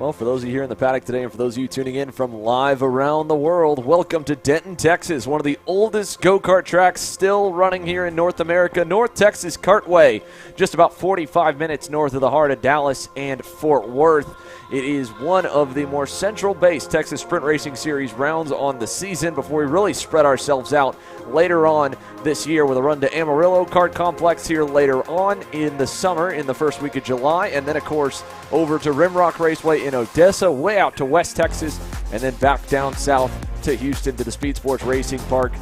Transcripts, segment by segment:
Well, for those of you here in the paddock today and for those of you tuning in from live around the world, welcome to Denton, Texas, one of the oldest go-kart tracks still running here in North America, North Texas Kartway, just about 45 minutes north of the heart of Dallas and Fort Worth. It is one of the more central-based Texas Sprint Racing Series rounds on the season before we really spread ourselves out later on this year with a run to Amarillo Kart Complex here later on in the summer in the first week of July, and then, of course, over to Rimrock Raceway in Odessa, way out to West Texas, and then back down south to Houston to the Speed Sports Racing Park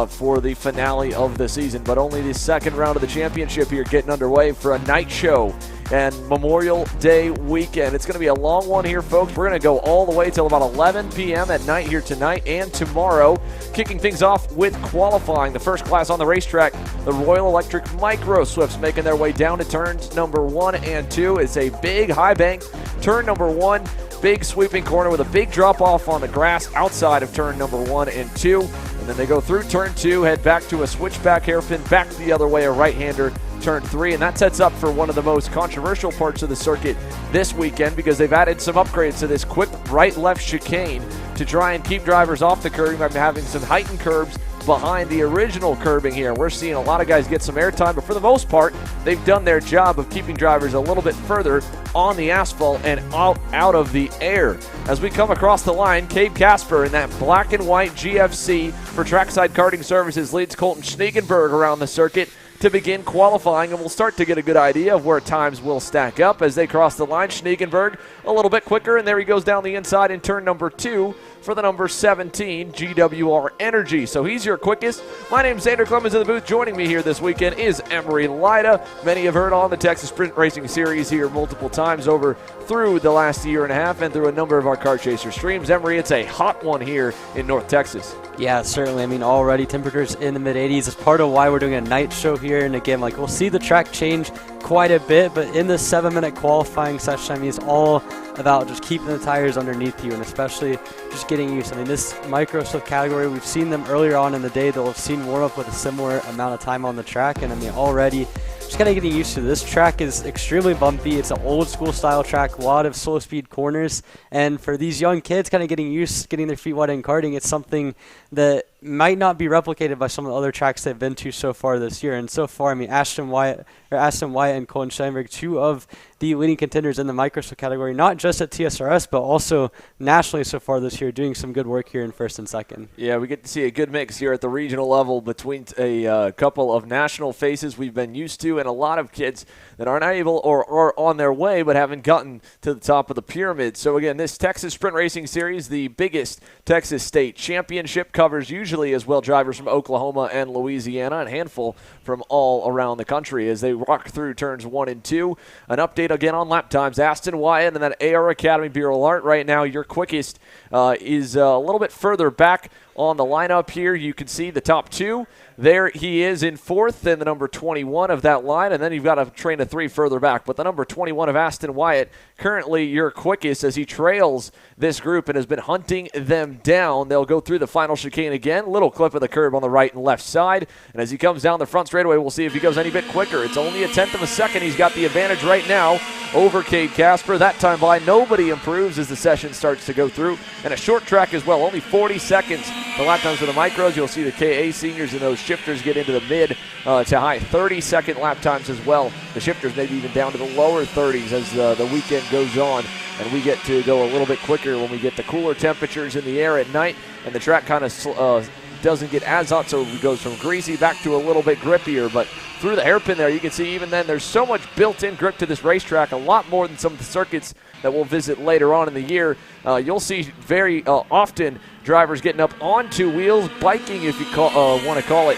for the finale of the season. But only the second round of the championship here getting underway for a night show and Memorial Day weekend. It's going to be a long one here, folks. We're going to go all the way till about 11 p.m. at night here tonight and tomorrow. Kicking things off with qualifying. The first class on the racetrack, the Royal Electric Micro Swifts making their way down to turns number 1 and 2. It's a big high bank. Turn number 1, big sweeping corner with a big drop off on the grass outside of turn number 1 and 2. And then they go through turn 2, head back to a switchback hairpin, back the other way, a right-hander, turn 3, and that sets up for one of the most controversial parts of the circuit this weekend because they've added some upgrades to this quick right-left chicane to try and keep drivers off the curb by having some heightened curbs behind the original curbing here. We're seeing a lot of guys get some airtime, but for the most part, they've done their job of keeping drivers a little bit further on the asphalt and out of the air. As we come across the line, Cade Casper in that black and white GFC for Trackside Karting Services leads Colton Schniegenberg around the circuit to begin qualifying, and we'll start to get a good idea of where times will stack up as they cross the line. Schniegenberg a little bit quicker, and there he goes down the inside in turn number 2 for the number 17 GWR Energy. So he's your quickest. My name's Xander Clemens in the booth. Joining me here this weekend is Emery Lida. Many have heard on the Texas Sprint Racing Series here multiple times over through the last year and a half and through a number of our Kart Chaser streams. Emery, it's a hot one here in North Texas. Yeah, certainly. I mean, already temperatures in the mid-80s. It's part of why we're doing a night show here. And again, we'll see the track change quite a bit, but in the 7-minute qualifying session, I mean, it's all about just keeping the tires underneath you and especially just getting used. I mean, this micro swift category, we've seen them earlier on in the day. They'll have seen warm up with a similar amount of time on the track, and I mean, already just kind of getting used to this. Track is extremely bumpy. It's an old school style track, a lot of slow speed corners, and for these young kids kind of getting used, getting their feet wet in karting, it's something that might not be replicated by some of the other tracks they've been to so far this year. And so far, I mean, Aston Wyatt and Colin Steinberg, two of the leading contenders in the microswft category, not just at TSRS, but also nationally so far this year, doing some good work here in first and second. Yeah, we get to see a good mix here at the regional level between a couple of national faces we've been used to and a lot of kids that aren't able or are on their way but haven't gotten to the top of the pyramid. So again, this Texas Sprint Racing Series, the biggest Texas state championship, covers usually as well drivers from Oklahoma and Louisiana, and a handful from all around the country as they rock through turns 1 and 2. An update again on lap times. Aston Wyatt and that AR Academy Bureau Art right now, your quickest is a little bit further back on the lineup here. You can see the top 2. There he is in 4th, and the number 21 of that line, and then you've got a train of 3 further back. But the number 21 of Aston Wyatt, currently your quickest as he trails this group and has been hunting them down. They'll go through the final chicane again. Little clip of the curb on the right and left side. And as he comes down the front straightaway, we'll see if he goes any bit quicker. It's only a 1/10 of a second. He's got the advantage right now over Cade Casper. That time by nobody improves as the session starts to go through. And a short track as well, only 40 seconds. The lap times for the micros, you'll see the KA seniors and those shifters get into the mid to high 30-second lap times as well. The shifters maybe even down to the lower 30s as the weekend goes on. And we get to go a little bit quicker when we get the cooler temperatures in the air at night. And the track kind of doesn't get as hot, so it goes from greasy back to a little bit grippier. But through the hairpin there, you can see even then there's so much built-in grip to this racetrack, a lot more than some of the circuits that we'll visit later on in the year. You'll see very often drivers getting up on 2 wheels, biking if you want to call it,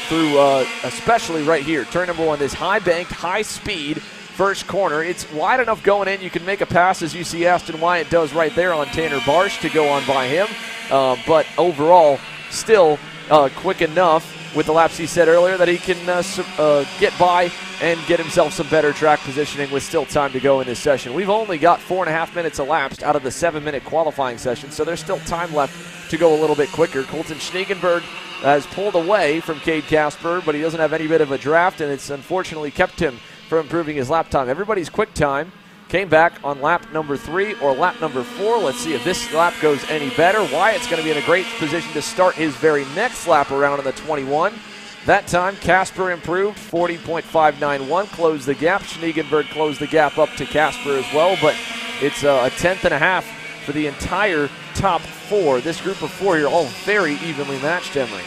through especially right here. Turn number 1, this high-banked, high-speed first corner. It's wide enough going in. You can make a pass as you see Aston Wyatt does right there on Tanner Barsh to go on by him. But overall, still quick enough with the laps he said earlier that he can get by and get himself some better track positioning with still time to go in this session. We've only got 4.5 minutes elapsed out of the 7-minute qualifying session, so there's still time left to go a little bit quicker. Colton Schniegenberg has pulled away from Cade Casper, but he doesn't have any bit of a draft, and it's unfortunately kept him from improving his lap time. Everybody's quick time Came back on lap number 3 or lap number 4. Let's see if this lap goes any better. Wyatt's going to be in a great position to start his very next lap around in the 21. That time, Casper improved, 40.591, closed the gap. Schneegenberg closed the gap up to Casper as well, but it's a tenth and a half for the entire top 4. This group of 4 here, all very evenly matched, Emery.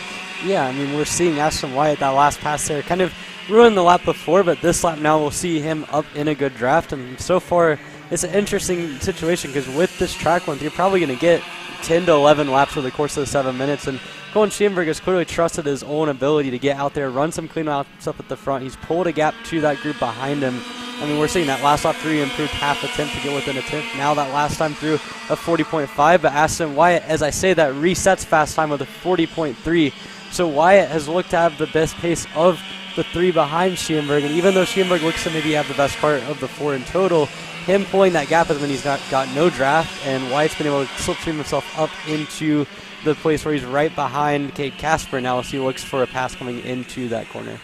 Yeah, I mean, we're seeing Ashton Wyatt, that last pass there, kind of ruined the lap before, but this lap now we'll see him up in a good draft. And so far, it's an interesting situation because with this track length, you're probably going to get 10 to 11 laps over the course of the 7 minutes. And Colin Schneegenberg has clearly trusted his own ability to get out there, run some clean laps up at the front. He's pulled a gap to that group behind him. I mean, we're seeing that last lap 3 improved half a tenth to get within a tenth. Now that last time through a 40.5, but Ashton Wyatt, as I say, that resets fast time with a 40.3. So Wyatt has looked to have the best pace of the 3 behind Schneegenberg, and even though Schneegenberg looks to maybe have the best part of the 4 in total, him pulling that gap has meant he's got no draft, and Wyatt's been able to slipstream himself up into the place where he's right behind Cade Casper now as he looks for a pass coming into that corner.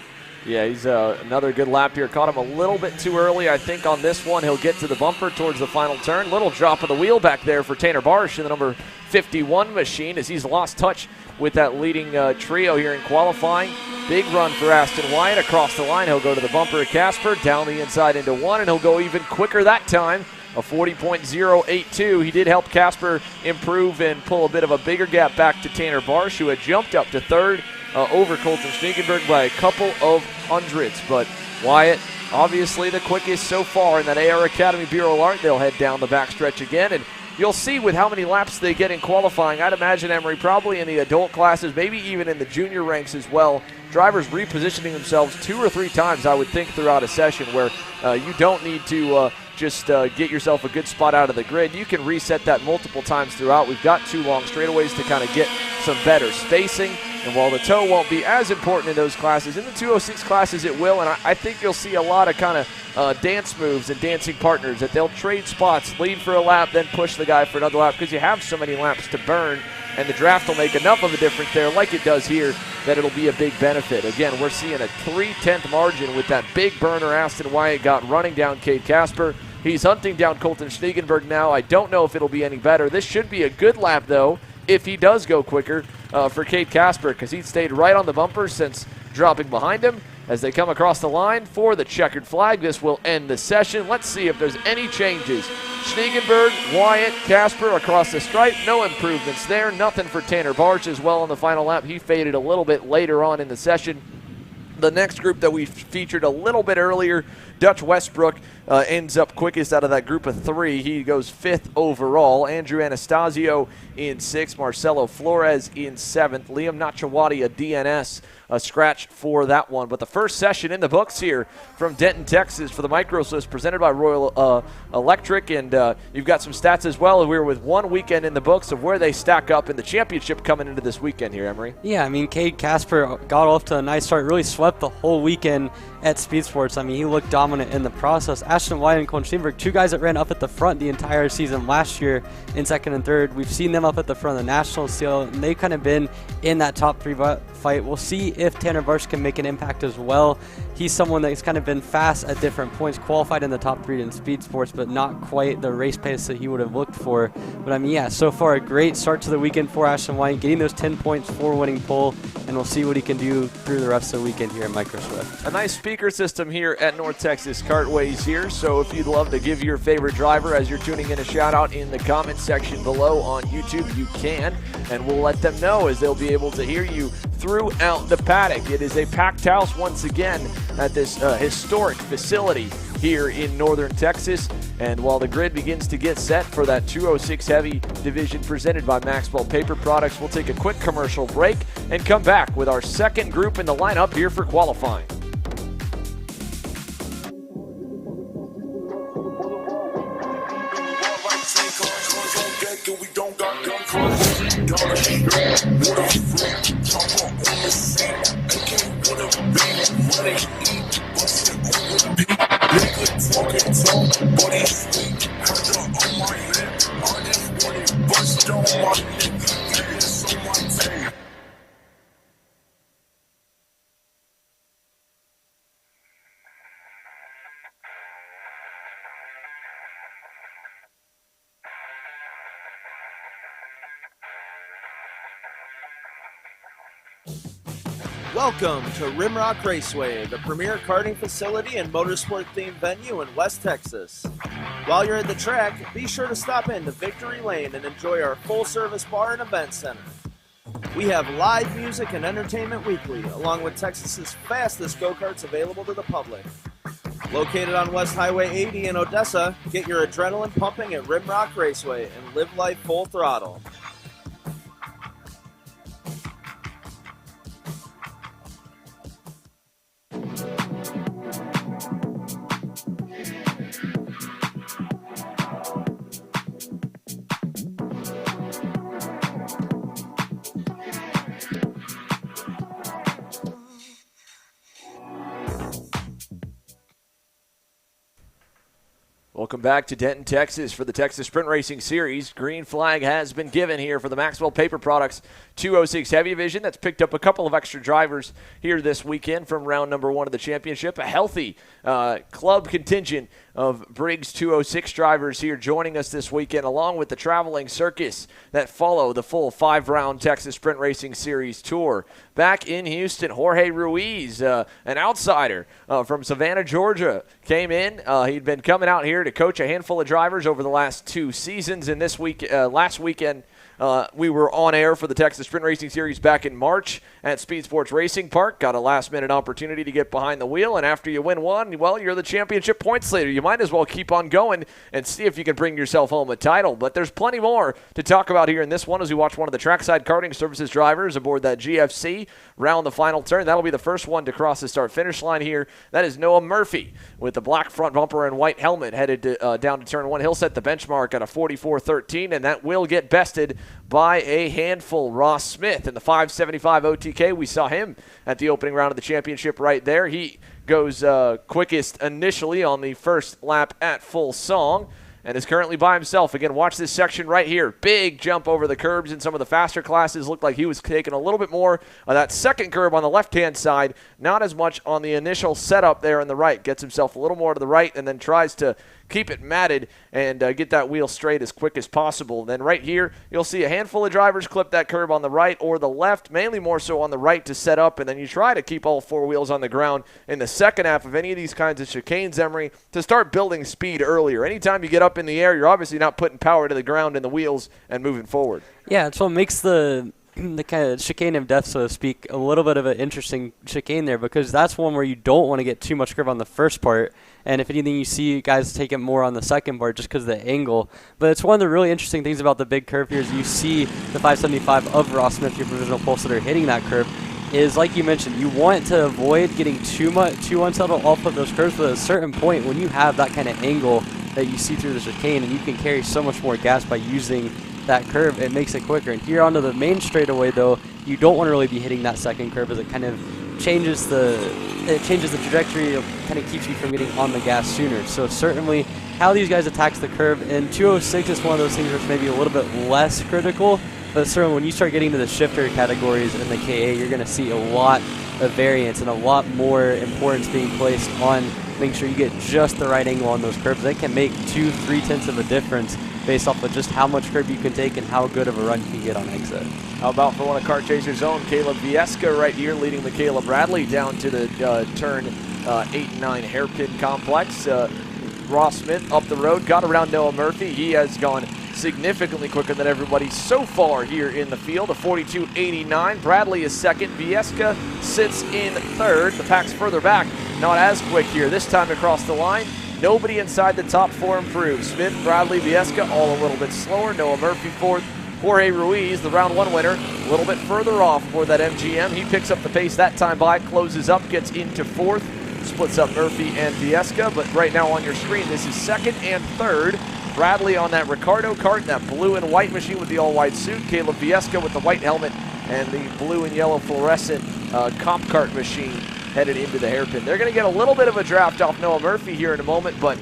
Yeah, he's another good lap here. Caught him a little bit too early, I think, on this one. He'll get to the bumper towards the final turn. Little drop of the wheel back there for Tanner Barsh in the number 51 machine as he's lost touch with that leading trio here in qualifying. Big run for Ashton Wyatt across the line. He'll go to the bumper of Casper, down the inside into 1, and he'll go even quicker that time. A 40.082. He did help Casper improve and pull a bit of a bigger gap back to Tanner Barsh, who had jumped up to 3rd over Colton Schneegenberg by a couple of hundredths. But Wyatt, obviously the quickest so far in that AR Academy Bureau Art. They'll head down the backstretch again, and you'll see with how many laps they get in qualifying. I'd imagine, Emery, probably in the adult classes, maybe even in the junior ranks as well, drivers repositioning themselves 2 or 3 times, I would think, throughout a session where you don't need to just get yourself a good spot out of the grid. You can reset that multiple times throughout. We've got 2 long straightaways to kind of get some better spacing. And while the toe won't be as important in those classes, in the 206 classes it will, and I think you'll see a lot of kind of dance moves and dancing partners that they'll trade spots, lead for a lap, then push the guy for another lap because you have so many laps to burn, and the draft will make enough of a difference there like it does here that it'll be a big benefit. Again, we're seeing a 3/10 margin with that big burner Ashton Wyatt got running down Cade Casper. He's hunting down Colton Schneegenberg now. I don't know if it'll be any better. This should be a good lap, though, if he does go quicker for Cade Casper, because he stayed right on the bumper since dropping behind him. As they come across the line for the checkered flag, this will end the session. Let's see if there's any changes. Schneegenberg, Wyatt, Casper across the stripe. No improvements there. Nothing for Tanner Barsh as well on the final lap. He faded a little bit later on in the session. The next group that we featured a little bit earlier, Dutch Westbrook, ends up quickest out of that group of 3. He goes 5th overall. Andrew Anastasio in 6th. Marcelo Flores in 7th. Liam Nachawati, a DNS, a scratch for that one. But the first session in the books here from Denton, Texas for the Micros list presented by Royal Electric. And you've got some stats as well. We're with 1 weekend in the books of where they stack up in the championship coming into this weekend here, Emery. Yeah, I mean, Cade Casper got off to a nice start, really swept the whole weekend at Speed Sports. I mean, he looked dominant in the process. Ashton Wyatt and Colin Schneegenberg, 2 guys that ran up at the front the entire season last year in 2nd and 3rd. We've seen them up at the front of the Nationals still, and they've kind of been in that top 3 fight. We'll see if Tanner Barsh can make an impact as well. He's someone that's kind of been fast at different points, qualified in the top 3 in Speed Sports, but not quite the race pace that he would have looked for. But I mean, yeah, so far a great start to the weekend for Ashton Wyatt, getting those 10 points for winning pole, and we'll see what he can do through the rest of the weekend here at Microswift. A nice speaker system here at North Texas Kartways here, so if you'd love to give your favorite driver as you're tuning in a shout out in the comment section below on YouTube, you can, and we'll let them know as they'll be able to hear you throughout the paddock. It is a packed house once again at this historic facility here in northern Texas. And while the grid begins to get set for that 206 Heavy division presented by Maxwell Paper Products, we'll take a quick commercial break and come back with our second group in the lineup here for qualifying. Welcome to Rimrock Raceway, the premier karting facility and motorsport-themed venue in West Texas. While you're at the track, be sure to stop in to Victory Lane and enjoy our full-service bar and event center. We have live music and entertainment weekly, along with Texas's fastest go-karts available to the public. Located on West Highway 80 in Odessa, get your adrenaline pumping at Rimrock Raceway and live life full throttle. Welcome back to Denton, Texas for the Texas Sprint Racing Series. Green flag has been given here for the Maxwell Paper Products 206 Heavy Division. That's picked up a couple of extra drivers here this weekend from round number 1 of the championship. A healthy club contingent of Briggs 206 drivers here joining us this weekend, along with the traveling circus that follow the full 5-round Texas Sprint Racing Series tour. Back in Houston, Jorge Ruiz, an outsider from Savannah, Georgia, came in. He'd been coming out here to coach a handful of drivers over the last 2 seasons, and last weekend we were on air for the Texas Sprint Racing Series back in March at Speed Sports Racing Park. Got a last-minute opportunity to get behind the wheel, and after you win one, well, you're the championship points leader. You might as well keep on going and see if you can bring yourself home a title. But there's plenty more to talk about here in this one as we watch one of the Trackside Karting Services drivers aboard that GFC round the final turn. That'll be the first one to cross the start-finish line here. That is Noah Murphy with the black front bumper and white helmet headed down to turn 1. He'll set the benchmark at a 44.13, and that will get bested by a handful. Ross Smith in the 575 OTK. We saw him at the opening round of the championship right there. He goes quickest initially on the first lap at full song and is currently by himself. Again, watch this section right here. Big jump over the curbs in some of the faster classes. Looked like he was taking a little bit more of that second curb on the left-hand side, not as much on the initial setup there on the right. Gets himself a little more to the right and then tries to keep it matted and get that wheel straight as quick as possible. Then right here, you'll see a handful of drivers clip that curb on the right or the left, mainly more so on the right to set up, and then you try to keep all 4 wheels on the ground in the second half of any of these kinds of chicanes, Emery, to start building speed earlier. Anytime you get up in the air, you're obviously not putting power to the ground in the wheels and moving forward. Yeah, that's what makes the kind of chicane of death, so to speak, a little bit of an interesting chicane there, because that's one where you don't want to get too much curve on the first part, and if anything, you see guys take it more on the second part just because of the angle. But it's one of the really interesting things about the big curve here is you see the 575 of Ross Smith, your provisional pole sitter, hitting that curve. Is like you mentioned, you want to avoid getting too unsettled off of those curves, but at a certain point when you have that kind of angle that you see through the chicane and you can carry so much more gas by using that curve, it makes it quicker. And here onto the main straightaway, though, you don't want to really be hitting that second curve as it kind of changes the trajectory. It kind of keeps you from getting on the gas sooner. So certainly how these guys attack the curve in 206 is one of those things that's maybe a little bit less critical, but certainly when you start getting to the shifter categories in the KA, you're going to see a lot of variance and a lot more importance being placed on making sure you get just the right angle on those curves. They can make 2-3 tenths of a difference based off of just how much curb you can take and how good of a run you can get on exit. How about for one of Kart Chaser's own, Caleb Vieska right here leading Michaela Bradley down to the turn 8 and 9 hairpin complex. Ross Smith up the road, got around Noah Murphy. He has gone significantly quicker than everybody so far here in the field, a 42.89. Bradley is second. Vieska sits in third. The pack's further back, not as quick here. This time across the line, nobody inside the top 4 improves. Smith, Bradley, Vieska all a little bit slower. Noah Murphy fourth. Jorge Ruiz, the round 1 winner, a little bit further off for that MGM. He picks up the pace that time by, closes up, gets into fourth, splits up Murphy and Vieska. But right now on your screen, this is second and third. Bradley on that Ricardo kart, that blue and white machine with the all-white suit. Caleb Vieska with the white helmet and the blue and yellow fluorescent comp kart machine headed into the hairpin. They're going to get a little bit of a draft off Noah Murphy here in a moment, but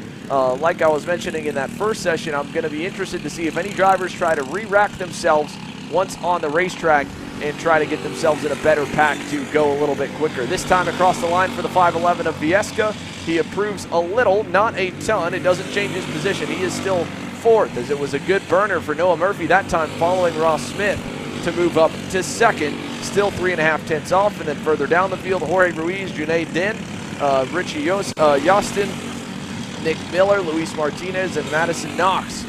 like I was mentioning in that first session, I'm going to be interested to see if any drivers try to re-rack themselves once on the racetrack and try to get themselves in a better pack to go a little bit quicker. This time across the line for the 511 of Vieska, he improves a little, not a ton. It doesn't change his position. He is still fourth, as it was a good burner for Noah Murphy that time following Ross Smith to move up to second. still 3.5 tenths off. And then further down the field, Jorge Ruiz, Junaid Din, Richie Yostin, Nick Miller, Luis Martinez, and Madison Knox.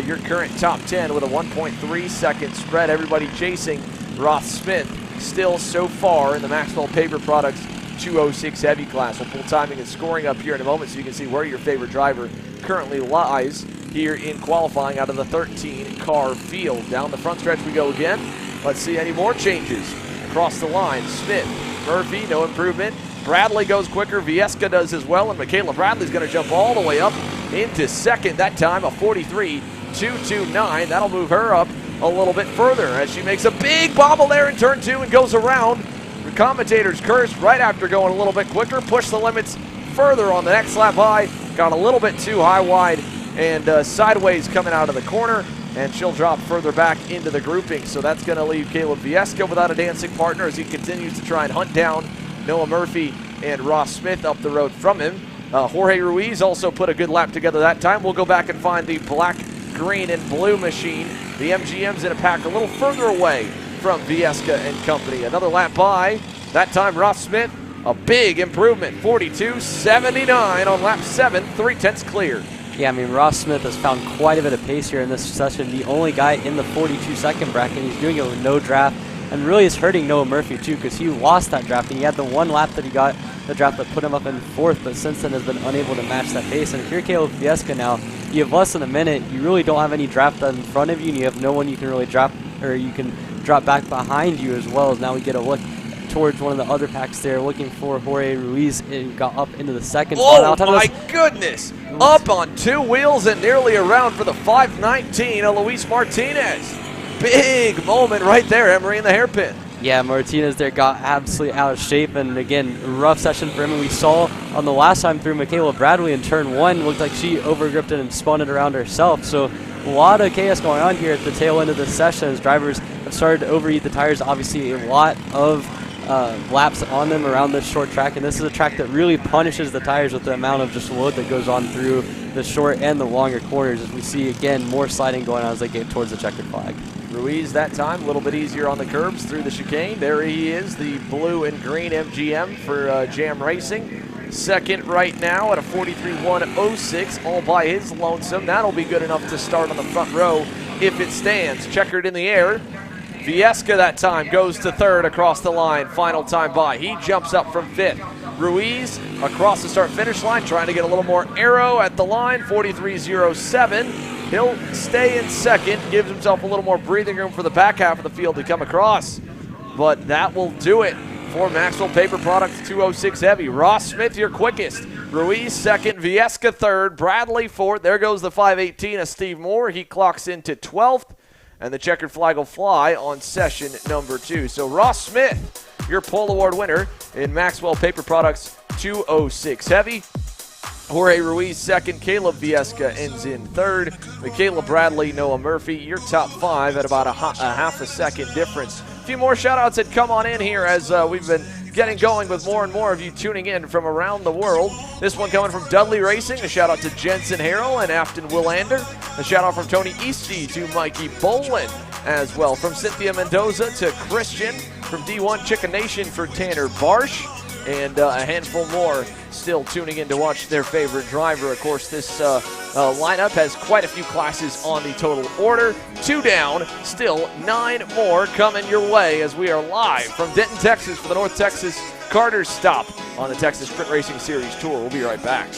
Your current top 10 with a 1.3 second spread. Everybody chasing Ross Smith still so far in the Maxwell Paper Products 206 heavy class. We'll pull timing and scoring up here in a moment so you can see where your favorite driver currently lies here in qualifying out of the 13-car field. Down the front stretch we go again. Let's see any more changes. Across the line, Smith, Murphy, no improvement. Bradley goes quicker, Viesca does as well, and Michaela Bradley's going to jump all the way up into second. That time a 43.229. That'll move her up a little bit further as she makes a big bobble there in turn 2 and goes around. The commentators cursed right after going a little bit quicker, pushed the limits further on the next lap by, got a little bit too high wide and sideways coming out of the corner, and she'll drop further back into the grouping. So that's going to leave Caleb Viesca without a dancing partner as he continues to try and hunt down Noah Murphy and Ross Smith up the road from him. Jorge Ruiz also put a good lap together that time. We'll go back and find the black, green, and blue machine. The MGM's in a pack a little further away from Viesca and company. Another lap by. That time Ross Smith, a big improvement, 42.79 on lap 7, 3/10 clear. Yeah, I mean, Ross Smith has found quite a bit of pace here in this session. The only guy in the 42-second bracket. He's doing it with no draft, and really is hurting Noah Murphy too, because he lost that draft, and he had the one lap that he got the draft that put him up in 4th, but since then has been unable to match that pace. And if you're Caleb Viesca now, you have less than a minute, you really don't have any draft in front of you, and you have no one you can really drop, or you can drop back behind you, as well as now we get a look towards one of the other packs there, looking for Jorge Ruiz, and got up into the second spot. Oh my goodness! Up on 2 wheels and nearly around for the 519 of Luis Martinez. Big moment right there, Emery in the hairpin. Yeah, Martinez there got absolutely out of shape, and again, rough session for him. And we saw on the last time through Michaela Bradley in turn 1, looked like she overgripped it and spun it around herself. So a lot of chaos going on here at the tail end of this session as drivers have started to overheat the tires. Obviously, a lot of laps on them around this short track, and this is a track that really punishes the tires with the amount of just load that goes on through the short and the longer corners, as we see again more sliding going on as they get towards the checkered flag. Ruiz that time a little bit easier on the curbs through the chicane. There he is, the blue and green MGM for Jam Racing. Second right now at a 43.106, all by his lonesome. That'll be good enough to start on the front row if it stands. Checkered in the air. Viesca that time goes to 3rd across the line. Final time by. He jumps up from 5th. Ruiz across the start-finish line, trying to get a little more arrow at the line, 43.07. He'll stay in 2nd, gives himself a little more breathing room for the back half of the field to come across. But that will do it for Maxwell Paper Products 206 Heavy. Ross Smith, your quickest. Ruiz 2nd, Viesca 3rd, Bradley 4th. There goes the 518 of Steve Moore. He clocks into 12th. And the checkered flag will fly on session number 2. So Ross Smith, your pole award winner in Maxwell Paper Products 206 Heavy. Jorge Ruiz 2nd, Caleb Viesca ends in 3rd. Michaela Bradley, Noah Murphy, your top 5 at about a half a second difference. A few more shout-outs that come on in here as we've been getting going with more and more of you tuning in from around the world. This one coming from Dudley Racing. A shout-out to Jensen Harrell and Afton Willander. A shout-out from Tony Easty to Mikey Bolin as well. From Cynthia Mendoza to Christian. From D1 Chicken Nation for Tanner Barsh. And a handful more still tuning in to watch their favorite driver. Of course, this lineup has quite a few classes on the total order. 2 down, still 9 more coming your way as we are live from Denton, Texas for the North Texas Karters stop on the Texas Sprint Racing Series Tour. We'll be right back.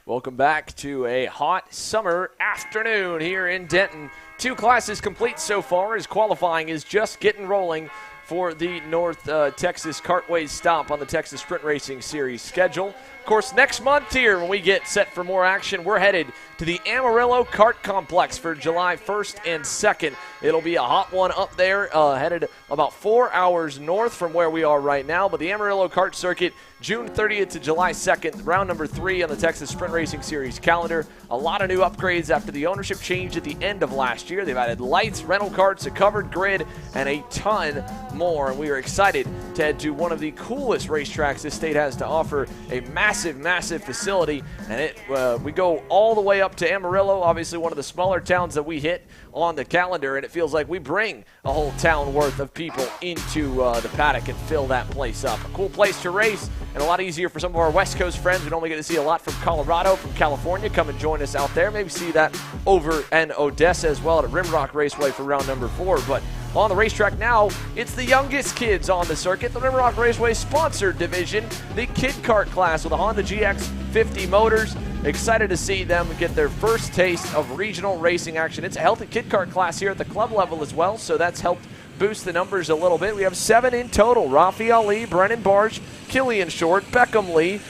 Welcome back to a hot summer afternoon here in Denton. 2 classes complete so far as qualifying is just getting rolling for the North Texas Kartways stop on the Texas Sprint Racing Series schedule. Of course, next month here, when we get set for more action, we're headed to the Amarillo Kart Complex for July 1st and 2nd. It'll be a hot one up there, headed about 4 hours north from where we are right now. But the Amarillo Kart Circuit, June 30th to July 2nd, round number 3 on the Texas Sprint Racing Series calendar. A lot of new upgrades after the ownership change at the end of last year. They've added lights, rental carts, a covered grid, and a ton more. And we are excited to head to one of the coolest racetracks this state has to offer, a massive facility. And we go all the way up to Amarillo, obviously one of the smaller towns that we hit on the calendar, and it feels like we bring a whole town worth of people into the paddock and fill that place up. A cool place to race, and a lot easier for some of our West Coast friends. We normally get to see a lot from Colorado, from California. Come and join us out there. Maybe see that over in Odessa as well at Rimrock Raceway for round number 4. But on the racetrack now, it's the youngest kids on the circuit, the Rimrock Raceway sponsored division, the Kid Kart class with a Honda GX50 motors. Excited to see them get their first taste of regional racing action. It's a healthy Kid Kart class here at the club level as well, so that's helped boost the numbers a little bit. We have 7 in total. Raphael Lee, Brennan Barsh, Killian Short, Beckham Lee,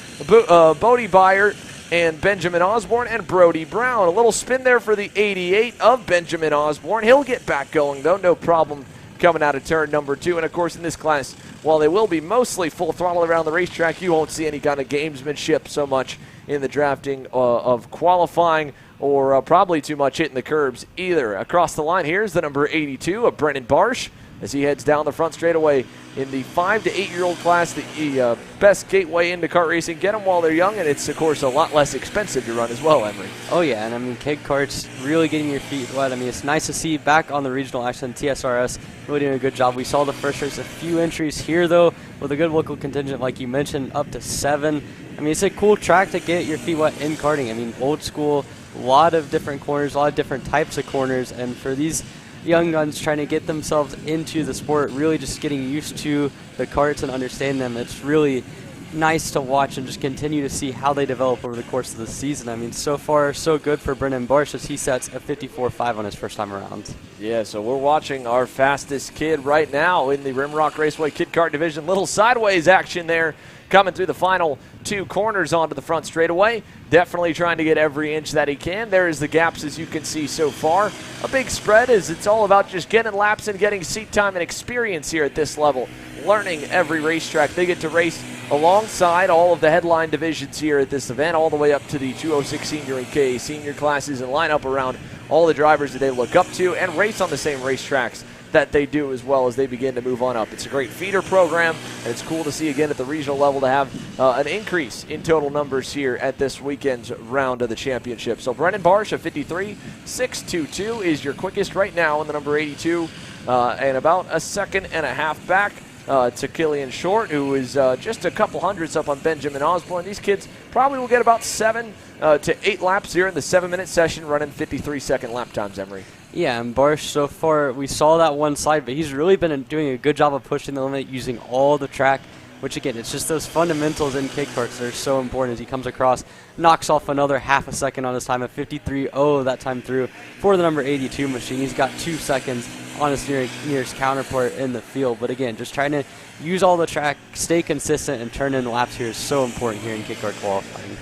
Bodie Byer, and Benjamin Osborne, and Brody Brown. A little spin there for the 88 of Benjamin Osborne. He'll get back going, though. No problem coming out of turn number 2. And, of course, in this class, while they will be mostly full throttle around the racetrack, you won't see any kind of gamesmanship so much in the drafting of qualifying or probably too much hitting the curbs either. Across the line, here's the number 82 of Brennan Barsh as he heads down the front straightaway in the 5 to 8-year-old class, the best gateway into kart racing. Get them while they're young, and it's, of course, a lot less expensive to run as well, Emery. Oh, yeah, and I mean, Kid Kart's really getting your feet wet. I mean, it's nice to see back on the regional action. TSRS really doing a good job. We saw the first race, a few entries here, though, with a good local contingent, like you mentioned, up to 7. I mean, it's a cool track to get your feet wet in karting. I mean, old school, a lot of different corners, a lot of different types of corners, and for these young guns trying to get themselves into the sport, really just getting used to the karts and understand them, it's really nice to watch and just continue to see how they develop over the course of the season. I mean, so far, so good for Brennan Barsh as he sets a 54.5 on his first time around. Yeah, so we're watching our fastest kid right now in the Rimrock Raceway Kid Kart Division. Little sideways action there coming through the final 2 corners onto the front straightaway. Definitely trying to get every inch that he can. There's the gaps, as you can see so far. A big spread, as it's all about just getting laps and getting seat time and experience here at this level. Learning every racetrack. They get to race alongside all of the headline divisions here at this event, all the way up to the 206 senior and KA senior classes, and line up around all the drivers that they look up to and race on the same racetracks that they do as well as they begin to move on up. It's a great feeder program, and it's cool to see again at the regional level to have an increase in total numbers here at this weekend's round of the championship. So Brennan Barsh of 53.622 is your quickest right now in the number 82, and about a second and a half back to Killian Short, who is just a couple hundredths up on Benjamin Osborne. These kids probably will get about 7 to 8 laps here in the 7-minute session, running 53-second lap times, Emery. Yeah, and Barsh, so far, we saw that one side, but he's really been doing a good job of pushing the limit, using all the track, which, again, it's just those fundamentals in kid karts that are so important as he comes across, knocks off another half a second on his time at 53.0 that time through for the number 82 machine. He's got 2 seconds on his nearest counterpart in the field. But, again, just trying to use all the track, stay consistent, and turn in laps here is so important here in kid kart qualifying.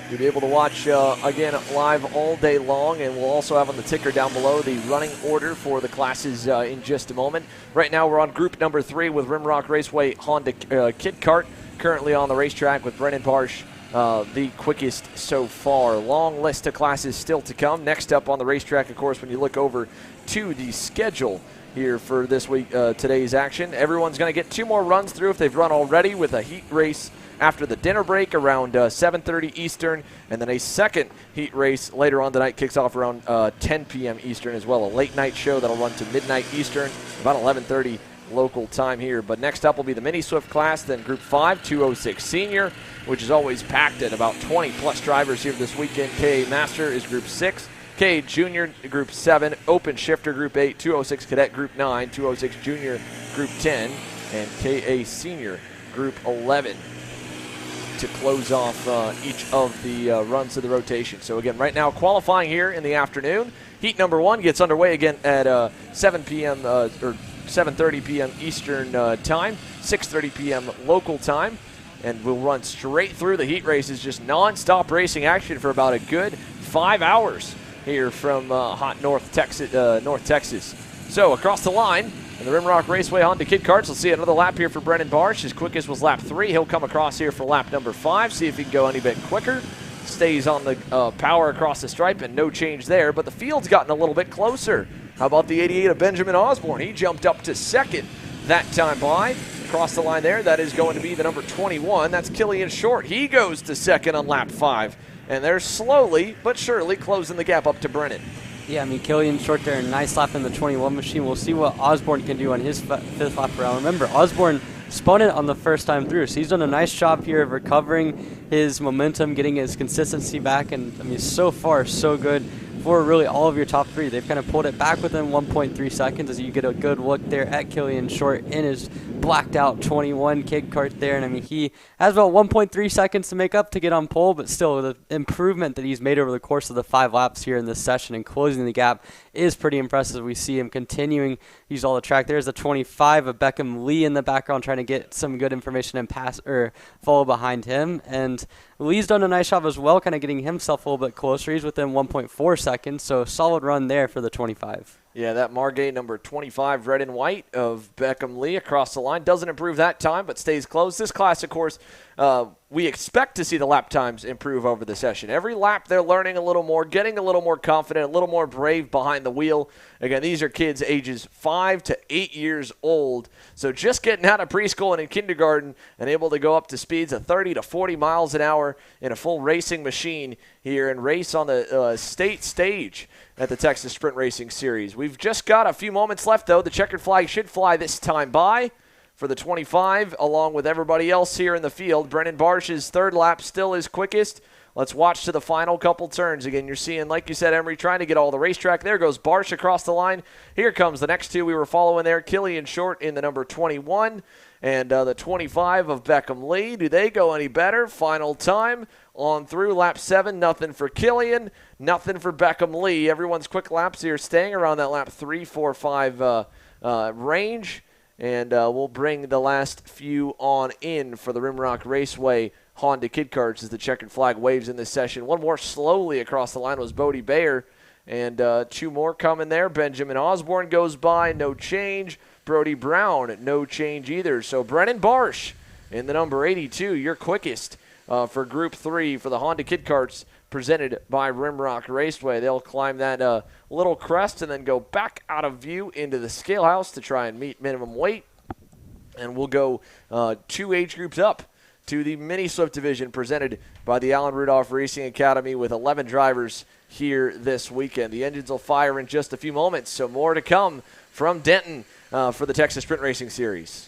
You'll be able to watch, again, live all day long, and we'll also have on the ticker down below the running order for the classes in just a moment. Right now we're on group number 3 with Rimrock Raceway Honda Kid Kart, currently on the racetrack with Brennan Barsh, the quickest so far. Long list of classes still to come. Next up on the racetrack, of course, when you look over to the schedule here for this week, today's action, everyone's going to get 2 more runs through if they've run already, with a heat race after the dinner break around 7:30 Eastern, and then a second heat race later on tonight kicks off around 10 p.m. Eastern as well. A late night show that'll run to midnight Eastern, about 11:30 local time here. But next up will be the Mini Swift class, then Group 5, 206 Senior, which is always packed at about 20-plus drivers here this weekend. KA Master is Group 6. KA Junior, Group 7. Open Shifter, Group 8. 206 Cadet, Group 9. 206 Junior, Group 10. And KA Senior, Group 11. to close off each of the runs of the rotation. So again, right now qualifying here in the afternoon. Heat number 1 gets underway again at 7 p.m. Or 7:30 p.m. Eastern time, 6:30 p.m. local time, and we'll run straight through the heat races, just non-stop racing action for about a good 5 hours here from hot North Texas. So across the line, in the Rimrock Raceway Honda Kid Karts, we'll see another lap here for Brennan Barsh. His quickest was lap 3. He'll come across here for lap number 5, see if he can go any bit quicker. Stays on the power across the stripe, and no change there, but the field's gotten a little bit closer. How about the 88 of Benjamin Osborne? He jumped up to second that time by. Across the line there, that is going to be the number 21. That's Killian Short. He goes to second on lap 5, and they're slowly but surely closing the gap up to Brennan. Yeah, I mean, Killian Short there, nice lap in the 21 machine. We'll see what Osborne can do on his fifth lap around. Remember, Osborne spun it on the first time through, so he's done a nice job here of recovering his momentum, getting his consistency back, and I mean, so far, so good for really all of your top 3. They've kind of pulled it back within 1.3 seconds as you get a good look there at Killian Short in his blacked out 21 Kid Kart there. And I mean, he has about 1.3 seconds to make up to get on pole, but still the improvement that he's made over the course of the 5 laps here in this session and closing the gap is pretty impressive. We see him continuing to use all the track. There's the 25 of Beckham Lee in the background trying to get some good information and pass or follow behind him. And Lee's done a nice job as well, kind of getting himself a little bit closer. He's within 1.4 seconds, so solid run there for the 25. Yeah, that Margay number 25, red and white of Beckham Lee across the line. Doesn't improve that time, but stays close. This class, of course, we expect to see the lap times improve over the session. Every lap they're learning a little more, getting a little more confident, a little more brave behind the wheel. Again, these are kids ages 5 to 8 years old, so just getting out of preschool and in kindergarten and able to go up to speeds of 30 to 40 miles an hour in a full racing machine here and race on the state stage at the Texas Sprint Racing Series. We've just got a few moments left, though. The checkered flag should fly this time by for the 25, along with everybody else here in the field. Brennan Barsh's third lap still is quickest. Let's watch to the final couple turns. Again, you're seeing, like you said, Emery trying to get all the racetrack. There goes Barsh across the line. Here comes the next two we were following there. Killian Short in the number 21 and the 25 of Beckham Lee. Do they go any better? Final time on through lap 7. Nothing for Killian, nothing for Beckham Lee. Everyone's quick laps here staying around that lap 3, 4, 5 range. And we'll bring the last few on in for the Rimrock Raceway Honda Kid Karts as the checkered flag waves in this session. One more slowly across the line was Bodie Bayer, and 2 more coming there. Benjamin Osborne goes by, no change. Brody Brown, no change either. So Brennan Barsh in the number 82, your quickest for Group 3 for the Honda Kid Karts, presented by Rimrock Raceway. They'll climb that little crest and then go back out of view into the scale house to try and meet minimum weight. And we'll go 2 age groups up to the Mini Swift Division, presented by the Allen Rudolph Racing Academy, with 11 drivers here this weekend. The engines will fire in just a few moments, so more to come from Denton for the Texas Sprint Racing Series.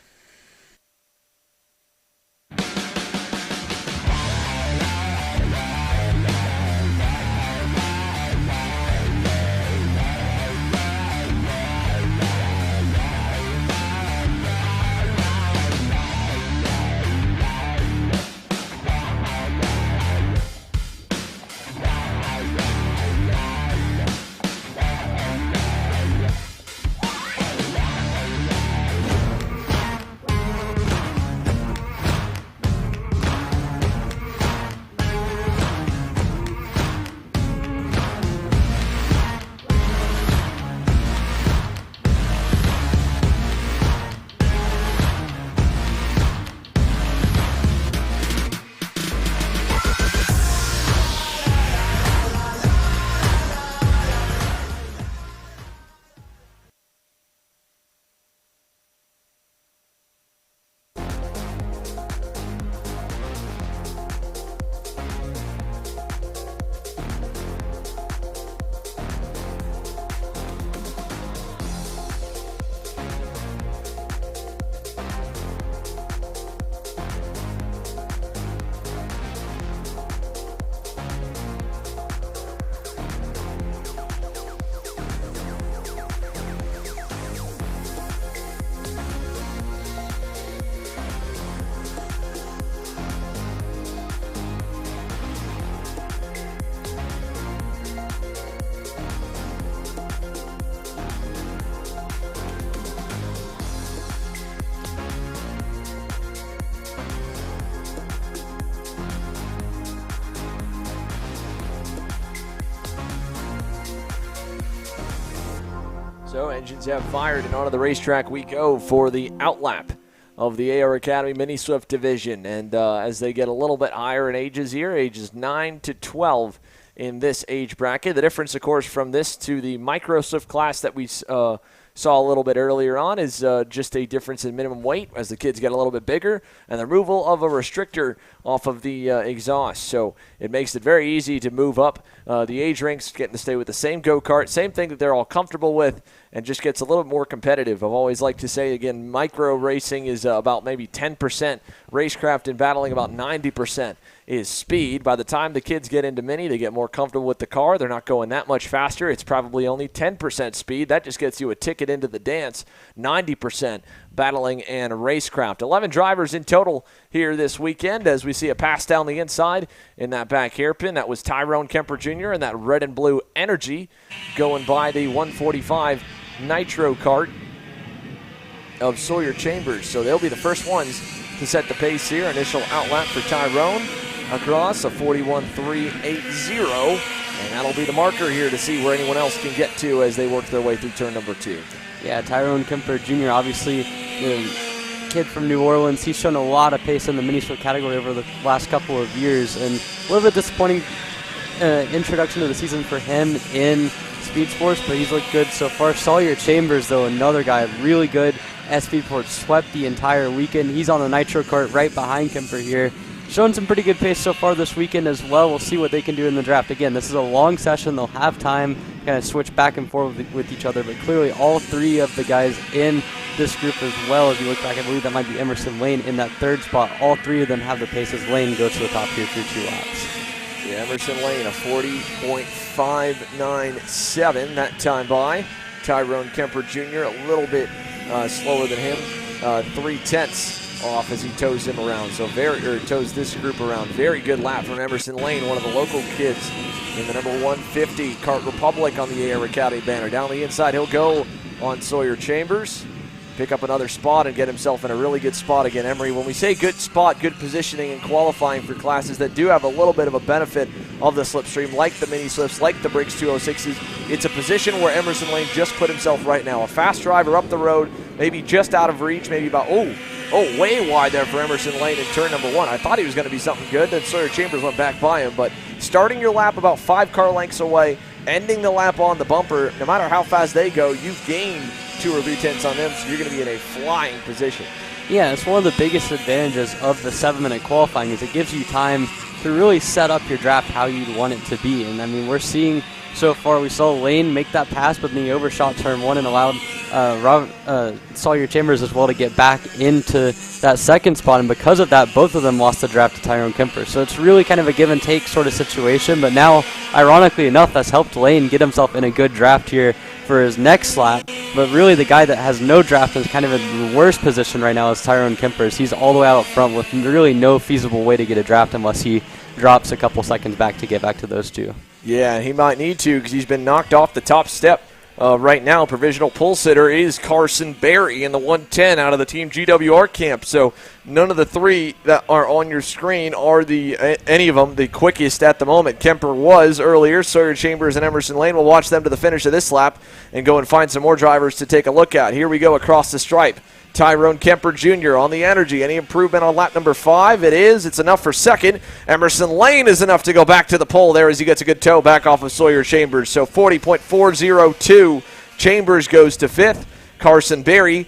So engines have fired, and onto the racetrack we go for the outlap of the AR Academy Mini Swift division. And as they get a little bit higher in ages here, ages 9 to 12 in this age bracket. The difference, of course, from this to the Micro Swift class that we saw a little bit earlier on is just a difference in minimum weight as the kids get a little bit bigger, and the removal of a restrictor off of the exhaust. So it makes it very easy to move up the age ranks, getting to stay with the same go-kart, same thing that they're all comfortable with, and just gets a little bit more competitive. I've always liked to say, again, micro racing is about maybe 10% racecraft, and battling about 90% is speed. By the time the kids get into mini, they get more comfortable with the car. They're not going that much faster. It's probably only 10% speed. That just gets you a ticket into the dance. 90% battling and racecraft. 11 drivers in total here this weekend as we see a pass down the inside in that back hairpin. That was Tyrone Kemper Jr. and that red and blue Energy going by the 145 Nitro Kart of Sawyer Chambers. So they'll be the first ones to set the pace here. Initial outlap for Tyrone across a 41.380, and that'll be the marker here to see where anyone else can get to as they work their way through turn number 2. Yeah, Tyrone Kemper Jr., obviously the kid from New Orleans. He's shown a lot of pace in the mini split category over the last couple of years, and a little bit disappointing introduction to the season for him in speed sports, but he's looked good so far. Sawyer Chambers, though, another guy really good at speed sports, swept the entire weekend. He's on the Nitro Kart right behind Kemper here. Showing some pretty good pace so far this weekend as well. We'll see what they can do in the draft. Again, this is a long session. They'll have time to kind of switch back and forth with each other, but clearly all three of the guys in this group as well, if you look back, I believe that might be Emerson Lane in that third spot. All three of them have the pace as Lane goes to the top here through 2 laps. Yeah, Emerson Lane, a 40.597 that time by. Tyrone Kemper Jr., a little bit slower than him, 3/10 off as he tows him around. So tows this group around. Very good lap from Emerson Lane, one of the local kids in the number 150 Kart Republic on the AR Academy banner. Down the inside, he'll go on Sawyer Chambers. Pick up another spot and get himself in a really good spot again. Emery, when we say good spot, good positioning and qualifying for classes that do have a little bit of a benefit of the slipstream, like the mini slips, like the Briggs 206s, it's a position where Emerson Lane just put himself right now. A fast driver up the road, maybe just out of reach, maybe about, way wide there for Emerson Lane in turn number 1. I thought he was going to be something good. Then Sawyer Chambers went back by him. But starting your lap about 5 car lengths away, ending the lap on the bumper, no matter how fast they go, you gain 2 or 3 tenths on them, so you're going to be in a flying position. Yeah, it's one of the biggest advantages of the 7-minute qualifying is it gives you time to really set up your draft how you'd want it to be. And, I mean, we're seeing so far, we saw Lane make that pass, but then he overshot turn 1 and allowed Sawyer Chambers as well to get back into that second spot. And because of that, both of them lost the draft to Tyrone Kemper. So it's really kind of a give-and-take sort of situation. But now, ironically enough, that's helped Lane get himself in a good draft here for his next lap. But really the guy that has no draft and is kind of in the worst position right now is Tyrone Kemper. He's all the way out front with really no feasible way to get a draft unless he drops a couple seconds back to get back to those 2. Yeah, he might need to because he's been knocked off the top step. Right now, provisional pole sitter is Carson Berry in the 110 out of the Team GWR camp. So none of the 3 that are on your screen are any of them the quickest at the moment. Kemper was earlier. Sawyer Chambers and Emerson Lane will watch them to the finish of this lap and go and find some more drivers to take a look at. Here we go across the stripe. Tyrone Kemper Jr. on the Energy. Any improvement on lap number 5? It is. It's enough for second. Emerson Lane is enough to go back to the pole there as he gets a good tow back off of Sawyer Chambers. So 40.402. Chambers goes to 5th. Carson Berry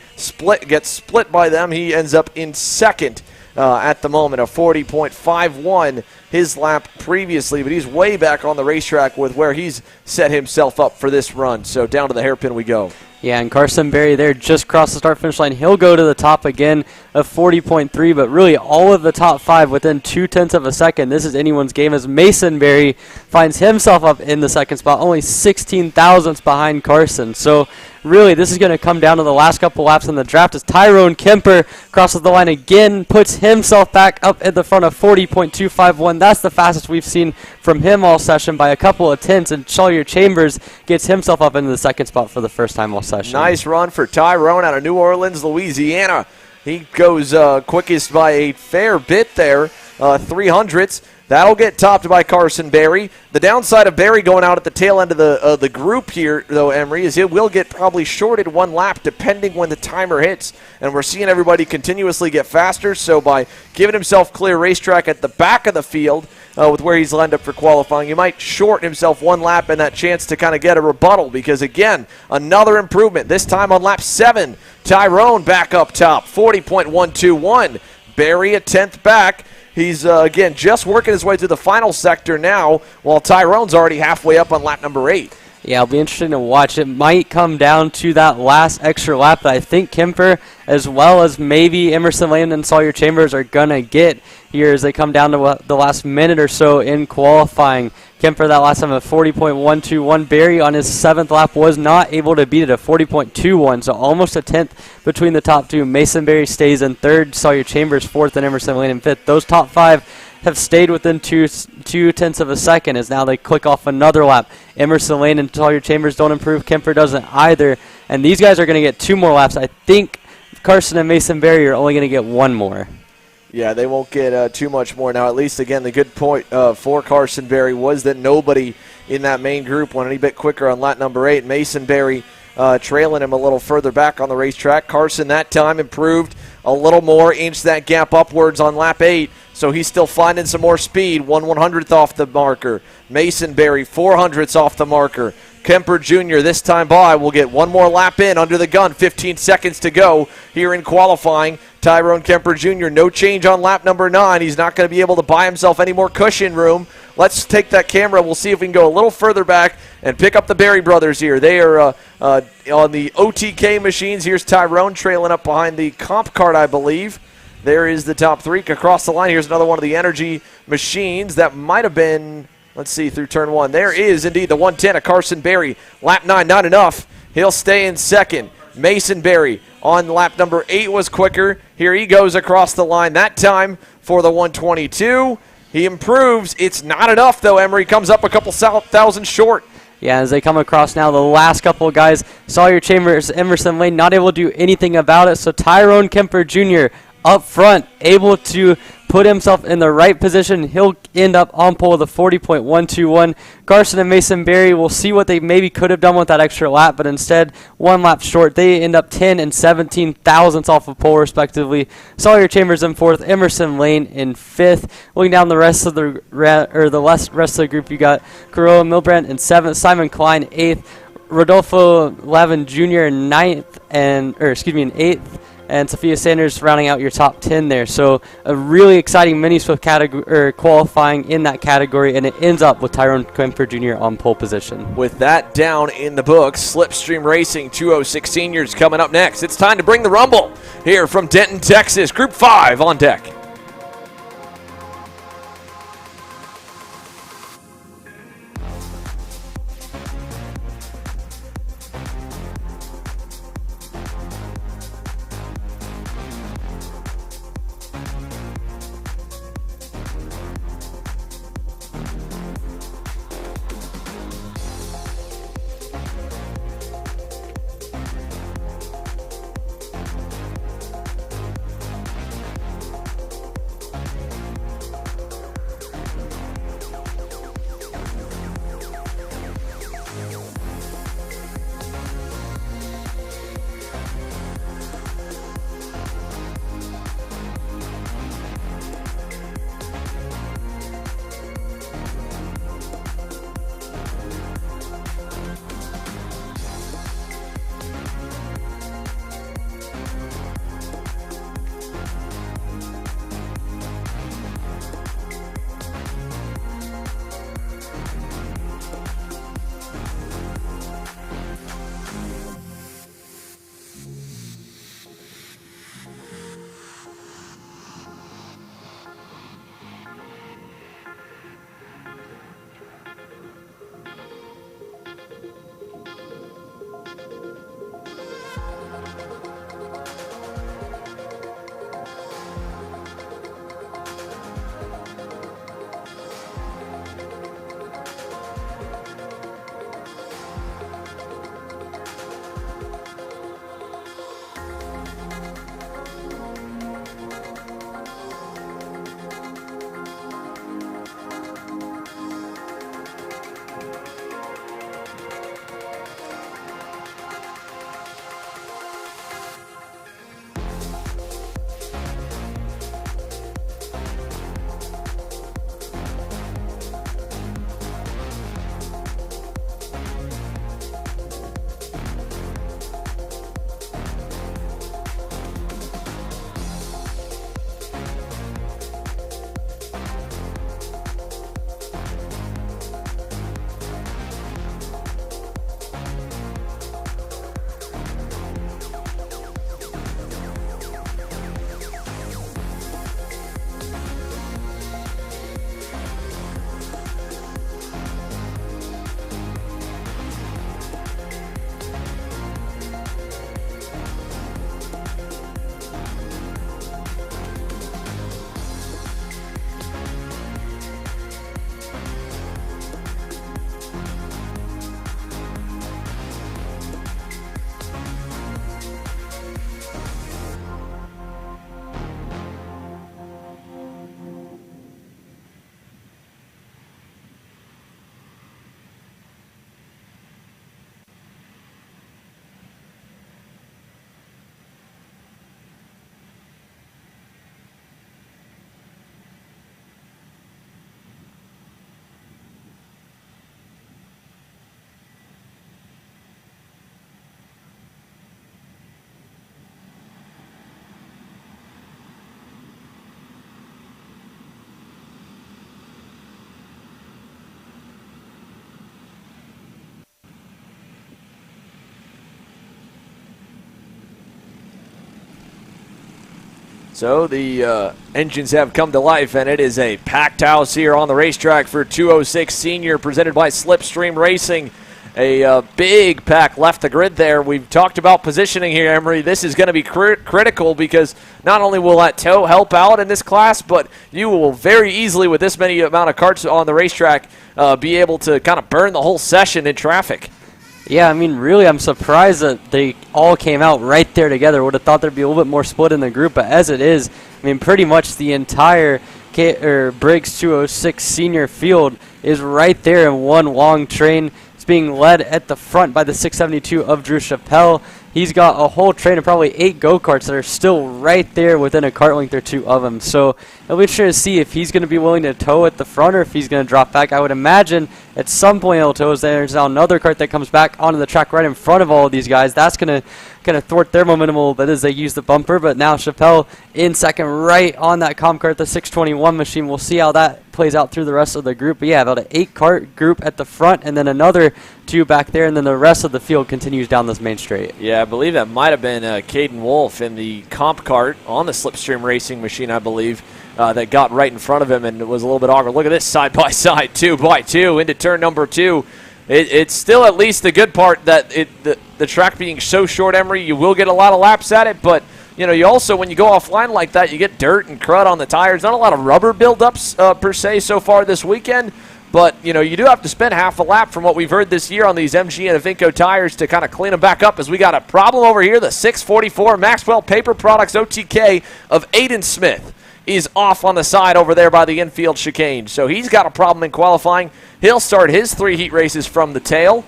gets split by them. He ends up in second at the moment, a 40.51 his lap previously, but he's way back on the racetrack with where he's set himself up for this run. So down to the hairpin we go. Yeah, and Carson Berry there just crossed the start-finish line. He'll go to the top again of 40.3, but really all of the top 5 within 0.2 of a second. This is anyone's game as Mason Berry finds himself up in the second spot, only 16 thousandths behind Carson. So really this is going to come down to the last couple laps in the draft as Tyrone Kemper crosses the line again, puts himself back up at the front of 40.251. That's the fastest we've seen from him all session by a couple of tenths, and Sawyer Chambers gets himself up into the second spot for the first time all session. Nice run for Tyrone out of New Orleans, Louisiana. He goes quickest by a fair bit there, 300ths. That'll get topped by Carson Berry. The downside of Berry going out at the tail end of the group here, though, Emery, is it will get probably shorted 1 lap depending when the timer hits. And we're seeing everybody continuously get faster. So by giving himself clear racetrack at the back of the field with where he's lined up for qualifying, you might shorten himself 1 lap and that chance to kind of get a rebuttal. Because, again, another improvement. This time on lap 7, Tyrone back up top, 40.121. Berry a 10th back. He's, again, just working his way through the final sector now, while Tyrone's already halfway up on lap number 8. Yeah, it'll be interesting to watch. It might come down to that last extra lap that I think Kemper, as well as maybe Emerson Lane and Sawyer Chambers, are going to get here as they come down to the last minute or so in qualifying. Kemper that last time at 40.121. Berry on his 7th lap was not able to beat it at 40.21, so almost a 10th between the top two. Mason Berry stays in 3rd, Sawyer Chambers 4th, and Emerson Lane in 5th. Those top 5 have stayed within 2/10 of a second as now they click off another lap. Emerson Lane and Sawyer Chambers don't improve. Kemper doesn't either. And these guys are going to get 2 more laps. I think Carson and Mason Berry are only going to get 1 more. Yeah, they won't get too much more. Now, at least, again, the good point for Carson Berry was that nobody in that main group went any bit quicker on lap number 8. Mason Berry trailing him a little further back on the racetrack. Carson that time improved a little more, inched that gap upwards on lap 8. So he's still finding some more speed. 1/100th off the marker. Mason Berry 400ths off the marker. Kemper Jr. this time by will get 1 more lap in under the gun. 15 seconds to go here in qualifying. Tyrone Kemper Jr. no change on lap number 9. He's not going to be able to buy himself any more cushion room. Let's take that camera. We'll see if we can go a little further back and pick up the Berry brothers here. They are on the OTK machines. Here's Tyrone trailing up behind the comp cart, I believe. There is the top 3 across the line. Here's another one of the energy machines that might have been, let's see, through turn 1. There is indeed the 110 of Carson Berry. Lap 9, not enough. He'll stay in 2nd. Mason Berry on lap number 8 was quicker. Here he goes across the line. That time for the 122. He improves. It's not enough, though. Emery comes up a couple thousand short. Yeah, as they come across now, the last couple of guys, Sawyer Chambers, Emerson Lane, not able to do anything about it. So Tyrone Kemper Jr. up front, able to put himself in the right position. He'll end up on pole with a 40.121. Carson and Mason Berry, will see what they maybe could have done with that extra lap, but instead 1 lap short. They end up 10 and 17 thousandths off of pole, respectively. Sawyer Chambers in 4th, Emerson Lane in 5th. Looking down the rest of the rest of the group, you got Corolla Milbrand in 7th, Simon Klein 8th, Rodolfo Lavin Jr. in 8th. And Sophia Sanders rounding out your top 10 there. So a really exciting mini Swift category qualifying in that category, and it ends up with Tyrone Kemper Jr. on pole position. With that down in the books, Slipstream Racing 206 Seniors coming up next. It's time to bring the rumble here from Denton, Texas. Group 5 on deck. So the engines have come to life, and it is a packed house here on the racetrack for 206 Senior, presented by Slipstream Racing. A big pack left the grid there. We've talked about positioning here, Emery. This is going to be critical because not only will that tow help out in this class, but you will very easily, with this many amount of karts on the racetrack, be able to kind of burn the whole session in traffic. Yeah, I mean, really, I'm surprised that they all came out right there together. Would have thought there'd be a little bit more split in the group, but as it is, I mean, pretty much the entire Briggs 206 Senior field is right there in one long train. It's being led at the front by the 672 of Drew Chappelle. He's got a whole train of probably 8 go-karts that are still right there within a kart length or two of him. So it'll be interesting to see if he's going to be willing to tow at the front or if he's going to drop back. I would imagine at some point he'll tow. There's now another kart that comes back onto the track right in front of all of these guys. That's going to kind of thwart their momentum a little bit as they use the bumper. But now Chappelle in second right on that comp kart, the 621 machine. We'll see how that plays out through the rest of the group. But yeah, about an 8 kart group at the front and then another 2 back there, and then the rest of the field continues down this main straight. Yeah, I believe that might have been Caden Wolf in the comp kart on the Slipstream Racing machine, I believe, that got right in front of him, and it was a little bit awkward. Look at this side-by-side, 2x2 into turn number 2. It's still at least the good part that the track being so short, Emery, you will get a lot of laps at it, but you know, you also, when you go offline like that, you get dirt and crud on the tires. Not a lot of rubber buildups per se so far this weekend, but you know, you do have to spend half a lap from what we've heard this year on these MG and Avinco tires to kind of clean them back up, as we got a problem over here. The 644 Maxwell Paper Products OTK of Aiden Smith is off on the side over there by the infield chicane. So he's got a problem in qualifying. He'll start his 3 heat races from the tail.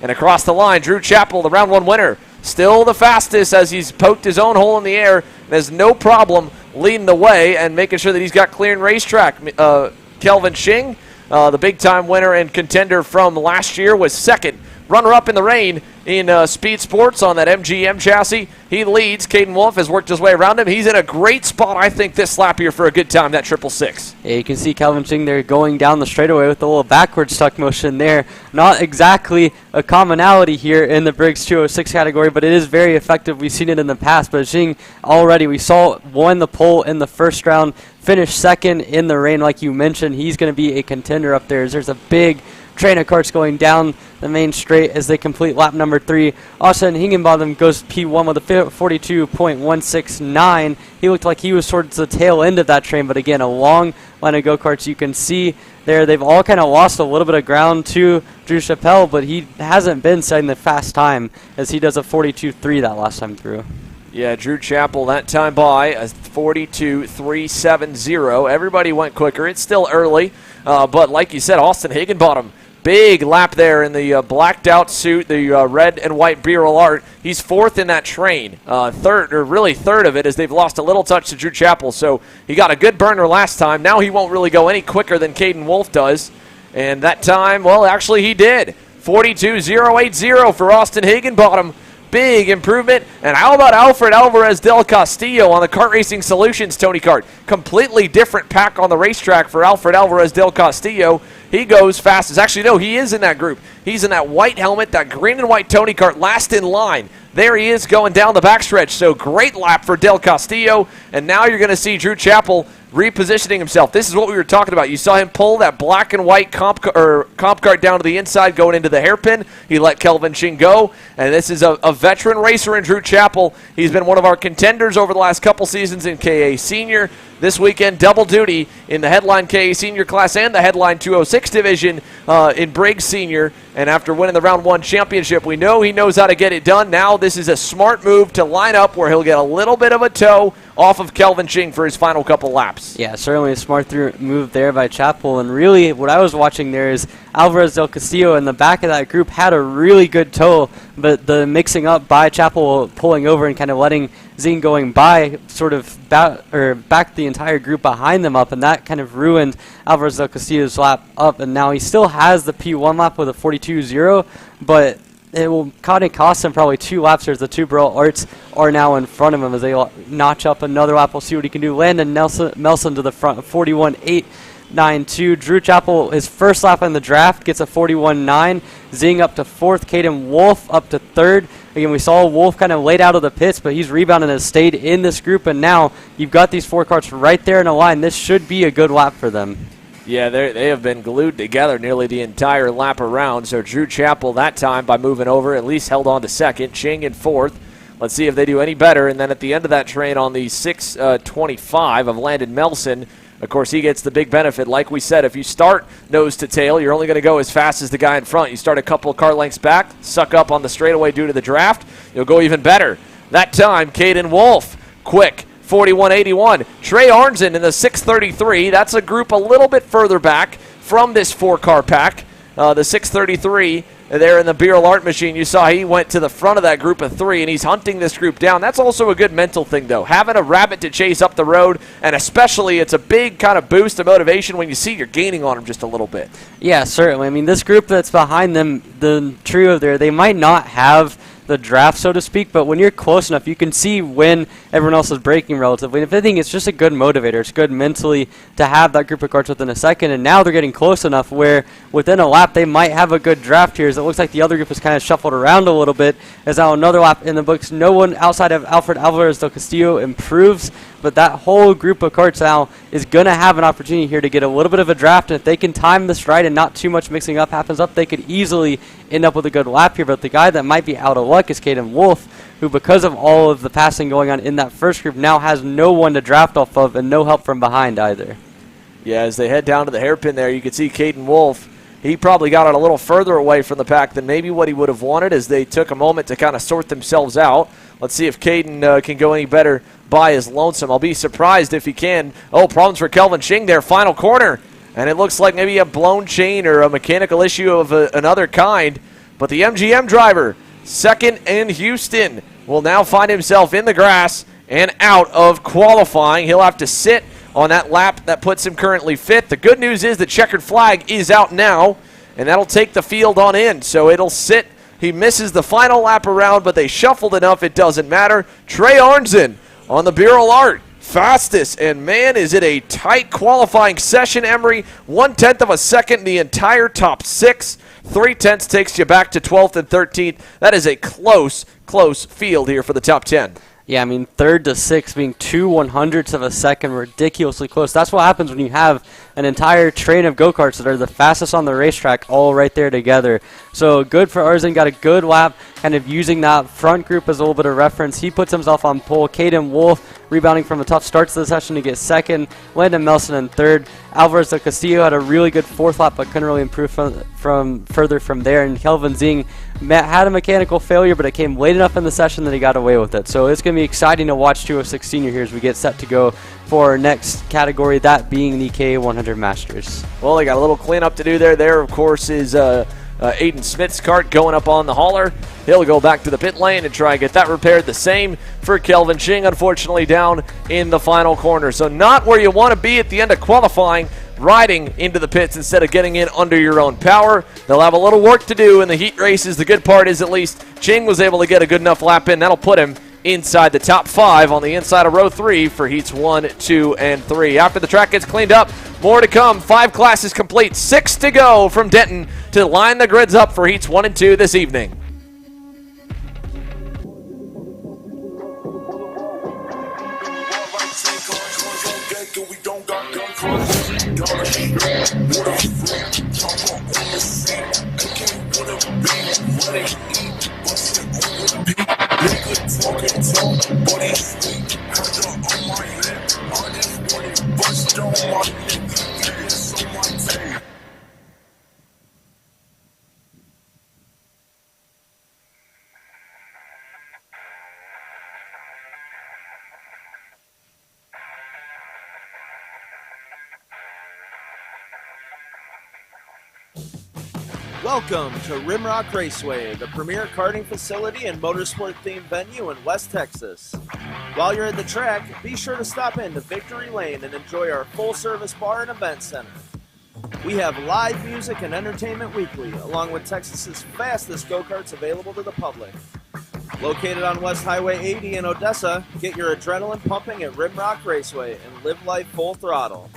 And across the line, Drew Chappell, the round 1 winner, still the fastest as he's poked his own hole in the air and has no problem leading the way and making sure that he's got clearing racetrack. Kelvin Shing, the big-time winner and contender from last year, was second. Runner-up in the rain in Speed Sports on that MGM chassis. He leads. Caden Wolf has worked his way around him. He's in a great spot, I think, this lap here for a good time, that 666. Yeah, you can see Calvin Ching there going down the straightaway with a little backwards tuck motion there. Not exactly a commonality here in the Briggs 206 category, but it is very effective. We've seen it in the past, but Ching already, we saw, won the pole in the first round, finished second in the rain like you mentioned. He's going to be a contender up there. There's a big train of karts going down the main straight as they complete lap number 3. Austin Higginbottom goes P1 with a 42.169. He looked like he was towards the tail end of that train, but again, a long line of go-karts. You can see there they've all kind of lost a little bit of ground to Drew Chappelle, but he hasn't been setting the fast time as he does a 42.3 that last time through. Yeah, Drew Chappell that time by a 42.370. Everybody went quicker. It's still early, but like you said, Austin Higginbottom, big lap there in the blacked out suit, the red and white Bureau art. He's 4th in that train, third of it, as they've lost a little touch to Drew Chappell. So he got a good burner last time. Now he won't really go any quicker than Caden Wolf does. And that time, well, actually he did. 42.080 for Austin Higginbottom. Big improvement. And how about Alfred Alvarez del Castillo on the Kart Racing Solutions Tony Kart? Completely different pack on the racetrack for Alfred Alvarez del Castillo. He goes fastest. Actually, no, he is in that group. He's in that white helmet, that green and white Tony Kart, last in line. There he is going down the backstretch. So great lap for Del Castillo. And now you're going to see Drew Chappell repositioning himself. This is what we were talking about. You saw him pull that black and white comp kart down to the inside going into the hairpin. He let Kelvin Ching go. And this is a veteran racer in Drew Chappell. He's been one of our contenders over the last couple seasons in KA Senior. This weekend, double duty in the headline KA Senior class and the headline 206 division in Briggs Senior. And after winning the round 1 championship, we know he knows how to get it done. Now this is a smart move to line up where he'll get a little bit of a tow off of Kelvin Ching for his final couple laps. Yeah, certainly a smart move there by Chappell. And really what I was watching there is Alvarez del Castillo in the back of that group had a really good tow, but the mixing up by Chappell pulling over and kind of letting Zing going by sort of backed the entire group behind them up, and that kind of ruined Alvarez del Castillo's lap up. And now he still has the P1 lap with a 42.0, but it will kind of cost him probably 2 laps as the 2 Burrell Arts are now in front of him as they notch up another lap. We'll see what he can do. Landon Melson to the front, 41.892. Drew Chappell, his first lap in the draft, gets a 41.9. Zing up to 4th. Caden Wolf up to 3rd. Again, we saw Wolf kind of laid out of the pits, but he's rebounded and has stayed in this group, and now you've got these 4 karts right there in a line. This should be a good lap for them. Yeah, they have been glued together nearly the entire lap around. So Drew Chappell that time, by moving over, at least held on to second. Ching in fourth. Let's see if they do any better. And then at the end of that train on the 625 of Landon Melson, of course, he gets the big benefit. Like we said, if you start nose to tail, you're only going to go as fast as the guy in front. You start a couple of car lengths back, suck up on the straightaway due to the draft, you'll go even better. That time, Caden Wolf, quick. 41.81. Trey Arnzen in the 633. That's a group a little bit further back from this 4-car pack. The 633 there in the Beryl Art machine. You saw he went to the front of that group of 3, and he's hunting this group down. That's also a good mental thing, though. Having a rabbit to chase up the road, and especially it's a big kind of boost of motivation when you see you're gaining on him just a little bit. Yeah, certainly. I mean, this group that's behind them, the trio there, they might not have the draft, so to speak, but when you're close enough, you can see when everyone else is braking relatively. And if anything, it's just a good motivator. It's good mentally to have that group of karts within a second, and now they're getting close enough where within a lap they might have a good draft here, as it looks like the other group is kind of shuffled around a little bit. As now another lap in the books, no one outside of Alfred Alvarez del Castillo improves, but that whole group of karts now is going to have an opportunity here to get a little bit of a draft, and if they can time this right and not too much mixing up happens up, they could easily end up with a good lap here. But the guy that might be out of luck is Caden Wolf, who, because of all of the passing going on in that first group, now has no one to draft off of and no help from behind either. Yeah, as they head down to the hairpin there, you can see Caden Wolf. He probably got it a little further away from the pack than maybe what he would have wanted, as they took a moment to kind of sort themselves out. Let's see if Caden can go any better by his lonesome. I'll be surprised if he can. Oh, problems for Kelvin Ching there, final corner. And it looks like maybe a blown chain or a mechanical issue of another kind. But the MGM driver, second in Houston, will now find himself in the grass and out of qualifying. He'll have to sit on that lap that puts him currently fifth. The good news is the checkered flag is out now, and that'll take the field on in. So it'll sit. He misses the final lap around, but they shuffled enough, it doesn't matter. Trey Arnzen on the Beryl Art, fastest, and man, is it a tight qualifying session, Emery. 1/10 of a second, the entire top 6. 3/10 takes you back to 12th and 13th. That is a close field here for the top 10. Yeah, I mean, 3rd to 6th being 2/100ths of a second, ridiculously close. That's what happens when you have an entire train of go-karts that are the fastest on the racetrack all right there together. So good for Arzen, got a good lap, kind of using that front group as a little bit of reference. He puts himself on pole. Caden Wolf rebounding from the tough starts of the session to get second. Landon Melson in third. Alvarez del Castillo had a really good 4th lap, but couldn't really improve from further from there. And Kelvin Zing had a mechanical failure, but it came late enough in the session that he got away with it. So it's going to be exciting to watch 206 Senior here as we get set to go for our next category, that being the K100 Masters. Well, they got a little cleanup to do there. There, of course, is Aiden Smith's kart going up on the hauler. He'll go back to the pit lane and try and get that repaired. The same for Kelvin Ching, unfortunately down in the final corner. So not where you want to be at the end of qualifying, riding into the pits instead of getting in under your own power. They'll have a little work to do in the heat races. The good part is at least Ching was able to get a good enough lap in. That'll put him inside the top 5 on the inside of row 3 for heats 1, 2, and 3. After the track gets cleaned up, more to come. 5 classes complete, 6 to go from Denton to line the grids up for heats 1 and 2 this evening. Welcome to Rimrock Raceway, the premier karting facility and motorsport-themed venue in West Texas. While you're at the track, be sure to stop into Victory Lane and enjoy our full-service bar and event center. We have live music and entertainment weekly, along with Texas's fastest go-karts available to the public. Located on West Highway 80 in Odessa, get your adrenaline pumping at Rimrock Raceway and live life full throttle.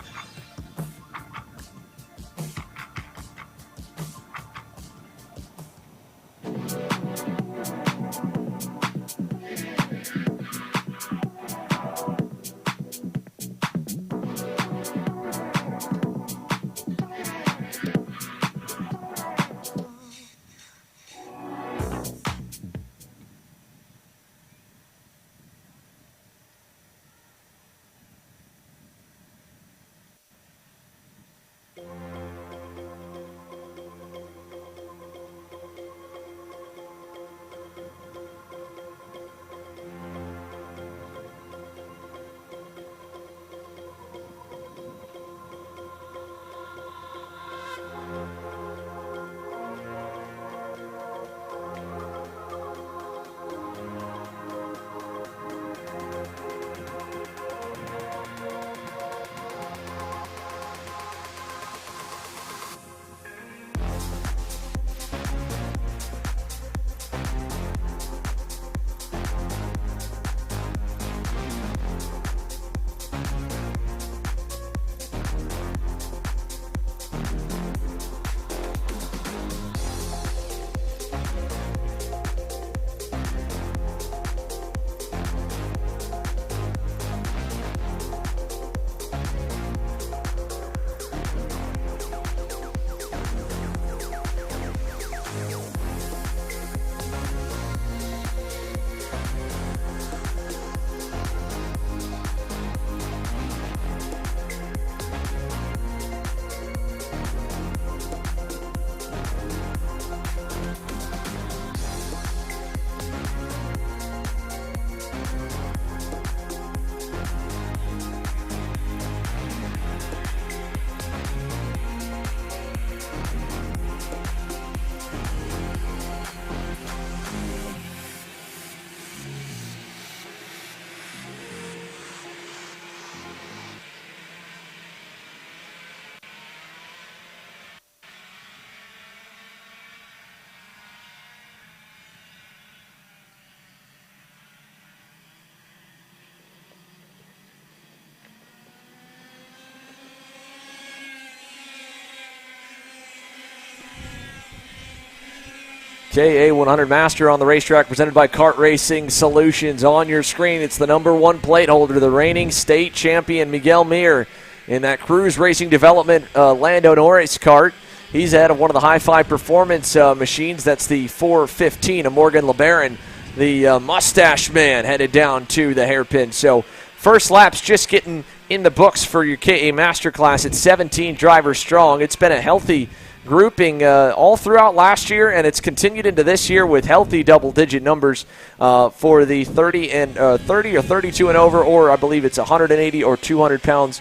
KA 100 Master on the racetrack, presented by Kart Racing Solutions. On your screen, it's the number 1 plate holder, the reigning state champion, Miguel Mir, in that Cruise Racing Development Lando Norris kart. He's out of one of the high-five performance machines. That's the 415 of Morgan LeBaron, the mustache man, headed down to the hairpin. So first lap's just getting in the books for your KA Master class. It's 17 drivers strong. It's been a healthy grouping all throughout last year, and it's continued into this year with healthy double-digit numbers for the 30 or 32 and over, or I believe it's 180 or 200 pounds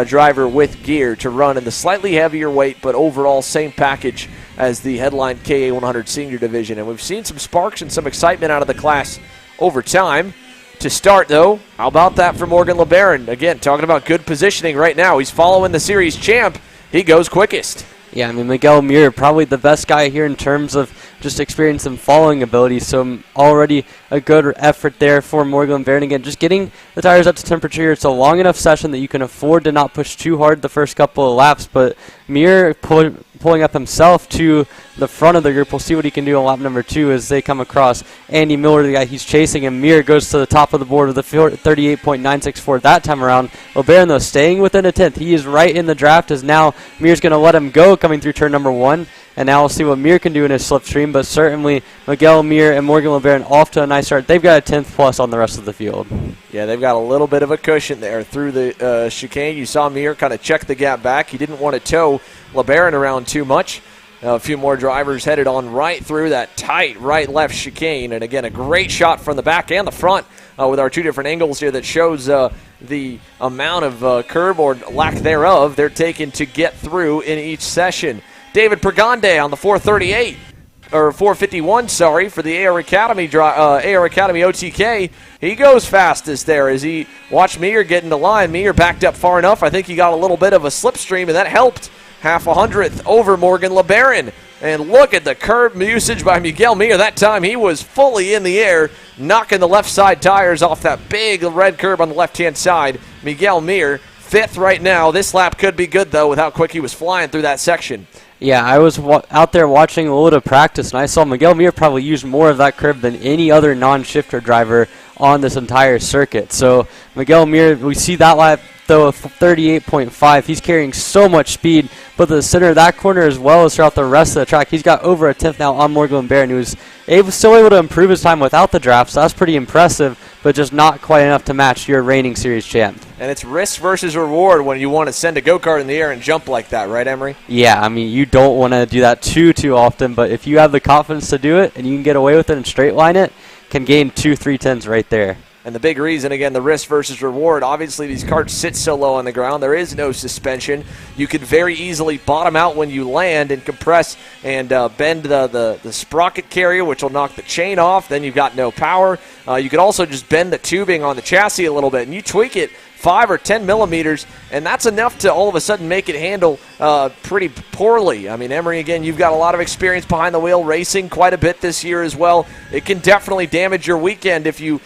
driver with gear to run in the slightly heavier weight, but overall same package as the headline KA 100 Senior Division. And we've seen some sparks and some excitement out of the class over time. To start, though, how about that for Morgan LeBaron? Again, talking about good positioning right now. He's following the series champ. He goes quickest. Yeah, I mean, Miguel Mir, probably the best guy here in terms of just experience and following ability. So already a good effort there for Morgan LeBaron. Again, just getting the tires up to temperature. It's a long enough session that you can afford to not push too hard the first couple of laps. But Mir pulling up himself to the front of the group. We'll see what he can do on lap number 2 as they come across Andy Miller, the guy he's chasing, and Mir goes to the top of the board with a 38.964 that time around. LeBaron, though, staying within a tenth. He is right in the draft as now Mir's going to let him go coming through turn number 1. And now we'll see what Mir can do in his slipstream. But certainly Miguel Mir and Morgan LeBaron off to a nice start. They've got a 10th plus on the rest of the field. Yeah, they've got a little bit of a cushion there through the chicane. You saw Mir kind of check the gap back. He didn't want to tow LeBaron around too much. A few more drivers headed on right through that tight right-left chicane. And again, a great shot from the back and the front with our 2 different angles here that shows the amount of curb or lack thereof they're taking to get through in each session. David Pregande on the 438, or 451, sorry, for the AR Academy OTK. He goes fastest there as he watched Mir get into line. Mir backed up far enough. I think he got a little bit of a slipstream, and that helped. Half a hundredth over Morgan LeBaron. And look at the curb usage by Miguel Mir. That time he was fully in the air, knocking the left side tires off that big red curb on the left-hand side. Miguel Mir, 5th right now. This lap could be good, though, with how quick he was flying through that section. Yeah, I was out there watching a little bit of practice, and I saw Miguel Mir probably use more of that curb than any other non-shifter driver on this entire circuit. So Miguel Mir, we see that lap, though, of 38.5. He's carrying so much speed, but the center of that corner as well as throughout the rest of the track. He's got over a 10th now on Morgan LeBaron, who was still able to improve his time without the draft, so that's pretty impressive, but just not quite enough to match your reigning series champ. And it's risk versus reward when you want to send a go-kart in the air and jump like that, right, Emery? Yeah, I mean, you don't want to do that too often, but if you have the confidence to do it and you can get away with it and straight line it, can gain 2-3 tenths right there. And the big reason, again, the risk versus reward, obviously these karts sit so low on the ground. There is no suspension. You could very easily bottom out when you land and compress and bend the sprocket carrier, which will knock the chain off. Then you've got no power. You could also just bend the tubing on the chassis a little bit, and you tweak it 5 or 10 millimeters, and that's enough to all of a sudden make it handle pretty poorly. I mean, Emery, again, you've got a lot of experience behind the wheel racing quite a bit this year as well. It can definitely damage your weekend if you,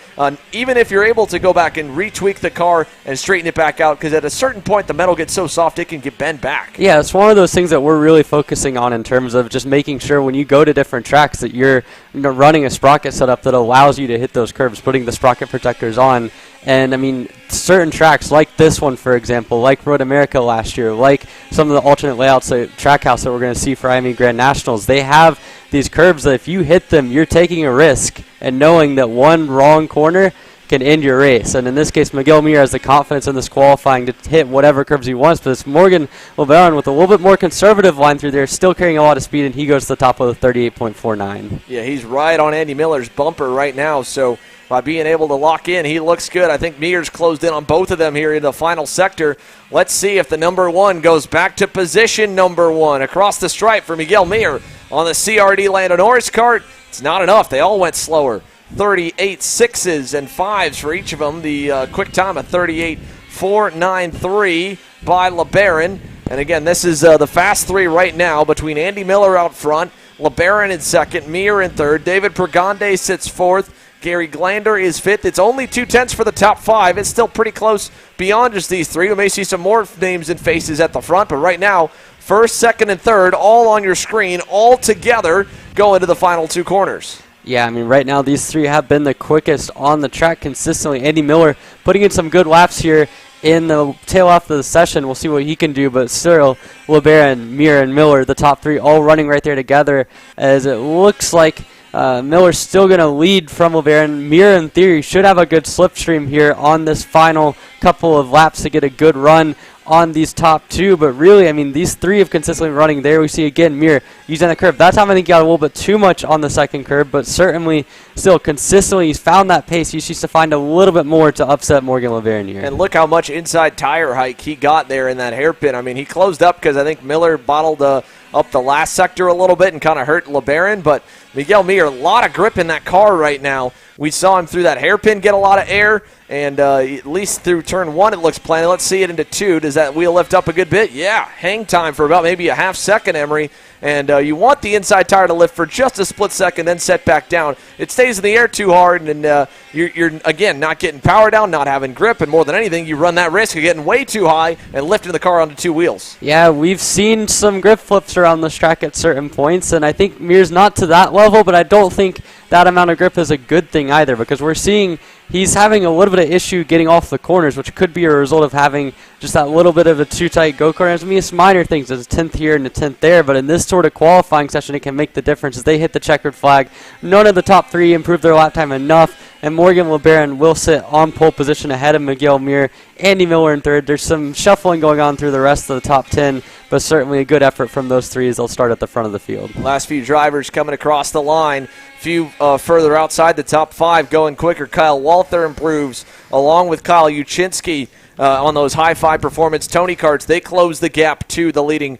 even if you're able to go back and retweak the car and straighten it back out, because at a certain point the metal gets so soft it can get bent back. Yeah, it's one of those things that we're really focusing on in terms of just making sure when you go to different tracks that you're running a sprocket setup that allows you to hit those curves, putting the sprocket protectors on. And, I mean, certain tracks like this one, for example, like Road America last year, like some of the alternate layouts at Trackhouse that we're going to see for Miami Grand Nationals, they have these curves that if you hit them, you're taking a risk and knowing that one wrong corner can end your race. And in this case, Miguel Mir has the confidence in this qualifying to hit whatever curves he wants, but it's Morgan LeBaron with a little bit more conservative line through there, still carrying a lot of speed, and he goes to the top of the 38.49. Yeah, he's right on Andy Miller's bumper right now, so by being able to lock in, he looks good. I think Mir's closed in on both of them here in the final sector. Let's see if the number 1 goes back to position number 1 across the stripe for Miguel Mir on the CRD Lando Norris kart. It's not enough. They all went slower. 38 6s and 5s for each of them. The quick time of 38.493 by LeBaron. And again, this is the fast 3 right now between Andy Miller out front, LeBaron in second, Mir in third. David Pregande sits 4th. Gary Glander is 5th. It's only 2 tenths for the top 5. It's still pretty close beyond just these 3. We may see some more names and faces at the front, but right now, 1st, 2nd, and 3rd all on your screen, all together go into the final 2 corners. Yeah, I mean, right now these 3 have been the quickest on the track consistently. Andy Miller putting in some good laps here in the tail off of the session. We'll see what he can do, but still, LeBaron, Mir, and Miller, the top 3, all running right there together, as it looks like Miller's still going to lead from LeBaron. Mir, in theory, should have a good slipstream here on this final couple of laps to get a good run on these top 2, but really, I mean, these 3 have consistently running there. We see again Mir using the curve. That time I think he got a little bit too much on the second curve, but certainly still consistently he's found that pace. He just needs to find a little bit more to upset Morgan LeBaron here. And look how much inside tire hike he got there in that hairpin. I mean, he closed up because I think Miller bottled up the last sector a little bit and kind of hurt LeBaron, but Miguel Mir, a lot of grip in that car right now. We saw him through that hairpin get a lot of air, and at least through turn 1 it looks plenty. Let's see it into 2. Does that wheel lift up a good bit? Yeah, hang time for about maybe a half second, Emery. And you want the inside tire to lift for just a split second, then set back down. It stays in the air too hard, and you're, again, not getting power down, not having grip, and more than anything, you run that risk of getting way too high and lifting the car onto 2 wheels. Yeah, we've seen some grip flips around this track at certain points, and I think Mir's not to that level, but I don't think that amount of grip is a good thing either, because we're seeing he's having a little bit of issue getting off the corners, which could be a result of having just that little bit of a too tight go-kart. I mean, it's minor things. There's a 10th here and a 10th there, but in this sort of qualifying session, it can make the difference as they hit the checkered flag. None of the top 3 improved their lap time enough, and Morgan LeBaron will sit on pole position ahead of Miguel Mir. Andy Miller in 3rd. There's some shuffling going on through the rest of the top 10, but certainly a good effort from those 3 as they'll start at the front of the field. Last few drivers coming across the line. Few further outside the top 5 going quicker. Kyle Walther improves along with Kyle Uchinsky on those high 5 performance Tony karts. They close the gap to the leading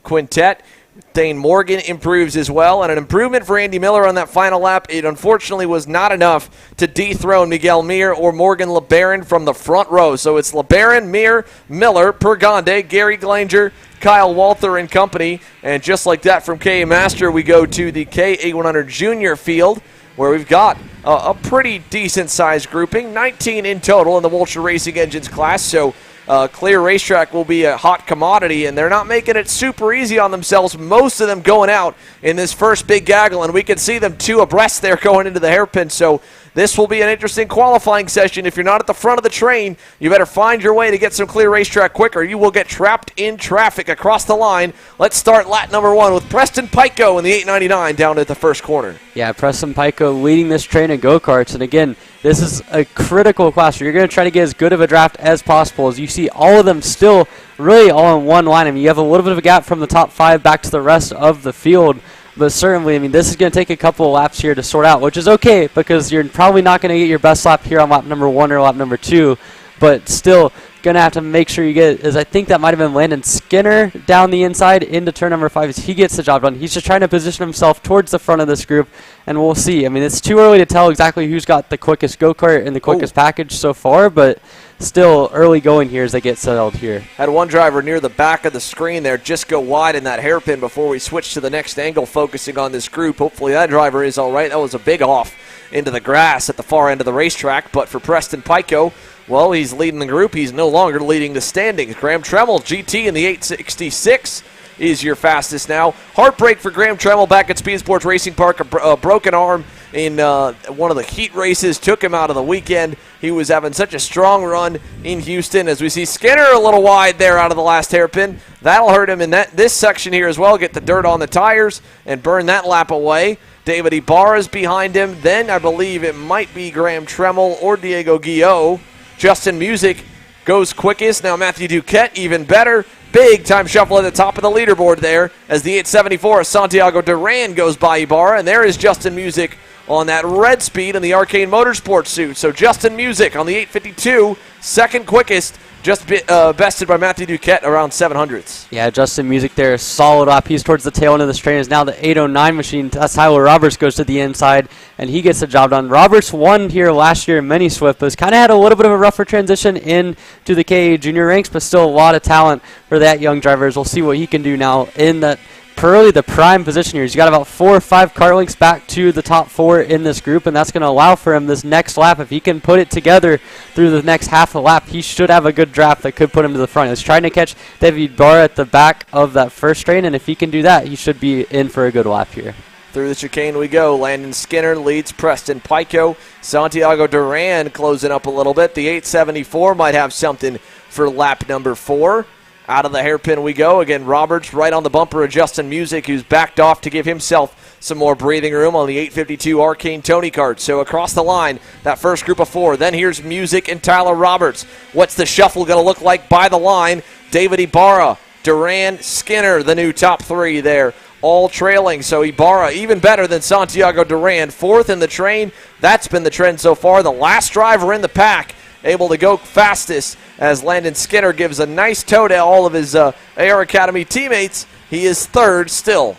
quintet. Dane Morgan improves as well, and an improvement for Andy Miller on that final lap. It unfortunately was not enough to dethrone Miguel Mir or Morgan LeBaron from the front row. So it's LeBaron, Mir, Miller, Pergande, Gary Glanger, Kyle Walther and company. And just like that from KA Master, we go to the K8100 Junior field, where we've got a pretty decent-sized grouping, 19 in total in the Wilshire Racing Engines class. So Clear Racetrack will be a hot commodity, and they're not making it super easy on themselves. Most of them going out in this first big gaggle, and we can see them 2 abreast there going into the hairpin. So this will be an interesting qualifying session. If you're not at the front of the train, you better find your way to get some Clear Racetrack quicker. You will get trapped in traffic across the line. Let's start lap number 1 with Preston Pico in the 899 down at the first corner. Yeah, Preston Pico leading this train of go-karts, and again, this is a critical class where you're going to try to get as good of a draft as possible. As you see all of them still really all in one line. I mean, you have a little bit of a gap from the top 5 back to the rest of the field. But certainly, I mean, this is going to take a couple of laps here to sort out, which is okay because you're probably not going to get your best lap here on lap number 1 or lap number 2. But still, going to have to make sure you get, as I think that might have been Landon Skinner down the inside into turn number 5 as he gets the job done. He's just trying to position himself towards the front of this group, and we'll see. I mean, it's too early to tell exactly who's got the quickest go-kart and the quickest package so far, but still early going here as they get settled here. Had one driver near the back of the screen there just go wide in that hairpin before we switch to the next angle, focusing on this group. Hopefully that driver is all right. That was a big off into the grass at the far end of the racetrack, but for Preston Pico, well, he's leading the group. He's no longer leading the standings. Graham Tremmel, GT in the 866, is your fastest now. Heartbreak for Graham Tremmel back at Speed Sports Racing Park. A broken arm in one of the heat races took him out of the weekend. He was having such a strong run in Houston. As we see Skinner a little wide there out of the last hairpin. That'll hurt him in this section here as well. Get the dirt on the tires and burn that lap away. David Ibarra's behind him. Then I believe it might be Graham Tremmel or Diego Guillot. Justin Music goes quickest. Now Matthew Duquette even better. Big time shuffle at the top of the leaderboard there as the 874 of Santiago Duran goes by Ibarra. And there is Justin Music on that red speed in the Arcane Motorsports suit. So Justin Music on the 852, second quickest, just bested by Matthew Duquette around 700s. Yeah, Justin Music there, solid up. He's towards the tail end of this train. Is now the 809 machine. Tyler Roberts goes to the inside, and he gets the job done. Roberts won here last year in Mini Swift, but has kind of had a little bit of a rougher transition into the KA junior ranks, but still a lot of talent for that young driver. We'll see what he can do now in that Pearly, the prime position here. He's got about 4 or 5 car links back to the top 4 in this group, and that's going to allow for him this next lap. If he can put it together through the next half a lap, he should have a good draft that could put him to the front. He's trying to catch David Barr at the back of that first train, and if he can do that, he should be in for a good lap here. Through the chicane we go. Landon Skinner leads Preston Pico. Santiago Duran closing up a little bit. The 874 might have something for lap number 4. Out of the hairpin we go. Again, Roberts right on the bumper of Justin Music, who's backed off to give himself some more breathing room on the 852 Arcane Tony Kart. So across the line, that first group of 4. Then here's Music and Tyler Roberts. What's the shuffle going to look like by the line? David Ibarra, Duran, Skinner, the new top 3 there, all trailing. So Ibarra even better than Santiago Duran. 4th in the train. That's been the trend so far. The last driver in the pack able to go fastest as Landon Skinner gives a nice tow to all of his AR Academy teammates. He is 3rd still.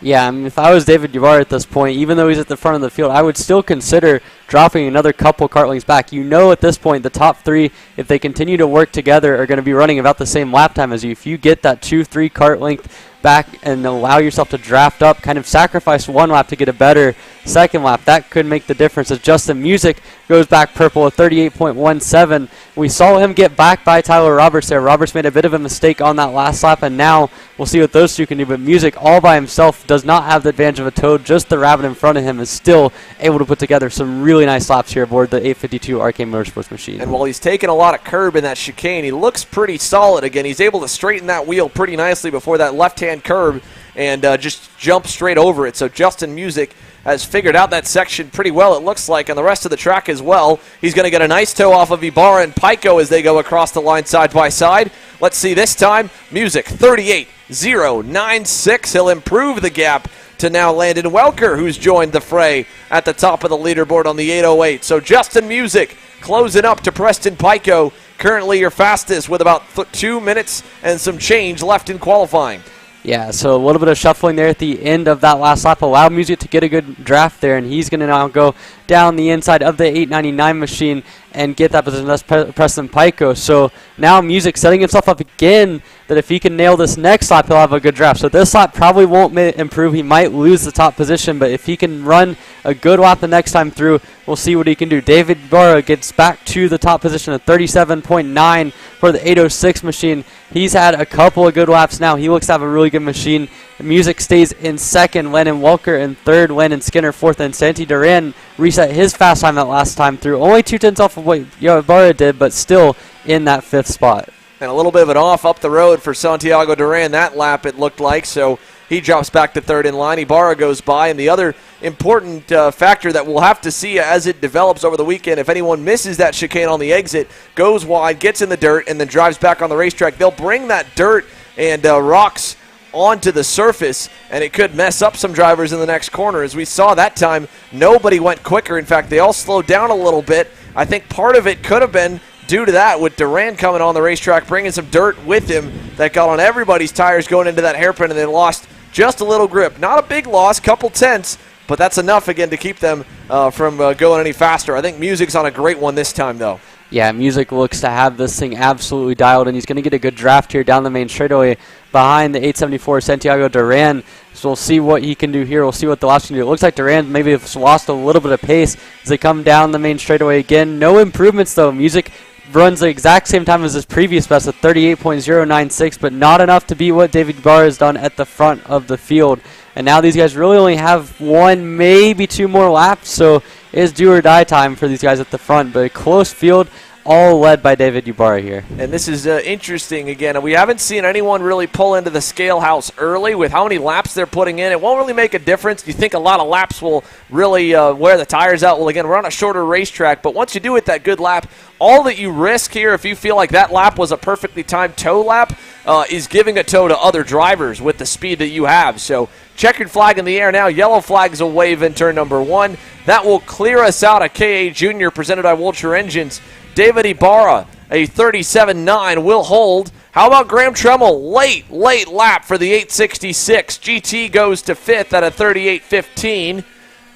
Yeah, I mean, if I was David Ibarra at this point, even though he's at the front of the field, I would still consider dropping another couple kart lengths back. You know at this point the top 3, if they continue to work together, are going to be running about the same lap time as you. If you get that 2-3 kart length back and allow yourself to draft up, kind of sacrifice 1 lap to get a better second lap, that could make the difference. As Justin Music goes back purple at 38.17. We saw him get back by Tyler Roberts there. Roberts made a bit of a mistake on that last lap, and now we'll see what those 2 can do. But Music all by himself does not have the advantage of a toad. Just the rabbit in front of him is still able to put together some really nice laps here aboard the 852 Arcane Motorsports machine. And while he's taken a lot of curb in that chicane, he looks pretty solid again. He's able to straighten that wheel pretty nicely before that left-hand curb and just jump straight over it. So Justin Music has figured out that section pretty well, it looks like, and the rest of the track as well. He's going to get a nice tow off of Ibarra and Pico as they go across the line side by side. Let's see this time. Music 38.096. He'll improve the gap to now Landon Welker, who's joined the fray at the top of the leaderboard on the 808. So Justin Music closing up to Preston Pico, currently your fastest with about 2 minutes and some change left in qualifying. Yeah, so a little bit of shuffling there at the end of that last lap. Allow Music to get a good draft there, and he's going to now go down the inside of the 899 machine and get that position. That's Preston Pico. So now Music setting himself up again that if he can nail this next lap, he'll have a good draft. So this lap probably won't improve. He might lose the top position, but if he can run a good lap the next time through, we'll see what he can do. David Ibarra gets back to the top position at 37.9 for the 806 machine. He's had a couple of good laps now. He looks to have a really good machine. Music stays in 2nd, Landon Welker in 3rd, Landon Skinner 4th, and Santi Duran reset his fast time that last time through. Only 2/10 off of what Ibarra did, but still in that 5th spot. And a little bit of an off up the road for Santiago Duran that lap, it looked like, so he drops back to 3rd in line. Ibarra goes by, and the other important factor that we'll have to see as it develops over the weekend, if anyone misses that chicane on the exit, goes wide, gets in the dirt, and then drives back on the racetrack, they'll bring that dirt and rocks onto the surface, and it could mess up some drivers in the next corner. As we saw that time, nobody went quicker. In fact, they all slowed down a little bit. I think part of it could have been due to that, with Duran coming on the racetrack, bringing some dirt with him that got on everybody's tires going into that hairpin, and they lost just a little grip. Not a big loss, couple tenths, but that's enough, again, to keep them from going any faster. I think Music's on a great one this time, though. Yeah, Music looks to have this thing absolutely dialed, and he's going to get a good draft here down the main straightaway behind the 874 Santiago Duran. So we'll see what he can do here. We'll see what the laps can do. It looks like Duran maybe has lost a little bit of pace as they come down the main straightaway again. No improvements, though. Music runs the exact same time as his previous best at 38.096, but not enough to beat what David Barr has done at the front of the field. And now these guys really only have 1, maybe 2 more laps, so it's do or die time for these guys at the front. But a close field, all led by David Ibarra here. And this is interesting again. We haven't seen anyone really pull into the scale house early with how many laps they're putting in. It won't really make a difference. You think a lot of laps will really wear the tires out. Well, again, we're on a shorter racetrack, but once you do it that good lap, all that you risk here, if you feel like that lap was a perfectly timed tow lap, is giving a tow to other drivers with the speed that you have. So checkered flag in the air now. Yellow flags will wave in turn number 1. That will clear us out of KA Junior presented by Wilcher Engines. David Ibarra, a 37.9, will hold. How about Graham Tremmel? Late lap for the 866. GT goes to 5th at a 38.15.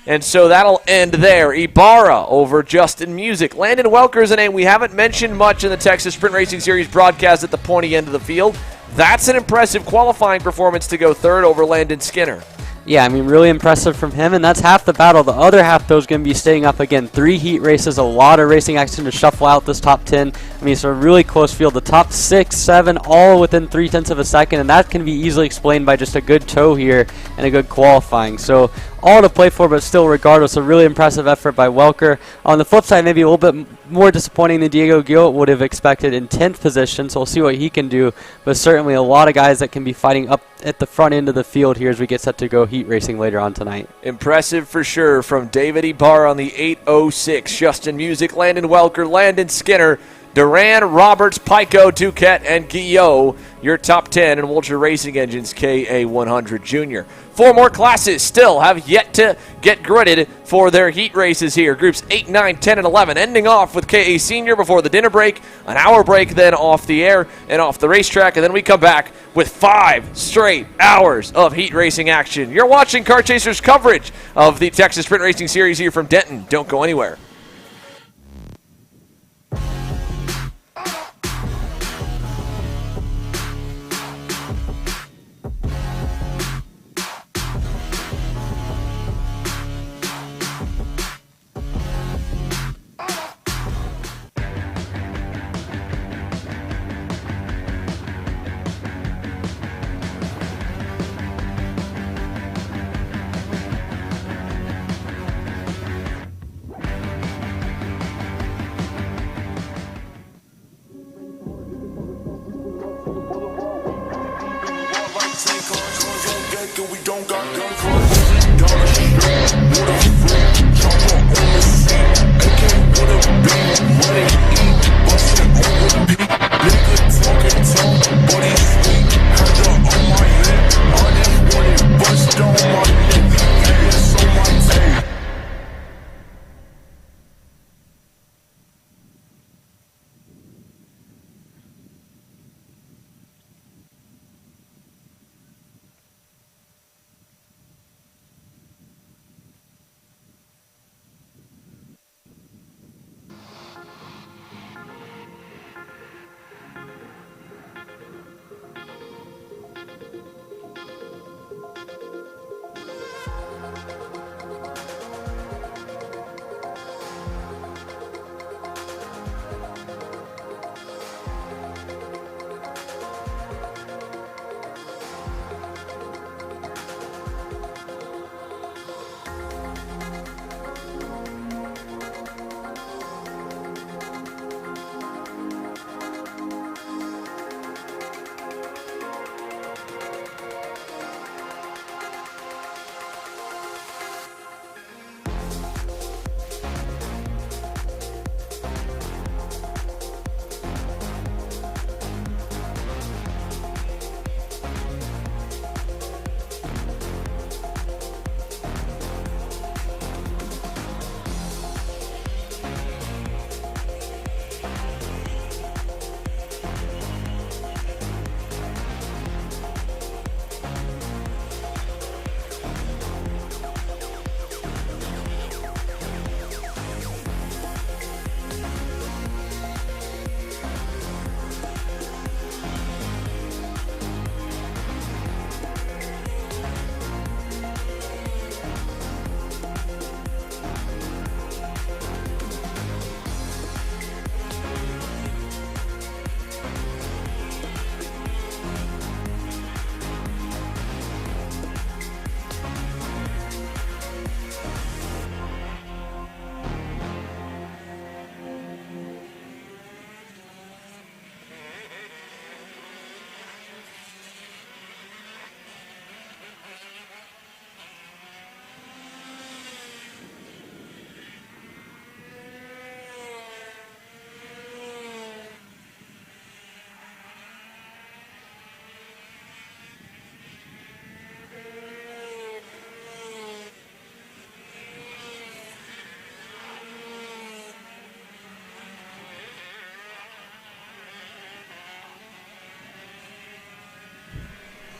And so that'll end there. Ibarra over Justin Music. Landon Welker is a name we haven't mentioned much in the Texas Sprint Racing Series broadcast at the pointy end of the field. That's an impressive qualifying performance to go 3rd over Landon Skinner. Yeah, I mean, really impressive from him, and that's half the battle. The other half, though, is going to be staying up again. 3 heat races, a lot of racing action to shuffle out this top 10. I mean, it's a really close field. The top 6, 7, all within 0.3 of a second, and that can be easily explained by just a good tow here and a good qualifying. So all to play for, but still, regardless, a really impressive effort by Welker. On the flip side, maybe a little bit more disappointing than Diego Gil would have expected in 10th position, so we'll see what he can do. But certainly a lot of guys that can be fighting up at the front end of the field here as we get set to go heat racing later on tonight. Impressive for sure from David Ibarra on the 806. Justin Music, Landon Welker, Landon Skinner, Duran, Roberts, Pico, Duquette, and Guillot, your top 10, and Wolcher Racing Engines KA100 Junior. 4 more classes still have yet to get gridded for their heat races here. Groups 8, 9, 10, and 11, ending off with KA Senior before the dinner break, an hour break then off the air and off the racetrack, and then we come back with 5 straight hours of heat racing action. You're watching Kart Chasers coverage of the Texas Sprint Racing Series here from Denton. Don't go anywhere.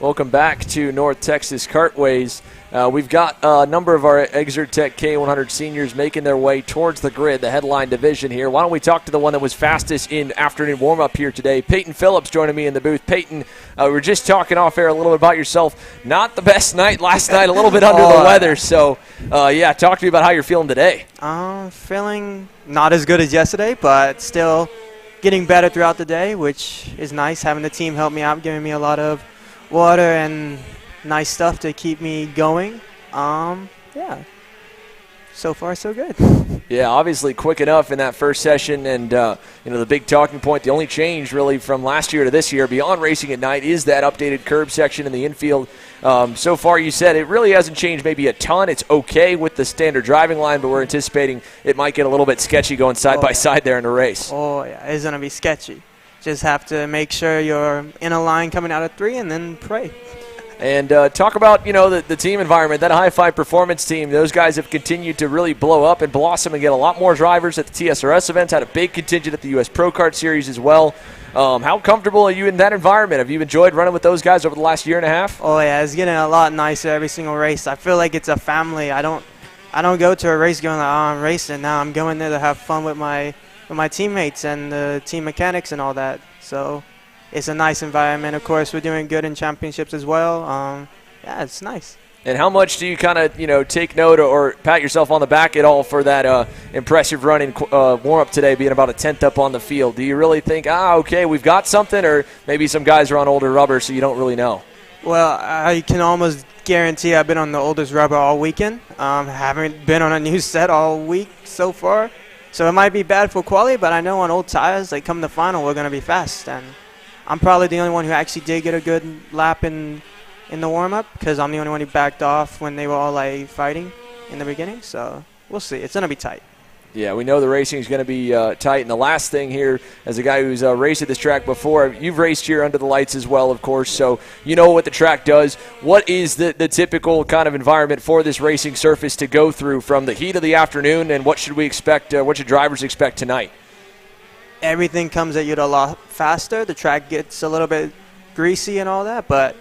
Welcome back to North Texas Kartways. We've got a number of our Exertech K100 seniors making their way towards the grid, the headline division here. Why don't we talk to the one that was fastest in afternoon warm-up here today, Peyton Phillips joining me in the booth. Peyton, we were just talking off air a little bit about yourself. Not the best night last night, a little bit under the weather. So, talk to me about how you're feeling today. Feeling not as good as yesterday, but still getting better throughout the day, which is nice, having the team help me out, giving me a lot of water and nice stuff to keep me going. So far so good. Yeah, obviously quick enough in that first session, and the big talking point, the only change really from last year to this year beyond racing at night is that updated curb section in the infield. So far, you said it really hasn't changed maybe a ton. It's okay with the standard driving line, but we're anticipating it might get a little bit sketchy going side by side there in the race. Oh, yeah, it's going to be sketchy. Just have to make sure you're in a line coming out of 3 and then pray. And talk about, the team environment, that high-five performance team. Those guys have continued to really blow up and blossom and get a lot more drivers at the TSRS events, had a big contingent at the U.S. Pro Kart Series as well. How comfortable are you in that environment? Have you enjoyed running with those guys over the last year and a half? Oh, yeah, it's getting a lot nicer every single race. I feel like it's a family. I don't go to a race going like, I'm racing. Now I'm going there to have fun with my teammates and the team mechanics and all that. So it's a nice environment. Of course, we're doing good in championships as well. It's nice. And how much do you kind of, take note or pat yourself on the back at all for that impressive run in warm-up today, being about a 10th up on the field? Do you really think, okay, we've got something, or maybe some guys are on older rubber, so you don't really know? Well, I can almost guarantee I've been on the oldest rubber all weekend. Haven't been on a new set all week so far. So it might be bad for quality, but I know on old tires, like come the final, we're going to be fast. And I'm probably the only one who actually did get a good lap in the warm-up, because I'm the only one who backed off when they were all like fighting in the beginning. So we'll see. It's going to be tight. Yeah, we know the racing is going to be tight. And the last thing here, as a guy who's raced at this track before, you've raced here under the lights as well, of course, so you know what the track does. What is the typical kind of environment for this racing surface to go through from the heat of the afternoon, and what should we expect, what should drivers expect tonight? Everything comes at you a lot faster. The track gets a little bit greasy and all that, but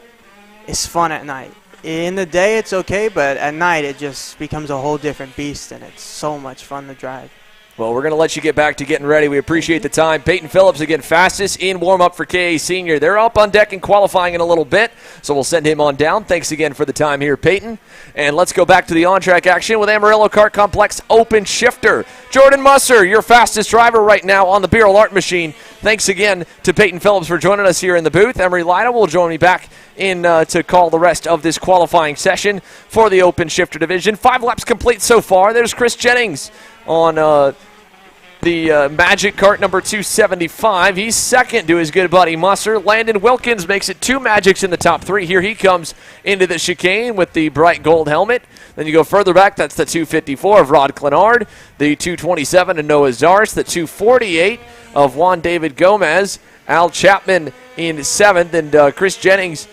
it's fun at night. In the day, it's okay, but at night, it just becomes a whole different beast, and it's so much fun to drive. Well, we're going to let you get back to getting ready. We appreciate the time. Peyton Phillips, again, fastest in warm-up for KA Senior. They're up on deck and qualifying in a little bit, so we'll send him on down. Thanks again for the time here, Peyton. And let's go back to the on-track action with Amarillo Kart Complex Open Shifter. Jordan Musser, your fastest driver right now on the Beryl Art Machine. Thanks again to Peyton Phillips for joining us here in the booth. Emery Lida will join me back in to call the rest of this qualifying session for the Open Shifter Division. 5 laps complete so far. There's Chris Jennings on the Magic Kart number 275. He's second to his good buddy Musser. Landon Wilkins makes it 2 Magics in the top 3. Here he comes into the chicane with the bright gold helmet. Then you go further back, that's the 254 of Rod Clenard, the 227 of Noah Zars, the 248 of Juan David Gomez, Al Chapman in 7th, and Chris Jennings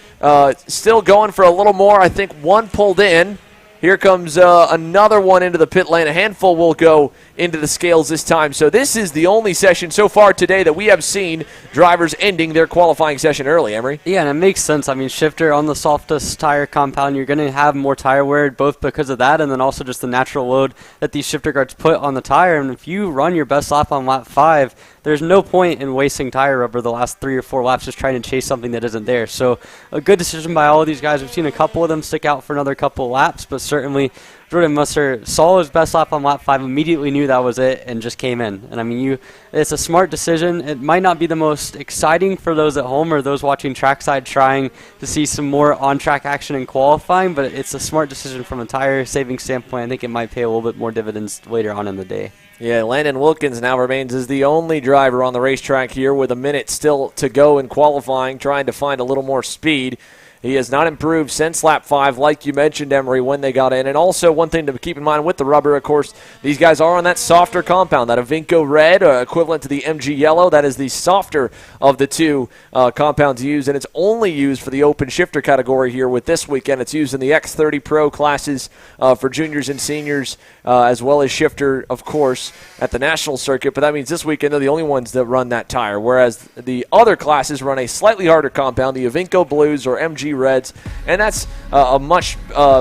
still going for a little more. I think 1 pulled in. Here comes another one into the pit lane. A handful will go into the scales this time. So this is the only session so far today that we have seen drivers ending their qualifying session early, Emery. Yeah, and it makes sense. I mean, shifter on the softest tire compound, you're going to have more tire wear, both because of that and then also just the natural load that these shifter guards put on the tire. And if you run your best lap on lap 5, there's no point in wasting tire rubber the last 3 or 4 laps just trying to chase something that isn't there. So a good decision by all of these guys. We've seen a couple of them stick out for another couple of laps, but certainly Jordan Musser saw his best lap on lap 5, immediately knew that was it, and just came in. And I mean, it's a smart decision. It might not be the most exciting for those at home or those watching trackside trying to see some more on-track action in qualifying, but it's a smart decision from a tire-saving standpoint. I think it might pay a little bit more dividends later on in the day. Yeah, Landon Wilkins now remains as the only driver on the racetrack here with a minute still to go in qualifying, trying to find a little more speed. He has not improved since lap 5, like you mentioned, Emery, when they got in. And also one thing to keep in mind with the rubber, of course, these guys are on that softer compound, that Avinco red, equivalent to the MG yellow. That is the softer of the 2 compounds used, and it's only used for the open shifter category here with this weekend. It's used in the X30 Pro classes for juniors and seniors, as well as shifter, of course, at the national circuit. But that means this weekend they're the only ones that run that tire, whereas the other classes run a slightly harder compound, the Avinco blues or MG reds, and that's a much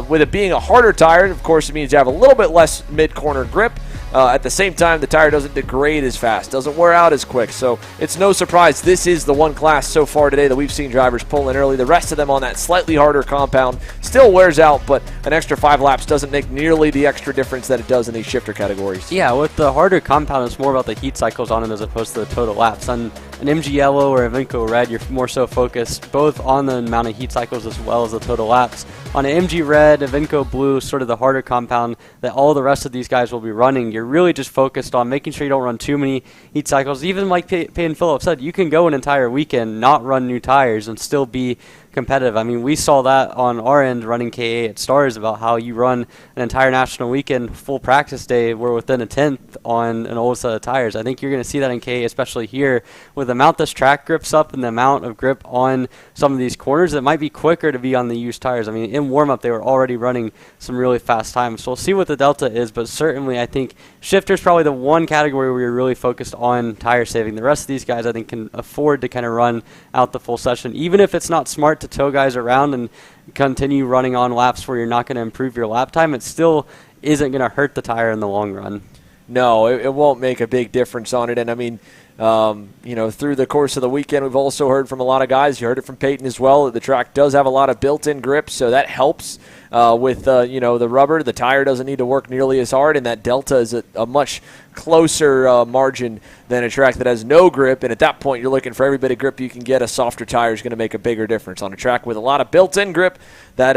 with it being a harder tire. Of course, it means you have a little bit less mid-corner grip. At the same time, the tire doesn't degrade as fast, doesn't wear out as quick. So it's no surprise this is the one class so far today that we've seen drivers pull in early. The rest of them on that slightly harder compound still wears out, but an extra 5 laps doesn't make nearly the extra difference that it does in these shifter categories. Yeah, with the harder compound, it's more about the heat cycles on it as opposed to the total laps. On an MG Yellow or a Vinco Red, you're more so focused both on the amount of heat cycles as well as the total laps. On an MG Red, a Vinco Blue, sort of the harder compound that all the rest of these guys will be running, you're really just focused on making sure you don't run too many heat cycles. Even like Peyton Phillips said, you can go an entire weekend, not run new tires, and still be competitive. I mean, we saw that on our end running KA at Stars about how you run an entire national weekend, full practice day, we're within a 10th on an old set of tires. I think you're going to see that in KA, especially here, with the amount this track grips up and the amount of grip on some of these corners. It might be quicker to be on the used tires. I mean, in warm-up, they were already running some really fast times. So we'll see what the Delta is, but certainly I think shifter's probably the one category where you're really focused on tire saving. The rest of these guys, I think, can afford to kind of run out the full session, even if it's not smart to tow guys around and continue running on laps where you're not going to improve your lap time. It still isn't going to hurt the tire in the long run. No, it won't make a big difference on it. And I mean, through the course of the weekend, we've also heard from a lot of guys. You heard it from Peyton as well, that the track does have a lot of built-in grip, so that helps with the rubber. The tire doesn't need to work nearly as hard, and that Delta is a much closer margin than a track that has no grip. And at that point, you're looking for every bit of grip you can get. A softer tire is going to make a bigger difference. On a track with a lot of built-in grip, that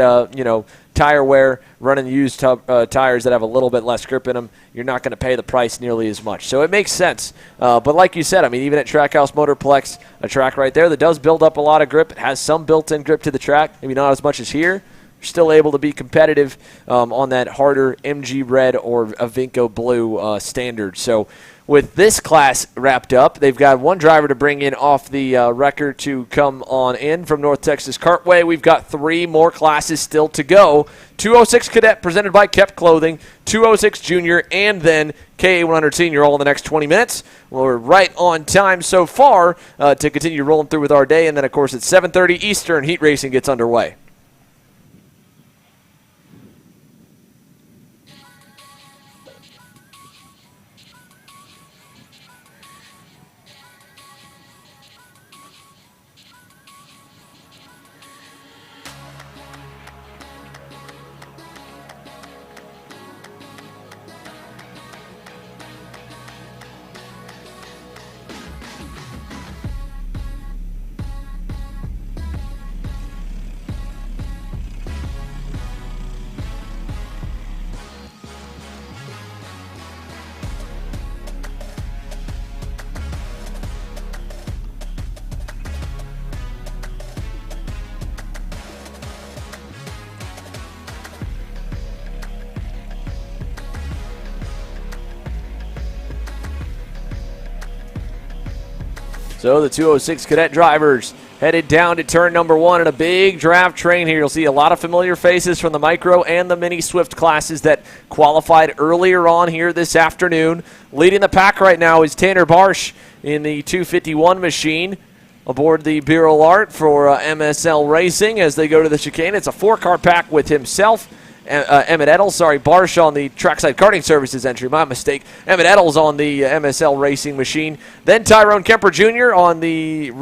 tire wear, running used tires that have a little bit less grip in them, you're not going to pay the price nearly as much. So it makes sense. But like you said, I mean, even at Trackhouse Motorplex, a track right there that does build up a lot of grip, it has some built-in grip to the track, maybe not as much as here. You're still able to be competitive on that harder MG Red or a Vinco Blue standard. So with this class wrapped up, they've got one driver to bring in off the record to come on in from North Texas Kartway. We've got 3 more classes still to go. 206 Cadet presented by Kept Clothing, 206 Junior, and then KA100 Senior all in the next 20 minutes. We're right on time so far to continue rolling through with our day. And then, of course, at 7:30 Eastern, heat racing gets underway. So the 206 Cadet drivers headed down to turn number 1 in a big draft train here. You'll see a lot of familiar faces from the Micro and the Mini Swift classes that qualified earlier on here this afternoon. Leading the pack right now is Tanner Barsh in the 251 machine aboard the Bureau Art for MSL Racing as they go to the chicane. It's a 4-car pack with himself, Emmett Eddles, Barsh on the Trackside Karting Services entry, my mistake. Emmett Eddles on the MSL Racing machine. Then Tyrone Kemper Jr. on the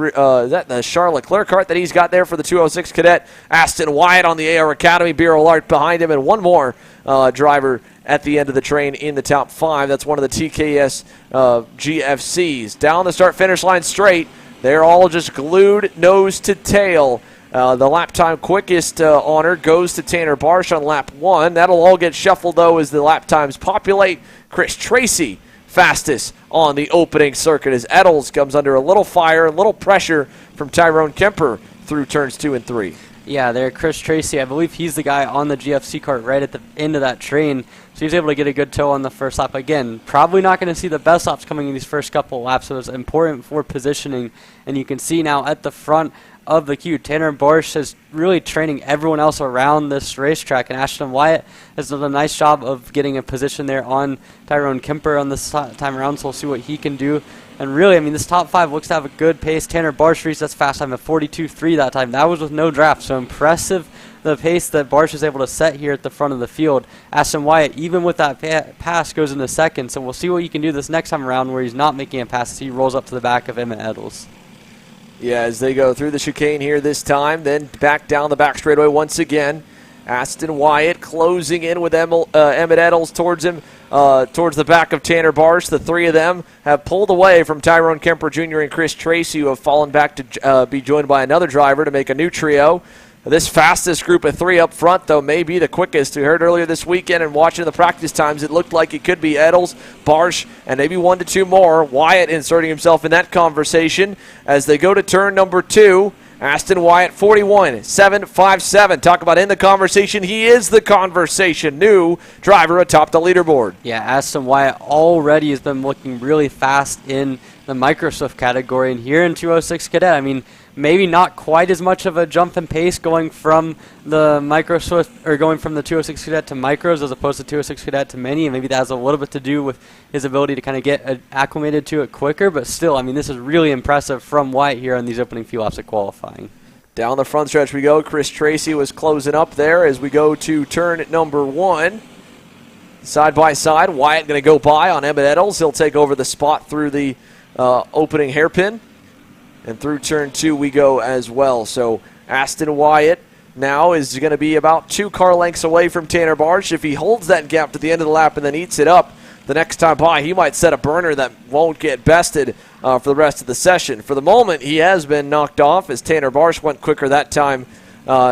Charles Leclerc kart that he's got there for the 206 Cadet. Aston Wyatt on the AR Academy, Bureau Art behind him, and one more driver at the end of the train in the top 5. That's one of the TKS GFCs. Down the start-finish line straight. They're all just glued nose to tail. The lap time quickest honor goes to Tanner Barsh on lap 1. That'll all get shuffled, though, as the lap times populate. Chris Tracy fastest on the opening circuit as Eddles comes under a little fire, a little pressure from Tyrone Kemper through turns 2 and 3. Yeah, there, Chris Tracy. I believe he's the guy on the GFC kart right at the end of that train. So he's able to get a good tow on the first lap. Again, probably not going to see the best laps coming in these first couple of laps, so it's important for positioning. And you can see now at the front of the queue, Tanner Barsh is really training everyone else around this racetrack, and Ashton Wyatt has done a nice job of getting a position there on Tyrone Kemper on this time around, so we'll see what he can do And really, I mean, this top 5 looks to have a good pace. Tanner Barsh reached that's fast time of 42.3 that time. That was with no draft, so impressive the pace that Barsh is able to set here at the front of the field. Ashton Wyatt, even with that pass, goes into second, so we'll see what he can do this next time around where he's not making a pass as he rolls up to the back of Emmett Eddles. Yeah, as they go through the chicane here this time, then back down the back straightaway once again. Aston Wyatt closing in with Emmett Eddles towards him, towards the back of Tanner Barsh. The three of them have pulled away from Tyrone Kemper Jr. and Chris Tracy, who have fallen back to be joined by another driver to make a new trio. This fastest group of 3 up front, though, may be the quickest. We heard earlier this weekend and watching the practice times, it looked like it could be Eddles, Barsh, and maybe 1 to 2 more. Wyatt inserting himself in that conversation as they go to turn number 2. Aston Wyatt, 41.757. Talk about in the conversation. He is the conversation. New driver atop the leaderboard. Yeah, Aston Wyatt already has been looking really fast in the Microswift category. And here in 206 Cadet, I mean, maybe not quite as much of a jump in pace going from the Microswift or going from the 206 Cadet to Micros as opposed to 206 Cadet to Mini. And maybe that has a little bit to do with his ability to kind of get acclimated to it quicker. But still, I mean, this is really impressive from Wyatt here on these opening few laps of qualifying. Down the front stretch we go. Chris Tracy was closing up there as we go to turn number 1. Side by side, Wyatt going to go by on Emmett Eddles. He'll take over the spot through the opening hairpin. And through turn 2 we go as well. So Aston Wyatt now is going to be about 2 car lengths away from Tanner Barsh. If he holds that gap to the end of the lap and then eats it up the next time by, he might set a burner that won't get bested for the rest of the session. For the moment, he has been knocked off as Tanner Barsh went quicker that time.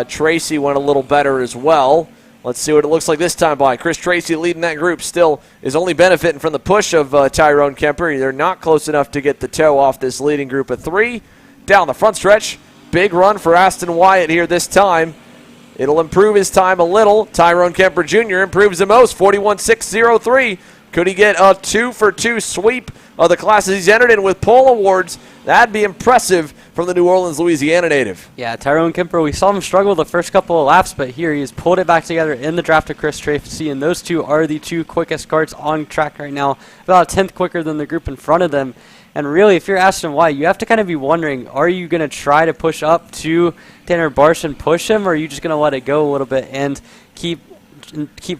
Tracy went a little better as well. Let's see what it looks like this time by. Chris Tracy leading that group still is only benefiting from the push of Tyrone Kemper. They're not close enough to get the toe off this leading group of 3. Down the front stretch, big run for Aston Wyatt here this time. It'll improve his time a little. Tyrone Kemper Jr. improves the most, 41.603. Could he get a 2-for-2 sweep of the classes he's entered in with pole awards? That'd be impressive from the New Orleans, Louisiana native. Yeah, Tyrone Kemper, we saw him struggle the first couple of laps, but here he's pulled it back together in the draft of Chris Tracy, and those two are the 2 quickest karts on track right now, about a 10th quicker than the group in front of them. And really, if you're Aston Wyatt, you have to kind of be wondering, are you going to try to push up to Tanner Barsh and push him, or are you just going to let it go a little bit and keep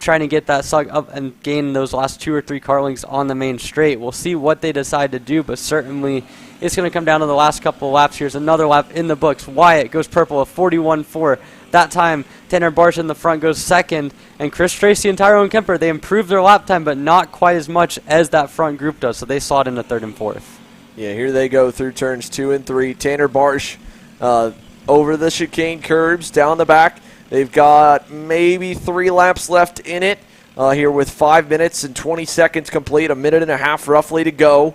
trying to get that slug up and gain those last 2 or 3 car lengths on the main straight? We'll see what they decide to do, but certainly it's going to come down to the last couple of laps. Here's another lap in the books. Wyatt goes purple of 41.4. That time, Tanner Barsh in the front goes second, and Chris Tracy and Tyrone Kemper, they improved their lap time, but not quite as much as that front group does, so they slot into 3rd and 4th. Yeah, here they go through turns 2 and 3. Tanner Barsh over the chicane curbs, down the back. They've got maybe 3 laps left in it here with 5 minutes and 20 seconds complete, a minute and a half roughly to go.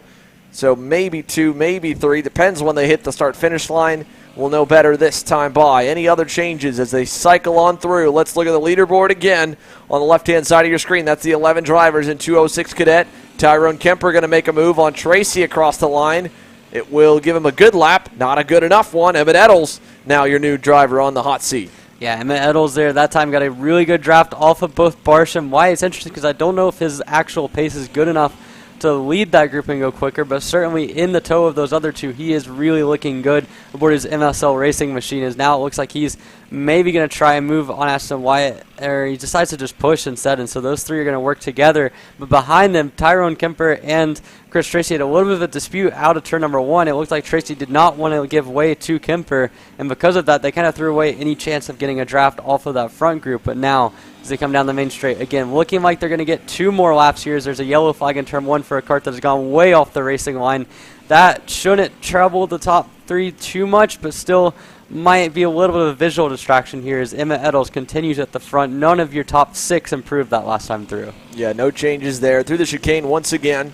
So maybe 2, maybe 3. Depends when they hit the start-finish line. We'll know better this time by. Any other changes as they cycle on through? Let's look at the leaderboard again on the left-hand side of your screen. That's the 11 drivers in 206 Cadet. Tyrone Kemper going to make a move on Tracy across the line. It will give him a good lap, not a good enough one. Emmett Eddles, now your new driver on the hot seat. Yeah, Emmett Eddles there that time got a really good draft off of both Barsh and Wyatt. It's interesting because I don't know if his actual pace is good enough to lead that group and go quicker, but certainly in the toe of those other 2, he is really looking good aboard his MSL racing machine. As now it looks like he's maybe going to try and move on Aston Wyatt, or he decides to just push instead, and so those 3 are going to work together. But behind them, Tyrone Kemper and Chris Tracy had a little bit of a dispute out of turn number 1. It looked like Tracy did not want to give way to Kemper, and because of that, they kind of threw away any chance of getting a draft off of that front group. But now, as they come down the main straight, again, looking like they're going to get 2 more laps here as there's a yellow flag in turn 1 for a kart that has gone way off the racing line. That shouldn't trouble the top 3 too much, but still might be a little bit of a visual distraction here as Emmett Eddles continues at the front. None of your top 6 improved that last time through. Yeah, no changes there. Through the chicane once again.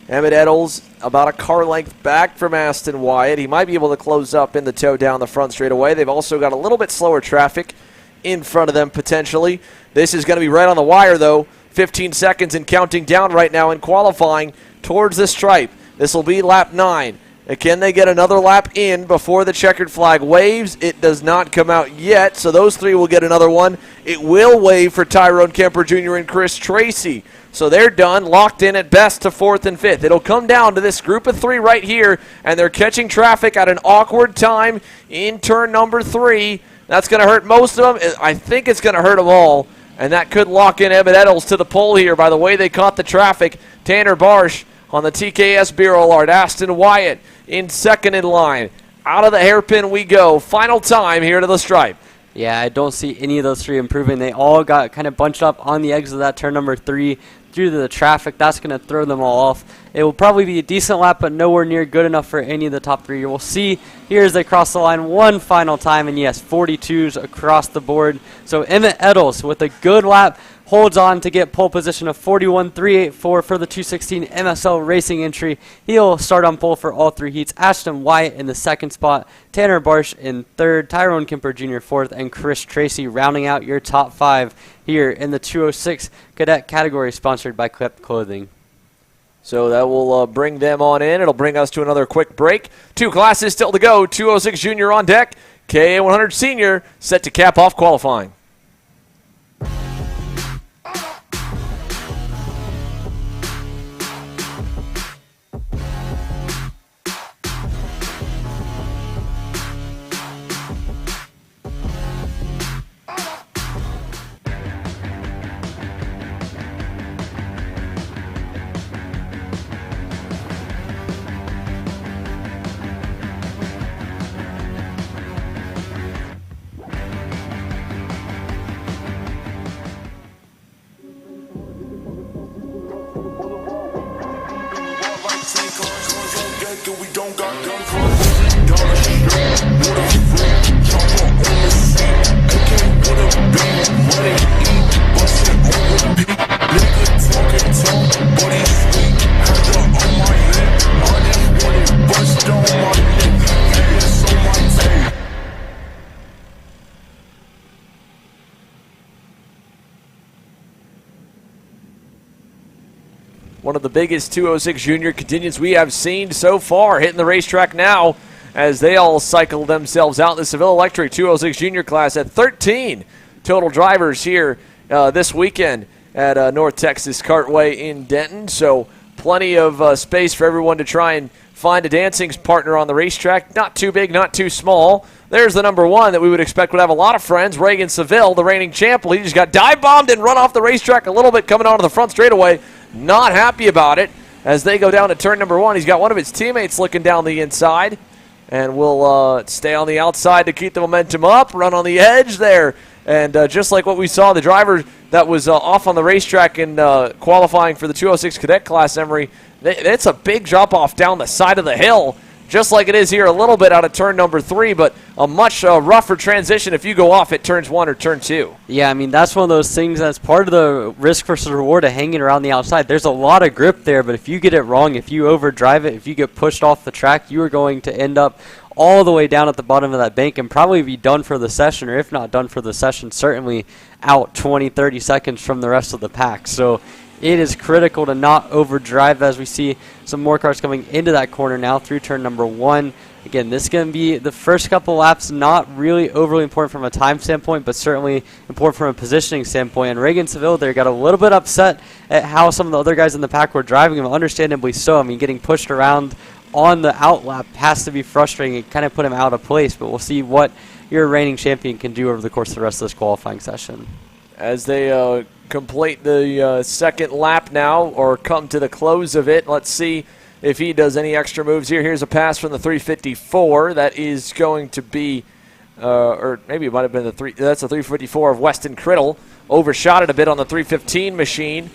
Emmett Eddles about a car length back from Aston Wyatt. He might be able to close up in the toe down the front straightaway. They've also got a little bit slower traffic in front of them potentially. This is going to be right on the wire though. 15 seconds and counting down right now in qualifying towards the stripe. This will be lap 9. Can they get another lap in before the checkered flag waves? It does not come out yet, so those three will get another one. It will wave for Tyrone Kemper Jr. and Chris Tracy. So they're done, locked in at best to 4th and 5th. It'll come down to this group of 3 right here, and they're catching traffic at an awkward time in turn number 3. That's going to hurt most of them. I think it's going to hurt them all, and that could lock in Emmett Eddles to the pole here by the way they caught the traffic. Tanner Barsh on the TKS Bureau Art. Aston Wyatt in second in line. Out of the hairpin we go. Final time here to the stripe. Yeah, I don't see any of those 3 improving. They all got kind of bunched up on the exit of that turn number 3 due to the traffic. That's going to throw them all off. It will probably be a decent lap, but nowhere near good enough for any of the top 3. We'll see here as they cross the line one final time, and yes, 42s across the board. So Emmett Eddles with a good lap holds on to get pole position of 41.384 for the 216 MSL Racing entry. He'll start on pole for all 3 heats. Ashton Wyatt in the 2nd spot, Tanner Barsh in 3rd, Tyrone Kemper Jr. 4th, and Chris Tracy rounding out your top 5 here in the 206 cadet category, sponsored by Clip Clothing. So that will bring them on in. It'll bring us to another quick break. 2 classes still to go. 206 Junior on deck. KA100 Senior set to cap off qualifying. One of the biggest 206 Junior contingents we have seen so far hitting the racetrack now as they all cycle themselves out. The Seville Electric 206 Junior class at 13 total drivers here this weekend at North Texas Kartway in Denton. So plenty of space for everyone to try and find a dancing partner on the racetrack. Not too big, not too small. There's the number 1 that we would expect would have a lot of friends, Reagan Seville, the reigning champ. He just got dive bombed and run off the racetrack a little bit coming onto the front straightaway. Not happy about it as they go down to turn number 1. He's got one of his teammates looking down the inside, and will stay on the outside to keep the momentum up, run on the edge there. And just like what we saw, the driver that was off on the racetrack in qualifying for the 206 cadet class, Emery, it's a big drop-off down the side of the hill, just like it is here a little bit out of turn number 3, but a much rougher transition if you go off at turns 1 or turn 2. Yeah, I mean, that's one of those things that's part of the risk versus reward of hanging around the outside. There's a lot of grip there, but if you get it wrong, if you overdrive it, if you get pushed off the track, you are going to end up all the way down at the bottom of that bank and probably be done for the session, or if not done for the session, certainly out 20, 30 seconds from the rest of the pack. So it is critical to not overdrive as we see some more cars coming into that corner now through turn number 1. Again, this is going to be the first couple laps, not really overly important from a time standpoint, but certainly important from a positioning standpoint. And Reagan Seville there got a little bit upset at how some of the other guys in the pack were driving him, understandably so. I mean, getting pushed around on the outlap has to be frustrating. It kind of put him out of place, but we'll see what your reigning champion can do over the course of the rest of this qualifying session. As they complete the second lap now, or come to the close of it, let's see if he does any extra moves here. Here's a pass from the 354. That is going to be, or maybe it might have been that's the 354 of Weston Criddle. Overshot it a bit on the 315 machine,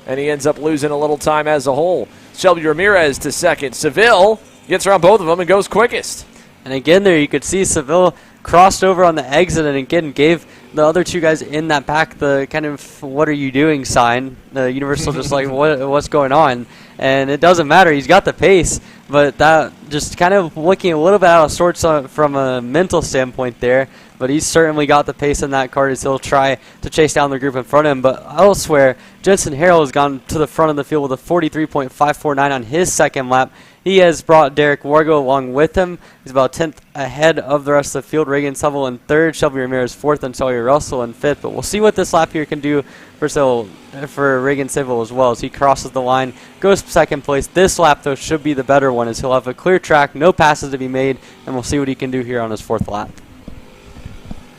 and he ends up losing a little time as a whole. Shelby Ramirez to second. Seville gets around both of them and goes quickest. And again there you could see Seville crossed over on the exit and again gave the other two guys in that pack the kind of "what are you doing" sign. The Universal just like, what's going on? And it doesn't matter. He's got the pace, but that just kind of looking a little bit out of sorts from a mental standpoint there. But he's certainly got the pace in that cart as he'll try to chase down the group in front of him. But elsewhere, Jensen Harrell has gone to the front of the field with a 43.549 on his second lap. he has brought Derek Wargo along with him. He's about 10th ahead of the rest of the field. Reagan Seville in 3rd, Shelby Ramirez 4th, and Sawyer Russell in 5th. But we'll see what this lap here can do for Reagan Seville as well as he crosses the line, goes to 2nd place. This lap, though, should be the better one as he'll have a clear track, no passes to be made, and we'll see what he can do here on his 4th lap.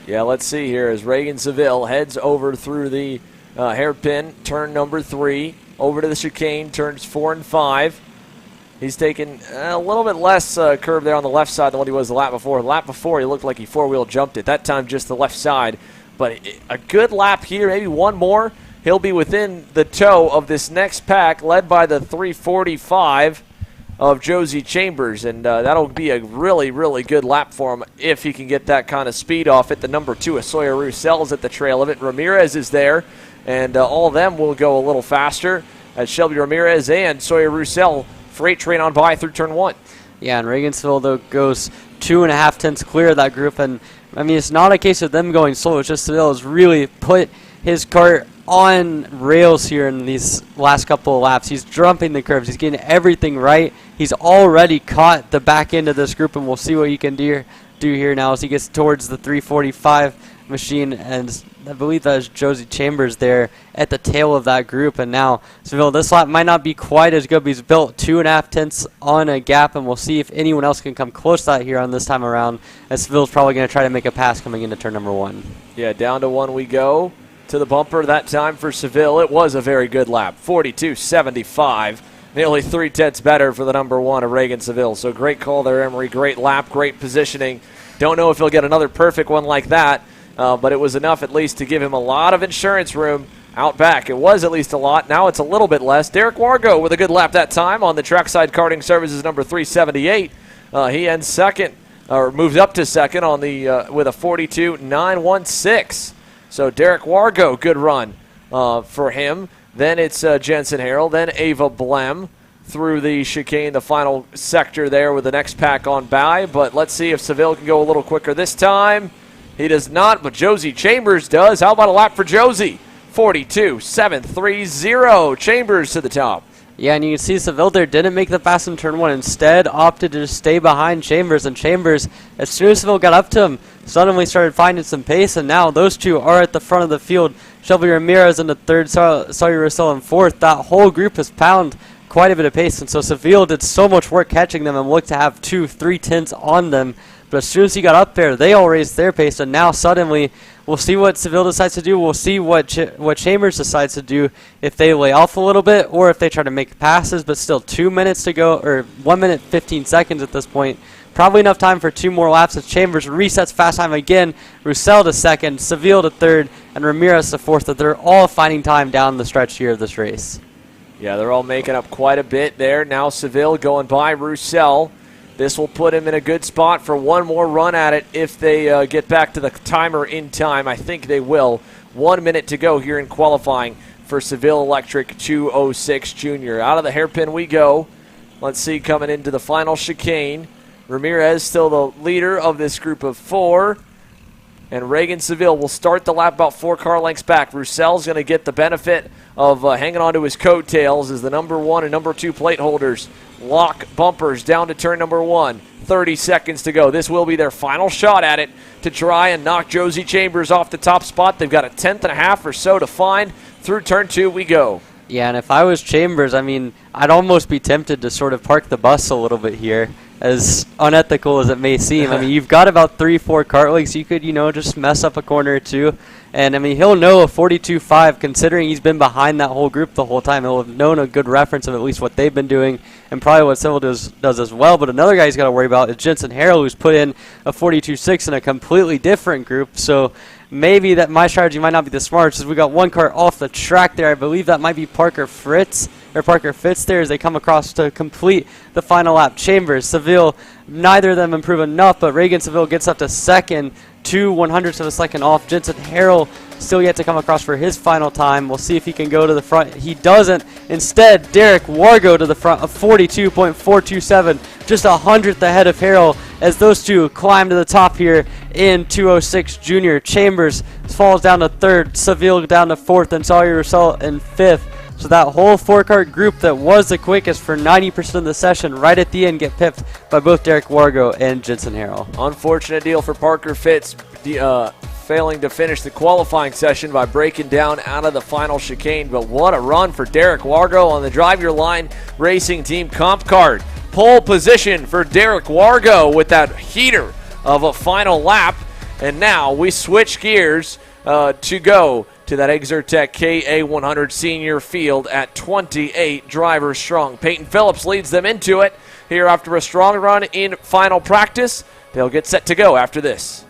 Yeah, let's see here as Reagan Seville heads over through the hairpin, turn number 3, over to the chicane, turns 4 and 5. He's taken a little bit less curve there on the left side than what he was the lap before. The lap before, he looked like he four-wheel jumped it. That time, just the left side. But a good lap here, maybe one more. He'll be within the toe of this next pack, led by the 345 of Josie Chambers. And that'll be a really, really good lap for him if he can get that kind of speed off it. The number 2 of Sawyer Roussell's at the trail of it. Ramirez is there, and all of them will go a little faster as Shelby Ramirez and Sawyer Roussell freight train on by through turn 1. Yeah, and Regensville, though, goes 2.5 tenths clear of that group. And, I mean, it's not a case of them going slow. It's just Seville has really put his kart on rails here in these last couple of laps. He's jumping the curves. He's getting everything right. He's already caught the back end of this group, and we'll see what he can do here now as he gets towards the 345 machine, and I believe that is Josie Chambers there at the tail of that group. And now Seville, this lap might not be quite as good, but he's built 2.5 tenths on a gap, and we'll see if anyone else can come close to that here on this time around, as Seville's probably going to try to make a pass coming into turn number 1. Yeah, down to 1 we go to the bumper that time for Seville. It was a very good lap, 42.75. Nearly 3 tenths better for the number 1 of Reagan Seville. So great call there, Emery. Great lap, great positioning. Don't know if he'll get another perfect one like that. But it was enough at least to give him a lot of insurance room out back. It was at least a lot. Now it's a little bit less. Derek Wargo with a good lap that time on the Trackside Karting Services number 378. He ends second, or moves up to second on the with a 42.916. So Derek Wargo, good run for him. Then it's Jensen Harrell, then Ava Blem through the chicane, the final sector there with the next pack on by. But let's see if Seville can go a little quicker this time. He does not, but Josie Chambers does. How about a lap for Josie? 42.730. Chambers to the top. Yeah, and you can see Seville there didn't make the pass in turn 1. Instead, opted to just stay behind Chambers. And Chambers, as soon as Seville got up to him, suddenly started finding some pace. And now those two are at the front of the field. Shelby Ramirez in the 3rd, Sawyer Russell in 4th. That whole group has pounded quite a bit of pace. And so Seville did so much work catching them and looked to have 2-3 tenths on them. But as soon as he got up there, they all raised their pace, and now suddenly we'll see what Seville decides to do. We'll see what Chambers decides to do, if they lay off a little bit or if they try to make passes, but still 2 minutes to go, or 1 minute 15 seconds at this point. Probably enough time for 2 more laps as Chambers resets fast time again. Roussel to 2nd, Seville to 3rd, and Ramirez to 4th. That they're all finding time down the stretch here of this race. Yeah, they're all making up quite a bit there. Now Seville going by Roussel. This will put him in a good spot for one more run at it if they get back to the timer in time. I think they will. 1 minute to go here in qualifying for Seville Electric 206 Junior. Out of the hairpin we go. Let's see, coming into the final chicane. Ramirez still the leader of this group of 4. And Reagan Seville will start the lap about 4 car lengths back. Roussel's going to get the benefit of hanging on to his coattails as the number 1 and number 2 plate holders lock bumpers down to turn number 1. 30 seconds to go. This will be their final shot at it to try and knock Josie Chambers off the top spot. They've got a 1/10.5 or so to find. Through turn 2 we go. Yeah, and if I was Chambers, I mean, I'd almost be tempted to sort of park the bus a little bit here, as unethical as it may seem. I mean, you've got about 3-4 kart legs. You could, just mess up a corner or two. And, I mean, he'll know a 42.5, considering he's been behind that whole group the whole time. He'll have known a good reference of at least what they've been doing and probably what Seville does as well. But another guy he's got to worry about is Jensen Harrell, who's put in a 42.6 in a completely different group. So maybe that my strategy might not be the smartest, as we got one car off the track there. I believe that might be Parker Fitz there as they come across to complete the final lap. Chambers, Seville, neither of them improve enough, but Reagan Seville gets up to 2nd, 2/100ths of a second off. Jensen Harrell still yet to come across for his final time. We'll see if he can go to the front. He doesn't. Instead, Derek Wargo to the front of 42.427, just 100th ahead of Harrell as those two climb to the top here in 206 Junior. Chambers falls down to 3rd, Seville down to 4th, and Sawyer Russell in 5th. So that whole 4-kart group that was the quickest for 90% of the session right at the end get pipped by both Derek Wargo and Jensen Harrell. Unfortunate deal for Parker Fitz, failing to finish the qualifying session by breaking down out of the final chicane. But what a run for Derek Wargo on the Drive Your Line Racing Team Comp Kart. Pole position for Derek Wargo with that heater of a final lap. And now we switch gears to go to that Exertech KA100 senior field at 28 drivers strong. Peyton Phillips leads them into it here after a strong run in final practice. They'll get set to go after this.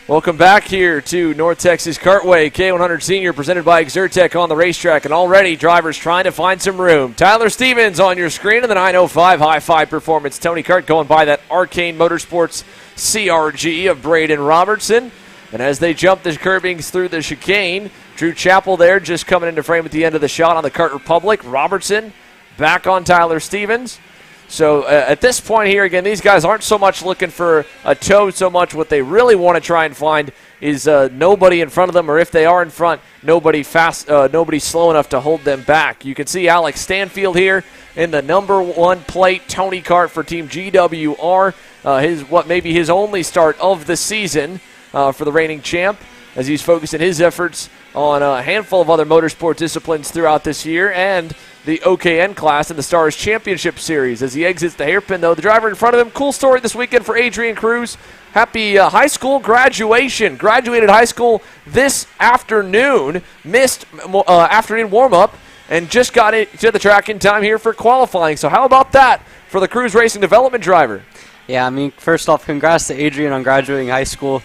Welcome back here to North Texas Kartway, K100 Senior, presented by Exertech on the racetrack, and already drivers trying to find some room. Tyler Stevens on your screen, and the 905 High-Five Performance. Tony Kart going by that Arcane Motorsports CRG of Braden Robertson. And as they jump the curbings through the chicane, Drew Chappell there just coming into frame at the end of the shot on the Kart Republic. Robertson back on Tyler Stevens. So at this point here, again, these guys aren't so much looking for a tow so much. What they really want to try and find is nobody in front of them, or if they are in front, nobody slow enough to hold them back. You can see Alex Stanfield here in the number 1 plate, Tony Kart for Team GWR. What may be his only start of the season for the reigning champ, as he's focusing his efforts on a handful of other motorsport disciplines throughout this year, and the OKN class in the Stars Championship Series. As he exits the hairpin, though, the driver in front of him, cool story this weekend for Adrian Cruz. Happy high school graduation. Graduated high school this afternoon, missed afternoon warm-up, and just got to the track in time here for qualifying. So how about that for the Cruz Racing Development driver? Yeah, I mean, first off, congrats to Adrian on graduating high school.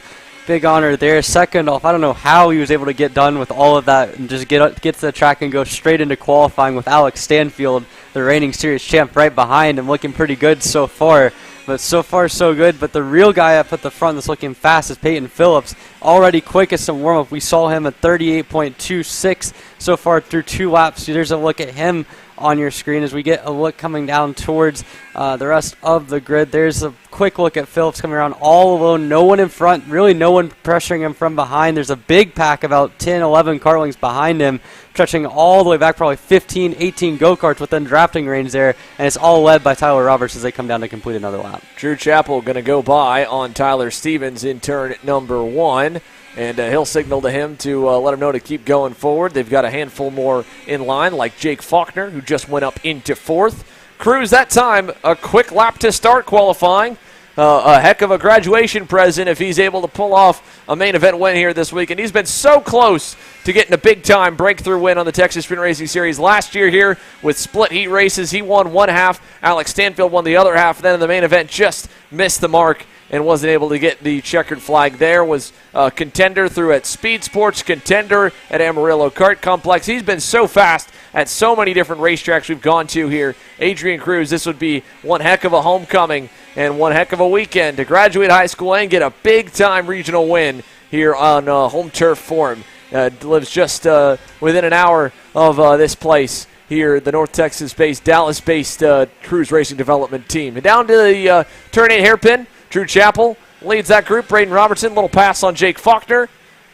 big honor there. Second off, I don't know how he was able to get done with all of that and just get to the track and go straight into qualifying with Alex Stanfield, the reigning series champ, right behind him, looking pretty good so far. But so far, so good. But the real guy up at the front that's looking fast is Peyton Phillips. Already quickest in warm-up. We saw him at 38.26 so far through 2 laps. There's a look at him on your screen as we get a look coming down towards the rest of the grid. There's a quick look at Phillips coming around all alone. No one in front. Really no one pressuring him from behind. There's a big pack, about 10, 11 kartlings behind him, stretching all the way back, probably 15, 18 go-karts within drafting range there, and it's all led by Tyler Roberts as they come down to complete another lap. Drew Chappell going to go by on Tyler Stevens in turn number 1. And he'll signal to him to let him know to keep going forward. They've got a handful more in line, like Jake Faulkner, who just went up into 4th. Cruz, that time, a quick lap to start qualifying. A heck of a graduation present if he's able to pull off a main event win here this week. And he's been so close to getting a big-time breakthrough win on the Texas Sprint Racing Series last year here with split heat races. He won one half. Alex Stanfield won the other half. Then in the main event just missed the mark and wasn't able to get the checkered flag there. Was a contender through at Speed Sports, contender at Amarillo Kart Complex. He's been so fast at so many different racetracks we've gone to here. Adrian Cruz, this would be one heck of a homecoming and one heck of a weekend to graduate high school and get a big-time regional win here on home turf for him. Lives just within an hour of this place here, the North Texas-based, Dallas-based Cruz Racing Development Team. And down to the turn 8 hairpin, Drew Chappell leads that group. Braden Robertson, little pass on Jake Faulkner.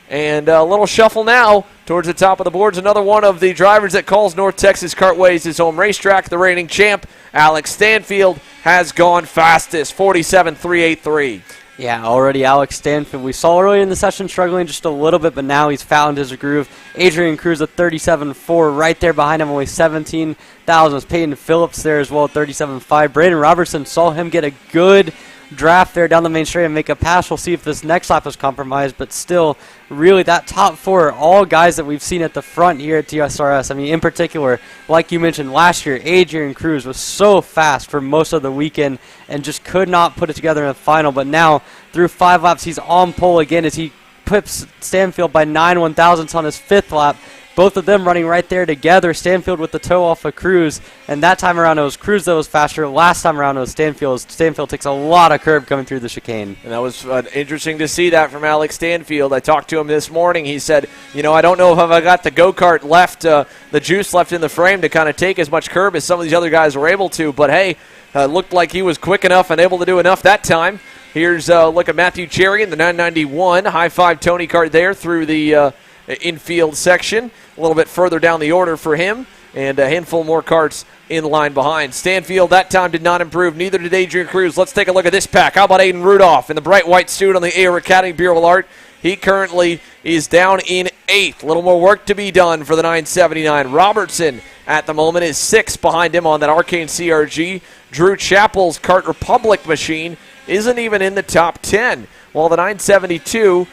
And a little shuffle now towards the top of the boards. Another one of the drivers that calls North Texas Kartways his home racetrack. The reigning champ, Alex Stanfield, has gone fastest, 47.383. Yeah, already Alex Stanfield. We saw earlier in the session struggling just a little bit, but now he's found his groove. Adrian Cruz at 37.4, right there behind him, only 17 thousandths. Peyton Phillips there as well at 37.5. Braden Robertson saw him get a good draft there down the main straight and make a pass. We'll see if this next lap is compromised, but still, really, that top 4 are all guys that we've seen at the front here at TSRS. I mean, in particular, like you mentioned last year, Adrian Cruz was so fast for most of the weekend and just could not put it together in the final, but now, through 5 laps, he's on pole again as he pips Stanfield by 9 1,000ths on his 5th lap. Both of them running right there together. Stanfield with the toe off of Cruz. And that time around it was Cruz that was faster. Last time around it was Stanfield. Stanfield takes a lot of curb coming through the chicane. And that was interesting to see that from Alex Stanfield. I talked to him this morning. He said, I don't know if I got the go-kart left, the juice left in the frame to kind of take as much curb as some of these other guys were able to. But, hey, looked like he was quick enough and able to do enough that time. Here's a look at Matthew Cherry in the 991. High-five Tony Kart there through the infield section. A little bit further down the order for him, and a handful more karts in line behind. Stanfield that time did not improve. Neither did Adrian Cruz. Let's take a look at this pack. How about Aiden Rudolph in the bright white suit on the Air Academy Bureau Art? He currently is down in 8th. A little more work to be done for the 979. Robertson at the moment is 6th behind him on that Arcane CRG. Drew Chappell's Kart Republic machine isn't even in the top 10, while the 972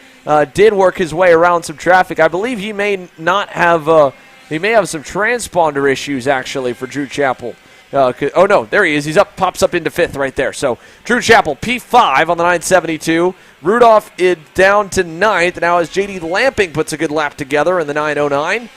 did work his way around some traffic. I believe he may not have he may have some transponder issues actually for Drew Chappell. Oh no, there he is. He's up, pops up into 5th right there. So Drew Chappell P5 on the 972. Rudolph is down to 9th now as JD Lamping puts a good lap together in the 909.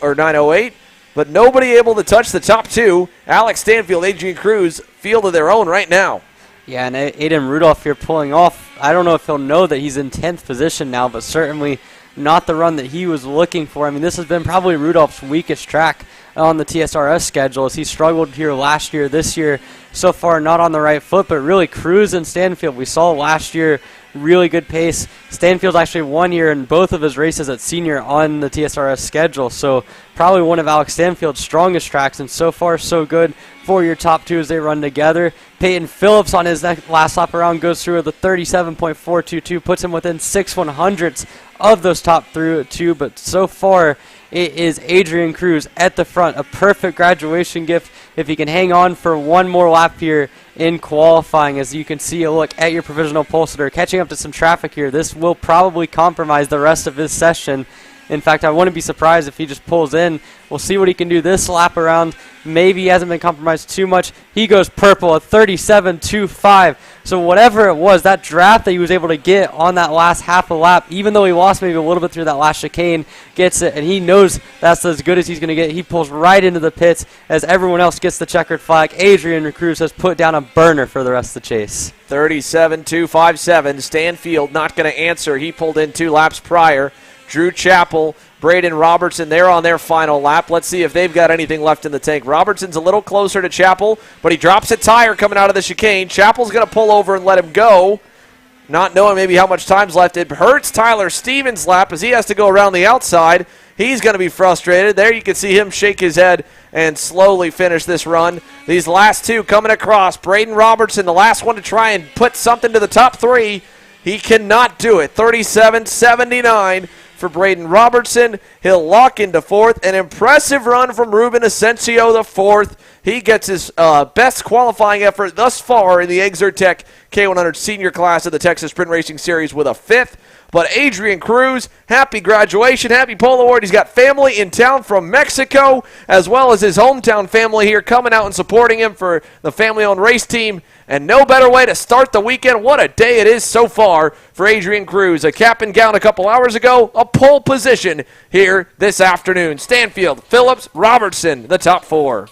Or 908. But nobody able to touch the top 2. Alex Stanfield, Adrian Cruz, field of their own right now. Yeah, and Aiden Rudolph here pulling off. I don't know if he'll know that he's in 10th position now, but certainly not the run that he was looking for. I mean, this has been probably Rudolph's weakest track on the TSRS schedule as he struggled here last year. This year, so far, not on the right foot, but really Cruz and Stanfield. We saw last year really good pace. Stanfield's actually 1 year in both of his races at senior on the TSRS schedule, so probably one of Alex Stanfield's strongest tracks, and so far so good for your top 2 as they run together. Peyton Phillips on his last lap around goes through the 37.422, puts him within 6/100ths of those top 2, but so far it is Adrian Cruz at the front, a perfect graduation gift if he can hang on for one more lap here in qualifying. As you can see a look at your provisional pole sitter, catching up to some traffic here. This will probably compromise the rest of his session In fact, I wouldn't be surprised if he just pulls in. We'll see what he can do this lap around. Maybe he hasn't been compromised too much. He goes purple at 37.25. So whatever it was, that draft that he was able to get on that last half a lap, even though he lost maybe a little bit through that last chicane, gets it, and he knows that's as good as he's going to get. He pulls right into the pits as everyone else gets the checkered flag. Adrian Cruz has put down a burner for the rest of the chase. 37.257. Stanfield not going to answer. He pulled in 2 laps prior. Drew Chappell, Braden Robertson, they're on their final lap. Let's see if they've got anything left in the tank. Robertson's a little closer to Chappell, but he drops a tire coming out of the chicane. Chappell's going to pull over and let him go, not knowing maybe how much time's left. It hurts Tyler Stevens' lap as he has to go around the outside. He's going to be frustrated. There you can see him shake his head and slowly finish this run. These last 2 coming across. Braden Robertson, the last one to try and put something to the top 3. He cannot do it. 37.79 for Braden Robertson. He'll lock into 4th. An impressive run from Ruben Asensio, the 4th. He gets his best qualifying effort thus far in the Exertech K100 senior class of the Texas Sprint Racing Series with a 5th. But Adrian Cruz, happy graduation, happy pole award. He's got family in town from Mexico, as well as his hometown family here coming out and supporting him for the family-owned race team. And no better way to start the weekend. What a day it is so far for Adrian Cruz. A cap and gown a couple hours ago, a pole position here this afternoon. Stanfield, Phillips, Robertson, the top 4.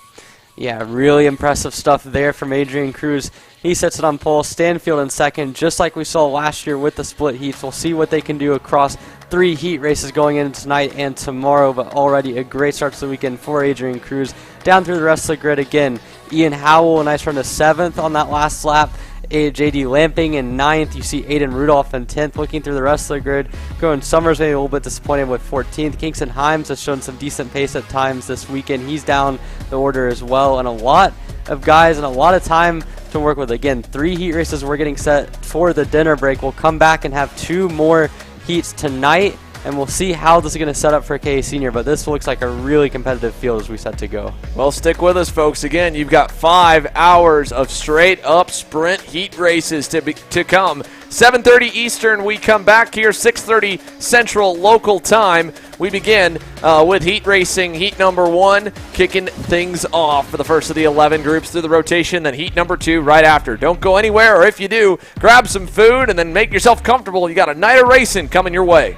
Yeah, really impressive stuff there from Adrian Cruz. He sets it on pole. Stanfield in second, just like we saw last year with the split heats. We'll see what they can do across 3 heat races going in tonight and tomorrow, but already a great start to the weekend for Adrian Cruz. Down through the rest of the grid again, Ian Howell, a nice run to 7th on that last lap. J.D. Lamping in 9th. You see Aiden Rudolph in 10th. Looking through the rest of the grid, Cohen Summers maybe a little bit disappointed with 14th. Kingston Himes has shown some decent pace at times this weekend. He's down the order as well. And a lot of guys and a lot of time to work with. Again, 3 heat races we're getting set for the dinner break. We'll come back and have 2 more heats tonight, and we'll see how this is going to set up for KA Senior, but this looks like a really competitive field as we set to go. Well, stick with us, folks. Again, you've got 5 hours of straight-up sprint heat races to come. 7:30 Eastern, we come back here, 6:30 Central local time. We begin with heat racing, heat number 1, kicking things off for the first of the 11 groups through the rotation, then heat number 2 right after. Don't go anywhere, or if you do, grab some food and then make yourself comfortable. You got a night of racing coming your way.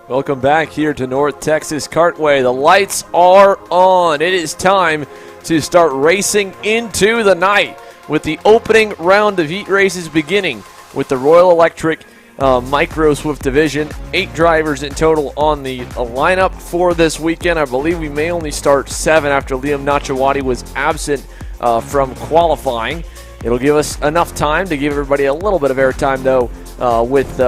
Welcome back here to North Texas Kartway. The lights are on. It is time to start racing into the night with the opening round of heat races beginning with the Royal Electric Micro Swift division. 8 drivers in total on the lineup for this weekend. I believe we may only start 7 after Liam Nachawati was absent from qualifying. It'll give us enough time to give everybody a little bit of airtime, though, with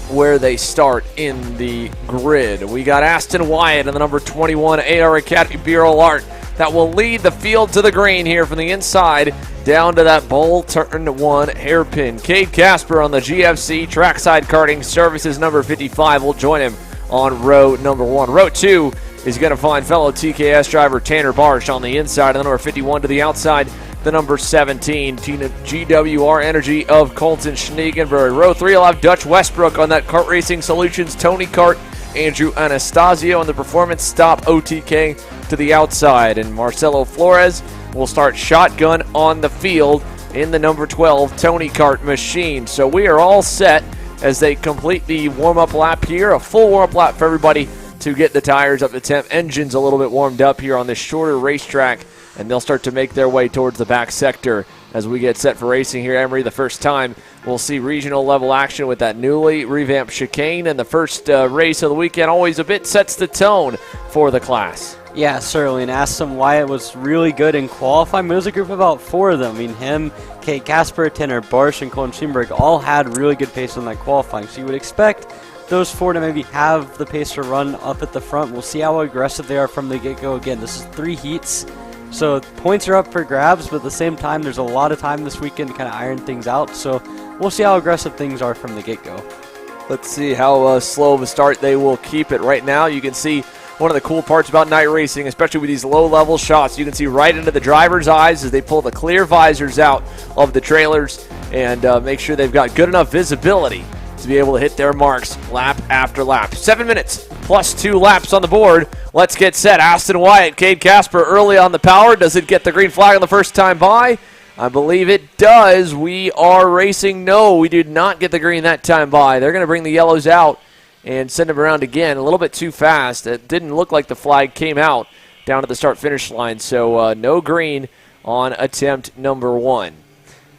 where they start in the grid. We got Aston Wyatt and the number 21 AR Academy Bureau Art that will lead the field to the green here from the inside down to that bowl turn 1 hairpin. Cade Casper on the GFC Trackside Karting Services number 55 will join him on row number 1. Row 2 is going to find fellow TKS driver Tanner Barsh on the inside, and the number 51 to the outside, the number 17, GWR Energy of Colton Schneegenberg. Row 3 will have Dutch Westbrook on that Kart Racing Solutions, Tony Kart, Andrew Anastasio on the Performance Stop OTK to the outside, and Marcelo Flores will start shotgun on the field in the number 12 Tony Kart machine. So we are all set as they complete the warm-up lap here, a full warm-up lap for everybody to get the tires up to temp, engines a little bit warmed up here on this shorter racetrack, and they'll start to make their way towards the back sector as we get set for racing here. Emery, the first time we'll see regional level action with that newly revamped chicane, and the first race of the weekend always a bit sets the tone for the class. Yeah, certainly, and Aston Wyatt was really good in qualifying. There was a group of about 4 of them. I mean, him, Kate Casper, Tanner Barsh, and Colin Schoenberg all had really good pace on that qualifying, so you would expect those 4 to maybe have the pace to run up at the front. We'll see how aggressive they are from the get-go. Again, this is 3 heats, so points are up for grabs, but at the same time, there's a lot of time this weekend to kind of iron things out, so we'll see how aggressive things are from the get-go. Let's see how slow of a start they will keep it. Right now, you can see one of the cool parts about night racing, especially with these low-level shots, you can see right into the driver's eyes as they pull the clear visors out of the trailers and make sure they've got good enough visibility to be able to hit their marks lap after lap. 7 minutes plus 2 laps on the board. Let's get set. Aston Wyatt, Cade Casper early on the power. Does it get the green flag on the first time by? I believe it does. We are racing. No, we did not get the green that time by. They're going to bring the yellows out and send them around again. A little bit too fast. It didn't look like the flag came out down at the start-finish line, so no green on attempt number 1.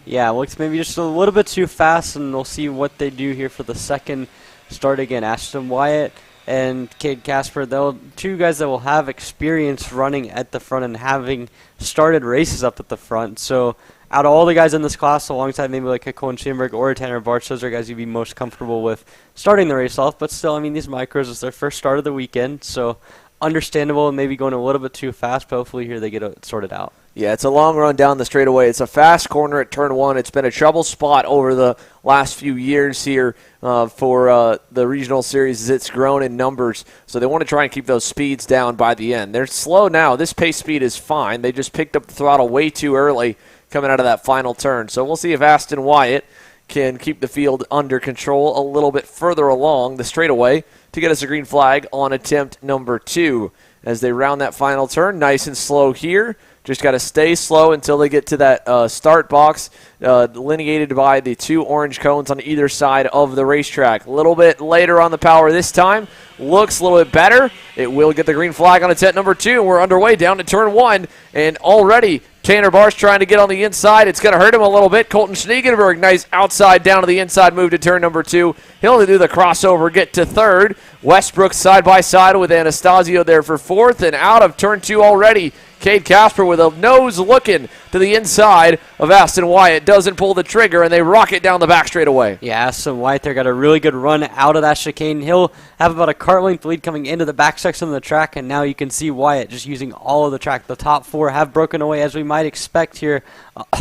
Yeah, looks maybe just a little bit too fast, and we'll see what they do here for the second start again. Aston Wyatt and Cade Casper, they'll 2 guys that will have experience running at the front and having started races up at the front. So out of all the guys in this class, alongside maybe like a Colin Schoenberg or a Tanner Barch, those are guys you'd be most comfortable with starting the race off. But still, I mean, these micros is their first start of the weekend, so understandable and maybe going a little bit too fast, but hopefully here they get it sorted out. Yeah, it's a long run down the straightaway. It's a fast corner at turn 1. It's been a trouble spot over the last few years here for the regional series as it's grown in numbers. So they want to try and keep those speeds down by the end. They're slow now. This pace speed is fine. They just picked up the throttle way too early coming out of that final turn. So we'll see if Aston Wyatt can keep the field under control a little bit further along the straightaway to get us a green flag on attempt number 2 as they round that final turn. Nice and slow here. Just got to stay slow until they get to that start box, delineated by the 2 orange cones on either side of the racetrack. A little bit later on the power this time. Looks a little bit better. It will get the green flag on attempt number 2. We're underway down to turn 1, and already Tanner Barsh trying to get on the inside. It's going to hurt him a little bit. Colton Schneegenberg, nice outside down to the inside move to turn number 2. He'll do the crossover, get to 3rd. Westbrook side by side with Anastasio there for 4th, and out of turn 2 already. Cade Casper with a nose looking to the inside of Aston Wyatt. Doesn't pull the trigger, and they rock it down the back straightaway. Yeah, Aston Wyatt there got a really good run out of that chicane. He'll have about a kart length lead coming into the back section of the track, and now you can see Wyatt just using all of the track. The top 4 have broken away, as we might expect here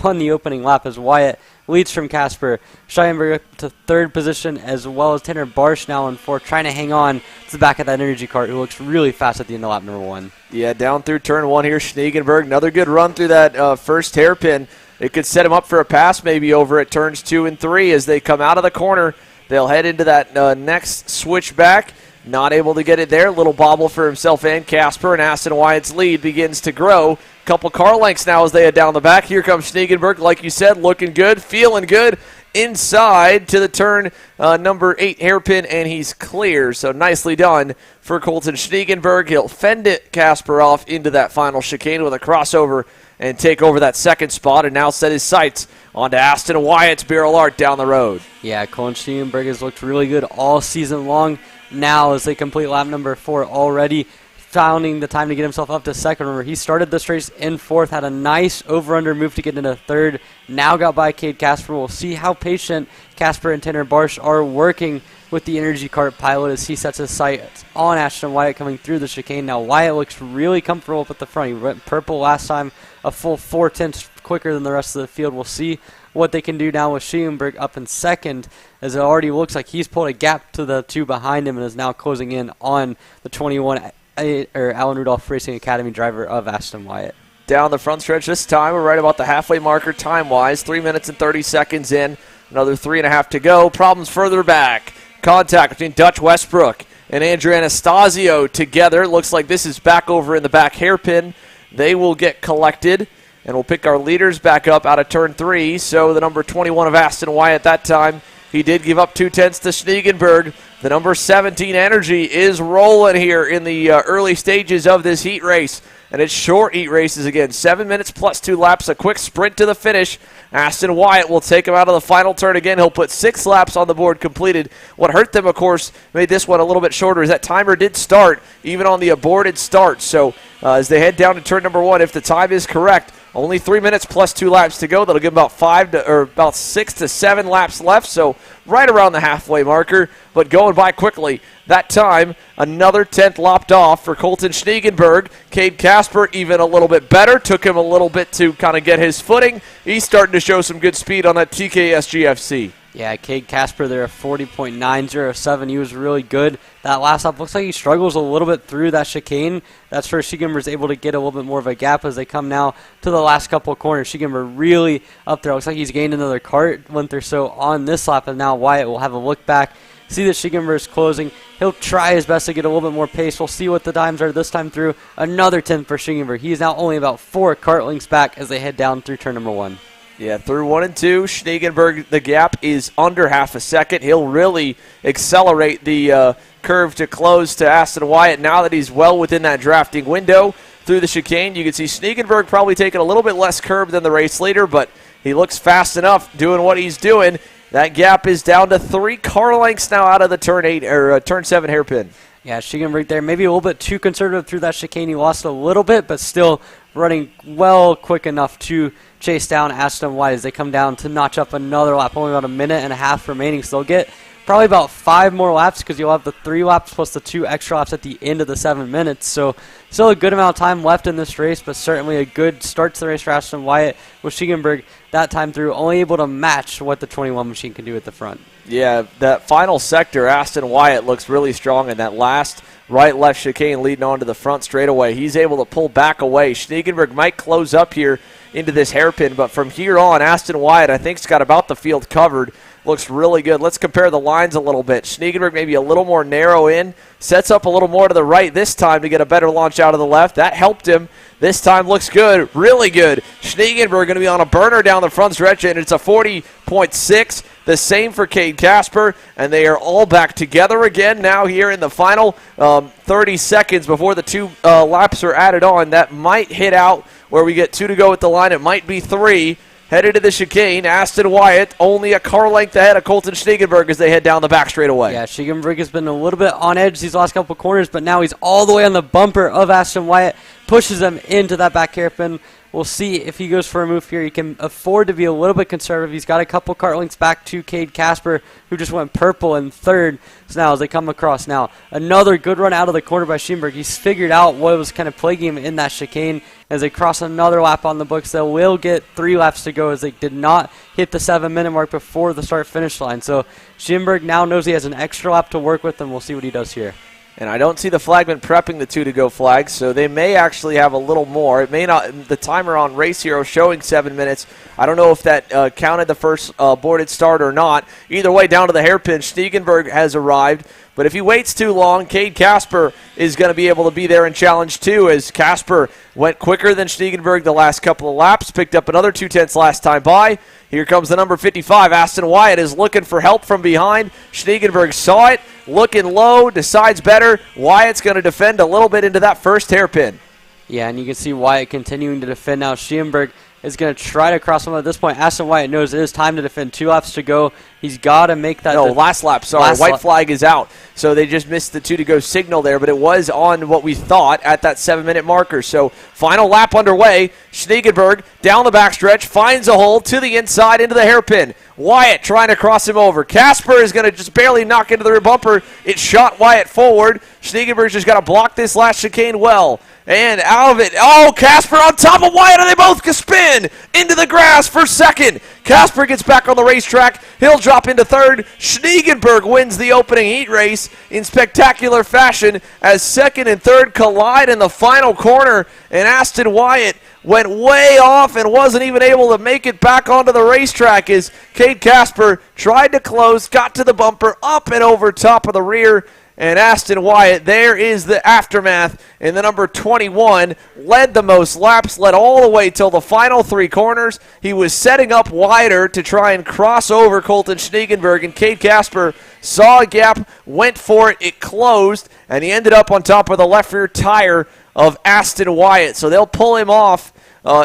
on the opening lap, as Wyatt leads from Casper. Scheinberg up to 3rd position, as well as Tanner Barsh now in 4th, trying to hang on to the back of that energy cart, who looks really fast at the end of lap number 1. Yeah, down through turn 1 here, Schneegenberg. Another good run through that first hairpin. It could set him up for a pass maybe over at turns 2 and 3 as they come out of the corner. They'll head into that next switchback. Not able to get it there. Little bobble for himself and Casper, and Aston Wyatt's lead begins to grow. Couple car lengths now as they head down the back. Here comes Schneegenberg, like you said, looking good, feeling good, inside to the turn number 8 hairpin, and he's clear. So nicely done for Colton Schniegenberg. He'll fend it Casper off into that final chicane with a crossover and take over that second spot, and now set his sights onto Aston Wyatt's barrel art down the road. Yeah, Colton Schniegenberg has looked really good all season long. Now as they complete lap number 4 already, finding the time to get himself up to second. Remember, he started this race in 4th, had a nice over-under move to get into 3rd, now got by Cade Casper. We'll see how patient Casper and Tanner Barsh are working with the Energy Kart pilot as he sets his sights on Ashton Wyatt coming through the chicane. Now Wyatt looks really comfortable up at the front. He went purple last time, a full 4/10 quicker than the rest of the field. We'll see what they can do now with Schierenberg up in second, as it already looks like he's pulled a gap to the 2 behind him and is now closing in on the 21 Allen Rudolph Racing Academy driver of Aston Wyatt. Down the front stretch this time, we're right about the halfway marker time-wise. 3 minutes and 30 seconds in, another 3.5 to go. Problems further back. Contact between Dutch Westbrook and Andrew Anastasio together. It looks like this is back over in the back hairpin. They will get collected, and we'll pick our leaders back up out of turn 3. So the number 21 of Aston Wyatt that time, he did give up 2/10 to Schniegenberg. The number 17 Energy is rolling here in the early stages of this heat race. And it's short heat races again. 7 minutes plus 2 laps, a quick sprint to the finish. Aston Wyatt will take him out of the final turn again. He'll put 6 laps on the board completed. What hurt them, of course, made this one a little bit shorter, is that timer did start, even on the aborted start. So as they head down to turn number 1, if the time is correct, only 3 minutes plus 2 laps to go. That'll give about 6 to 7 laps left, so right around the halfway marker, but going by quickly. That time, another 10th lopped off for Colton Schniegenberg. Cade Casper even a little bit better. Took him a little bit to kind of get his footing. He's starting to show some good speed on that TKS GFC. Yeah, Cade Casper there at 40.907. He was really good. That last lap looks like he struggles a little bit through that chicane. That's where Schiegenberg's able to get a little bit more of a gap as they come now to the last couple of corners. Schiegenberg really up there. Looks like he's gained another kart length or so on this lap, and now Wyatt will have a look back. See that Schiegenberg's closing. He'll try his best to get a little bit more pace. We'll see what the times are this time through. Another 10 for Schiegenberg. He's now only about 4 kart lengths back as they head down through turn number 1. Yeah, through 1 and 2, Schniegenberg, the gap is under half a second. He'll really accelerate the curve to close to Aston Wyatt now that he's well within that drafting window. Through the chicane, you can see Schniegenberg probably taking a little bit less curb than the race leader, but he looks fast enough doing what he's doing. That gap is down to 3 car lengths now out of the turn 7 hairpin. Yeah, Schiegenberg there, maybe a little bit too conservative through that chicane. He lost a little bit, but still running well quick enough to chase down Aston Wyatt as they come down to notch up another lap. Only about a minute and a half remaining, so they'll get probably about 5 more laps because you'll have the 3 laps plus the 2 extra laps at the end of the 7 minutes. So still a good amount of time left in this race, but certainly a good start to the race for Aston Wyatt with Schiegenberg that time through, only able to match what the 21 machine can do at the front. Yeah, that final sector, Aston Wyatt looks really strong in that last right-left chicane leading onto the front straightaway. He's able to pull back away. Schniegenberg might close up here into this hairpin, but from here on, Aston Wyatt, I think, has got about the field covered. Looks really good. Let's compare the lines a little bit. Schniegenberg maybe a little more narrow in, sets up a little more to the right this time to get a better launch out of the left. That helped him. This time looks good, really good. Schniegenberg going to be on a burner down the front stretch, and it's a 40.6. The same for Cade Casper, and they are all back together again now here in the final 30 seconds before the 2 laps are added on. That might hit out where we get 2 to go at the line. It might be 3. Headed to the chicane, Aston Wyatt only a car length ahead of Colton Schniegenberg as they head down the back straightaway. Yeah, Schniegenberg has been a little bit on edge these last couple corners, but now he's all the way on the bumper of Aston Wyatt, pushes him into that back hairpin. We'll see if he goes for a move here. He can afford to be a little bit conservative. He's got a couple kart lengths back to Cade Casper, who just went purple in 3rd. So now as they come across now, another good run out of the corner by Schiegenberg. He's figured out what was kind of plaguing him in that chicane. As they cross another lap on the books, they will get 3 laps to go as they did not hit the 7-minute mark before the start-finish line. So Schiegenberg now knows he has an extra lap to work with, and we'll see what he does here. And I don't see the flagman prepping the 2-to-go flag, so they may actually have a little more. It may not. The timer on Race Hero showing 7 minutes. I don't know if that counted the first boarded start or not. Either way, down to the hairpin, Stegenberg has arrived. But if he waits too long, Cade Casper is going to be able to be there and challenge too, as Casper went quicker than Stegenberg the last couple of laps, picked up another 2/10 last time by. Here comes the number 55. Aston Wyatt is looking for help from behind. Stegenberg saw it, looking low, decides better. Wyatt's going to defend a little bit into that first hairpin. Yeah, and you can see Wyatt continuing to defend now. Stegenberg is going to try to cross him at this point. Aston Wyatt knows it is time to defend. 2 laps to go. He's got to make that. No, last lap. Sorry, white flag is out. So they just missed the 2-to-go signal there, but it was on what we thought at that 7-minute marker. So final lap underway. Stegenberg down the backstretch, finds a hole to the inside into the hairpin. Wyatt trying to cross him over. Casper is going to just barely knock into the rear bumper. It shot Wyatt forward. Stegenberg's just got to block this last chicane well. And out of it. Oh, Casper on top of Wyatt, and they both can spin into the grass for second. Casper gets back on the racetrack. He'll drop into third. Stegenberg wins the opening heat race in spectacular fashion as second and third collide in the final corner. And Aston Wyatt went way off and wasn't even able to make it back onto the racetrack as Cade Casper tried to close, got to the bumper, up and over top of the rear. And Aston Wyatt, there is the aftermath. And the number 21 led the most laps, led all the way till the final 3 corners. He was setting up wider to try and cross over Colton Stegenberg, and Cade Casper saw a gap, went for it, it closed, and he ended up on top of the left rear tire of Aston Wyatt. So they'll pull him off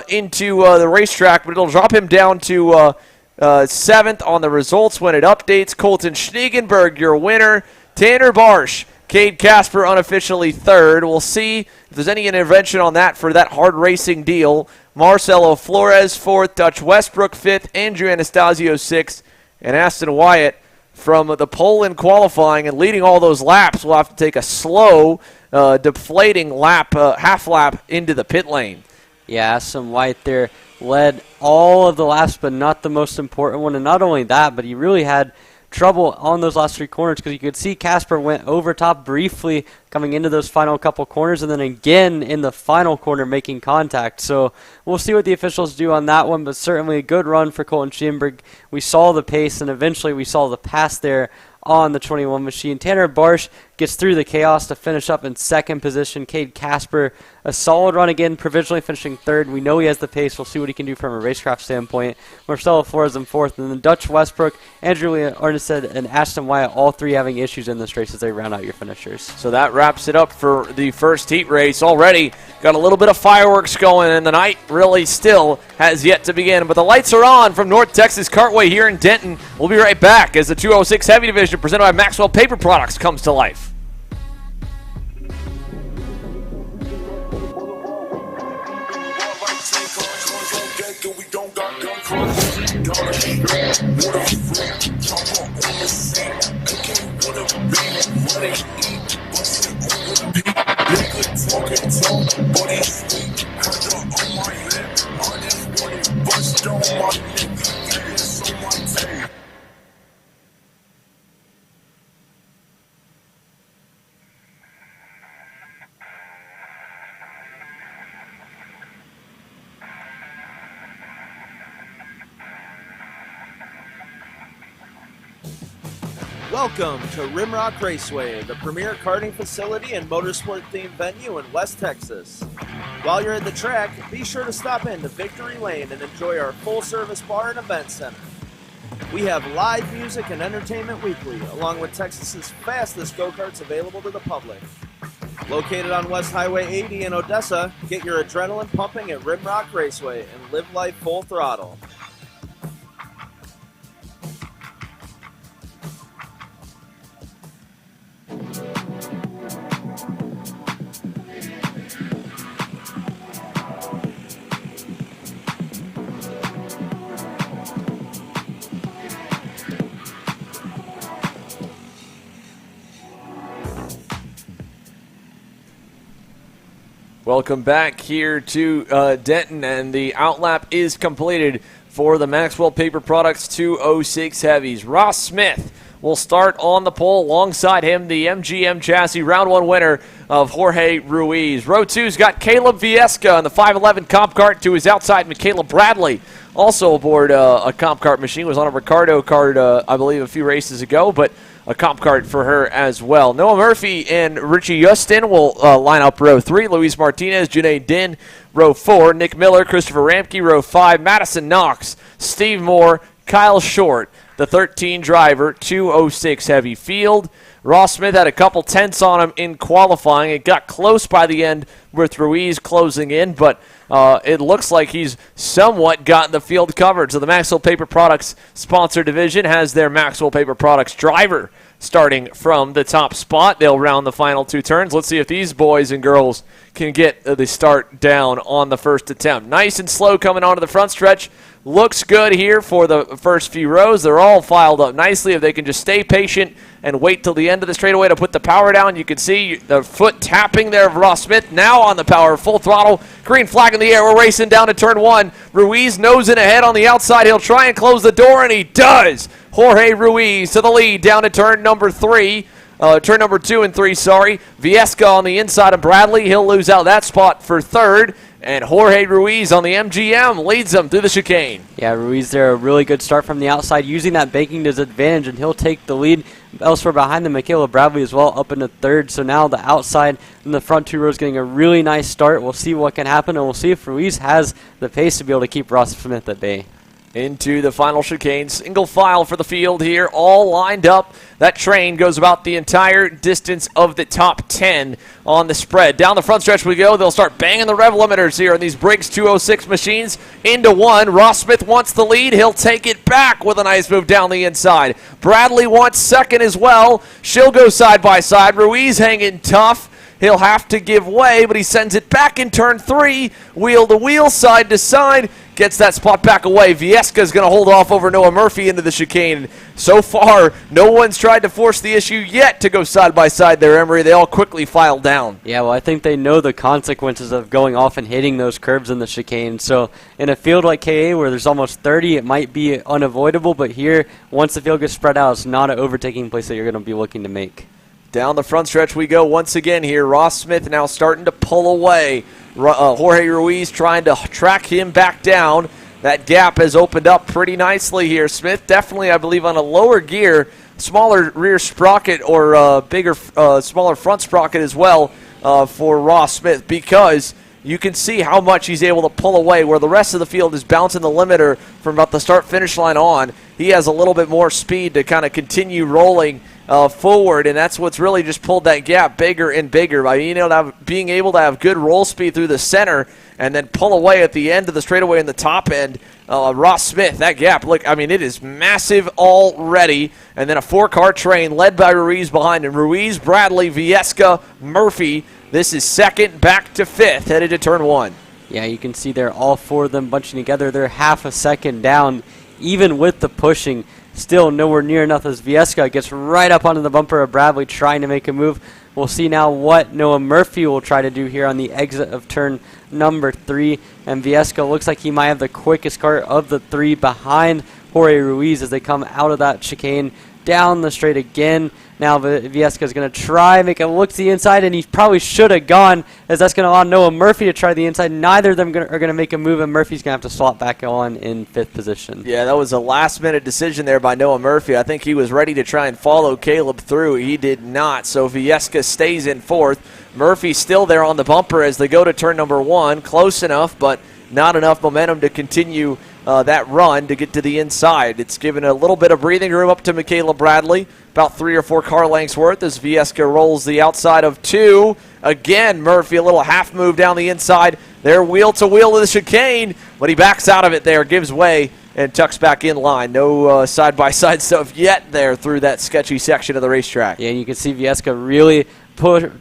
into the racetrack, but it'll drop him down to 7th on the results when it updates. Colton Stegenberg, your winner. Tanner Barsh, Cade Casper unofficially 3rd. We'll see if there's any intervention on that for that hard racing deal. Marcelo Flores 4th, Dutch Westbrook 5th, Andrew Anastasio 6th, and Aston Wyatt from the pole in qualifying and leading all those laps will have to take a slow, deflating lap, half lap into the pit lane. Yeah, Aston Wyatt there led all of the laps, but not the most important one. And not only that, but he really had trouble on those last 3 corners because you could see Casper went over top briefly coming into those final couple corners and then again in the final corner making contact. So we'll see what the officials do on that one, but certainly a good run for Colton Stegenberg. We saw the pace and eventually we saw the pass there on the 21 machine. Tanner Barsh gets through the chaos to finish up in 2nd position. Cade Casper, a solid run again, provisionally finishing 3rd. We know he has the pace. We'll see what he can do from a racecraft standpoint. Marcelo Flores in 4th, and then Dutch Westbrook, Andrew Arnestead, and Aston Wyatt, all 3 having issues in this race as they round out your finishers. So that wraps it up for the first heat race. Already got a little bit of fireworks going, and the night really still has yet to begin. But the lights are on from North Texas Kartway here in Denton. We'll be right back as the 206 Heavy Division presented by Maxwell Paper Products comes to life. Welcome to Rimrock Raceway, the premier karting facility and motorsport-themed venue in West Texas. While you're at the track, be sure to stop in to Victory Lane and enjoy our full-service bar and event center. We have live music and entertainment weekly, along with Texas's fastest go-karts available to the public. Located on West Highway 80 in Odessa, get your adrenaline pumping at Rimrock Raceway and live life full throttle. Welcome back here to Denton, and the outlap is completed for the Maxwell Paper Products 206 Heavies. Ross Smith will start on the pole. Alongside him, the MGM chassis round 1 winner of Jorge Ruiz. Row 2's got Caleb Viesca in the 511 comp cart to his outside. Michaela Bradley also aboard a comp cart machine. Was on a Ricardo cart, I believe, a few races ago, but a comp cart for her as well. Noah Murphy and Richie Justin will line up row 3. Luis Martinez, Janae Din, row 4. Nick Miller, Christopher Ramke, row 5. Madison Knox, Steve Moore, Kyle Short, the 13 driver, 206 heavy field. Ross Smith had a couple tenths on him in qualifying. It got close by the end with Ruiz closing in, but it looks like he's somewhat gotten the field covered. So the Maxwell Paper Products sponsor division has their Maxwell Paper Products driver starting from the top spot. They'll round the final 2 turns. Let's see if these boys and girls can get the start down on the first attempt. Nice and slow coming onto the front stretch. Looks good here for the first few rows. They're all filed up nicely. If they can just stay patient and wait till the end of the straightaway to put the power down, you can see the foot tapping there of Ross Smith. Now on the power, full throttle, green flag in the air. We're racing down to turn 1. Ruiz nosing ahead on the outside. He'll try and close the door, and he does. Jorge Ruiz to the lead down to turn number 3. Turn number 2 and 3, sorry. Viesca on the inside of Bradley. He'll lose out that spot for 3rd. And Jorge Ruiz on the MGM leads them through the chicane. Yeah, Ruiz there, a really good start from the outside, using that banking to his advantage, and he'll take the lead. Elsewhere behind them, Michaela Bradley as well, up into 3rd. So now the outside and the front 2 rows getting a really nice start. We'll see what can happen, and we'll see if Ruiz has the pace to be able to keep Ross Smith at bay. Into the final chicane. Single file for the field here, all lined up. That train goes about the entire distance of the top 10 on the spread. Down the front stretch we go. They'll start banging the rev limiters here on these Briggs 206 machines into 1. Ross Smith wants the lead. He'll take it back with a nice move down the inside. Bradley wants 2nd as well. She'll go side by side. Ruiz hanging tough. He'll have to give way, but he sends it back in turn 3. Wheel to wheel, side to side. Gets that spot back away. Viesca's going to hold off over Noah Murphy into the chicane. So far, no one's tried to force the issue yet to go side by side there, Emery. They all quickly file down. Yeah, well, I think they know the consequences of going off and hitting those curves in the chicane. So in a field like KA where there's almost 30, it might be unavoidable. But here, once the field gets spread out, it's not an overtaking place that you're going to be looking to make. Down the front stretch we go once again here. Ross Smith now starting to pull away. Jorge Ruiz trying to track him back down. That gap has opened up pretty nicely here. Smith definitely, I believe, on a lower gear, smaller rear sprocket or smaller front sprocket as well for Ross Smith, because you can see how much he's able to pull away, where the rest of the field is bouncing the limiter from about the start-finish line on. He has a little bit more speed to kind of continue rolling forward, and that's what's really just pulled that gap bigger and bigger by being able to have good roll speed through the center and then pull away at the end of the straightaway in the top end. Ross Smith, that gap, look, I mean, it is massive already. And then a 4-car train led by Ruiz behind him. Ruiz, Bradley, Viesca, Murphy. This is 2nd back to 5th, headed to turn 1. Yeah, you can see there all 4 of them bunching together. They're half a second down, even with the pushing. Still nowhere near enough as Viesca gets right up onto the bumper of Bradley trying to make a move. We'll see now what Noah Murphy will try to do here on the exit of turn number 3. And Viesca looks like he might have the quickest cart of the 3 behind Jorge Ruiz as they come out of that chicane down the straight again. Now Viesca is going to try make a look to the inside, and he probably should have gone, as that's going to allow Noah Murphy to try the inside. Neither of them are going to make a move, and Murphy's going to have to swap back on in 5th position. Yeah, that was a last-minute decision there by Noah Murphy. I think he was ready to try and follow Caleb through. He did not, so Viesca stays in 4th. Murphy's still there on the bumper as they go to turn number 1. Close enough, but not enough momentum to continue that run to get to the inside. It's given a little bit of breathing room up to Michaela Bradley, about 3 or 4 car lengths worth as Viesca rolls the outside of 2. Again, Murphy, a little half move down the inside. They're wheel to wheel of the chicane, but he backs out of it there, gives way, and tucks back in line. No side-by-side stuff yet there through that sketchy section of the racetrack. Yeah, and you can see Viesca really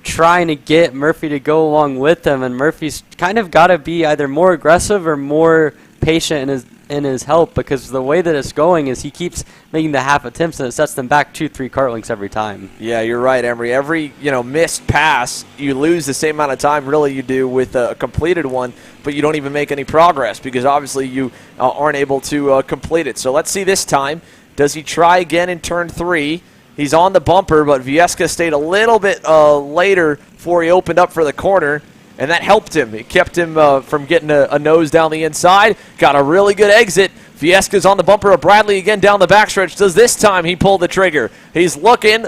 trying to get Murphy to go along with them, and Murphy's kind of got to be either more aggressive or more patient in his help, because the way that it's going is he keeps making the half attempts, and it sets them back 2-3 kart lengths every time. Yeah, you're right, Emery. Every missed pass, you lose the same amount of time really you do with a completed one, but you don't even make any progress because obviously you aren't able to complete it. So let's see this time Does he try again in turn 3? He's on the bumper, but Vieska stayed a little bit later before he opened up for the corner, and that helped him. It kept him from getting a nose down the inside. Got a really good exit. Vieska's on the bumper of Bradley again down the backstretch. Does this time he pull the trigger? He's looking,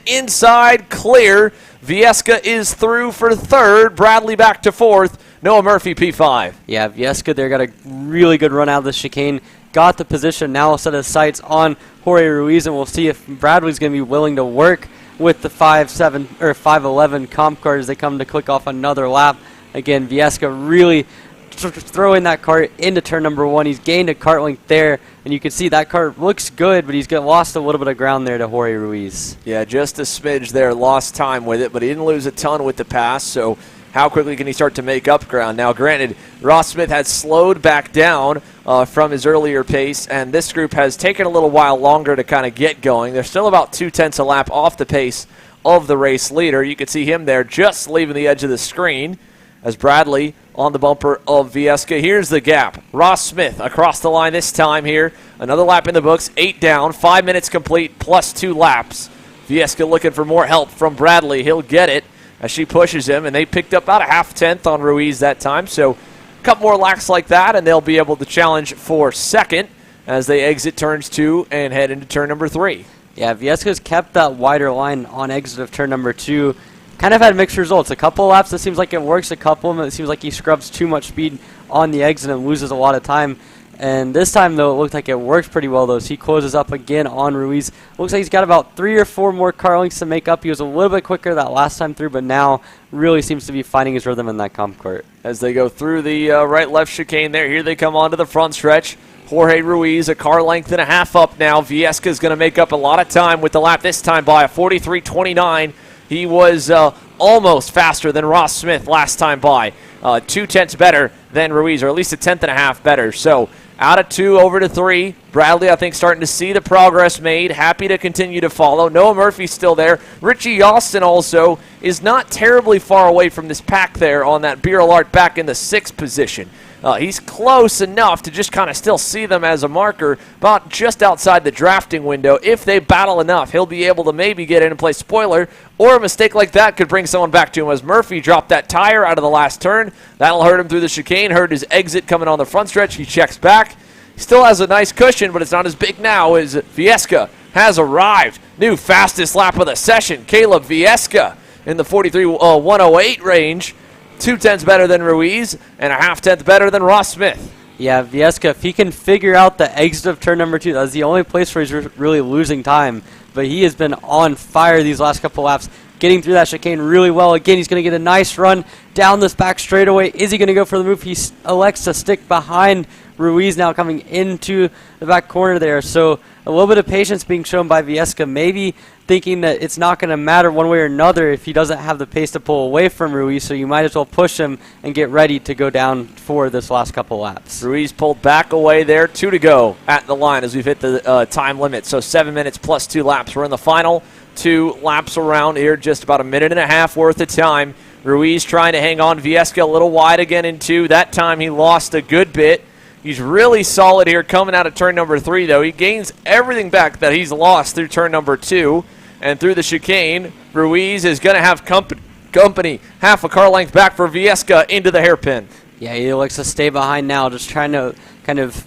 inside, clear. Vieska is through for third. Bradley back to fourth. Noah Murphy, P5. Yeah, Vieska there got a really good run out of the chicane. Got the position, now set his sights on Jorge Ruiz, and we'll see if Bradley's going to be willing to work with the 5.7 or 5.11 comp card as they come to click off another lap. Again, Vieska really throwing that cart into turn number 1. He's gained a cart length there, and you can see that cart looks good, but he's lost a little bit of ground there to Jorge Ruiz. Yeah, just a smidge there, lost time with it, but he didn't lose a ton with the pass, so how quickly can he start to make up ground? Now, granted, Ross Smith has slowed back down from his earlier pace, and this group has taken a little while longer to kind of get going. They're still about 0.2 a lap off the pace of the race leader. You can see him there just leaving the edge of the screen as Bradley on the bumper of Vieska. Here's the gap. Ross Smith across the line this time here. Another lap in the books, 8 down, 5 minutes complete, plus 2 laps. Vieska looking for more help from Bradley. He'll get it as she pushes him, and they picked up about a 0.5 on Ruiz that time. So a couple more laps like that, and they'll be able to challenge for second as they exit turns 2 and head into turn number 3. Yeah, Vieska's kept that wider line on exit of turn number 2. Kind of had mixed results. A couple of laps, it seems like it works. A couple of them, it seems like he scrubs too much speed on the exit and loses a lot of time. And this time, though, it looked like it works pretty well, though. So he closes up again on Ruiz. Looks like he's got about 3 or 4 more car lengths to make up. He was a little bit quicker that last time through, but now really seems to be finding his rhythm in that comp cart. As they go through the right-left chicane there, here they come onto the front stretch. Jorge Ruiz, a car length and a half up now. Vieska's going to make up a lot of time with the lap this time by a 43.29. He was almost faster than Ross Smith last time by. 0.2 better than Ruiz, or at least a 1.5 better. So out of 2 over to 3. Bradley, I think, starting to see the progress made. Happy to continue to follow. Noah Murphy's still there. Richie Austin also is not terribly far away from this pack there on that Beer Alert back in the 6th position. He's close enough to just kind of still see them as a marker, about just outside the drafting window. If they battle enough, he'll be able to maybe get in and play spoiler, or a mistake like that could bring someone back to him as Murphy dropped that tire out of the last turn. That'll hurt him through the chicane, hurt his exit coming on the front stretch. He checks back. He still has a nice cushion, but it's not as big now as Vieska has arrived. New fastest lap of the session, Caleb Vieska in the 43.108 range. 0.2 better than Ruiz and a 0.5 better than Ross Smith. Yeah, Vieska, if he can figure out the exit of turn number 2, that's the only place where he's really losing time. But he has been on fire these last couple laps, getting through that chicane really well. Again, he's going to get a nice run down this back straightaway. Is he going to go for the move? He elects to stick behind Ruiz now coming into the back corner there. So a little bit of patience being shown by Vieska, maybe thinking that it's not going to matter one way or another if he doesn't have the pace to pull away from Ruiz, so you might as well push him and get ready to go down for this last couple laps. Ruiz pulled back away there, 2 to go at the line as we've hit the time limit. So 7 minutes plus 2 laps. We're in the final 2 laps around here, just about a minute and a half worth of time. Ruiz trying to hang on. Vieska a little wide again in 2. That time he lost a good bit. He's really solid here coming out of turn number 3, though. He gains everything back that he's lost through turn number 2. And through the chicane, Ruiz is going to have company half a car length back for Vieska into the hairpin. Yeah, he likes to stay behind now, just trying to kind of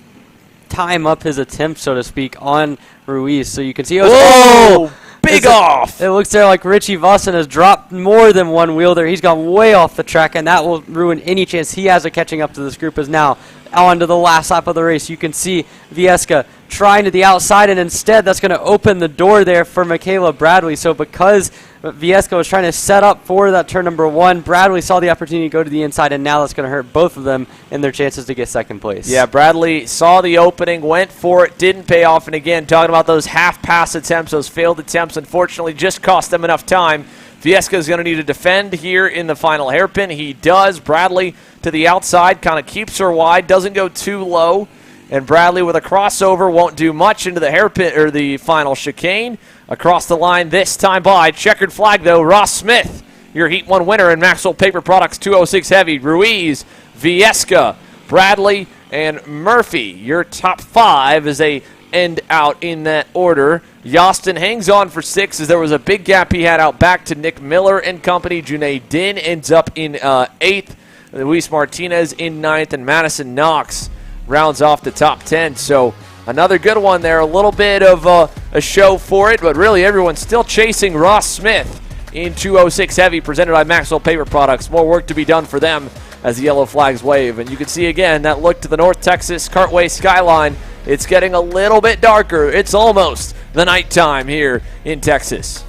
time up his attempt, so to speak, on Ruiz. So you can see... Whoa! Big off! It looks there like Richie Vossen has dropped more than one wheel there. He's gone way off the track, and that will ruin any chance he has of catching up to this group. As now on to the last lap of the race, you can see Vieska trying to the outside, and instead that's going to open the door there for Michaela Bradley. So because Vieska was trying to set up for that turn number 1, Bradley saw the opportunity to go to the inside, and now that's going to hurt both of them in their chances to get second place. Yeah, Bradley saw the opening, went for it, didn't pay off, and again, talking about those half-pass attempts, those failed attempts, unfortunately just cost them enough time. Vieska is going to need to defend here in the final hairpin. He does. Bradley to the outside, kind of keeps her wide, doesn't go too low. And Bradley with a crossover won't do much into the hairpin or the final chicane. Across the line this time by. Checkered flag though. Ross Smith, your Heat 1 winner in Maxwell Paper Products 206 Heavy. Ruiz, Vieska, Bradley, and Murphy. Your top 5 as they end out in that order. Yostin hangs on for 6 as there was a big gap he had out back to Nick Miller and company. Junae Din ends up in 8th. Luis Martinez in 9th, and Madison Knox rounds off the top 10. So another good one there. A little bit of a show for it, but really everyone's still chasing Ross Smith in 206 Heavy, presented by Maxwell Paper Products. More work to be done for them as the yellow flags wave. And you can see again that look to the North Texas Kartway skyline. It's getting a little bit darker. It's almost the nighttime here in Texas.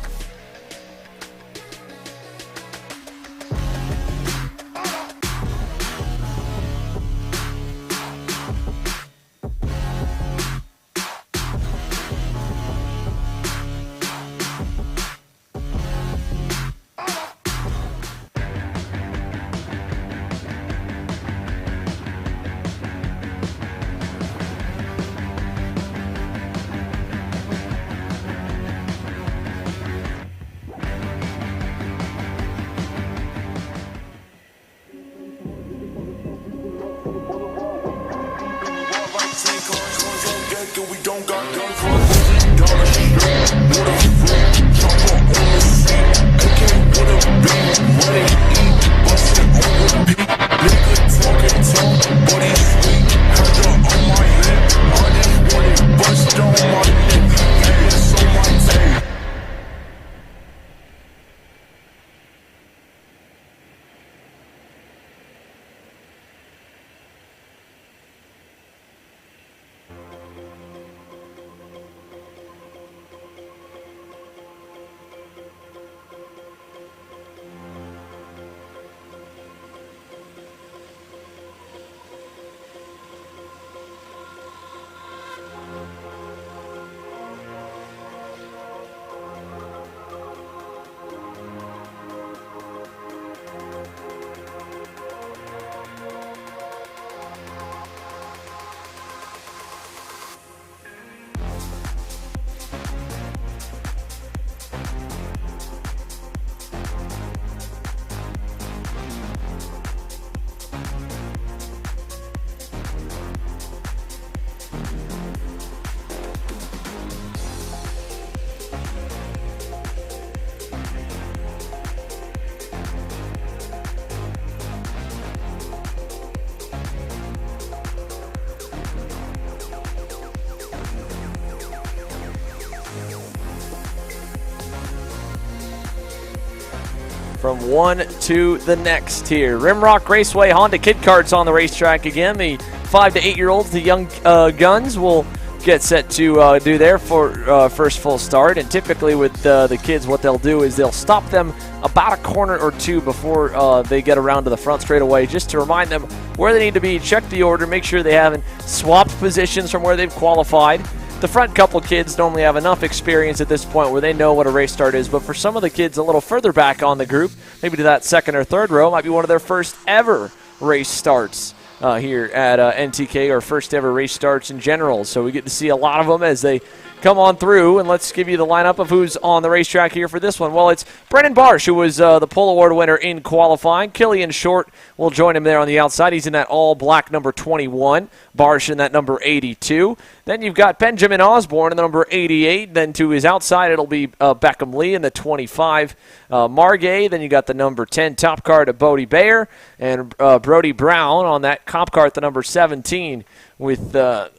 From one to the next here. Rimrock Raceway Honda Kid Karts on the racetrack again. The 5 to 8-year-olds, the young guns, will get set to do their first full start. And typically with the kids, what they'll do is they'll stop them about a corner or two before they get around to the front straightaway, just to remind them where they need to be, check the order, make sure they haven't swapped positions from where they've qualified. The front couple kids normally have enough experience at this point where they know what a race start is, but for some of the kids a little further back on the group, maybe to that second or third row, might be one of their first ever race starts here at NTK, or first ever race starts in general. So we get to see a lot of them as they come on through, and let's give you the lineup of who's on the racetrack here for this one. Well, it's Brennan Barsh, who was the pole award winner in qualifying. Killian Short will join him there on the outside. He's in that all-black number 21. Barsh in that number 82. Then you've got Benjamin Osborne in the number 88. Then to his outside, it'll be Beckham Lee in the 25. Margay. Then you got the number 10 top card of Bodie Bayer. And Brody Brown on that comp cart, the number 17. With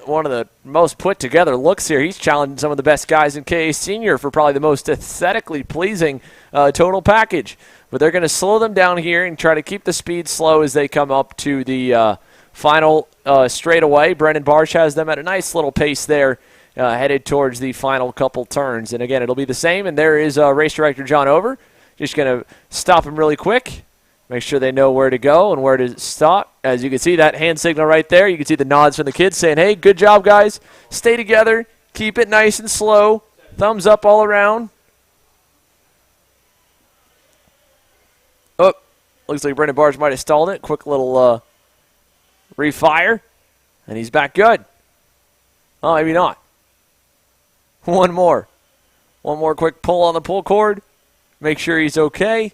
one of the most put-together looks here. He's challenging some of the best guys in KA Senior for probably the most aesthetically pleasing total package. But they're going to slow them down here and try to keep the speed slow as they come up to the final straightaway. Brendan Barsh has them at a nice little pace there, headed towards the final couple turns. And again, it'll be the same. And there is race director John Over. Just going to stop him really quick. Make sure they know where to go and where to stop. As you can see, that hand signal right there. You can see the nods from the kids saying, hey, good job, guys. Stay together. Keep it nice and slow. Thumbs up all around. Oh, looks like Brendan Barge might have stalled it. Quick little refire. And he's back good. Oh, maybe not. One more. One more quick pull on the pull cord. Make sure he's okay.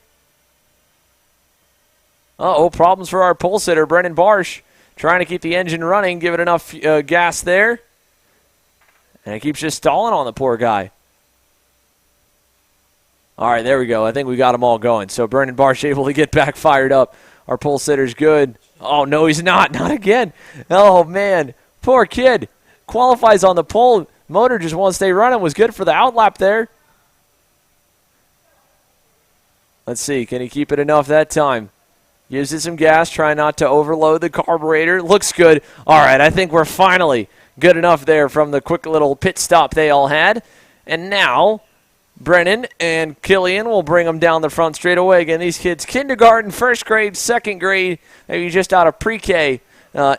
Uh-oh, problems for our pole sitter, Brendan Barsh. Trying to keep the engine running, give it enough gas there. And it keeps just stalling on the poor guy. All right, there we go. I think we got them all going. So Brennan Barsh able to get back fired up. Our pole sitter's good. Oh, no, he's not. Not again. Oh, man. Poor kid. Qualifies on the pole. Motor just won't stay running. Was good for the outlap there. Let's see. Can he keep it enough that time? Gives it some gas. Try not to overload the carburetor. Looks good. All right, I think we're finally good enough there from the quick little pit stop they all had. And now Brennan and Killian will bring them down the front straight away. Again, these kids, kindergarten, first grade, second grade, maybe just out of pre-K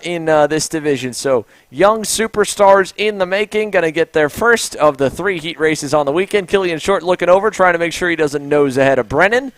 in this division. So young superstars in the making, going to get their first of the 3 heat races on the weekend. Killian Short looking over, trying to make sure he doesn't nose ahead of Brennan.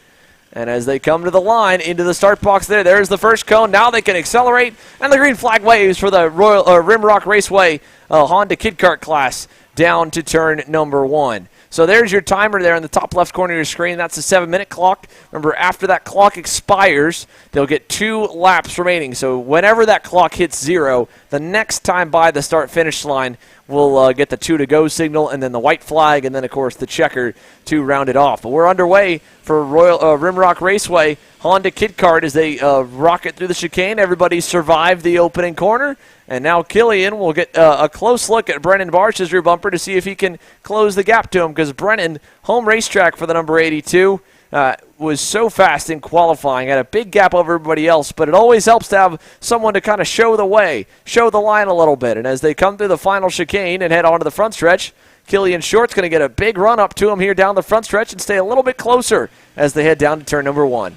And as they come to the line, into the start box there's the first cone. Now they can accelerate, and the green flag waves for the Rimrock Raceway Honda Kid Kart class down to turn number 1. So there's your timer there in the top left corner of your screen. That's a 7-minute clock. Remember, after that clock expires, they'll get 2 laps remaining. So whenever that clock hits 0, the next time by the start-finish line, we'll get the 2 to go signal, and then the white flag, and then, of course, the checker to round it off. But we're underway for Rimrock Raceway Honda Kid Kart as they rocket through the chicane. Everybody survived the opening corner. And now Killian will get a close look at Brennan Barsh's rear bumper to see if he can close the gap to him, because Brennan, home racetrack for the number 82, was so fast in qualifying, had a big gap over everybody else, but it always helps to have someone to kind of show the way, show the line a little bit. And as they come through the final chicane and head onto the front stretch, Killian Short's going to get a big run up to him here down the front stretch and stay a little bit closer as they head down to turn number 1.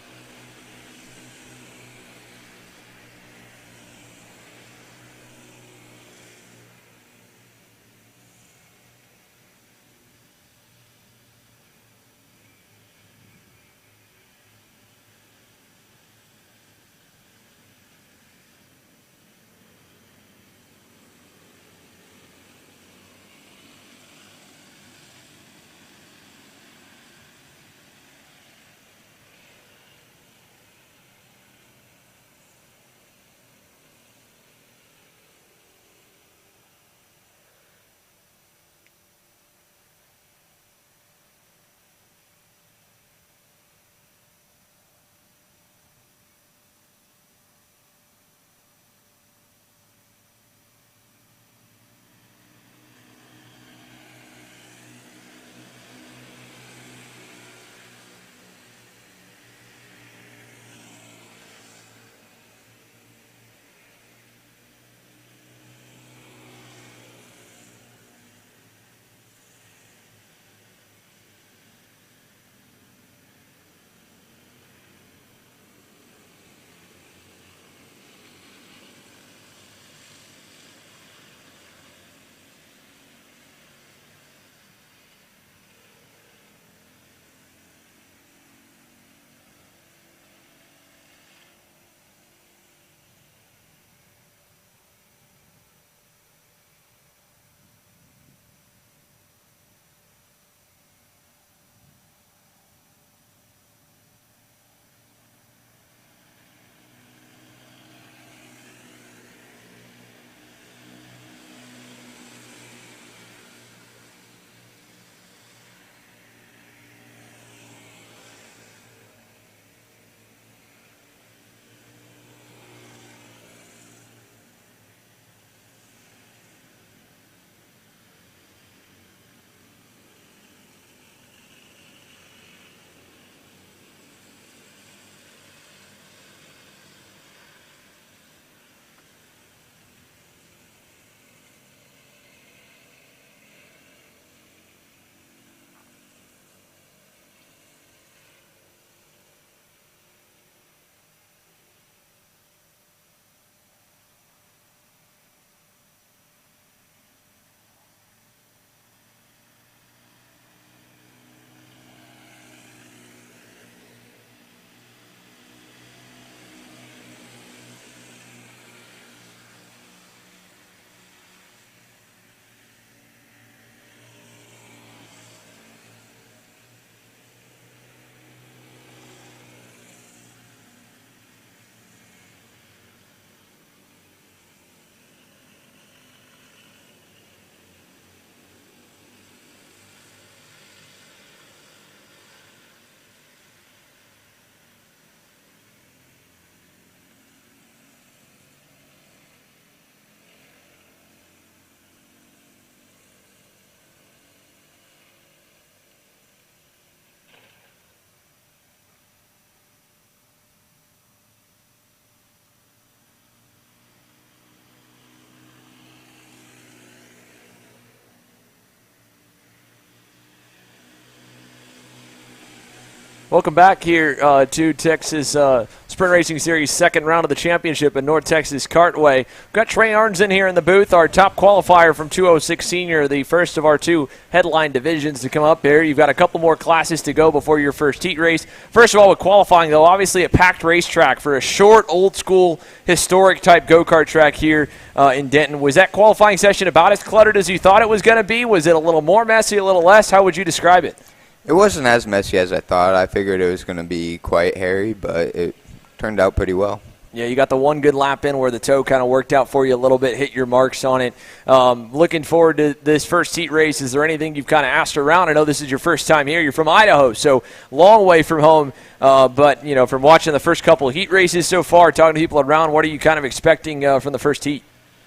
Welcome back here to Texas Sprint Racing Series second round of the championship at North Texas Kartway. We've got Trey Arns in here in the booth, our top qualifier from 206 Senior, the first of our two headline divisions to come up here. You've got a couple more classes to go before your first heat race. First of all, with qualifying, though, obviously a packed racetrack for a short, old-school, historic-type go-kart track here in Denton. Was that qualifying session about as cluttered as you thought it was going to be? Was it a little more messy, a little less? How would you describe it? It wasn't as messy as I thought. I figured it was going to be quite hairy, but it turned out pretty well. Yeah, you got the one good lap in where the toe kind of worked out for you a little bit, hit your marks on it. Looking forward to this first heat race. Is there anything you've kind of asked around? I know this is your first time here. You're from Idaho, so long way from home. But, you know, from watching the first couple of heat races so far, talking to people around, what are you kind of expecting from the first heat?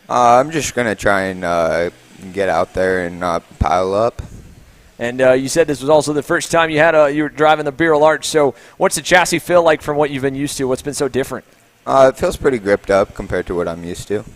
I'm just going to try and get out there and not pile up. And you said this was also the first time you were driving the Beryl Arch. So what's the chassis feel like from what you've been used to? What's been so different? It feels pretty gripped up compared to what I'm used to.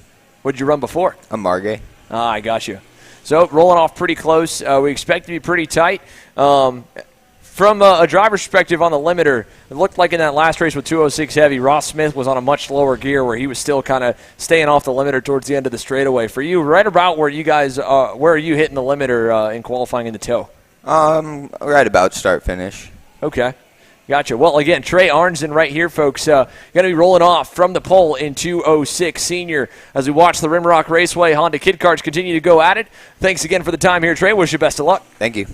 What did you run before? A Margay. I got you. So rolling off pretty close. We expect to be pretty tight. From a driver's perspective on the limiter, it looked like in that last race with 206 heavy, Ross Smith was on a much lower gear where he was still kind of staying off the limiter towards the end of the straightaway. For you, right about where you guys where are you hitting the limiter in qualifying in the toe? Right about start-finish. Okay. Gotcha. Well, again, Trey Arnson right here, folks. Going to be rolling off from the pole in 206 Senior as we watch the Rimrock Raceway Honda Kid Karts continue to go at it. Thanks again for the time here, Trey. Wish you best of luck. Thank you.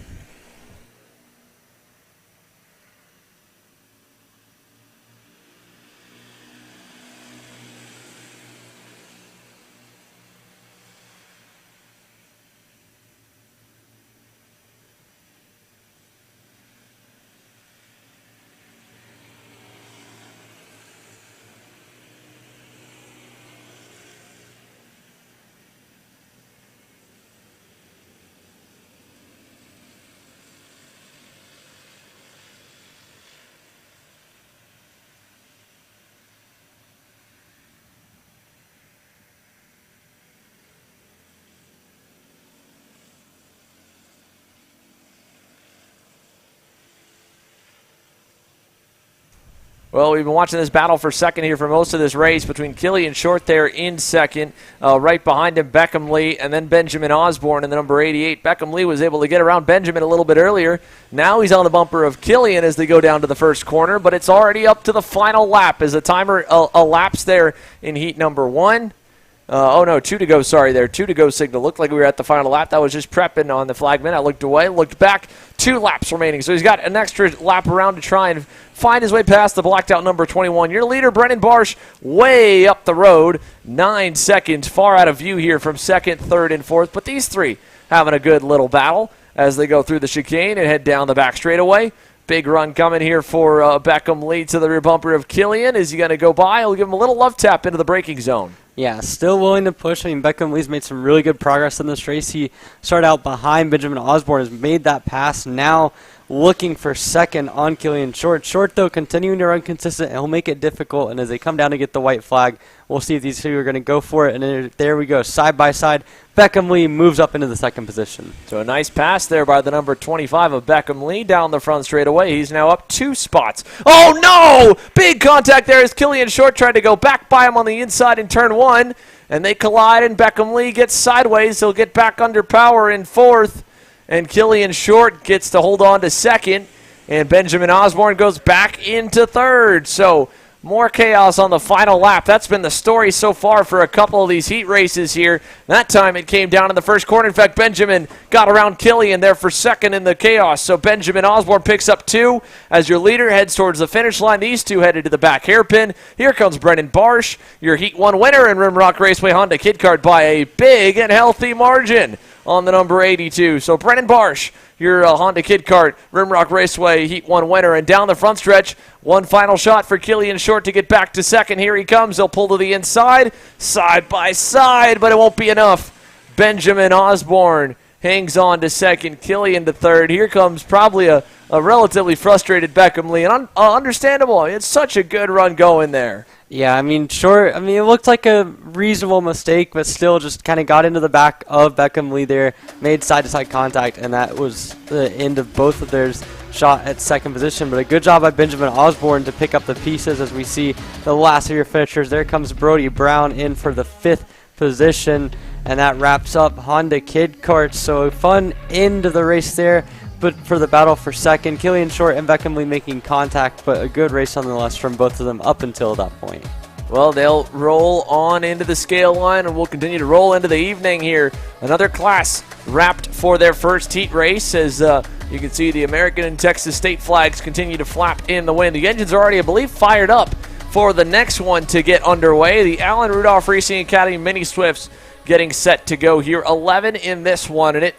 Well, we've been watching this battle for second here for most of this race between Killian Short there in second. Right behind him, Beckham Lee, and then Benjamin Osborne in the number 88. Beckham Lee was able to get around Benjamin a little bit earlier. Now he's on the bumper of Killian as they go down to the first corner, but it's already up to the final lap as the timer elapsed there in heat number 1. 2 to go, sorry there. 2 to go signal. Looked like we were at the final lap. That was just prepping on the flagman. I looked away, looked back. 2 laps remaining. So he's got an extra lap around to try and find his way past the blacked out number 21. Your leader, Brennan Barsh, way up the road. 9 seconds, far out of view here from second, third, and fourth. But these three having a good little battle as they go through the chicane and head down the back straightaway. Big run coming here for Beckham Lee to the rear bumper of Killian. Is he going to go by? He'll give him a little love tap into the braking zone. Yeah, still willing to push. I mean, Beckham Lee's made some really good progress in this race. He started out behind Benjamin Osborne, has made that pass. Now looking for second on Killian Short. Short, though, continuing to run consistent, and he'll make it difficult. And as they come down to get the white flag, we'll see if these two are going to go for it. And there we go, side by side. Beckham Lee moves up into the second position. So a nice pass there by the number 25 of Beckham Lee down the front straightaway. He's now up 2 spots. Oh, no! Big contact there as Killian Short tried to go back by him on the inside in turn 1. And they collide, and Beckham Lee gets sideways. He'll get back under power in fourth. And Killian Short gets to hold on to second. And Benjamin Osborne goes back into third. So more chaos on the final lap. That's been the story so far for a couple of these heat races here. That time it came down in the first corner. In fact, Benjamin got around Killian there for second in the chaos. So Benjamin Osborne picks up 2 as your leader heads towards the finish line. These two headed to the back hairpin. Here comes Brennan Barsh, your Heat 1 winner in Rimrock Raceway Honda Kid Kart by a big and healthy margin on the number 82. So Brennan Barsh, your Honda Kid Kart Rimrock Raceway Heat 1 winner. And down the front stretch, one final shot for Killian Short to get back to second. Here he comes. He'll pull to the inside, side by side, but it won't be enough. Benjamin Osborne hangs on to second, Killian to third. Here comes probably a relatively frustrated Beckham Lee. And understandable. It's such a good run going there. Yeah, I mean, Short, I mean, it looked like a reasonable mistake, but still just kind of got into the back of Beckham Lee there, made side-to-side contact, and that was the end of both of theirs. shot at second position. But a good job by Benjamin Osborne to pick up the pieces as we see the last of your finishers. There comes Brody Brown in for the 5th position, and that wraps up Honda Kid Karts. So a fun end of the race there, but for the battle for second, Killian Short and Beckham Lee making contact, but a good race nonetheless from both of them up until that point. Well, they'll roll on into the scale line, and we'll continue to roll into the evening here. Another class wrapped for their first heat race as you can see the American and Texas state flags continue to flap in the wind. The engines are already, I believe, fired up for the next one to get underway. The Allen Rudolph Racing Academy Mini Swifts getting set to go here. 11 in this one, and it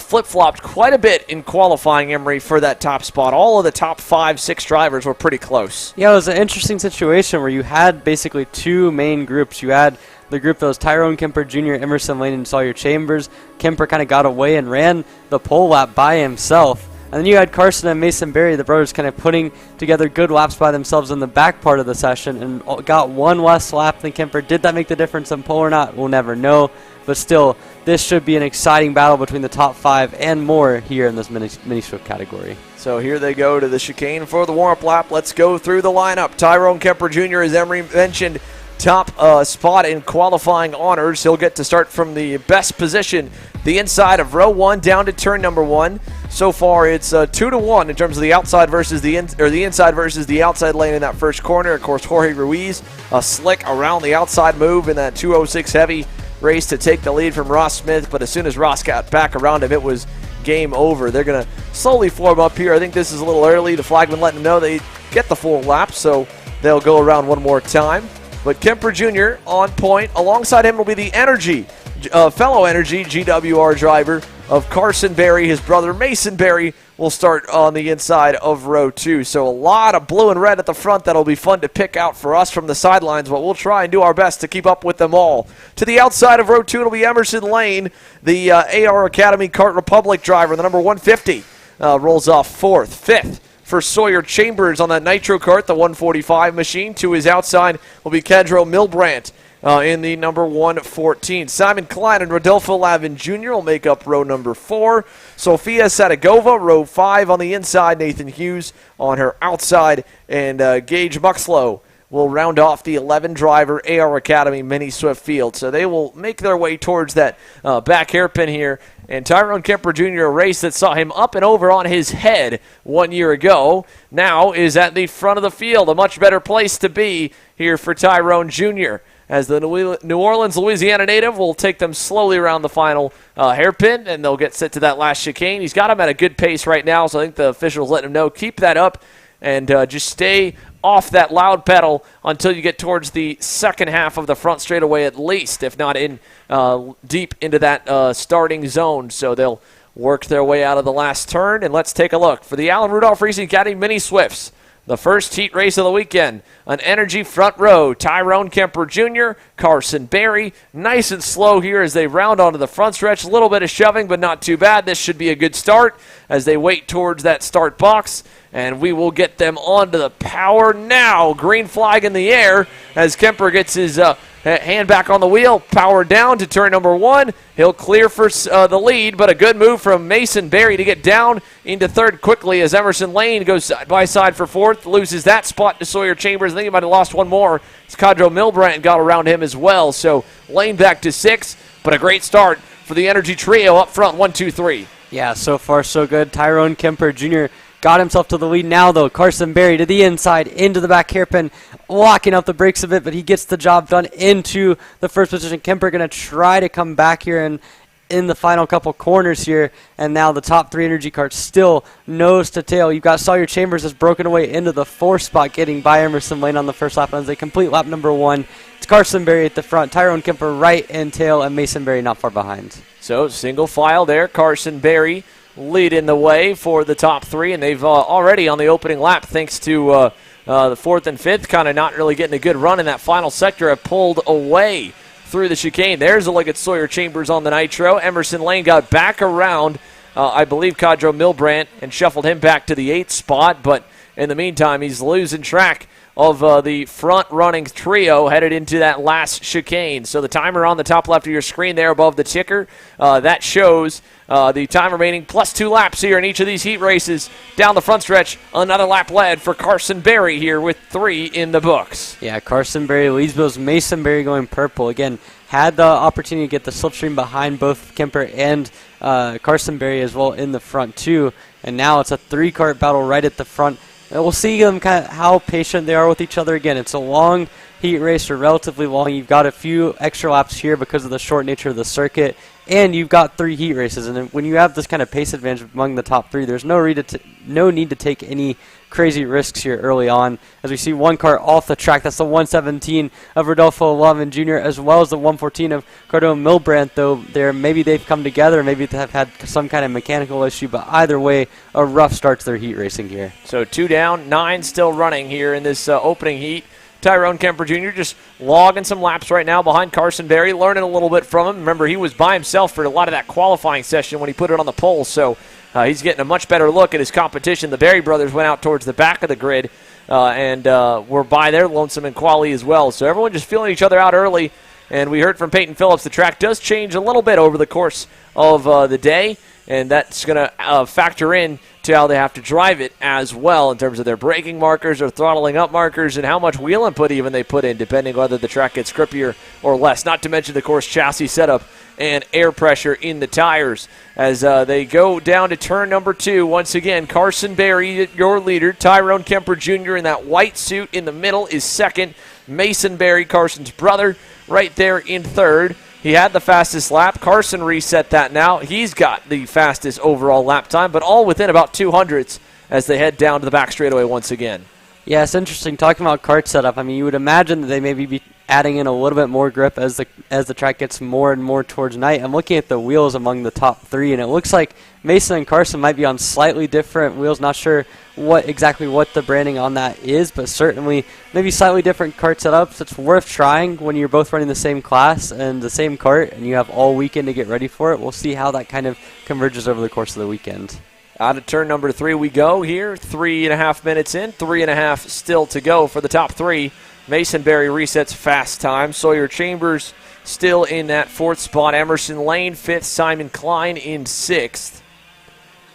flip-flopped quite a bit in qualifying, Emery, for that top spot. All of the top 5-6 drivers were pretty close. Yeah, it was an interesting situation where you had basically two main groups. You had the group that was Tyrone Kemper Jr., Emerson Lane, and Sawyer Chambers. Kemper kind of got away and ran the pole lap by himself. And then you had Carson and Mason Berry, the brothers, kind of putting together good laps by themselves in the back part of the session and got one less lap than Kemper. Did that make the difference in pole or not? We'll never know. But still, this should be an exciting battle between the top 5 and more here in this mini Swift category. So here they go to the chicane for the warm-up lap. Let's go through the lineup. Tyrone Kemper Jr., as Emery mentioned, top spot in qualifying honors. He'll get to start from the best position, the inside of row 1 down to turn number 1. So far, it's 2-1 in terms of the outside versus the inside versus the outside lane in that first corner. Of course, Jorge Ruiz, a slick around the outside move in that 206 heavy race to take the lead from Ross Smith. But as soon as Ross got back around him, it was game over. They're going to slowly form up here. I think this is a little early. The flagman letting them know they get the full lap, so they'll go around one more time. But Kemper Jr. on point. Alongside him will be the Energy, fellow Energy GWR driver of Carson Berry. His brother Mason Berry will start on the inside of row 2. So a lot of blue and red at the front that'll be fun to pick out for us from the sidelines, but we'll try and do our best to keep up with them all. To the outside of row 2, it'll be Emerson Lane, the AR Academy Kart Republic driver, the number 150. Rolls off 4th. 5th for Sawyer Chambers on that Nitro Kart, the 145 machine. To his outside will be Kedro Milbrandt in the number 114. Simon Klein and Rodolfo Lavin Jr. will make up row number 4. Sofia Sadagova, row 5 on the inside. Nathan Hughes on her outside. And Gage Muxlow will round off the 11-driver AR Academy Mini Swift field. So they will make their way towards that back hairpin here. And Tyrone Kemper Jr., a race that saw him up and over on his head 1 year ago, now is at the front of the field. A much better place to be here for Tyrone Jr., as the New Orleans, Louisiana native will take them slowly around the final hairpin, and they'll get set to that last chicane. He's got him at a good pace right now, so I think the officials letting him know, keep that up and just stay off that loud pedal until you get towards the second half of the front straightaway at least, if not in deep into that starting zone. So they'll work their way out of the last turn, and let's take a look. For the Allen Rudolph Racing Academy Mini Swifts, the first heat race of the weekend, an Energy front row. Tyrone Kemper Jr., Carson Berry, nice and slow here as they round onto the front stretch. A little bit of shoving, but not too bad. This should be a good start as they wait towards that start box. And we will get them onto the power now. Green flag in the air as Kemper gets his hand back on the wheel. Power down to turn number 1. He'll clear for the lead, but a good move from Mason Berry to get down into third quickly as Emerson Lane goes side by side for 4th. Loses that spot to Sawyer Chambers. I think he might have lost one more. It's Kedro Milbrandt got around him as well. So Lane back to 6th, but a great start for the Energy trio up front, 1, 2, 3. Yeah, so far so good. Tyrone Kemper Jr. got himself to the lead now, though. Carson Berry to the inside, into the back hairpin, locking up the brakes a bit, but he gets the job done into the first position. Kemper going to try to come back here and in the final couple corners here, and now the top 3 Energy Karts still nose to tail. You've got Sawyer Chambers has broken away into the 4th spot, getting by Emerson Lane on the first lap as they complete lap number 1. It's Carson Berry at the front, Tyrone Kemper right in tail, and Mason Berry not far behind. So single file there, Carson Berry leading the way for the top 3, and they've already on the opening lap, thanks to the 4th and 5th, kind of not really getting a good run in that final sector, have pulled away through the chicane. There's a look at Sawyer Chambers on the Nitro. Emerson Lane got back around, I believe, Kedro Milbrandt and shuffled him back to the 8th spot, but in the meantime, he's losing track of the front-running trio headed into that last chicane. So the timer on the top left of your screen there above the ticker, that shows the time remaining plus 2 laps here in each of these heat races. Down the front stretch, another lap led for Carson Berry here with 3 in the books. Yeah, Carson Berry leads those. Mason Berry going purple. Again, had the opportunity to get the slipstream behind both Kemper and Carson Berry as well in the front too. And now it's a 3-kart battle right at the front. And we'll see them kind of how patient they are with each other. Again, it's a long heat race, or relatively long. You've got a few extra laps here because of the short nature of the circuit, and you've got 3 heat races. And when you have this kind of pace advantage among the top 3, there's no need to take any crazy risks here early on. As we see one car off the track, that's the 117 of Rodolfo Lavin Jr., as well as the 114 of Cardone Milbrandt, though maybe they've come together, maybe they have had some kind of mechanical issue, but either way, a rough start to their heat racing here. So 2 down, 9 still running here in this opening heat. Tyrone Kemper Jr. just logging some laps right now behind Carson Berry, learning a little bit from him. Remember, he was by himself for a lot of that qualifying session when he put it on the pole, so he's getting a much better look at his competition. The Berry brothers went out towards the back of the grid and were by their lonesome in quali as well. So everyone just feeling each other out early. And we heard from Peyton Phillips, the track does change a little bit over the course of the day, and that's going to factor in to how they have to drive it as well in terms of their braking markers or throttling up markers and how much wheel input even they put in, depending whether the track gets grippier or less. Not to mention, of course, chassis setup and air pressure in the tires as they go down to turn number 2. Once again, Carson Berry, your leader. Tyrone Kemper Jr. in that white suit in the middle is second. Mason Berry, Carson's brother, right there in third. He had the fastest lap. Carson reset that now. He's got the fastest overall lap time, but all within about 200ths as they head down to the back straightaway once again. Yeah, it's interesting talking about kart setup. I mean, you would imagine that they maybe be adding in a little bit more grip as the track gets more and more towards night. I'm looking at the wheels among the top 3, and it looks like Mason and Carson might be on slightly different wheels. Not sure exactly what the branding on that is, but certainly maybe slightly different kart setups. It's worth trying when you're both running the same class and the same kart, and you have all weekend to get ready for it. We'll see how that kind of converges over the course of the weekend. Out of turn number 3 we go here. 3.5 minutes in, 3.5 still to go for the top 3. Mason Berry resets fast time. Sawyer Chambers still in that 4th spot. Emerson Lane 5th. Simon Klein in 6th.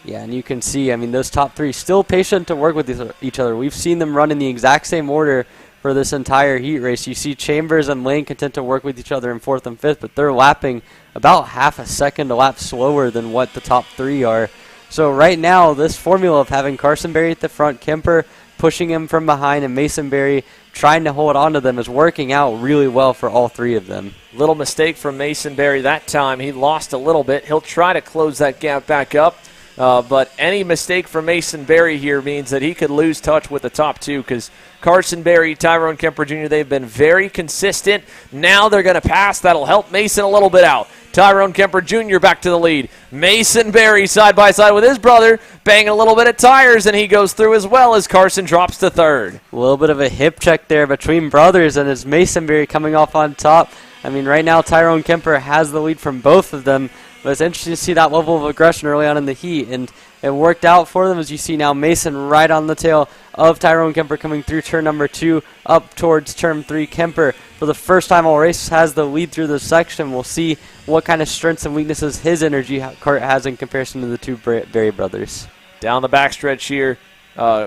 Yeah, and you can see, I mean, those top 3 still patient to work with each other. We've seen them run in the exact same order for this entire heat race. You see Chambers and Lane content to work with each other in 4th and 5th, but they're lapping about half a second a lap slower than what the top 3 are. So right now, this formula of having Carson Berry at the front, Kemper pushing him from behind, and Mason Berry trying to hold on to them is working out really well for all 3 of them. Little mistake from Mason Berry that time. He lost a little bit. He'll try to close that gap back up. But any mistake from Mason Berry here means that he could lose touch with the top 2 because Carson Berry, Tyrone Kemper Jr., they've been very consistent. Now they're going to pass. That'll help Mason a little bit out. Tyrone Kemper Jr. back to the lead. Mason Berry side by side with his brother, banging a little bit of tires, and he goes through as well as Carson drops to 3rd. A little bit of a hip check there between brothers, and it's Mason Berry coming off on top. I mean, right now Tyrone Kemper has the lead from both of them, but it's interesting to see that level of aggression early on in the heat, and it worked out for them. As you see now, Mason right on the tail of Tyrone Kemper coming through turn number 2 up towards turn 3. Kemper, for the first time all race, has the lead through this section. We'll see what kind of strengths and weaknesses his energy kart has in comparison to the 2 Berry brothers. Down the backstretch here,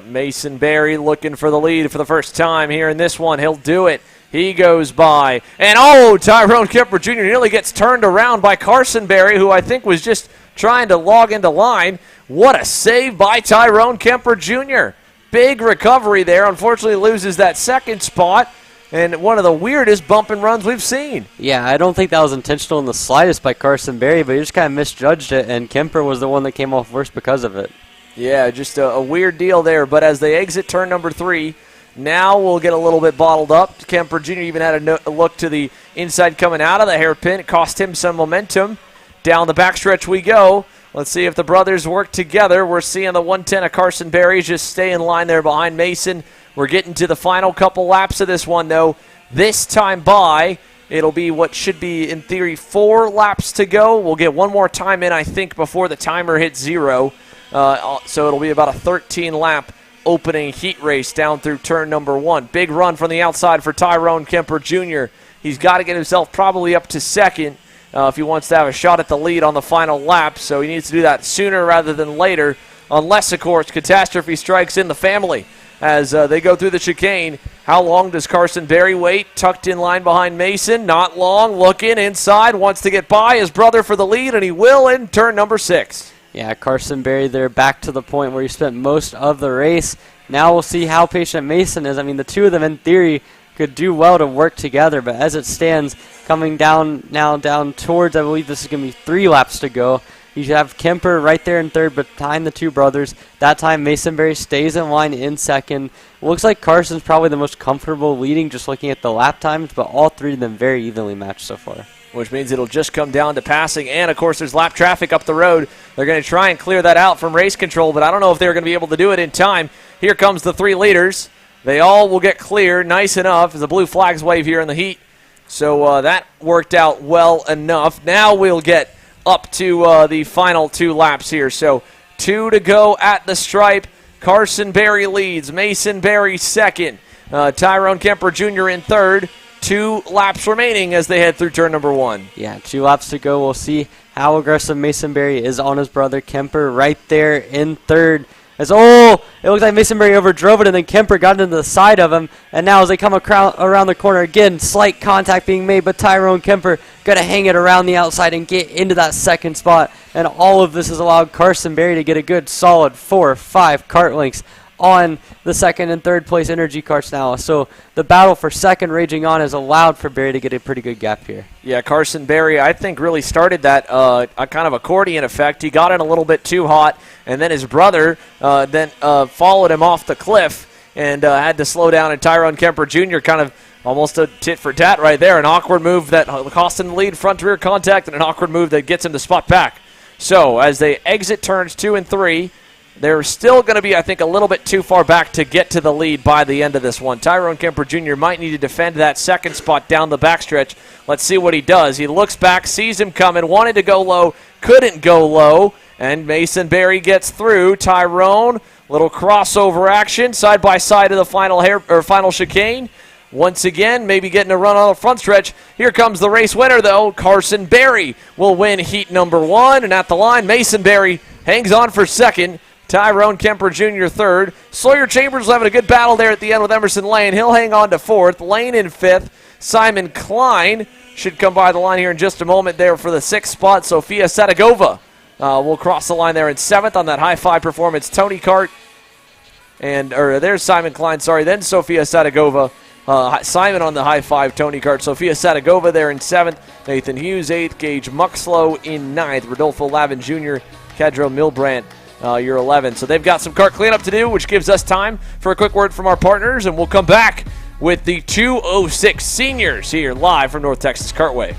Mason Berry looking for the lead for the first time here in this one. He'll do it. He goes by. And, Tyrone Kemper Jr. nearly gets turned around by Carson Berry, who I think was just trying to log into line. What a save by Tyrone Kemper Jr. Big recovery there. Unfortunately loses that 2nd spot. And one of the weirdest bump and runs we've seen. Yeah, I don't think that was intentional in the slightest by Carson Berry, but he just kind of misjudged it, and Kemper was the one that came off worst because of it. Yeah, just a weird deal there. But as they exit turn number 3, now we'll get a little bit bottled up. Kemper Jr. even had a look to the inside coming out of the hairpin. It cost him some momentum. Down the backstretch we go. Let's see if the brothers work together. We're seeing the 110 of Carson Berry just stay in line there behind Mason. We're getting to the final couple laps of this one, though. This time by, it'll be what should be, in theory, 4 laps to go. We'll get one more time in, I think, before the timer hits 0. So it'll be about a 13-lap opening heat race down through turn number 1. Big run from the outside for Tyrone Kemper Jr. He's got to get himself probably up to second if he wants to have a shot at the lead on the final lap, so he needs to do that sooner rather than later, unless, of course, catastrophe strikes in the family as they go through the chicane. How long does Carson Berry wait? Tucked in line behind Mason. Not long. Looking inside. Wants to get by his brother for the lead, and he will in turn number 6. Yeah, Carson Berry there back to the point where he spent most of the race. Now we'll see how patient Mason is. I mean, the two of them, in theory, could do well to work together, but as it stands, coming down now down towards, I believe this is going to be 3 laps to go. You have Kemper right there in third behind the two brothers. That time, Mason Berry stays in line in second. Looks like Carson's probably the most comfortable leading just looking at the lap times, but all three of them very evenly matched so far. Which means it'll just come down to passing, and, of course, there's lap traffic up the road. They're going to try and clear that out from race control, but I don't know if they're going to be able to do it in time. Here comes the 3 leaders. They all will get clear nice enough as the blue flags wave here in the heat. So that worked out well enough. Now we'll get up to the final 2 laps here. So 2 to go at the stripe. Carson Berry leads. Mason Berry second. Tyrone Kemper Jr. in third. 2 laps remaining as they head through turn number 1. Yeah, 2 laps to go. We'll see how aggressive Mason Berry is on his brother Kemper right there in third. It looks like Mason Berry overdrove it, and then Kemper got into the side of him. And now as they come around the corner again, slight contact being made, but Tyrone Kemper got to hang it around the outside and get into that second spot. And all of this has allowed Carson Berry to get a good solid 4 or 5 kart lengths on the second and third place energy carts now. So the battle for second raging on has allowed for Berry to get a pretty good gap here. Yeah, Carson Berry, I think, really started that a kind of accordion effect. He got in a little bit too hot, and then his brother then followed him off the cliff and had to slow down, and Tyrone Kemper Jr. kind of almost a tit for tat right there. An awkward move that cost him the lead, front-to-rear contact, and an awkward move that gets him the spot back. So as they exit turns 2 and 3, they're still going to be, I think, a little bit too far back to get to the lead by the end of this one. Tyrone Kemper Jr. might need to defend that second spot down the backstretch. Let's see what he does. He looks back, sees him coming, wanted to go low, couldn't go low, and Mason Berry gets through. Tyrone, little crossover action, side by side of the final chicane. Once again, maybe getting a run on the front stretch. Here comes the race winner, though. Carson Berry will win heat number 1, and at the line, Mason Berry hangs on for second. Tyrone Kemper Jr. third. Sawyer Chambers will having a good battle there at the end with Emerson Lane. He'll hang on to 4th. Lane in 5th. Simon Klein should come by the line here in just a moment there for the 6th spot. Sofia Sadagova will cross the line there in 7th on that high-five performance. Tony Kart, there's Simon Klein, sorry. Then Sofia Sadagova. Simon on the high-five, Tony Kart. Sofia Sadagova there in 7th. Nathan Hughes 8th. Gage Muxlow in 9th. Rodolfo Lavin Jr., Cadro Milbrandt. You're 11. So they've got some kart cleanup to do, which gives us time for a quick word from our partners, and we'll come back with the 206 seniors here live from North Texas Kartway.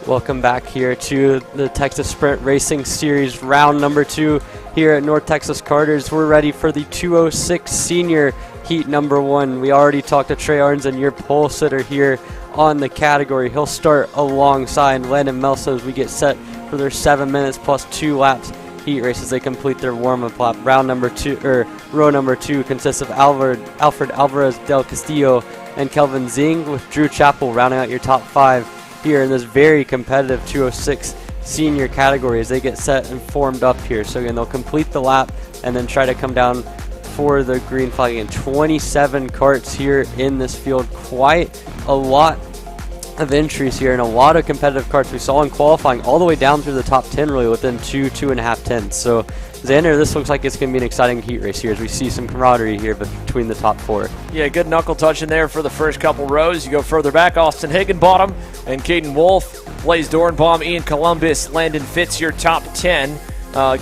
Welcome back here to the Texas Sprint Racing Series round number 2 here at North Texas Kartways. We're ready for the 206 senior heat number 1. We already talked to Trey Arnzen, your pole sitter here on the category. He'll start alongside Landon Melson as we get set for their 7 minutes plus 2 laps heat race as they complete their warm-up lap. Row number 2 consists of Alfred Alvarez del Castillo and Kelvin Zing, with Drew Chappell rounding out your top 5 here in this very competitive 206 senior category as they get set and formed up here. So again, they'll complete the lap and then try to come down for the green flag. Again, 27 karts here in this field. Quite a lot of entries here and a lot of competitive karts. We saw in qualifying all the way down through the top 10 really within 2.5 tenths. So Xander, this looks like it's going to be an exciting heat race here as we see some camaraderie here between the top 4. Yeah, good knuckle touching there for the first couple rows. You go further back, Austin Higginbottom and Caden Wolf, Blaze Dornbaum, Ian Columbus, Landon Fitz, your top 10.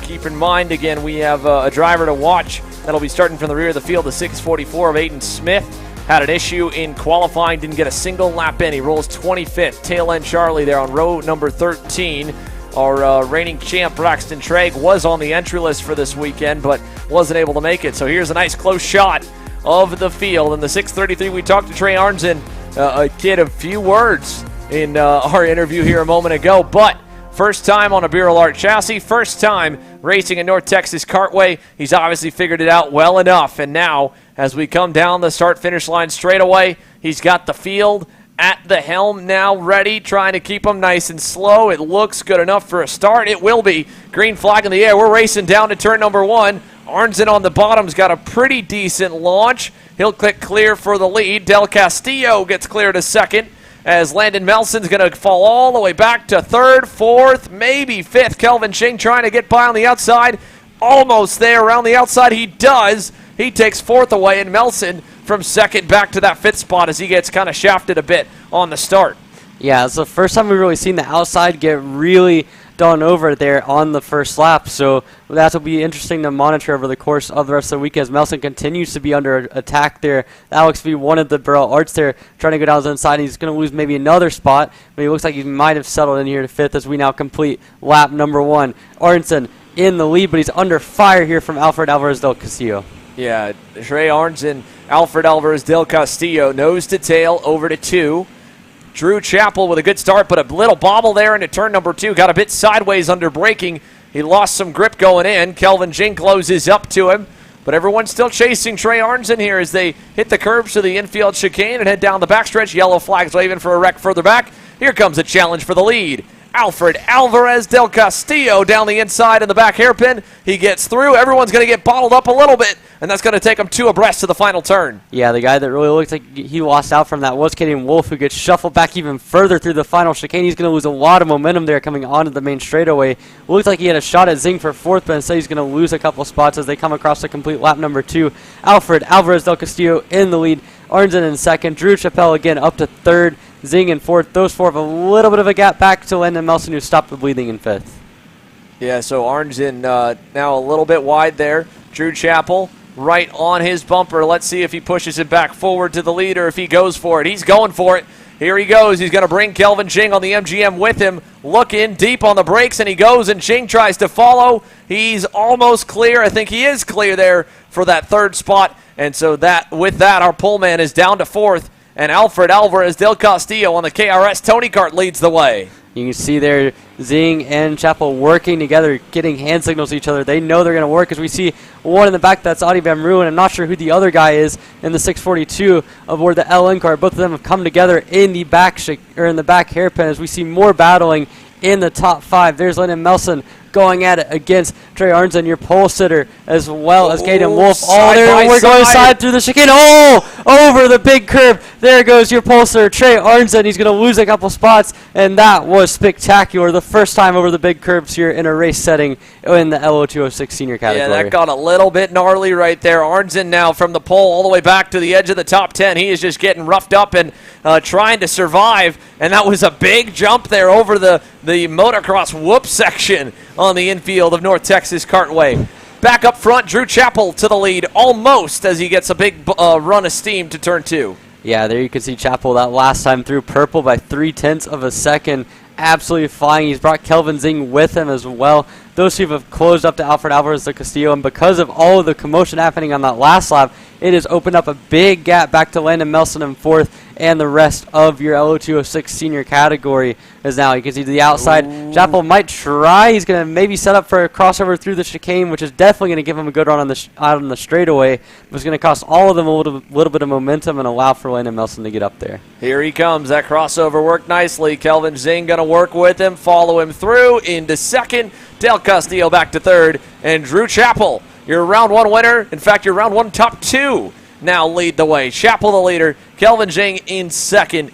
Keep in mind, again, we have a driver to watch that'll be starting from the rear of the field, the 644 of Aiden Smith. Had an issue in qualifying, didn't get a single lap in. He rolls 25th. Tail end Charlie there on row number 13. Our reigning champ, Braxton Tragg, was on the entry list for this weekend, but wasn't able to make it. So here's a nice close shot of the field. In the 633, we talked to Trey Arnzen, a kid of few words in our interview here a moment ago, but first time on a Bureau Art chassis, first time racing in North Texas Kartway. He's obviously figured it out well enough, and now as we come down the start-finish line straight away, he's got the field at the helm now, ready, trying to keep him nice and slow. It looks good enough for a start. It will be. Green flag in the air. We're racing down to turn number 1. Arnzen on the bottom's got a pretty decent launch. He'll click clear for the lead. Del Castillo gets clear to second as Landon Melson's going to fall all the way back to 3rd, 4th, maybe 5th. Kelvin Ching trying to get by on the outside. Almost there around the outside. He does. He takes 4th away, and Melson from 2nd back to that 5th spot as he gets kind of shafted a bit on the start. Yeah, it's the first time we've really seen the outside get really done over there on the first lap. So that will be interesting to monitor over the course of the rest of the week as Melson continues to be under attack there. Alex V wanted the Burrell Arts there, trying to go down the inside. He's going to lose maybe another spot, but he looks like he might have settled in here to 5th as we now complete lap number 1. Arnzen in the lead, but he's under fire here from Alfred Alvarez del Castillo. Yeah, Trey Arnzen, Alfred Alvarez del Castillo, nose to tail over to 2. Drew Chappell with a good start, but a little bobble there into turn number 2. Got a bit sideways under braking. He lost some grip going in. Kelvin Jing closes up to him, but everyone's still chasing Trey Arnzen here as they hit the curbs to the infield chicane and head down the backstretch. Yellow flags waving for a wreck further back. Here comes a challenge for the lead. Alfred Alvarez del Castillo down the inside in the back hairpin. He gets through. Everyone's going to get bottled up a little bit, and that's going to take him 2 abreast to the final turn. Yeah, the guy that really looked like he lost out from that was Caden Wolf, who gets shuffled back even further through the final chicane. He's going to lose a lot of momentum there coming onto the main straightaway. Looked like he had a shot at Zing for 4th, but instead he's going to lose a couple spots as they come across the complete lap number 2. Alfred Alvarez del Castillo in the lead. Arnzen in 2nd. Drew Chappell again up to 3rd. Zing in 4th. Those 4 have a little bit of a gap back to Landon Melson, who stopped the bleeding in 5th. Yeah, so Arnzen now a little bit wide there. Drew Chappell right on his bumper. Let's see if he pushes it back forward to the lead or if he goes for it. He's going for it. Here he goes. He's going to bring Kelvin Ching on the MGM with him. Looking deep on the brakes, and he goes, and Ching tries to follow. He's almost clear. I think he is clear there for that 3rd spot. And so with that, our pole man is down to 4th. And Alfred Alvarez del Castillo on the KRS Tony Kart leads the way. You can see there Zing and Chappell working together, getting hand signals to each other. They know they're going to work as we see one in the back. That's Adi Van Ruin. I'm not sure who the other guy is in the 642 aboard the LN car. Both of them have come together in the back in the back hairpin as we see more battling in the top 5. There's Landon Melson going at it against Trey Arnzen, your pole sitter, as well as Caden Wolf. Oh, there we're going side through the chicane. Oh, over the big curve. There goes your pole sitter, Trey Arnzen. He's going to lose a couple spots, and that was spectacular. The first time over the big curves here in a race setting in the LO206 senior category. Yeah, that got a little bit gnarly right there. Arnzen now from the pole all the way back to the edge of the top 10. He is just getting roughed up and trying to survive, and that was a big jump there over the motocross whoop section on the infield of North Texas Kartway. Back up front, Drew Chappell to the lead almost as he gets a big run of steam to turn 2. Yeah, there you can see Chapel that last time through purple by 0.3 of a second. Absolutely flying. He's brought Kelvin Zing with him as well. Those two have closed up to Alfred Alvarez del Castillo, and because of all of the commotion happening on that last lap, it has opened up a big gap back to Landon Melson in 4th, and the rest of your LO206 senior category is now. You can see to the outside, Chapel might try. He's going to maybe set up for a crossover through the chicane, which is definitely going to give him a good run on the out on the straightaway. It's going to cost all of them a little bit of momentum and allow for Landon Melson to get up there. Here he comes. That crossover worked nicely. Kelvin Zing going to work with him, follow him through into 2nd. Del Castillo back to 3rd. And Drew Chapel, your round 1 winner. In fact, your round 1 top 2 now lead the way. Chapel the leader. Kelvin Zing in 2nd.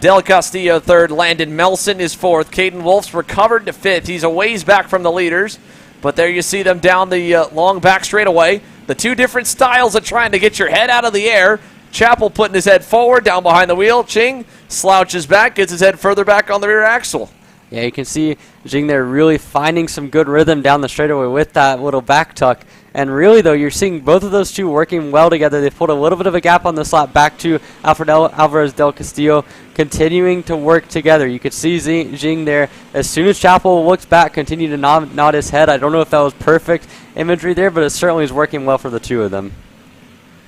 Del Castillo 3rd. Landon Melson is 4th. Caden Wolf's recovered to 5th. He's a ways back from the leaders. But there you see them down the long back straightaway. The two different styles of trying to get your head out of the air. Chapel putting his head forward, down behind the wheel. Ching slouches back, gets his head further back on the rear axle. Yeah, you can see Jing there really finding some good rhythm down the straightaway with that little back tuck. And really, though, you're seeing both of those two working well together. They've pulled a little bit of a gap on this lap back to Alfred Alvarez del Castillo, continuing to work together. You could see Jing there. As soon as Chapel looks back, continue to nod his head. I don't know if that was perfect imagery there, but it certainly is working well for the two of them.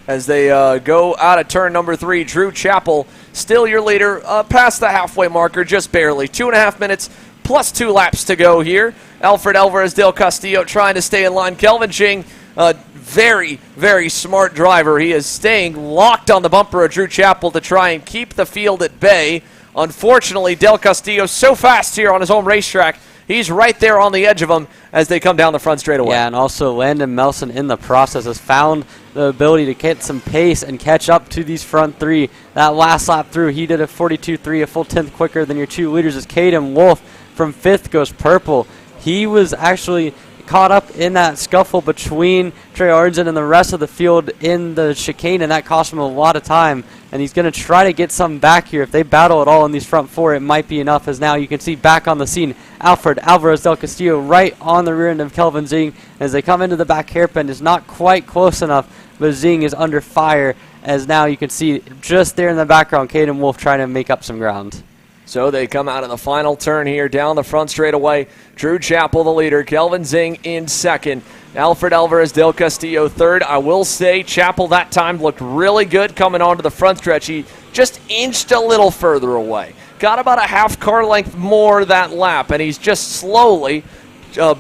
As they go out of turn number 3, Drew Chapel, still your leader, past the halfway marker, just barely. 2.5 minutes plus 2 laps to go here. Alfred Alvarez del Castillo trying to stay in line. Kelvin Ching, very, very smart driver. He is staying locked on the bumper of Drew Chapel to try and keep the field at bay. Unfortunately, del Castillo so fast here on his home racetrack. He's right there on the edge of them as they come down the front straightaway. Yeah, and also Landon Melson in the process has found the ability to get some pace and catch up to these front 3. That last lap through, he did a 42.3, a full 10th quicker than your 2 leaders as Caden Wolf from 5th goes purple. He was actually caught up in that scuffle between Trey Arnzen and the rest of the field in the chicane, and that cost him a lot of time. And he's going to try to get some back here. If they battle at all in these front 4, it might be enough, as now you can see back on the scene Alfred Alvarez del Castillo right on the rear end of Kelvin Zing. As they come into the back hairpin, is not quite close enough, but Zing is under fire, as now you can see just there in the background Caden Wolf trying to make up some ground. So they come out of the final turn here down the front straightaway. Drew Chapel the leader, Kelvin Zing in 2nd. Alfred Alvarez del Castillo 3rd. I will say Chapel that time looked really good coming onto the front stretch. He just inched a little further away. Got about a half car length more that lap, and he's just slowly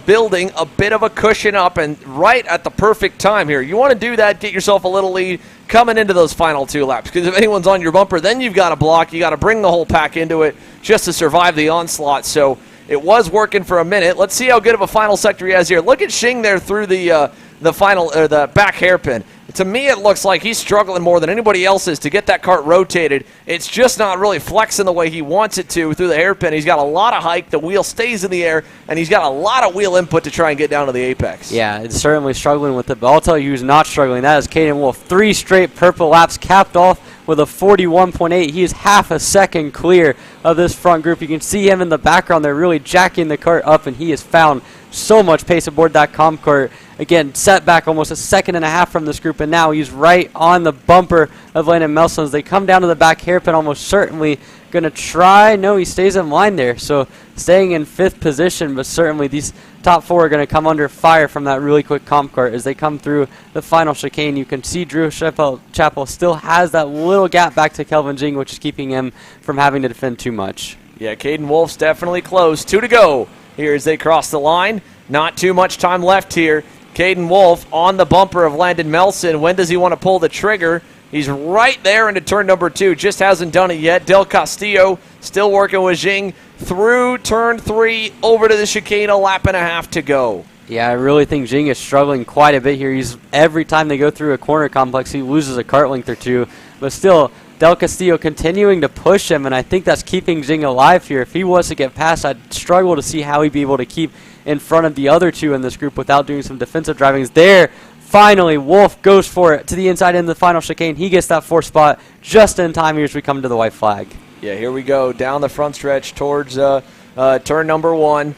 building a bit of a cushion up, and right at the perfect time here. You want to do that, get yourself a little lead coming into those final 2 laps, because if anyone's on your bumper, then you've got to block. You got to bring the whole pack into it just to survive the onslaught. So it was working for a minute. Let's see how good of a final sector he has here. Look at Shing there through the final or the back hairpin. To me, it looks like he's struggling more than anybody else is to get that cart rotated. It's just not really flexing the way he wants it to through the hairpin. He's got a lot of hike. The wheel stays in the air, and he's got a lot of wheel input to try and get down to the apex. Yeah, it's certainly struggling with it, but I'll tell you who's not struggling. That is Caden Wolf. 3 straight purple laps, capped off with a 41.8. He is half a second clear of this front group. You can see him in the background. They're really jacking the cart up, and he has found so much pace aboard that comp cart. Again, set back almost a second and a half from this group, and now he's right on the bumper of Landon Melson as they come down to the back hairpin, almost certainly going to try. No, he stays in line there, so staying in 5th position, but certainly these top 4 are going to come under fire from that really quick comp cart as they come through the final chicane. You can see Drew Chapel still has that little gap back to Kelvin Jing, which is keeping him from having to defend too much. Yeah, Caden Wolf's definitely close. 2 to go here as they cross the line. Not too much time left here. Caden Wolf on the bumper of Landon Melson. When does he want to pull the trigger? He's right there into turn number 2. Just hasn't done it yet. Del Castillo still working with Jing through turn 3 over to the chicane. A lap and a half to go. Yeah, I really think Jing is struggling quite a bit here. Every time they go through a corner complex, he loses a cart length or 2. But still, Del Castillo continuing to push him, and I think that's keeping Jing alive here. If he was to get past, I'd struggle to see how he'd be able to keep in front of the other 2 in this group without doing some defensive drivings. There, finally, Wolf goes for it to the inside in the final chicane. He gets that 4th spot just in time here as we come to the white flag. Yeah, here we go down the front stretch towards turn number 1.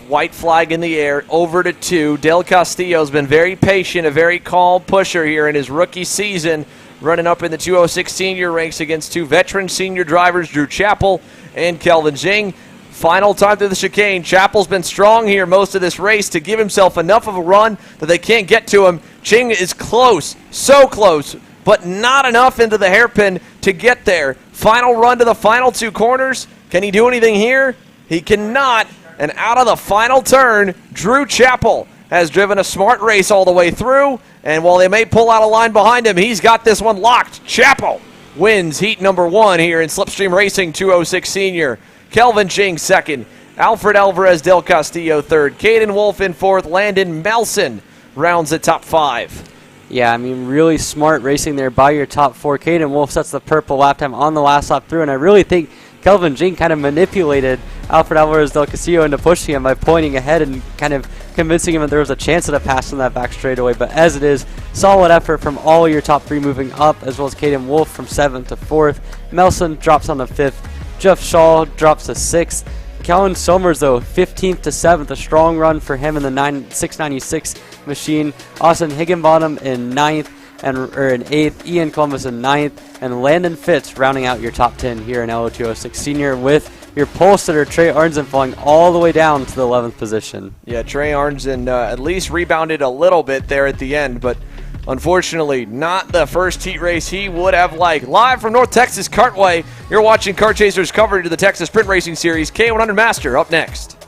White flag in the air, over to 2. Del Castillo's been very patient, a very calm pusher here in his rookie season. running up in the 206 senior ranks against two veteran senior drivers, Drew Chappell and Kelvin Jing. Final time through the chicane. Chappell's been strong here most of this race to give himself enough of a run that they can't get to him. Jing is close, so close, but not enough into the hairpin to get there. Final run to the final two corners. Can he do anything here? He cannot. And out of the final turn, Drew Chappell has driven a smart race all the way through. And while they may pull out a line behind him, he's got this one locked. Chappell wins heat number 1 here in Slipstream Racing 206 Senior. Kelvin Jing second. Alfred Alvarez del Castillo third. Caden Wolf in fourth. Landon Melson rounds the top 5. Yeah, I mean, really smart racing there by your top 4. Caden Wolf sets the purple lap time on the last lap through, and I really think Kelvin Jing kind of manipulated Alfred Alvarez del Castillo into pushing him by pointing ahead and kind of convincing him that there was a chance at a pass on that back straightaway. But as it is, solid effort from all your top 3 moving up, as well as Caden Wolf from 7th to 4th. Melson drops on the 5th. Jeff Shaw drops to 6th. Kellen Somers, though, 15th to 7th, a strong run for him in the 696 machine. Austin Higginbottom in 9th, or in 8th. Ian Columbus in 9th. And Landon Fitz rounding out your top 10 here in LO206 Senior, with your pole sitter, Trey Arnzen, falling all the way down to the 11th position. Yeah, Trey Arnzen at least rebounded a little bit there at the end, but unfortunately, not the first heat race he would have liked. Live from North Texas Kartway, you're watching Kart Chasers coverage of the Texas Sprint Racing Series. K100 Master up next.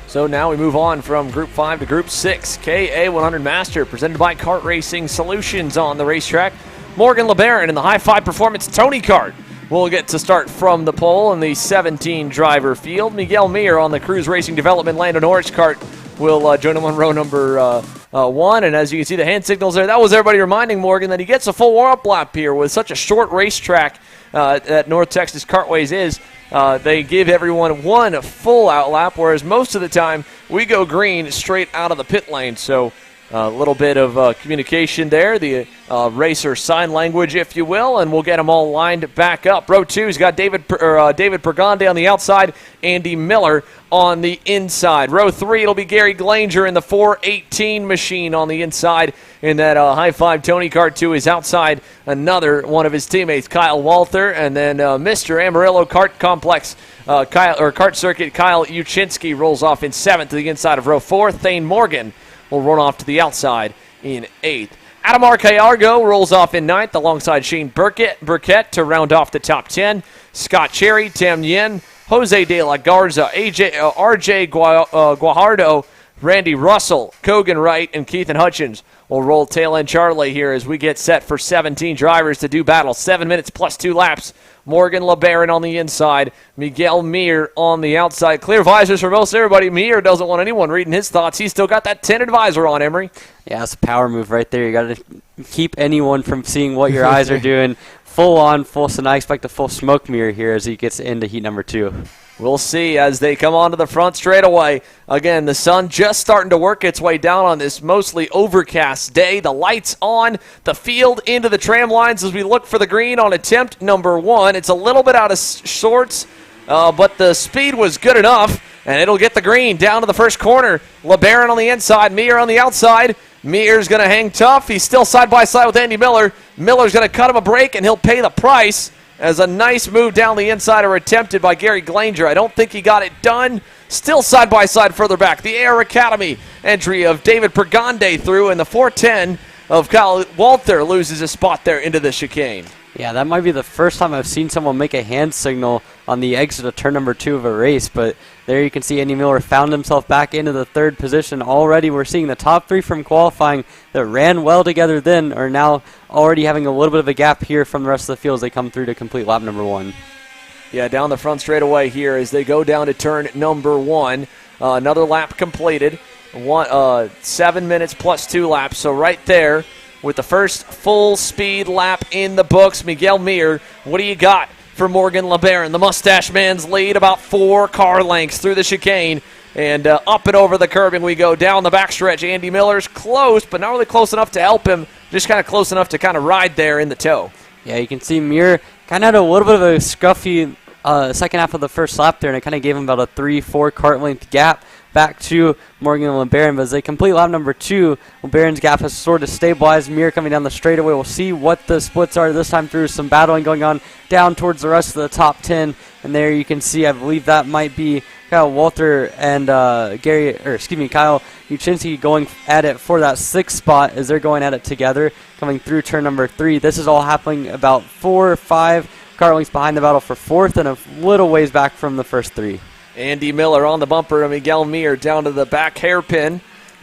So now we move on from Group 5 to Group 6. KA100 Master, presented by Kart Racing Solutions on the racetrack. Morgan LeBaron in the High 5 Performance Tony Kart will get to start from the pole in the 17-driver field. Miguel Meir on the Cruise Racing Development Lando Norris Kart will join him on row number one. And as you can see the hand signals there, that was everybody reminding Morgan that he gets a full warm-up lap here with such a short racetrack that North Texas Kartways is. They give everyone one full out lap, whereas most of the time we go green straight out of the pit lane. So a little bit of communication there, the racer sign language, if you will, and we'll get them all lined back up. Row 2's got David Pergande on the outside, Andy Miller on the inside. Row 3, it'll be Gary Glanger in the 418 machine on the inside. In that high five, Tony Kart to his outside, another one of his teammates, Kyle Walther, and then Mr. Amarillo Kart Complex, Kart Circuit, Kyle Uchinsky rolls off in 7th to the inside of row 4. Thane Morgan will run off to the outside in 8th. Adamar Callargo rolls off in 9th alongside Shane Burkett to round off the top 10. Scott Cherry, Tam Yen, Jose De La Garza, RJ Guajardo, Randy Russell, Kogan Wright, and Keithan Hutchins will roll tail end Charlie here as we get set for 17 drivers to do battle. 7 minutes plus 2 laps. Morgan LeBaron on the inside, Miguel Mir on the outside. Clear visors for most everybody. Mir doesn't want anyone reading his thoughts. He's still got that tinted visor on, Emery. Yeah, it's a power move right there. You got to keep anyone from seeing what your eyes are doing. Full on, full, so I expect a full smoke mirror here as he gets into heat number 2. We'll see as they come onto the front straightaway. Again, the sun just starting to work its way down on this mostly overcast day. The lights on, the field into the tram lines as we look for the green on attempt number 1. It's a little bit out of sorts, but the speed was good enough, and it'll get the green down to the first corner. LeBaron on the inside, Mir on the outside. Mir's going to hang tough. He's still side by side with Andy Miller. Miller's going to cut him a break, and he'll pay the price. As a nice move down the inside are attempted by Gary Glanger. I don't think he got it done. Still side-by-side further back. The Air Academy entry of David Pergande through, and the 410 of Kyle Walther loses a spot there into the chicane. Yeah, that might be the first time I've seen someone make a hand signal on the exit of turn number 2 of a race, but there you can see Andy Miller found himself back into the 3rd position. Already we're seeing the top 3 from qualifying that ran well together then are now already having a little bit of a gap here from the rest of the field as they come through to complete lap number 1. Yeah, down the front straightaway here as they go down to turn number 1. Another lap completed. 7 minutes plus 2 laps, so right there with the first full speed lap in the books. Miguel Mir, what do you got for Morgan LeBaron? The mustache man's lead about 4 car lengths through the chicane. And up and over the curbing we go down the backstretch. Andy Miller's close, but not really close enough to help him. Just kind of close enough to kind of ride there in the toe. Yeah, you can see Mir kind of had a little bit of a scuffy second half of the first lap there, and it kind of gave him about a 3-4 kart length gap back to Morgan LeBaron. But as they complete lap number 2, LeBaron's gap has sort of stabilized. Mir coming down the straightaway. We'll see what the splits are this time through. Some battling going on down towards the rest of the top 10. And there you can see, I believe that might be Kyle Walther and Kyle Uchinsky going at it for that 6th spot as they're going at it together, coming through turn number 3. This is all happening about 4 or 5 car lengths behind the battle for 4th and a little ways back from the first 3. Andy Miller on the bumper and Miguel Mir down to the back hairpin.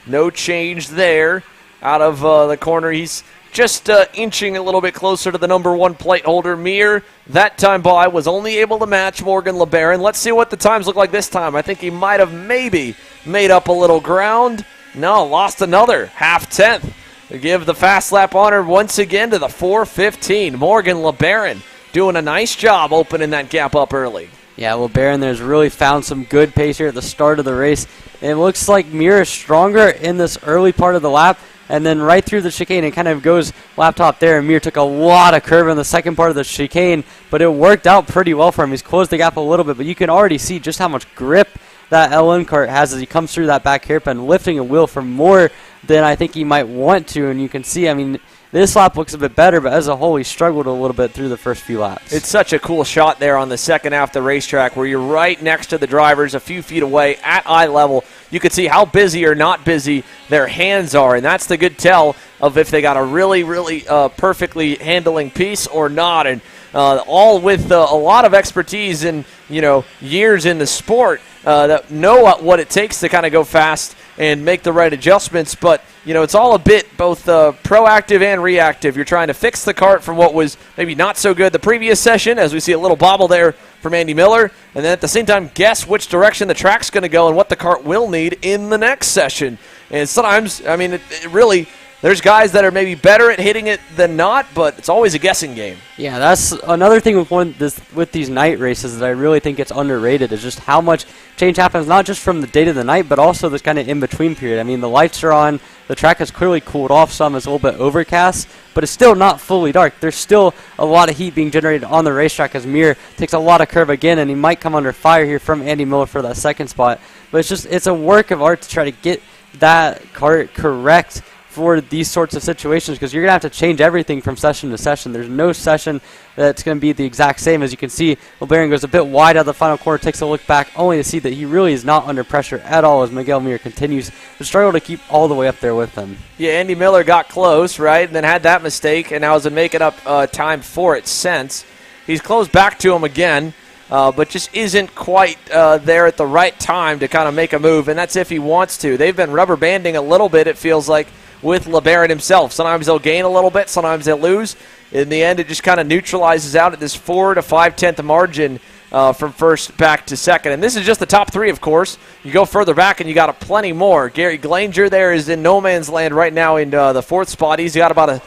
No change there. Out of the corner, he's just inching a little bit closer to the number 1 plate holder. Mir, that time by, was only able to match Morgan LeBaron. Let's see what the times look like this time. I think he might have maybe made up a little ground. No, lost another half-tenth. Give the fast lap honor once again to the 4:15. Morgan LeBaron doing a nice job opening that gap up early. Yeah, LeBaron there's really found some good pace here at the start of the race. It looks like Mir is stronger in this early part of the lap, and then right through the chicane, it kind of goes laptop there, and Mir took a lot of curve in the second part of the chicane, but it worked out pretty well for him. He's closed the gap a little bit, but you can already see just how much grip that LN kart has as he comes through that back hairpin, lifting a wheel for more than I think he might want to, and you can see, I mean, this lap looks a bit better, but as a whole, he struggled a little bit through the first few laps. It's such a cool shot there on the second half of the racetrack where you're right next to the drivers, a few feet away at eye level. You can see how busy or not busy their hands are, and that's the good tell of if they got a really, really perfectly handling piece or not. And all with a lot of expertise and years in the sport that know what it takes to kind of go fast and make the right adjustments. But it's all a bit both proactive and reactive. You're trying to fix the kart from what was maybe not so good the previous session, as we see a little bobble there from Andy Miller, and then at the same time guess which direction the track's going to go and what the kart will need in the next session. And sometimes, I mean, it really, there's guys that are maybe better at hitting it than not, but it's always a guessing game. Yeah, that's another thing with these night races that I really think it's underrated is just how much change happens, not just from the day to the night, but also this kind of in-between period. I mean, the lights are on. The track has clearly cooled off some. It's a little bit overcast, but it's still not fully dark. There's still a lot of heat being generated on the racetrack as Mir takes a lot of curve again, and he might come under fire here from Andy Miller for that second spot. But it's a work of art to try to get that kart correct for these sorts of situations, because you're going to have to change everything from session to session. There's no session that's going to be the exact same. As you can see, LeBaron goes a bit wide out of the final corner, takes a look back, only to see that he really is not under pressure at all as Miguel Mir continues to struggle to keep all the way up there with him. Yeah, Andy Miller got close, right, and then had that mistake, and now has been making up time for it since. He's close back to him again, but just isn't quite there at the right time to kind of make a move, and that's if he wants to. They've been rubber banding a little bit, it feels like, with LeBaron himself. Sometimes they'll gain a little bit, sometimes they'll lose. In the end, it just kind of neutralizes out at this 4 to 5/10 margin from first back to second. And this is just the top three, of course. You go further back and you got plenty more. Gary Glanger there is in no man's land right now in the fourth spot. He's got about a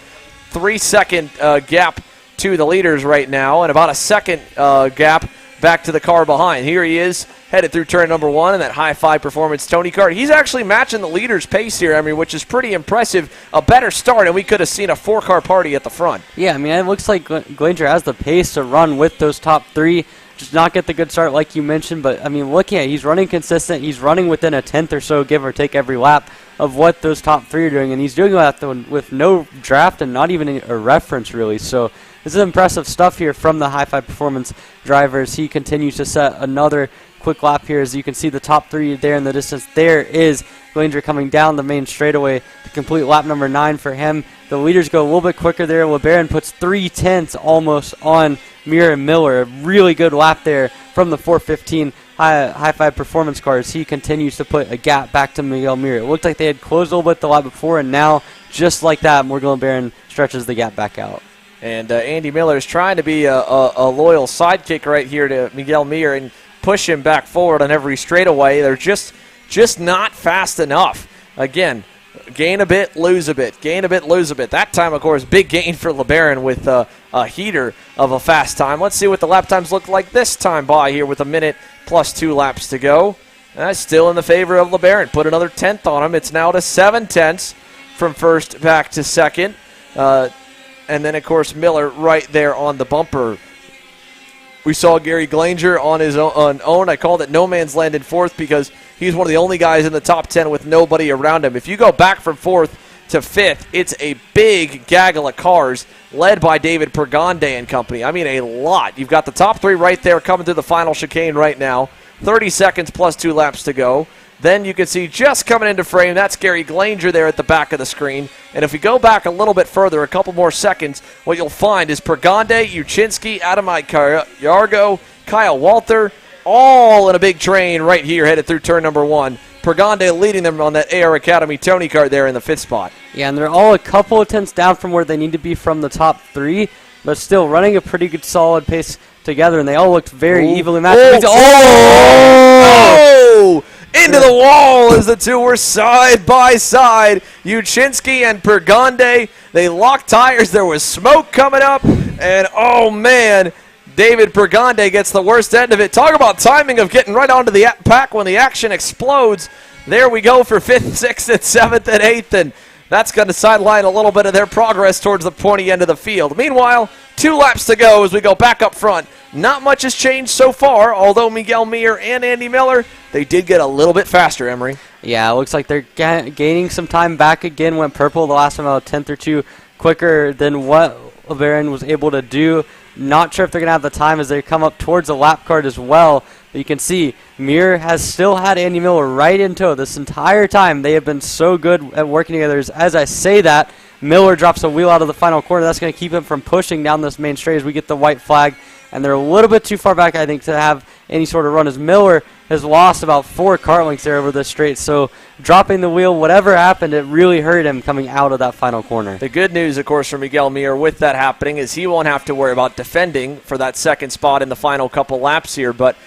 3-second gap to the leaders right now, and about a second gap back to the car behind. Here he is, headed through turn number 1 in that high-five performance Tony Kart. He's actually matching the leader's pace here, Emery, which is pretty impressive. A better start, and we could have seen a 4-car party at the front. Yeah, I mean, it looks like Glanger has the pace to run with those top three. Just not get the good start like you mentioned, but, I mean, looking at it, he's running consistent. He's running within a tenth or so, give or take, every lap of what those top three are doing, and he's doing that with no draft and not even a reference, really. So this is impressive stuff here from the high-five performance drivers. He continues to set another quick lap here. As you can see, the top three there in the distance. There is Glanger coming down the main straightaway to complete lap number 9 for him. The leaders go a little bit quicker there. LeBaron puts 3/10 almost on Mir and Miller. A really good lap there from the 415 high-five performance cars. He continues to put a gap back to Miguel Mir. It looked like they had closed a little bit the lap before, and now, just like that, Morgan LeBaron stretches the gap back out. And Andy Miller is trying to be a loyal sidekick right here to Miguel Mir and push him back forward on every straightaway. They're just not fast enough. Again, gain a bit, lose a bit. Gain a bit, lose a bit. That time, of course, big gain for LeBaron with a heater of a fast time. Let's see what the lap times look like this time by here with a minute plus 2 laps to go. That's still in the favor of LeBaron. Put another tenth on him. It's now to 7/10 from first back to second. And then, of course, Miller right there on the bumper. We saw Gary Glanger on his own. I called it no man's land in fourth because he's one of the only guys in the top 10 with nobody around him. If you go back from fourth to fifth, it's a big gaggle of cars led by David Pergonde and company. I mean, a lot. You've got the top three right there coming through the final chicane right now. 30 seconds plus 2 laps to go. Then you can see just coming into frame, that's Gary Glanger there at the back of the screen. And if we go back a little bit further, a couple more seconds, what you'll find is Pergonde, Uchinsky, Adamai Yargo, Kyle Walter, all in a big train right here headed through turn number 1. Pergonde leading them on that AR Academy Tony Kart there in the 5th spot. Yeah, and they're all a couple of tenths down from where they need to be from the top 3, but still running a pretty good solid pace together, and they all looked very evenly matched. Into the wall as the two were side by side. Uchinsky and Pergonde, they locked tires. There was smoke coming up, and oh man, David Pergonde gets the worst end of it. Talk about timing of getting right onto the pack when the action explodes. There we go for 5th, 6th, and 7th, and 8th, and that's going to sideline a little bit of their progress towards the pointy end of the field. Meanwhile, 2 laps to go as we go back up front. Not much has changed so far, although Miguel Mir and Andy Miller, they did get a little bit faster, Emery. Yeah, it looks like they're gaining some time back again. Went purple the last time, about a tenth or two quicker than what LeBaron was able to do. Not sure if they're going to have the time as they come up towards the lap card as well. But you can see Mir has still had Andy Miller right in tow this entire time. They have been so good at working together. As I say that, Miller drops a wheel out of the final corner. That's going to keep him from pushing down this main straight as we get the white flag. And they're a little bit too far back, I think, to have any sort of run, as Miller has lost about 4 kart lengths there over this straight. So dropping the wheel, whatever happened, it really hurt him coming out of that final corner. The good news, of course, for Miguel Mir with that happening is he won't have to worry about defending for that second spot in the final couple laps here. But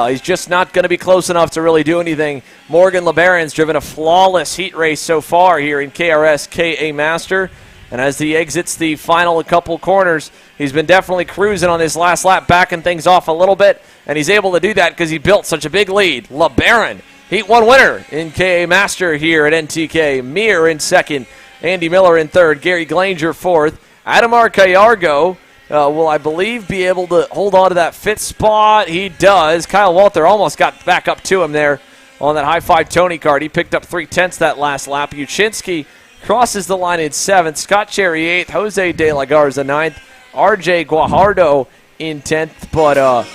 He's just not going to be close enough to really do anything. Morgan LeBaron's driven a flawless heat race so far here in KRS KA Master. And as he exits the final couple corners, he's been definitely cruising on this last lap, backing things off a little bit. And he's able to do that because he built such a big lead. LeBaron, Heat 1 winner in KA Master here at NTK. Mir in second. Andy Miller in third. Gary Glanger fourth. Adamar Callargo will, I believe, be able to hold on to that fifth spot. He does. Kyle Walter almost got back up to him there on that high-five Tony Kart. He picked up 3/10 that last lap. Uchinsky crosses the line in seventh. Scott Cherry eighth. Jose De La Garza ninth. RJ Guajardo in 10th. But,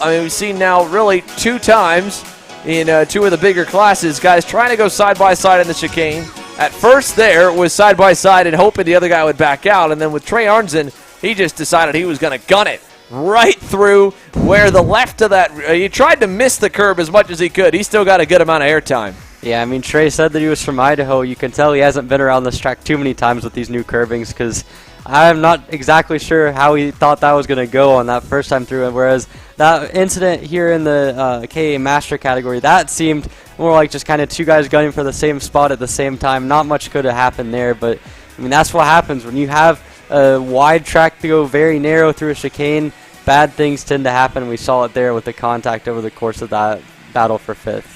we've seen now really 2 times in 2 of the bigger classes, guys trying to go side-by-side in the chicane. At first there was side-by-side and hoping the other guy would back out. And then with Trey Arnzen, he just decided he was going to gun it right through where the left of that, he tried to miss the curb as much as he could. He still got a good amount of airtime. Yeah, I mean, Trey said that he was from Idaho. You can tell he hasn't been around this track too many times with these new curvings, because I'm not exactly sure how he thought that was going to go on that first time through. Whereas that incident here in the KA Master category, that seemed more like just kind of 2 guys gunning for the same spot at the same time. Not much could have happened there, but I mean, that's what happens when you have a wide track to go very narrow through a chicane. Bad things tend to happen. We saw it there with the contact over the course of that battle for 5th.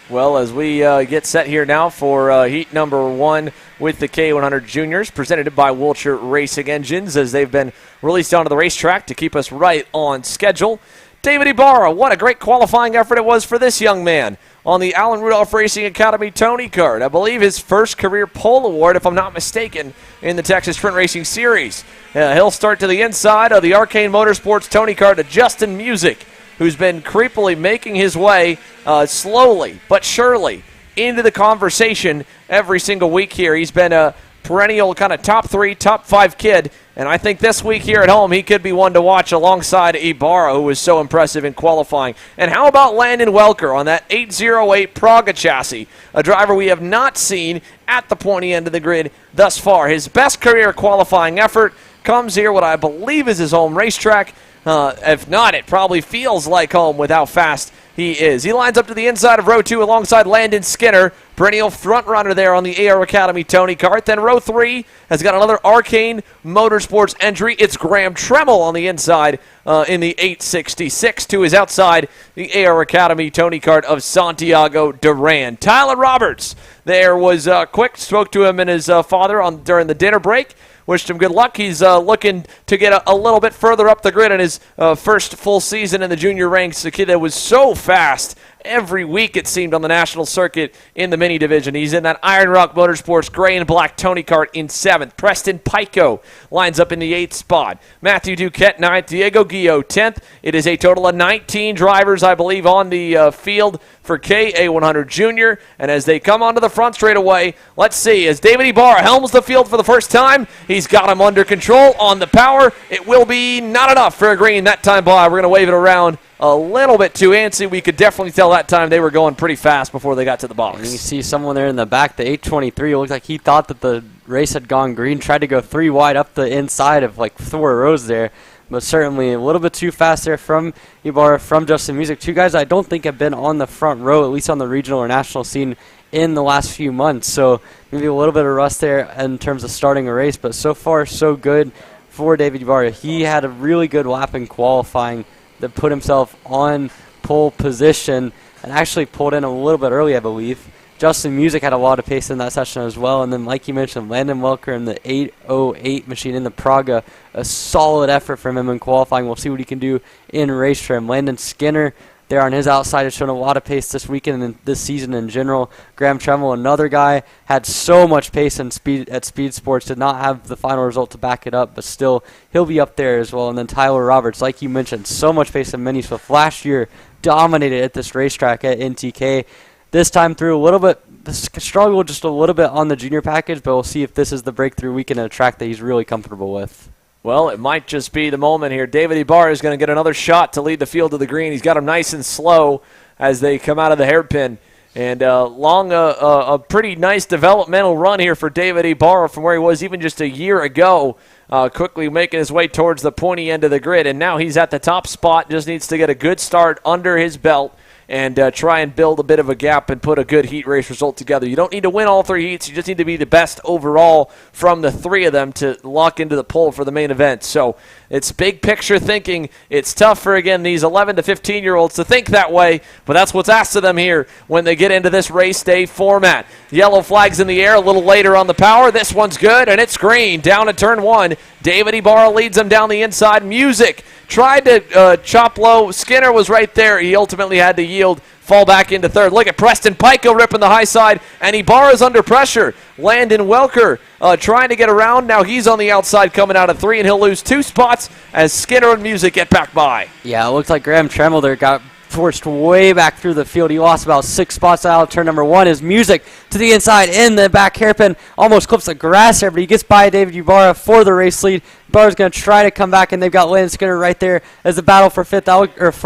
Well, as we get set here now for heat number 1 with the K100 Juniors, presented by Wilshire Racing Engines, as they've been released onto the racetrack to keep us right on schedule. David Ibarra, what a great qualifying effort it was for this young man on the Allen Rudolph Racing Academy Tony Kart. I believe his first career pole award, if I'm not mistaken, in the Texas Sprint Racing Series. He'll start to the inside of the Arcane Motorsports Tony Kart to Justin Music, who's been creepily making his way slowly but surely into the conversation every single week here. He's been a perennial kind of top 3, top 5 kid, and I think this week here at home he could be one to watch alongside Ibarra, who was so impressive in qualifying. And how about Landon Welker on that 808 Praga chassis, a driver we have not seen at the pointy end of the grid thus far. His best career qualifying effort comes here, what I believe is his home racetrack. If not, it probably feels like home with how fast he is. He lines up to the inside of row 2 alongside Landon Skinner, perennial front runner there on the AR Academy Tony Kart. Then row 3 has got another Arcane Motorsports entry. It's Graham Tremmel on the inside in the 866 to his outside, the AR Academy Tony Kart of Santiago Duran. Tyler Roberts there was quick, spoke to him and his father during the dinner break. Wished him good luck. He's looking to get a little bit further up the grid in his first full season in the junior ranks. A kid that was so fast every week, it seemed, on the national circuit in the mini division. He's in that Iron Rock Motorsports gray and black Tony Kart in 7th. Preston Pico lines up in the 8th spot. Matthew Duquette 9th. Diego Guillo 10th. It is a total of 19 drivers, I believe, on the field for KA100 Junior. And as they come onto the front straightaway, let's see. As David Ibarra helms the field for the first time, he's got him under control on the power. It will be not enough for a green that time by. We're going to wave it around a little bit too antsy. We could definitely tell that time they were going pretty fast before they got to the box. And you see someone there in the back, the 823. It looked like he thought that the race had gone green, tried to go 3 wide up the inside of like 4 rows there, but certainly a little bit too fast there from Ibarra, from Justin Music. 2 guys I don't think have been on the front row, at least on the regional or national scene, in the last few months. So maybe a little bit of rust there in terms of starting a race, but so far so good for David Ibarra. He had a really good lap in qualifying that put himself on pole position and actually pulled in a little bit early, I believe. Justin Music had a lot of pace in that session as well. And then, like you mentioned, Landon Welker in the 808 machine in the Praga, a solid effort from him in qualifying. We'll see what he can do in race trim. Landon Skinner there on his outside has shown a lot of pace this weekend and this season in general. Graham Tremmel, another guy, had so much pace and speed at Speed Sports, did not have the final result to back it up, but still he'll be up there as well. And then Tyler Roberts, like you mentioned, so much pace in mini Swift. Last year dominated at this racetrack at NTK. This time through a little bit, struggled just a little bit on the junior package, but we'll see if this is the breakthrough weekend at a track that he's really comfortable with. Well, it might just be the moment here. David Ibarra is going to get another shot to lead the field to the green. He's got him nice and slow as they come out of the hairpin. And a pretty nice developmental run here for David Ibarra from where he was even just a year ago, quickly making his way towards the pointy end of the grid. And now he's at the top spot, just needs to get a good start under his belt and try and build a bit of a gap and put a good heat race result together. You don't need to win all 3 heats. You just need to be the best overall from the 3 of them to lock into the pole for the main event. So it's big picture thinking. It's tough for, again, these 11 to 15-year-olds to think that way, but that's what's asked of them here when they get into this race day format. Yellow flags in the air a little later on the power. This one's good, and it's green. Down to turn 1. David Ibarra leads them down the inside. Music tried to chop low. Skinner was right there. He ultimately had to yield, fall back into third. Look at Preston Pico ripping the high side, and Ibarra's under pressure. Landon Welker trying to get around. Now he's on the outside coming out of 3, and he'll lose 2 spots as Skinner and Music get back by. Yeah, it looks like Graham Tremel there got forced way back through the field. He lost about 6 spots out of turn number 1. His Music to the inside in the back hairpin. Almost clips the grass there, but he gets by David Ibarra for the race lead. Ibarra's going to try to come back, and they've got Landon Skinner right there as the battle for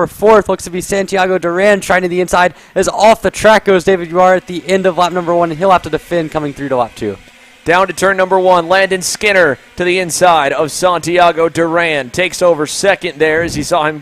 fourth looks to be Santiago Duran trying to the inside. As off the track goes David Ibarra at the end of lap number 1, and he'll have to defend coming through to lap 2. Down to turn number 1, Landon Skinner to the inside of Santiago Duran. Takes over second there as he saw him,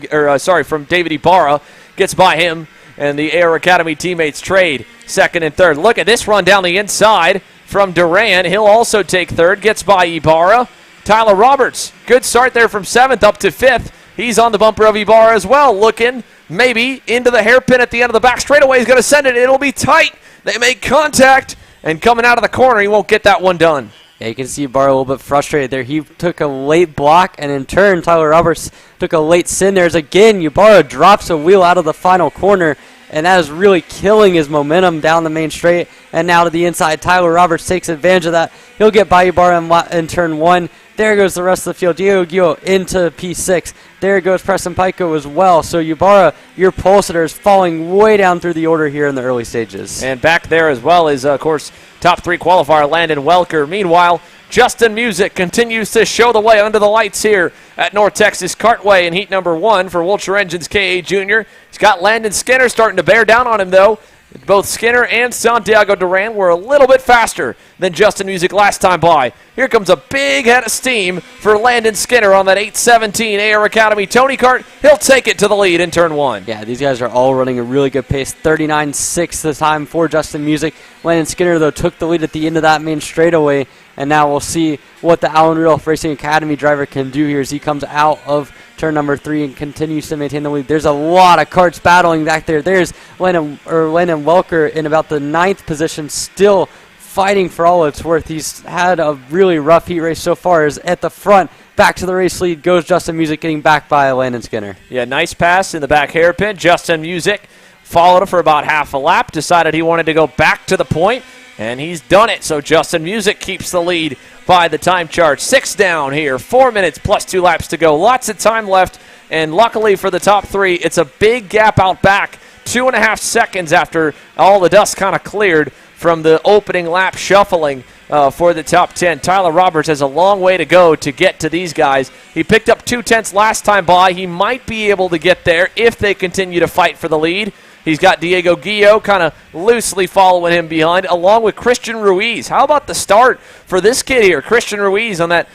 from David Ibarra. Gets by him, and the Air Academy teammates trade second and third. Look at this run down the inside from Duran. He'll also take third. Gets by Ibarra. Tyler Roberts, good start there from 7th up to 5th. He's on the bumper of Ibarra as well, looking maybe into the hairpin at the end of the back straightaway. He's going to send it. It'll be tight. They make contact, and coming out of the corner, he won't get that one done. Yeah, you can see Ibarra a little bit frustrated there. He took a late block, and in turn, Tyler Roberts took a late sin there. As again, Ibarra drops a wheel out of the final corner, and that is really killing his momentum down the main straight. And now to the inside, Tyler Roberts takes advantage of that. He'll get by Ibarra in turn 1. There goes the rest of the field. Diego Gio into P6. There goes Preston Pico as well. So Ibarra, your pole sitter, is falling way down through the order here in the early stages. And back there as well is, of course, top 3 qualifier Landon Welker. Meanwhile, Justin Music continues to show the way under the lights here at North Texas Kartway in heat number 1 for Wilshire Engines KA Jr. He's got Landon Skinner starting to bear down on him, though. Both Skinner and Santiago Duran were a little bit faster than Justin Music last time by. Here comes a big head of steam for Landon Skinner on that 817 AR Academy Tony Kart. He'll take it to the lead in turn 1. Yeah, these guys are all running a really good pace. 39.6 the time for Justin Music. Landon Skinner, though, took the lead at the end of that main straightaway. And now we'll see what the Allen Rudolph Racing Academy driver can do here as he comes out of turn number 3 and continues to maintain the lead. There's a lot of karts battling back there. There's Landon Welker in about the 9th position, still fighting for all it's worth. He's had a really rough heat race so far. As at the front, back to the race lead goes Justin Music, getting back by Landon Skinner. Yeah, nice pass in the back hairpin. Justin Music followed for about half a lap, decided he wanted to go back to the point, and he's done it. So Justin Music keeps the lead by the time chart. 6 down here, 4 minutes plus 2 laps to go. Lots of time left, and luckily for the top 3, it's a big gap out back. 2.5 seconds after all the dust kind of cleared from the opening lap shuffling for the top 10. Tyler Roberts has a long way to go to get to these guys. He picked up 2/10 last time by. He might be able to get there if they continue to fight for the lead. He's got Diego Gio kind of loosely following him behind, along with Christian Ruiz. How about the start for this kid here? Christian Ruiz on that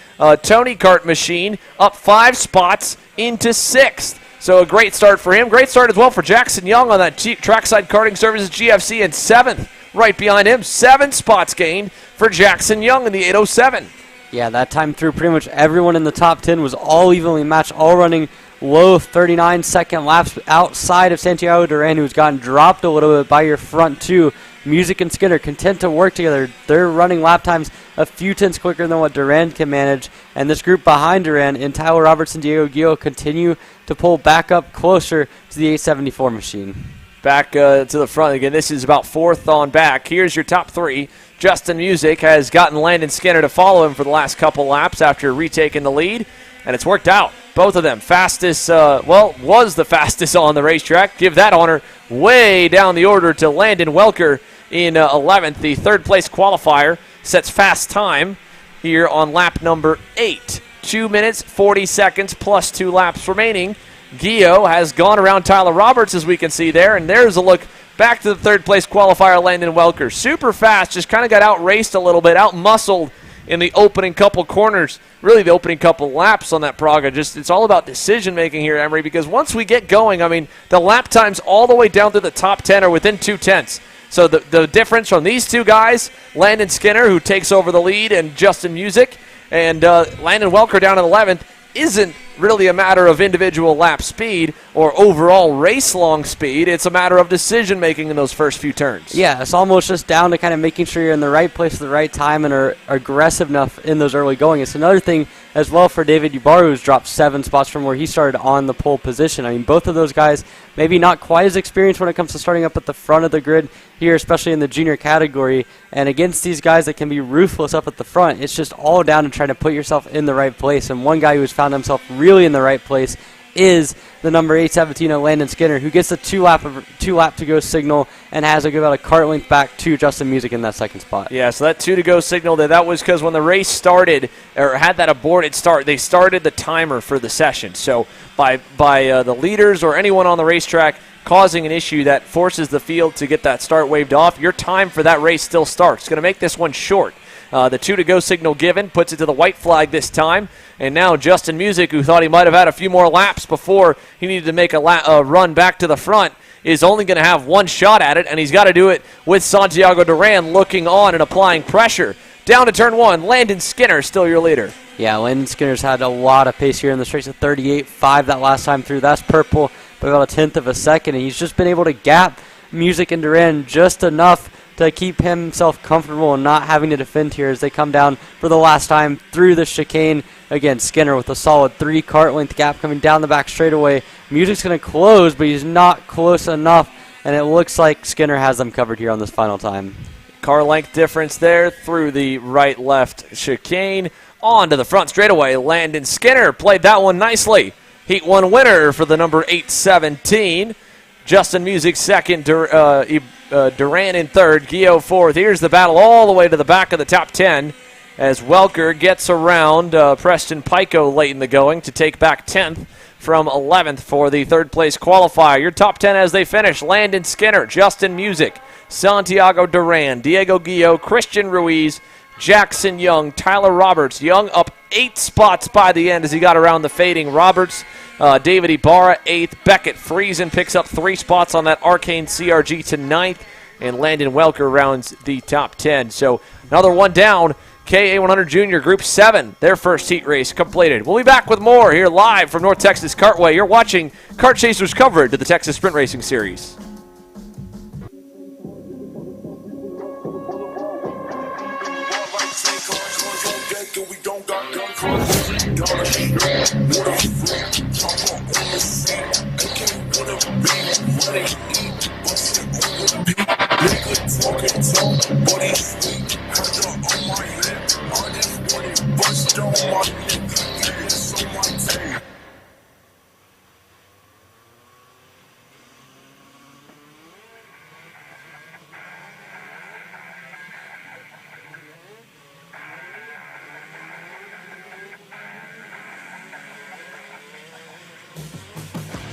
Tony Kart machine, up 5 spots into 6th. So a great start for him. Great start as well for Jackson Young on that Trackside Karting Services GFC in 7th. Right behind him, 7 spots gained for Jackson Young in the 807. Yeah, that time through pretty much everyone in the top 10 was all evenly matched, all running low 39-second laps outside of Santiago Duran, who's gotten dropped a little bit by your front 2. Music and Skinner content to work together. They're running lap times a few tenths quicker than what Duran can manage. And this group behind Duran and Tyler Roberts and Diego Gio continue to pull back up closer to the 874 machine. Back to the front again. This is about 4th on back. Here's your top 3. Justin Music has gotten Landon Skinner to follow him for the last couple laps after retaking the lead, and it's worked out. Both of them fastest, was the fastest on the racetrack. Give that honor way down the order to Landon Welker in 11th. The 3rd place qualifier sets fast time here on lap number 8. 2 minutes, 40 seconds plus 2 laps remaining. Gio has gone around Tyler Roberts, as we can see there, and there's a look Back to the third place qualifier, Landon Welker. Super fast, just kind of got out-raced a little bit, out-muscled in the opening couple corners, really the opening couple laps on that Praga. Just it's all about decision-making here, Emery, because once we get going, I mean, the lap times all the way down to the top 10 are within 2/10. So the difference from these two guys, Landon Skinner, who takes over the lead, and Justin Music, and Landon Welker down in 11th, isn't really a matter of individual lap speed or overall race-long speed. It's a matter of decision-making in those first few turns. Yeah, it's almost just down to kind of making sure you're in the right place at the right time and are aggressive enough in those early going. It's another thing as well for David Ubaru, who's dropped 7 spots from where he started on the pole position. I mean, both of those guys maybe not quite as experienced when it comes to starting up at the front of the grid here, especially in the junior category. And against these guys that can be ruthless up at the front, it's just all down to trying to put yourself in the right place. And one guy who has found himself really in the right place is the number 817 of Landon Skinner, who gets the two lap to go signal and has about a kart length back to Justin Music in that second spot. Yeah, so that 2 to go signal there, that was because when the race started, or had that aborted start, they started the timer for the session. So by the leaders or anyone on the racetrack causing an issue that forces the field to get that start waved off, your time for that race still starts. It's going to make this one short. The 2 to go signal given puts it to the white flag this time. And now Justin Music, who thought he might have had a few more laps before he needed to make a run back to the front, is only going to have one shot at it, and he's got to do it with Santiago Duran looking on and applying pressure. Down to turn 1, Landon Skinner, still your leader. Yeah, Landon Skinner's had a lot of pace here in the straight to 38.5 that last time through. That's purple by about a 1/10 of a second, and he's just been able to gap Music and Duran just enough to keep himself comfortable and not having to defend here as they come down for the last time through the chicane. Again, Skinner with a solid 3 kart length gap coming down the back straightaway. Music's going to close, but he's not close enough, and it looks like Skinner has them covered here on this final time. Car length difference there through the right-left chicane. On to the front straightaway. Landon Skinner played that one nicely. Heat 1 winner for the number 817. Justin Music second, Duran in third, Gio fourth. Here's the battle all the way to the back of the top 10 as Welker gets around Preston Pico late in the going to take back 10th from 11th for the third place qualifier. Your top 10 as they finish: Landon Skinner, Justin Music, Santiago Duran, Diego Gio, Christian Ruiz, Jackson Young, Tyler Roberts. Young up 8 spots by the end as he got around the fading Roberts. David Ibarra 8th. Beckett Friesen picks up 3 spots on that Arcane CRG to 9th. And Landon Welker rounds the top 10. So another one down. KA100 Junior Group 7, their first heat race completed. We'll be back with more here live from North Texas Kartway. You're watching Kart Chasers coverage of the Texas Sprint Racing Series.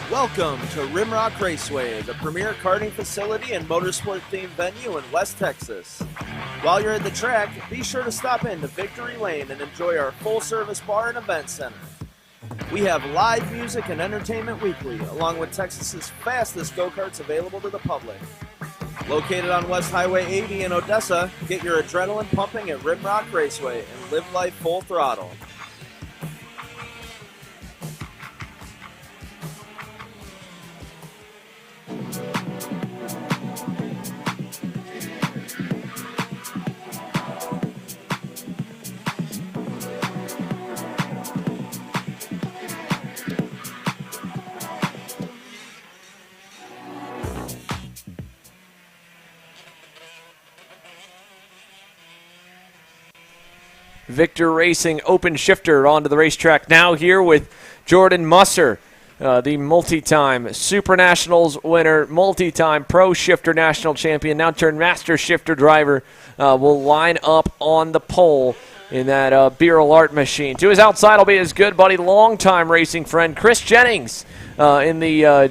Welcome to Rimrock Raceway, the premier karting facility and motorsport-themed venue in West Texas. While you're at the track, be sure to stop into Victory Lane and enjoy our full-service bar and event center. We have live music and entertainment weekly, along with Texas's fastest go-karts available to the public. Located on West Highway 80 in Odessa, get your adrenaline pumping at Rimrock Raceway and live life full throttle. Victor Racing open shifter onto the racetrack now here with Jordan Musser, the multi-time Super Nationals winner, multi-time Pro Shifter National Champion, now turned Master Shifter driver, will line up on the pole in that Beryl Art machine. To his outside will be his good buddy, longtime racing friend, Chris Jennings in the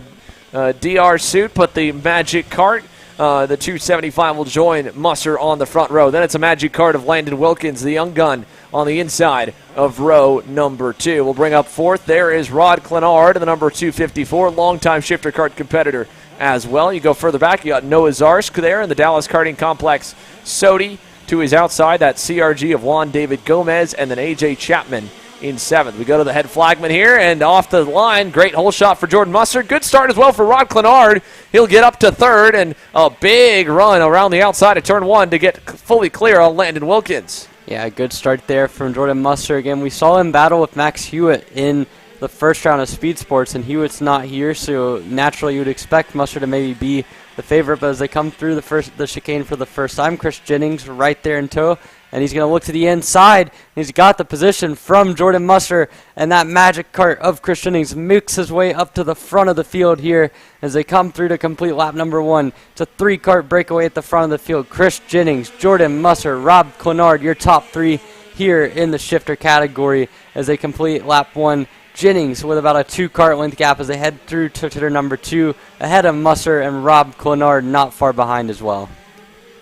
DR suit, but the Magic Kart. The 275 will join Musser on the front row. Then it's a magic card of Landon Wilkins, the young gun, on the inside of row number 2. We'll bring up fourth. There is Rod Clenard, the number 254, longtime shifter kart competitor as well. You go further back, you got Noah Zarsk there in the Dallas Karting Complex. Sodi to his outside, that CRG of Juan David Gomez, and then AJ Chapman in 7th. We go to the head flagman here, and off the line, great hole shot for Jordan Musser. Good start as well for Rod Clenard. He'll get up to 3rd, and a big run around the outside of turn 1 to get fully clear on Landon Wilkins. Yeah, good start there from Jordan Musser. Again, we saw him battle with Max Hewitt in the first round of Speed Sports, and Hewitt's not here, so naturally you would expect Musser to maybe be the favorite. But as they come through the chicane for the first time, Chris Jennings right there in tow, and he's going to look to the inside. He's got the position from Jordan Musser, and that magic cart of Chris Jennings makes his way up to the front of the field here as they come through to complete lap number 1. It's a 3-cart breakaway at the front of the field. Chris Jennings, Jordan Musser, Rob Clenard, your top 3 here in the shifter category as they complete lap 1. Jennings with about a 2-cart length gap as they head through to turn number 2, ahead of Musser and Rob Clenard not far behind as well.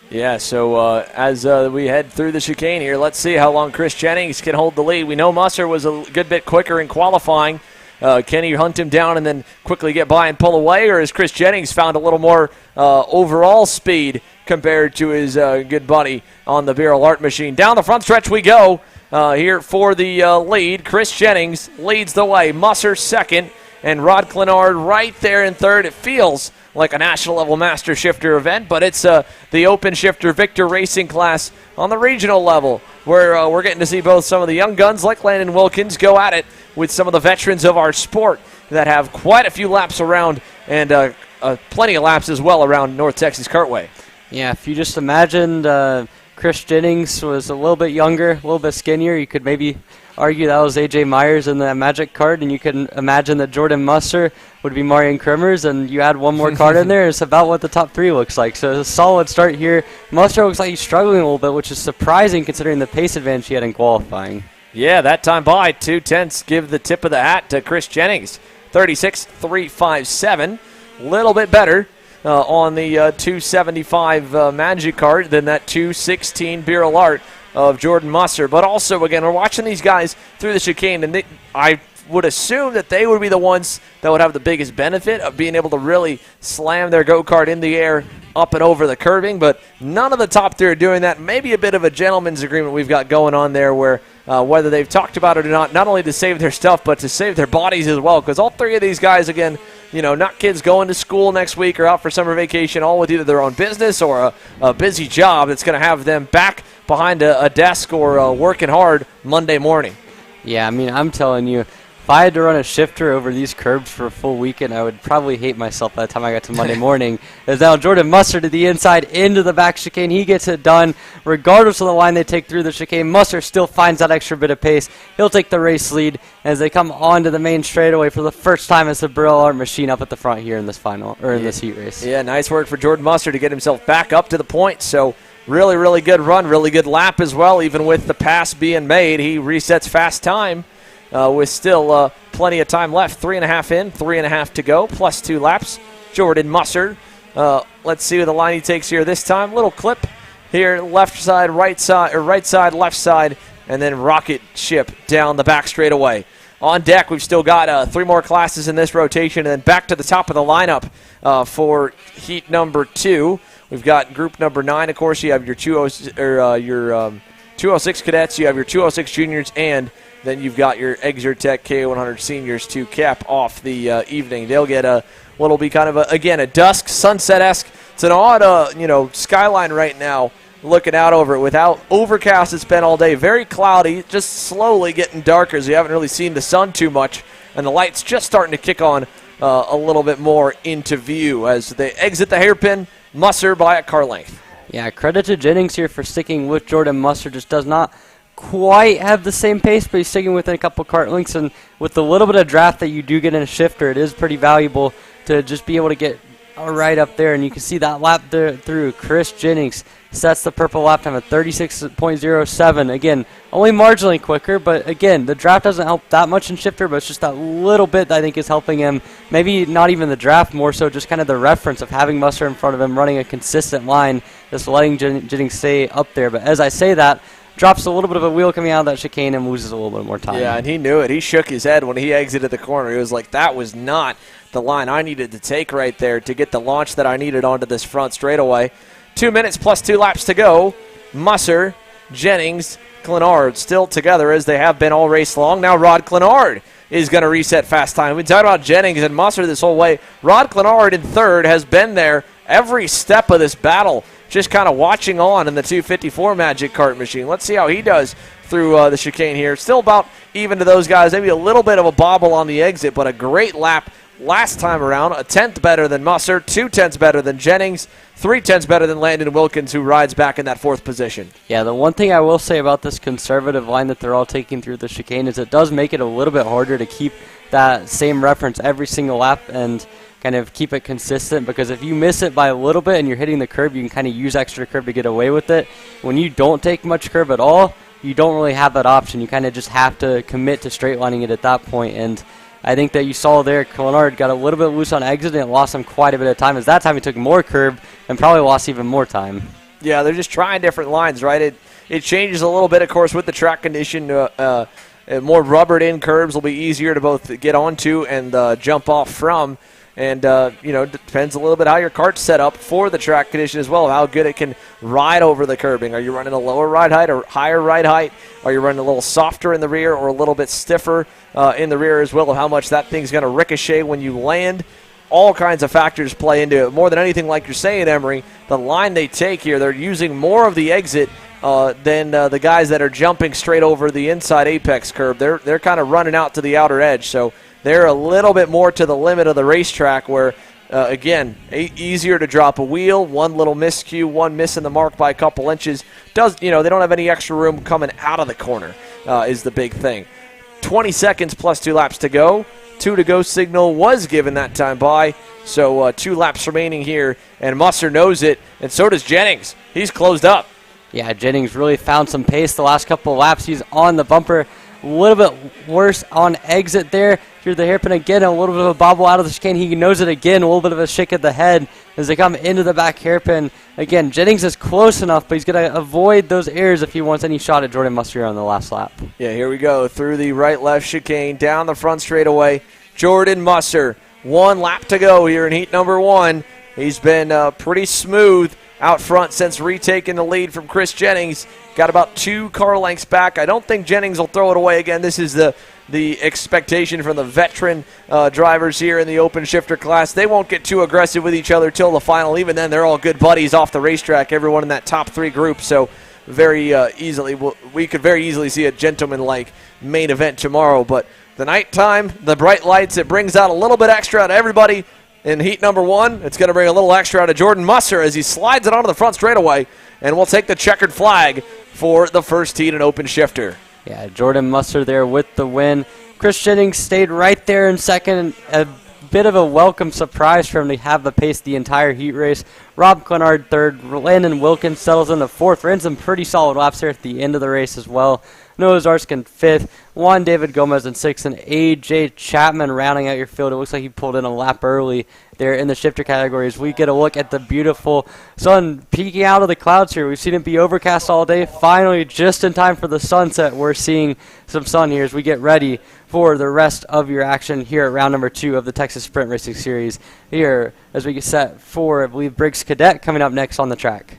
Yeah, so as we head through the chicane here, let's see how long Chris Jennings can hold the lead. We know Musser was a good bit quicker in qualifying. Can he hunt him down and then quickly get by and pull away, or has Chris Jennings found a little more overall speed compared to his good buddy on the Barrel Art machine? Down the front stretch we go. Here for the lead. Chris Jennings leads the way. Musser 2nd, and Rod Clenard right there in 3rd. It feels like a national-level master shifter event, but it's the Open Shifter Victor Racing class on the regional level, where we're getting to see both some of the young guns like Landon Wilkins go at it with some of the veterans of our sport that have quite a few laps around, and plenty of laps as well around North Texas Kartway. Yeah, if you just imagined Chris Jennings was a little bit younger, a little bit skinnier, you could maybe argue that was A.J. Myers in the Magic card, and you can imagine that Jordan Musser would be Marion Krimmers, and you add one more card in there, it's about what the top 3 looks like. So it's a solid start here. Musser looks like he's struggling a little bit, which is surprising considering the pace advantage he had in qualifying. Yeah, that time by 2/10 give the tip of the hat to Chris Jennings. 36.357, a little bit better on the 275 Magic card than that 216 Barrel Art of Jordan Musser. But also, again, we're watching these guys through the chicane, and I would assume that they would be the ones that would have the biggest benefit of being able to really slam their go-kart in the air up and over the curbing, but none of the top 3 are doing that. Maybe a bit of a gentleman's agreement we've got going on there where whether they've talked about it or not only to save their stuff, but to save their bodies as well, because all 3 of these guys, again, not kids going to school next week or out for summer vacation, all with either their own business or a busy job that's going to have them back behind a desk or working hard Monday morning. Yeah, I mean, I'm telling you, if I had to run a shifter over these curbs for a full weekend, I would probably hate myself by the time I got to Monday morning. As now Jordan Musser to the inside, into the back chicane. He gets it done. Regardless of the line they take through the chicane, Musser still finds that extra bit of pace. He'll take the race lead as they come onto the main straightaway for the first time as the Barrel Art machine up at the front here in this final, or in this heat race. Yeah, nice work for Jordan Musser to get himself back up to the point. So really, really good run, really good lap as well. Even with the pass being made, he resets fast time. With still plenty of time left. 3.5 in, 3.5 to go, plus 2 laps. Jordan Musser. Let's see what the line he takes here this time. Little clip here, left side, right side, or right side, left side, and then rocket ship down the back straightaway. On deck, we've still got 3 more classes in this rotation, and then back to the top of the lineup for heat number 2. We've got group number 9, of course. You have your 206 cadets, you have your 206 juniors, and then you've got your Exertech K100 seniors to cap off the evening. They'll get what'll be kind of, a dusk, sunset-esque. It's an odd, skyline right now, looking out over it. Without overcast, it's been all day. Very cloudy, just slowly getting darker as you haven't really seen the sun too much. And the light's just starting to kick on a little bit more into view as they exit the hairpin. Musser by a car length. Yeah, credit to Jennings here for sticking with Jordan Musser. Just does not quite have the same pace, but he's sticking within a couple cart lengths, and with the little bit of draft that you do get in a shifter, it is pretty valuable to just be able to get right up there, and you can see that lap there through. Chris Jennings sets the purple lap time at 36.07. Again, only marginally quicker, but again, the draft doesn't help that much in shifter, but it's just that little bit that I think is helping him. Maybe not even the draft, more so just kind of the reference of having Musser in front of him, running a consistent line, just letting Jennings stay up there. But as I say that, drops a little bit of a wheel coming out of that chicane and loses a little bit more time. Yeah, and he knew it. He shook his head when he exited the corner. He was like, that was not the line I needed to take right there to get the launch that I needed onto this front straightaway. 2 minutes plus 2 laps to go. Musser, Jennings, Clenard still together as they have been all race long. Now Rod Clenard is going to reset fast time. We talked about Jennings and Musser this whole way. Rod Clenard in third has been there every step of this battle, just kind of watching on in the 254 Magic Kart machine. Let's see how he does through the chicane here. Still about even to those guys. Maybe a little bit of a bobble on the exit, but a great lap last time around. A tenth better than Musser, 2/10 better than Jennings, 3/10 better than Landon Wilkins, who rides back in that fourth position. Yeah, the one thing I will say about this conservative line that they're all taking through the chicane is it does make it a little bit harder to keep that same reference every single lap and kind of keep it consistent, because if you miss it by a little bit and you're hitting the curb, you can kind of use extra curb to get away with it. When you don't take much curb at all, you don't really have that option. You kind of just have to commit to straight lining it at that point. And I think that you saw there, Clenard got a little bit loose on exit and it lost him quite a bit of time, as that time he took more curb and probably lost even more time. Yeah, they're just trying different lines, right? It changes a little bit, of course, with the track condition. More rubbered-in curbs will be easier to both get onto and jump off from. And, depends a little bit how your kart's set up for the track condition as well, how good it can ride over the curbing. Are you running a lower ride height or higher ride height? Are you running a little softer in the rear or a little bit stiffer in the rear as well, of how much that thing's going to ricochet when you land? All kinds of factors play into it. More than anything, like you're saying, Emery, the line they take here, they're using more of the exit than the guys that are jumping straight over the inside apex curb. They're kind of running out to the outer edge, so they're a little bit more to the limit of the racetrack where, again, easier to drop a wheel. One little miscue, one missing the mark by a couple inches. They don't have any extra room coming out of the corner is the big thing. 20 seconds plus 2 laps to go. 2 to go signal was given that time by, so 2 laps remaining here, and Musser knows it, and so does Jennings. He's closed up. Yeah, Jennings really found some pace the last couple of laps. He's on the bumper. A little bit worse on exit there. Through the hairpin again, a little bit of a bobble out of the chicane. He knows it again, a little bit of a shake of the head as they come into the back hairpin. Again, Jennings is close enough, but he's going to avoid those errors if he wants any shot at Jordan Musser on the last lap. Yeah, here we go. Through the right-left chicane, down the front straightaway. Jordan Musser, 1 lap to go here in heat number 1. He's been pretty smooth out front since retaking the lead from Chris Jennings. Got about 2 car lengths back. I don't think Jennings will throw it away again. This is the expectation from the veteran drivers here in the open shifter class. They won't get too aggressive with each other till the final. Even then, they're all good buddies off the racetrack, everyone in that top 3 group. So very easily, we could very easily see a gentleman-like main event tomorrow. But the nighttime, the bright lights, it brings out a little bit extra out of everybody. In heat number 1, it's going to bring a little extra out of Jordan Musser as he slides it onto the front straightaway, and we'll take the checkered flag for the first heat in open shifter. Yeah, Jordan Musser there with the win. Chris Jennings stayed right there in second. A bit of a welcome surprise for him to have the pace the entire heat race. Rob Clenard third. Landon Wilkins settles in the fourth. Ran some pretty solid laps there at the end of the race as well. Noah Zarskin fifth. Juan David Gomez in sixth. And A.J. Chapman rounding out your field. It looks like he pulled in a lap early there in the shifter categories. We get a look at the beautiful sun peeking out of the clouds here. We've seen it be overcast all day. Finally, just in time for the sunset, we're seeing some sun here as we get ready for the rest of your action here at round number 2 of the Texas Sprint Racing Series. Here as we get set for, I believe, Briggs Cadet coming up next on the track.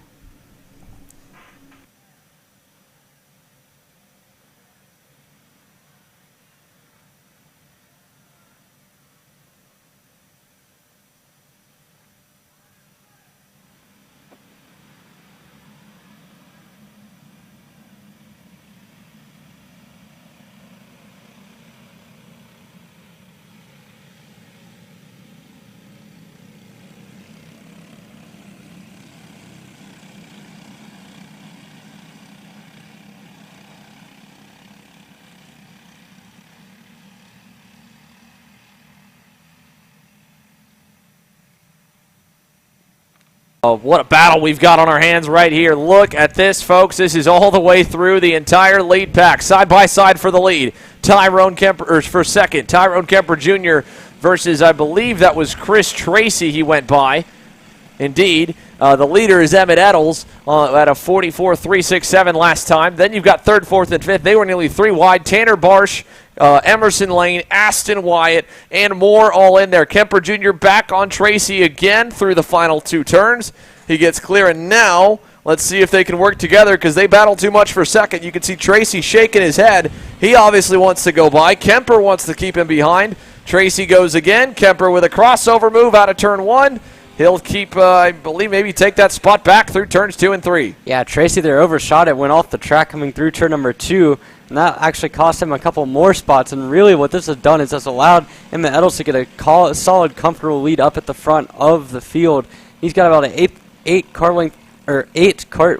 What a battle we've got on our hands right here. Look at this, folks. This is all the way through the entire lead pack. Side by side for the lead. Tyrone Kemper for second. Tyrone Kemper Jr. versus, I believe that was Chris Tracy he went by. Indeed. The leader is Emmett Eddles at a 44.367 last time. Then you've got third, fourth, and fifth. They were nearly 3 wide. Tanner Barsh, Emerson Lane, Aston Wyatt, and more all in there. Kemper Jr. back on Tracy again through the final 2 turns. He gets clear, and now let's see if they can work together because they battle too much for second. You can see Tracy shaking his head. He obviously wants to go by. Kemper wants to keep him behind. Tracy goes again. Kemper with a crossover move out of turn 1. He'll keep, I believe, maybe take that spot back through turns 2 and 3. Yeah, Tracy there overshot it, went off the track coming through turn number 2, and that actually cost him a couple more spots. And really what this has done is it's allowed Emmett Eddles to get a solid, comfortable lead up at the front of the field. He's got about an 8 cart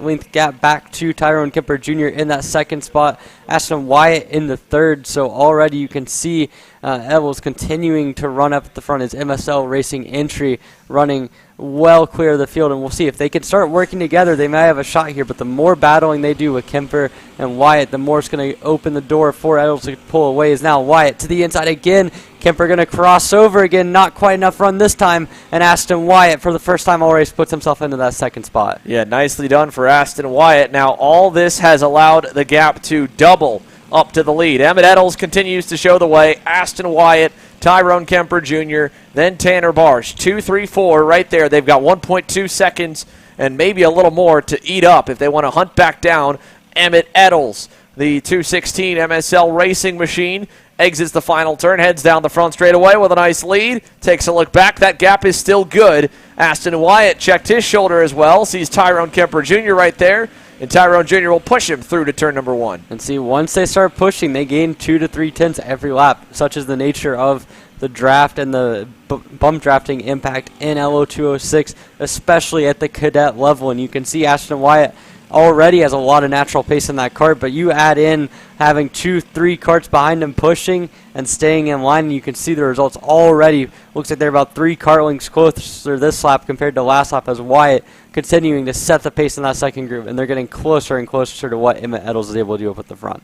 length gap back to Tyrone Kemper Jr. in that second spot. Aston Wyatt in the third, so already you can see Eddles continuing to run up at the front. His MSL Racing entry running well clear of the field, and we'll see if they can start working together. They may have a shot here, but the more battling they do with Kemper and Wyatt, the more it's going to open the door for Eddles to pull away. Is now Wyatt to the inside again. Kemper going to cross over again. Not quite enough run this time, and Aston Wyatt for the first time all race puts himself into that second spot. Yeah, nicely done for Aston Wyatt. Now all this has allowed the gap to double up to the lead. Emmett Eddles continues to show the way. Aston Wyatt, Tyrone Kemper Jr., then Tanner Barsh. 2, 3, 4 right there. They've got 1.2 seconds and maybe a little more to eat up if they want to hunt back down Emmett Eddles. The 216 MSL Racing machine exits the final turn, heads down the front straightaway with a nice lead, takes a look back. That gap is still good. Aston Wyatt checked his shoulder as well, sees Tyrone Kemper Jr. right there, and Tyrone Jr. will push him through to turn number 1. And see, once they start pushing, they gain 2 to 3 tenths every lap. Such is the nature of the draft and the bump drafting impact in LO206, especially at the cadet level. And you can see Aston Wyatt already has a lot of natural pace in that kart, but you add in having 2, 3 karts behind him pushing and staying in line, and you can see the results already. Looks like they're about 3 kart lengths closer this lap compared to last lap, as Wyatt continuing to set the pace in that second group, and they're getting closer and closer to what Emmett Eddles is able to do up at the front.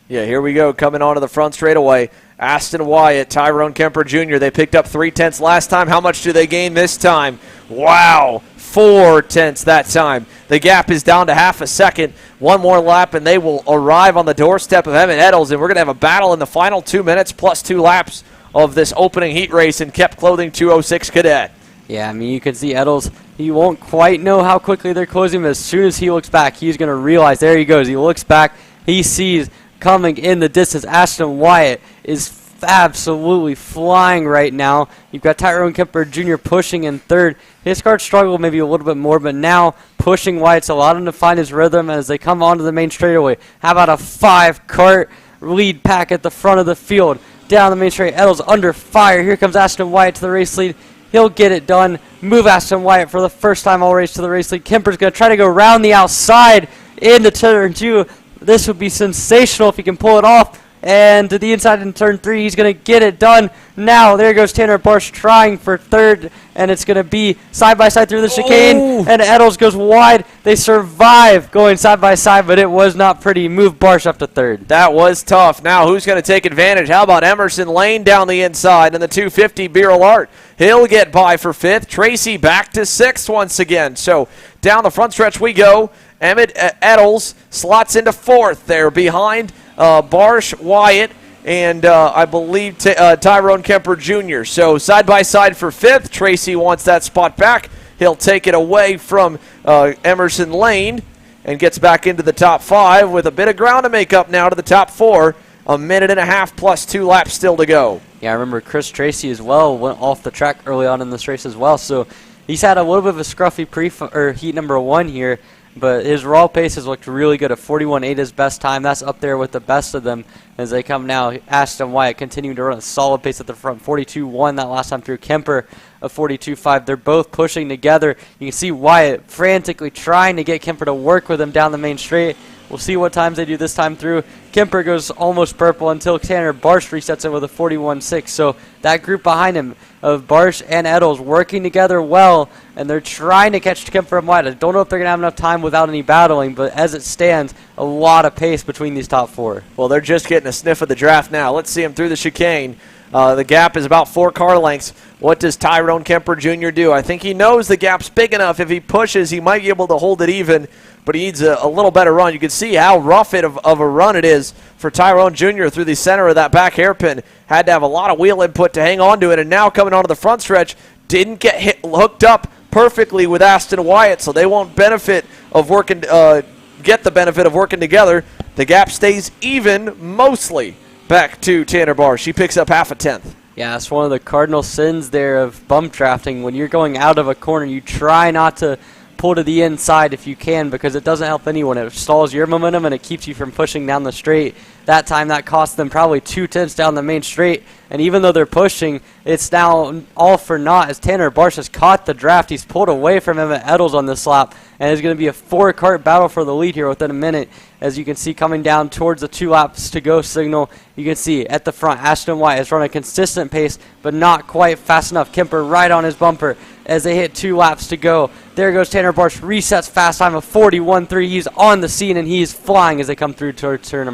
Yeah, here we go, coming onto the front straightaway. Aston Wyatt, Tyrone Kemper Jr. They picked up 3 tenths last time. How much do they gain this time? Wow, 4 tenths that time. The gap is down to half a second. One more lap, and they will arrive on the doorstep of Emmett Eddles, and we're going to have a battle in the final 2 minutes plus 2 laps of this opening heat race in Kept Clothing 206 Cadet. Yeah, I mean, you can see Eddles, he won't quite know how quickly they're closing, but as soon as he looks back, he's going to realize, there he goes. He looks back, he sees coming in the distance, Aston Wyatt is absolutely flying right now. You've got Tyrone Kemper Jr. pushing in third. His kart struggled maybe a little bit more, but now pushing Wyatt's allowed him to find his rhythm as they come onto the main straightaway. How about a 5 kart lead pack at the front of the field? Down the main straight, Eddles under fire. Here comes Aston Wyatt to the race lead. He'll get it done. Move Aston Wyatt for the first time all race to the race lead. Kemper's going to try to go around the outside into turn 2. This would be sensational if he can pull it off. And to the inside in turn 3, he's going to get it done. Now, there goes Tanner Barsh trying for third, and it's going to be side-by-side through the chicane, and Eddles goes wide. They survive going side-by-side, but it was not pretty. Move Barsh up to third. That was tough. Now, who's going to take advantage? How about Emerson Lane down the inside in the 250 Beryl Art? He'll get by for 5th. Tracy back to 6th once again. So, down the front stretch we go. Emmett Eddles slots into 4th there behind Barsh, Wyatt, and I believe Tyrone Kemper Jr. So side-by-side for 5th. Tracy wants that spot back. He'll take it away from Emerson Lane and gets back into the top 5 with a bit of ground to make up now to the top 4. A minute and a half plus 2 laps still to go. Yeah, I remember Chris Tracy as well went off the track early on in this race as well. So he's had a little bit of a scruffy heat number 1 here. But his raw pace has looked really good at 41.8 his best time. That's up there with the best of them as they come now. Aston Wyatt continuing to run a solid pace at the front. 42.1 that last time through. Kemper of 42.5. They're both pushing together. You can see Wyatt frantically trying to get Kemper to work with him down the main straight. We'll see what times they do this time through. Kemper goes almost purple until Tanner Barsh resets it with a 41.6. So that group behind him of Barsh and Eddles working together well, and they're trying to catch Kemper and White. I don't know if they're going to have enough time without any battling, but as it stands, a lot of pace between these top 4. Well, they're just getting a sniff of the draft now. Let's see them through the chicane. The gap is about 4 car lengths. What does Tyrone Kemper Jr. do? I think he knows the gap's big enough. If he pushes, he might be able to hold it even, but he needs a little better run. You can see how rough of a run it is for Tyrone Jr. through the center of that back hairpin. Had to have a lot of wheel input to hang on to it, and now coming onto the front stretch, didn't get hooked up perfectly with Aston Wyatt, so they won't benefit of working, get the benefit of working together. The gap stays even mostly. Back to Tanner Barr. She picks up half a tenth. Yeah, it's one of the cardinal sins there of bump drafting. When you're going out of a corner, you try not to pull to the inside if you can, because it doesn't help anyone. It stalls your momentum and it keeps you from pushing down the straight. That time that cost them probably 2/10 down the main straight, and even though they're pushing, it's now all for naught as Tanner Barsh has caught the draft. He's pulled away from him at Eddles on this lap, and it's going to be a 4-kart battle for the lead here within a minute. As you can see coming down towards the 2 laps to go signal, you can see at the front Ashton White has run a consistent pace, but not quite fast enough. Kemper right on his bumper as they hit 2 laps to go. There goes Tanner Barsh, resets fast time of 41.3. He's on the scene and he's flying as they come through towards turn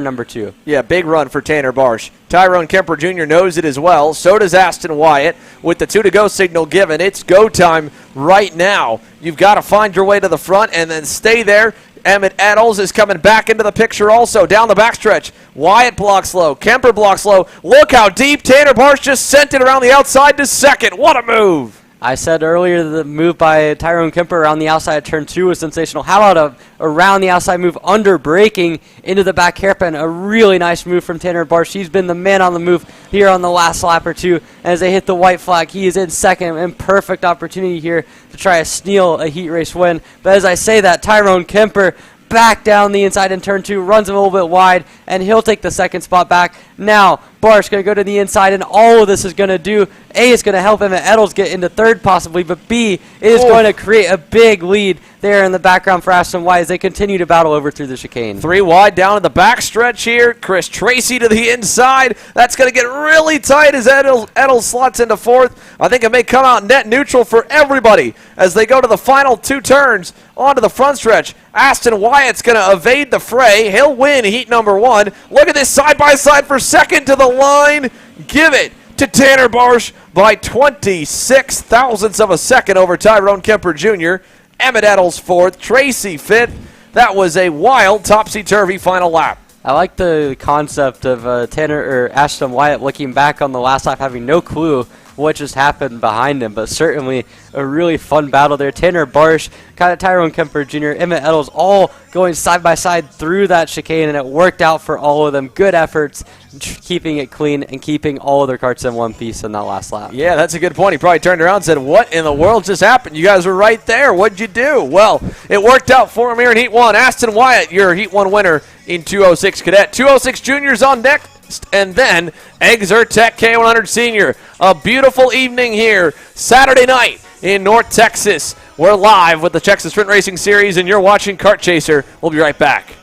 number 2. Yeah, big run for Tanner Barsh. Tyrone Kemper Jr. knows it as well. So does Aston Wyatt. With the 2 to go signal given, it's go time right now. You've got to find your way to the front and then stay there. Emmett Eddles is coming back into the picture also. Down the backstretch, Wyatt blocks low. Kemper blocks low. Look how deep Tanner Barsh just sent it around the outside to second. What a move. I said earlier the move by Tyrone Kemper around the outside of turn 2 was sensational. How about a around the outside move under braking into the back hairpin? A really nice move from Tanner Barsh. He's been the man on the move here on the last lap or two. As they hit the white flag, he is in second, and perfect opportunity here to try to steal a heat race win. But as I say that, Tyrone Kemper back down the inside in turn 2, runs him a little bit wide, and he'll take the second spot back. Now, Barsh going to go to the inside, and all of this is going to do, A, is going to help him and Eddles get into third possibly, but B, is going to create a big lead there in the background for Aston White as they continue to battle over through the chicane. 3 wide down in the back stretch here. Chris Tracy to the inside. That's going to get really tight as Eddles slots into 4th. I think it may come out net neutral for everybody as they go to the final 2 turns onto the front stretch. Aston Wyatt's going to evade the fray. He'll win heat number 1. Look at this side-by-side for second to the line. Give it to Tanner Barsh by 26 thousandths of a second over Tyrone Kemper Jr. Emmett Eddles 4th, Tracy 5th. That was a wild topsy-turvy final lap. I like the concept of Ashton Wyatt looking back on the last lap having no clue what just happened behind him, but certainly a really fun battle there. Tanner Barsh, Tyrone Kemper Jr., Emmett Eddles all going side by side through that chicane, and it worked out for all of them. Good efforts, keeping it clean and keeping all of their carts in one piece in that last lap. Yeah, that's a good point. He probably turned around and said, what in the world just happened? You guys were right there. What'd you do? Well, it worked out for him here in Heat 1. Aston Wyatt, your Heat 1 winner in 206 Cadet. 206 Juniors on deck. And then Exer Tech K100 Senior. A beautiful evening here, Saturday night in North Texas. We're live with the Texas Sprint Racing Series, and you're watching Kart Chaser. We'll be right back.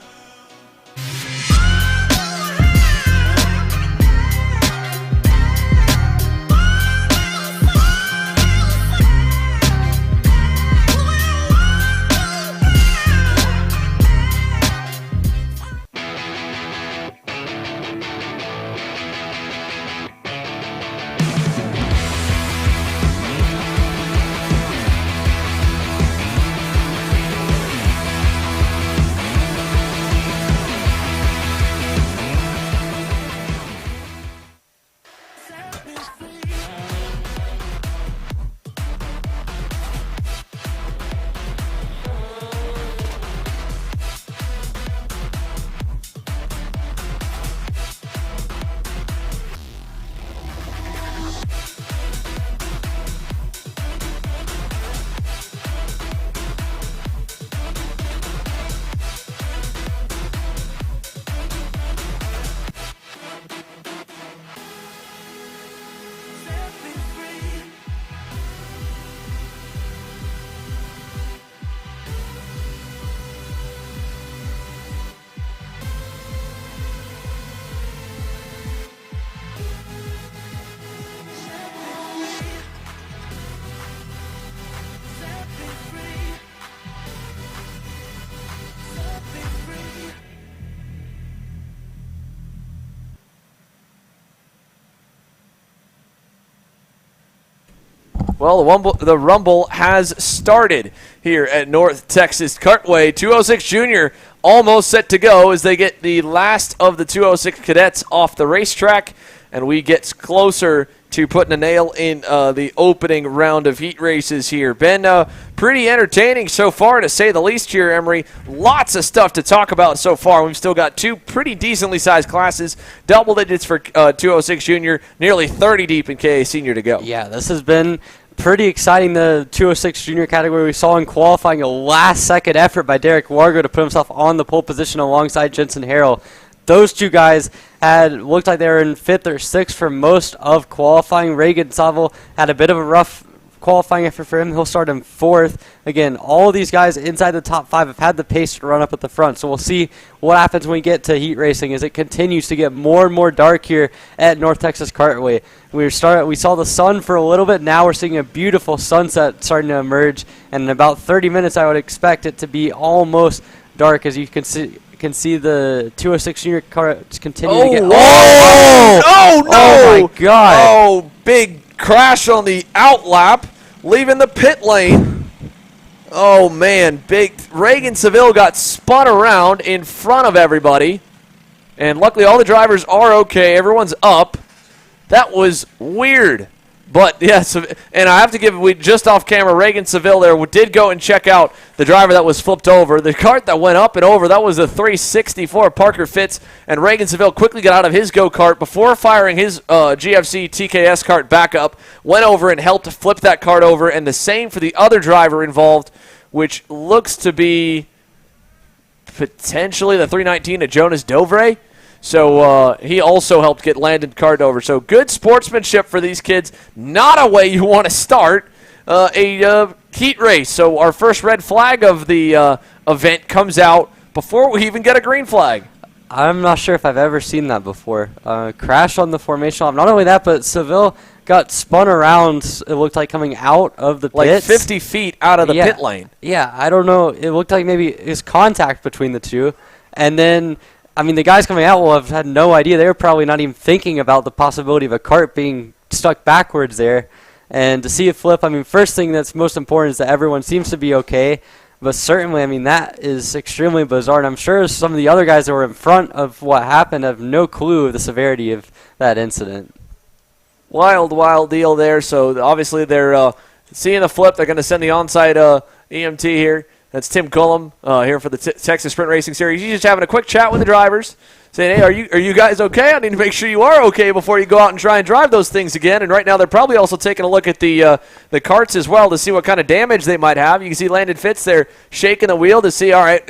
Well, the Rumble has started here at North Texas Kartway. 206 Junior almost set to go as they get the last of the 206 cadets off the racetrack, and we get closer to putting a nail in the opening round of heat races here. Been pretty entertaining so far, to say the least here, Emery. Lots of stuff to talk about so far. We've still got two pretty decently sized classes, double digits for 206 Junior, nearly 30 deep in KA Senior to go. Yeah, this has been pretty exciting, the 206 Junior category. We saw in qualifying a last-second effort by Derek Wargo to put himself on the pole position alongside Jensen Harrell. Those two guys looked like they were in 5th or 6th for most of qualifying. Reagan Saville had a bit of a rough qualifying effort for him. He'll start in 4th. Again, all of these guys inside the top 5 have had the pace to run up at the front. So we'll see what happens when we get to heat racing as it continues to get more and more dark here at North Texas Kartway. We saw the sun for a little bit. Now we're seeing a beautiful sunset starting to emerge. And in about 30 minutes, I would expect it to be almost dark, as you can see the 206 Junior cars continue to get... Oh, no! Oh, my God. Oh, big crash on the outlap, leaving the pit lane. Oh, man. Reagan Saville got spun around in front of everybody. And luckily, all the drivers are okay. Everyone's up. That was weird. But, yes, and I have to give, just off camera, Reagan Saville there did go and check out the driver that was flipped over. The kart that went up and over, that was a 364 Parker Fitz, and Reagan Saville quickly got out of his go-kart before firing his GFC TKS kart back up, went over and helped flip that kart over, and the same for the other driver involved, which looks to be potentially the 319 of Jonas Dovre. So he also helped get Landon Kart over. So good sportsmanship for these kids. Not a way you want to start a heat race. So our first red flag of the event comes out before we even get a green flag. I'm not sure if I've ever seen that before. Crash on the formation line. Not only that, but Saville got spun around, it looked like, coming out of the pits. Like 50 feet out of the pit lane. Yeah, I don't know. It looked like maybe it was contact between the two. And then, I mean, the guys coming out will have had no idea. They were probably not even thinking about the possibility of a kart being stuck backwards there. And to see it flip, I mean, first thing that's most important is that everyone seems to be okay. But certainly, I mean, that is extremely bizarre. And I'm sure some of the other guys that were in front of what happened have no clue of the severity of that incident. Wild, wild deal there. So obviously they're seeing the flip. They're going to send the onside EMT here. That's Tim Cullum here for the Texas Sprint Racing Series. He's just having a quick chat with the drivers, saying, hey, are you guys okay? I need to make sure you are okay before you go out and try and drive those things again. And right now they're probably also taking a look at the karts as well to see what kind of damage they might have. You can see Landon Fitz there shaking the wheel to see, all right,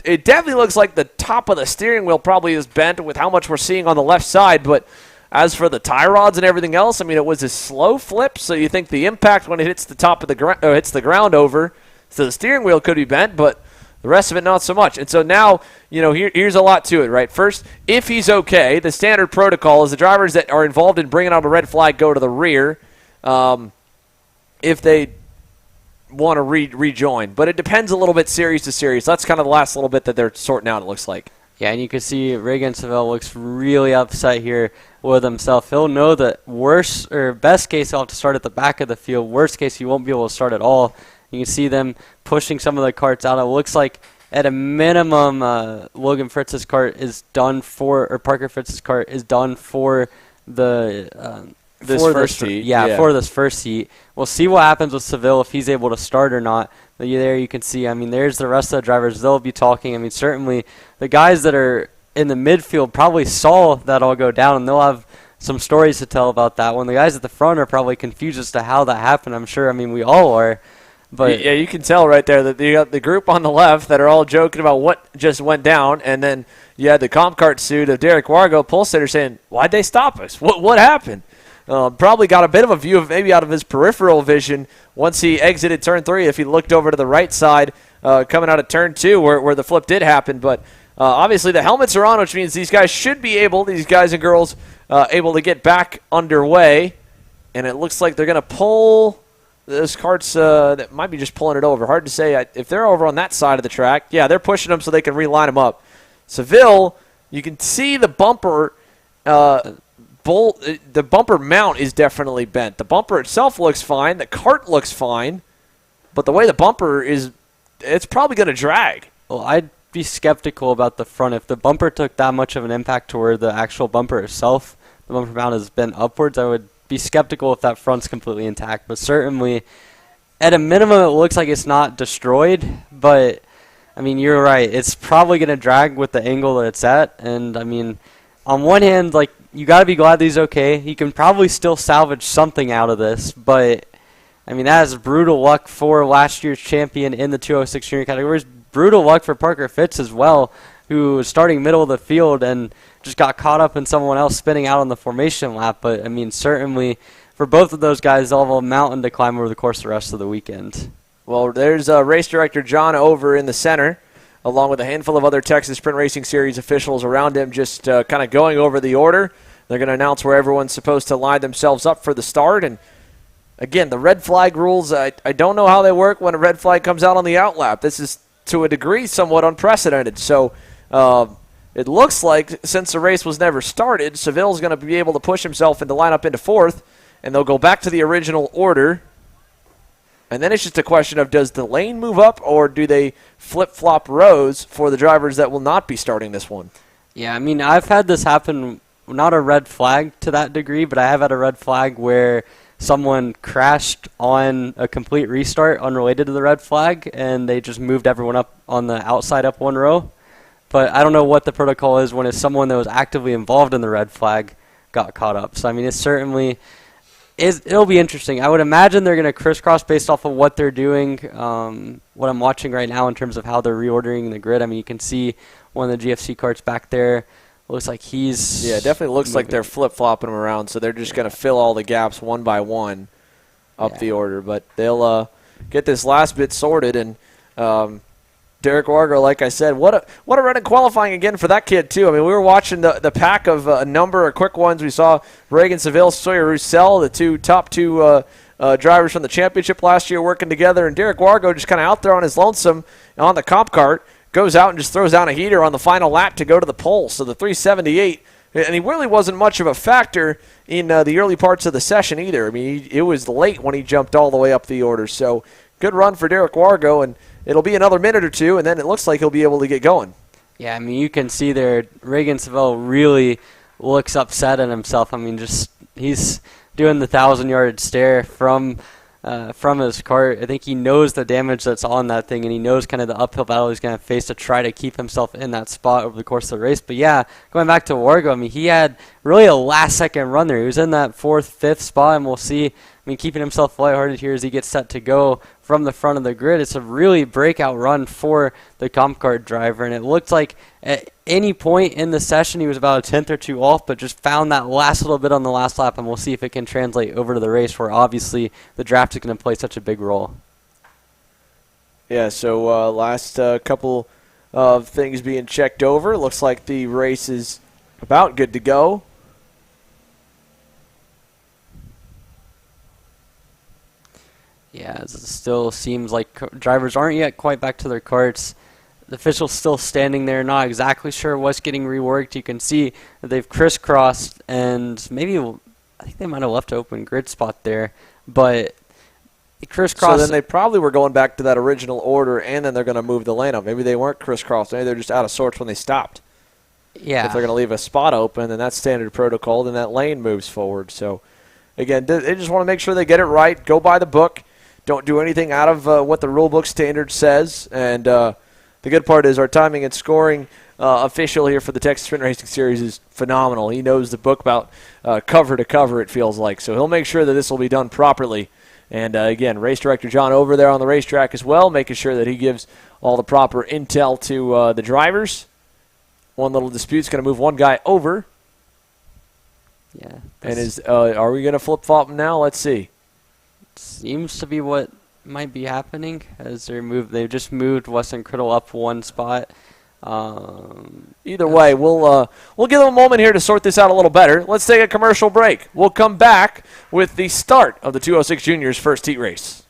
it definitely looks like the top of the steering wheel probably is bent with how much we're seeing on the left side. But as for the tie rods and everything else, I mean, it was a slow flip, so you think the impact when it hits the top of the hits the ground over, so the steering wheel could be bent, but the rest of it not so much. And so now, you know, here's a lot to it, right? First, if he's okay, the standard protocol is the drivers that are involved in bringing out a red flag go to the rear if they want to rejoin. But it depends a little bit series to series. That's kind of the last little bit that they're sorting out, it looks like. Yeah, and you can see Reagan Saville looks really upset here with himself. He'll know that best case he'll have to start at the back of the field. Worst case, he won't be able to start at all. You can see them pushing some of the karts out. It looks like at a minimum, Logan Fritz's kart is done for, or Parker Fritz's kart is done for the first heat. Yeah, for this first heat. We'll see what happens with Saville if he's able to start or not. But there you can see, I mean, there's the rest of the drivers. They'll be talking. I mean, certainly the guys that are in the midfield probably saw that all go down, and they'll have some stories to tell about that one. The guys at the front are probably confused as to how that happened. I'm sure, I mean, we all are. But yeah, you can tell right there that you got the group on the left that are all joking about what just went down, and then you had the comp kart suit of Derek Wargo, Pulsator, saying, why'd they stop us? What happened? Probably got a bit of a view of maybe out of his peripheral vision once he exited turn 3 if he looked over to the right side coming out of turn 2 where the flip did happen. But obviously the helmets are on, which means these guys should be able, these guys and girls, able to get back underway. And it looks like they're going to pull those karts that might be just pulling it over. Hard to say. If they're over on that side of the track, yeah, they're pushing them so they can reline them up. Saville, you can see the bumper the bumper mount is definitely bent. The bumper itself looks fine. The cart looks fine. But the way the bumper is, it's probably going to drag. Well, I'd be skeptical about the front. If the bumper took that much of an impact toward the actual bumper itself, the bumper mount has bent upwards, I would be skeptical if that front's completely intact. But certainly, at a minimum, it looks like it's not destroyed. But, I mean, you're right. It's probably going to drag with the angle that it's at. And, I mean, on one hand, like, you got to be glad that he's okay. You can probably still salvage something out of this. But, I mean, that is brutal luck for last year's champion in the 206 junior categories. Brutal luck for Parker Fitz as well, who was starting middle of the field and just got caught up in someone else spinning out on the formation lap. But, I mean, certainly for both of those guys, they'll have a mountain to climb over the course of the rest of the weekend. Well, there's race director John over in the center, along with a handful of other Texas Sprint Racing Series officials around him, just kind of going over the order. They're going to announce where everyone's supposed to line themselves up for the start. And, again, the red flag rules, I don't know how they work when a red flag comes out on the outlap. This is, to a degree, somewhat unprecedented. So it looks like, since the race was never started, Seville's going to be able to push himself into lineup into fourth, and they'll go back to the original order. And then it's just a question of, does the lane move up, or do they flip-flop rows for the drivers that will not be starting this one? Yeah, I mean, I've had this happen, not a red flag to that degree, but I have had a red flag where someone crashed on a complete restart unrelated to the red flag, and they just moved everyone up on the outside up one row. But I don't know what the protocol is when it's someone that was actively involved in the red flag got caught up. So, I mean, it certainly it'll be interesting. I would imagine they're going to crisscross based off of what they're doing, what I'm watching right now in terms of how they're reordering the grid. I mean, you can see one of the GFC carts back there. Looks like he's... Yeah, it definitely looks like they're flip-flopping them around, so they're just going to fill all the gaps one by one up the order. But they'll get this last bit sorted, and Derek Wargo, like I said, what a run in qualifying again for that kid, too. I mean, we were watching the pack of a number of quick ones. We saw Reagan Seville, Sawyer Roussel, the top two drivers from the championship last year working together, and Derek Wargo just kind of out there on his lonesome on the comp cart, goes out and just throws down a heater on the final lap to go to the pole. So the 378, and he really wasn't much of a factor in the early parts of the session either. I mean, it was late when he jumped all the way up the order. So good run for Derek Wargo, and it'll be another minute or two, and then it looks like he'll be able to get going. Yeah, I mean, you can see there, Reagan Seville really looks upset at himself. I mean, just he's doing the 1,000-yard stare from his cart. I think he knows the damage that's on that thing, and he knows kind of the uphill battle he's going to face to try to keep himself in that spot over the course of the race. But yeah, going back to Wargo, I mean, he had really a last-second run there. He was in that 4th, 5th spot, and we'll see. I mean, keeping himself lighthearted here as he gets set to go from the front of the grid. It's a really breakout run for the comp cart driver, and it looked like at any point in the session he was about a 10th or 2 off, but just found that last little bit on the last lap, and we'll see if it can translate over to the race where obviously the draft is going to play such a big role. Yeah, so last couple of things being checked over. Looks like the race is about good to go. Yeah, it still seems like drivers aren't yet quite back to their carts. The official's still standing there, not exactly sure what's getting reworked. You can see that they've crisscrossed, and maybe I think they might have left an open grid spot there, but crisscrossed. So then they probably were going back to that original order, and then they're going to move the lane up. Maybe they weren't crisscrossed. Maybe they're just out of sorts when they stopped. Yeah. If they're going to leave a spot open, then that's standard protocol, then that lane moves forward. So, again, they just want to make sure they get it right, go by the book. Don't do anything out of what the rulebook standard says. And the good part is our timing and scoring official here for the Texas Sprint Racing Series is phenomenal. He knows the book about cover to cover, it feels like. So he'll make sure that this will be done properly. And, again, race director John over there on the racetrack as well, making sure that he gives all the proper intel to the drivers. One little dispute's going to move one guy over. Yeah. And are we going to flip-flop him now? Let's see. Seems to be what might be happening as they've just moved Weston Criddle up one spot. Either way, we'll give them a moment here to sort this out a little better. Let's take a commercial break. We'll come back with the start of the 206 Juniors first heat race.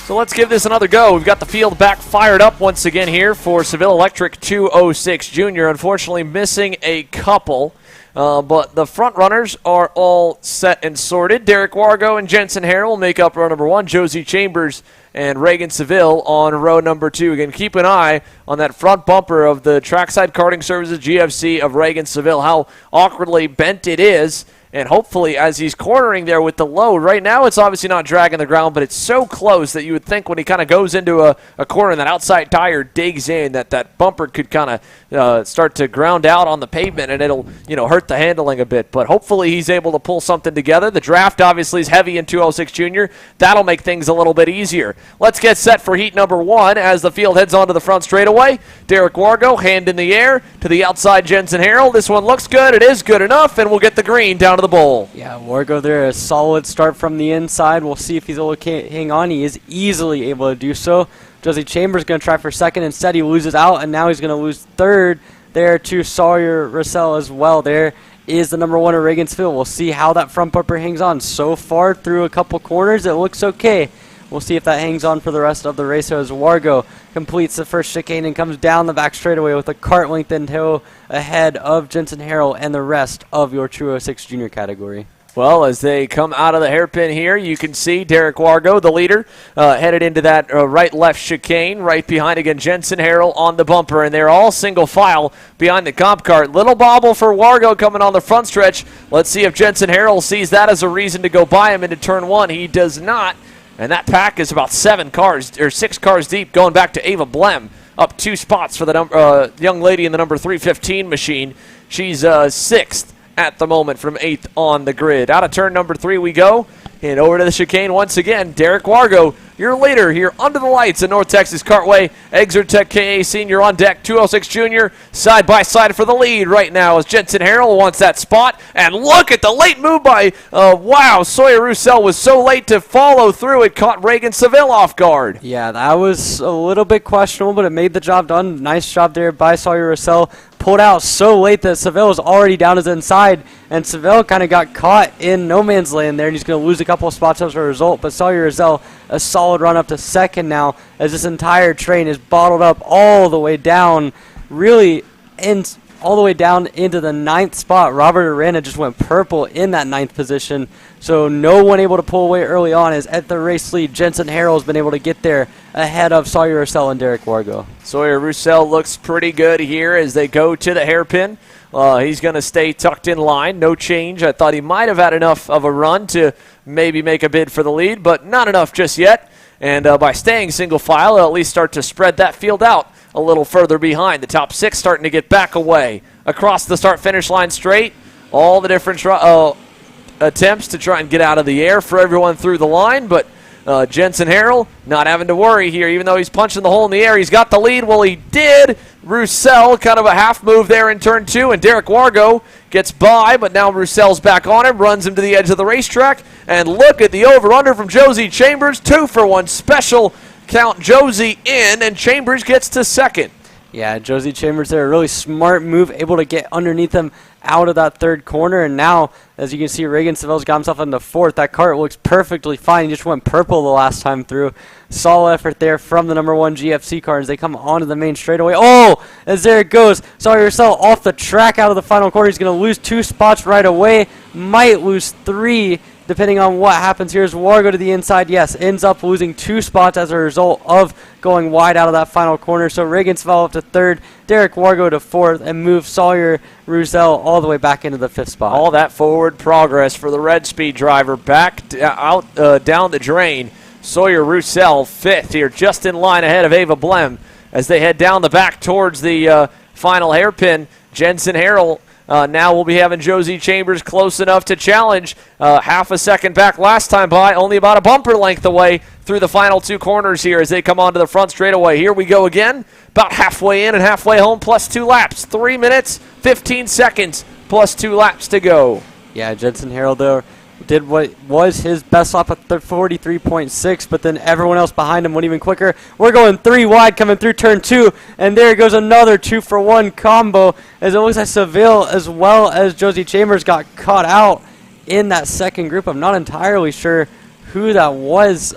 So let's give this another go. We've got the field back fired up once again here for Seville Electric 206 Junior. Unfortunately missing a couple, but the front runners are all set and sorted. Derek Wargo and Jensen Harrell will make up row number 1. Josie Chambers and Reagan Seville on row number 2. Again, keep an eye on that front bumper of the Trackside Karting Services GFC of Reagan Seville, how awkwardly bent it is. And hopefully, as he's cornering there with the load, right now it's obviously not dragging the ground, but it's so close that you would think when he kind of goes into a corner and that outside tire digs in, that bumper could kind of start to ground out on the pavement, and it'll hurt the handling a bit. But hopefully he's able to pull something together. The draft obviously is heavy in 206 Junior. That'll make things a little bit easier. Let's get set for heat number 1 as the field heads onto the front straightaway. Derek Wargo, hand in the air to the outside Jensen Harrell. This one looks good. It is good enough, and we'll get the green down to the bowl. Yeah, Wargo there, a solid start from the inside. We'll see if he's able to hang on. He is easily able to do so. Josie Chambers going to try for second. Instead, he loses out, and now he's going to lose third there to Sawyer Russell as well. There is the number 1 of Regensville. We'll see how that front bumper hangs on. So far through a couple corners, it looks okay. We'll see if that hangs on for the rest of the race as Wargo completes the first chicane and comes down the back straightaway with a kart length and toe ahead of Jensen Harrell and the rest of your 206 Junior category. Well, as they come out of the hairpin here, you can see Derek Wargo, the leader, headed into that right-left chicane, right behind, again, Jensen Harrell on the bumper, and they're all single file behind the comp cart. Little bobble for Wargo coming on the front stretch. Let's see if Jensen Harrell sees that as a reason to go by him into turn 1. He does not. And that pack is about 6 cars deep, going back to Ava Blem, up 2 spots for the young lady in the number 315 machine. She's 6th at the moment from 8th on the grid. Out of turn number 3 we go, and over to the chicane once again. Derek Wargo, your leader here under the lights at North Texas Kartway. Exertech KA Senior on deck, 206 Junior, side by side for the lead right now as Jensen Harrell wants that spot. And look at the late move by, Sawyer Russell was so late to follow through. It caught Reagan Seville off guard. Yeah, that was a little bit questionable, but it made the job done. Nice job there by Sawyer Russell. Pulled out so late that Seville was already down his inside, and Seville kind of got caught in no man's land there, and he's going to lose a couple of spots as a result. But Sawyer Russell, a solid run up to second now, as this entire train is bottled up all the way down, all the way down into the 9th spot. Robert Arana just went purple in that 9th position, so no one able to pull away early on, as at the race lead, Jensen Harrell has been able to get there ahead of Sawyer Russell and Derek Wargo. Sawyer Russell looks pretty good here as they go to the hairpin. He's going to stay tucked in line, no change. I thought he might have had enough of a run to maybe make a bid for the lead, but not enough just yet. And by staying single file, he'll at least start to spread that field out a little further behind. The top 6 starting to get back away. Across the start-finish line straight, all the different attempts to try and get out of the air for everyone through the line, but Jensen Harrell not having to worry here, even though he's punching the hole in the air. He's got the lead. Well, he did, Roussel, kind of a half move there in turn 2, and Derek Wargo gets by, but now Roussel's back on him, runs him to the edge of the racetrack, and look at the over-under from Josie Chambers, 2-for-1 special. Count Josie in, and Chambers gets to second. Yeah, Josie Chambers there, a really smart move, able to get underneath him out of that third corner. And now, as you can see, Reagan Savelle's got himself into fourth. That Kart looks perfectly fine. He just went purple the last time through. Solid effort there from the number 1 GFC car as they come onto the main straightaway. Oh, as there it goes. Sawyer Russell off the track out of the final corner. He's going to lose 2 spots right away. Might lose 3. Depending on what happens here, as Wargo to the inside, yes, ends up losing 2 spots as a result of going wide out of that final corner. So Reagan Savelle up to 3rd, Derek Wargo to 4th, and move Sawyer Russell all the way back into the 5th spot. All that forward progress for the Red Speed driver back out down the drain. Sawyer Russell 5th here, just in line ahead of Ava Blem as they head down the back towards the final hairpin. Jensen Harrell now we'll be having Josie Chambers close enough to challenge. Half a second back last time by, only about a bumper length away through the final 2 corners here as they come onto the front straightaway. Here we go again, about halfway in and halfway home, plus 2 laps. 3 minutes, 15 seconds, plus 2 laps to go. Yeah, Jensen Harrell there did what was his best lap at 43.6, but then everyone else behind him went even quicker. We're going 3 wide coming through turn 2, and there goes another 2-for-1 combo as it looks like Seville as well as Josie Chambers got caught out in that second group. I'm not entirely sure who that was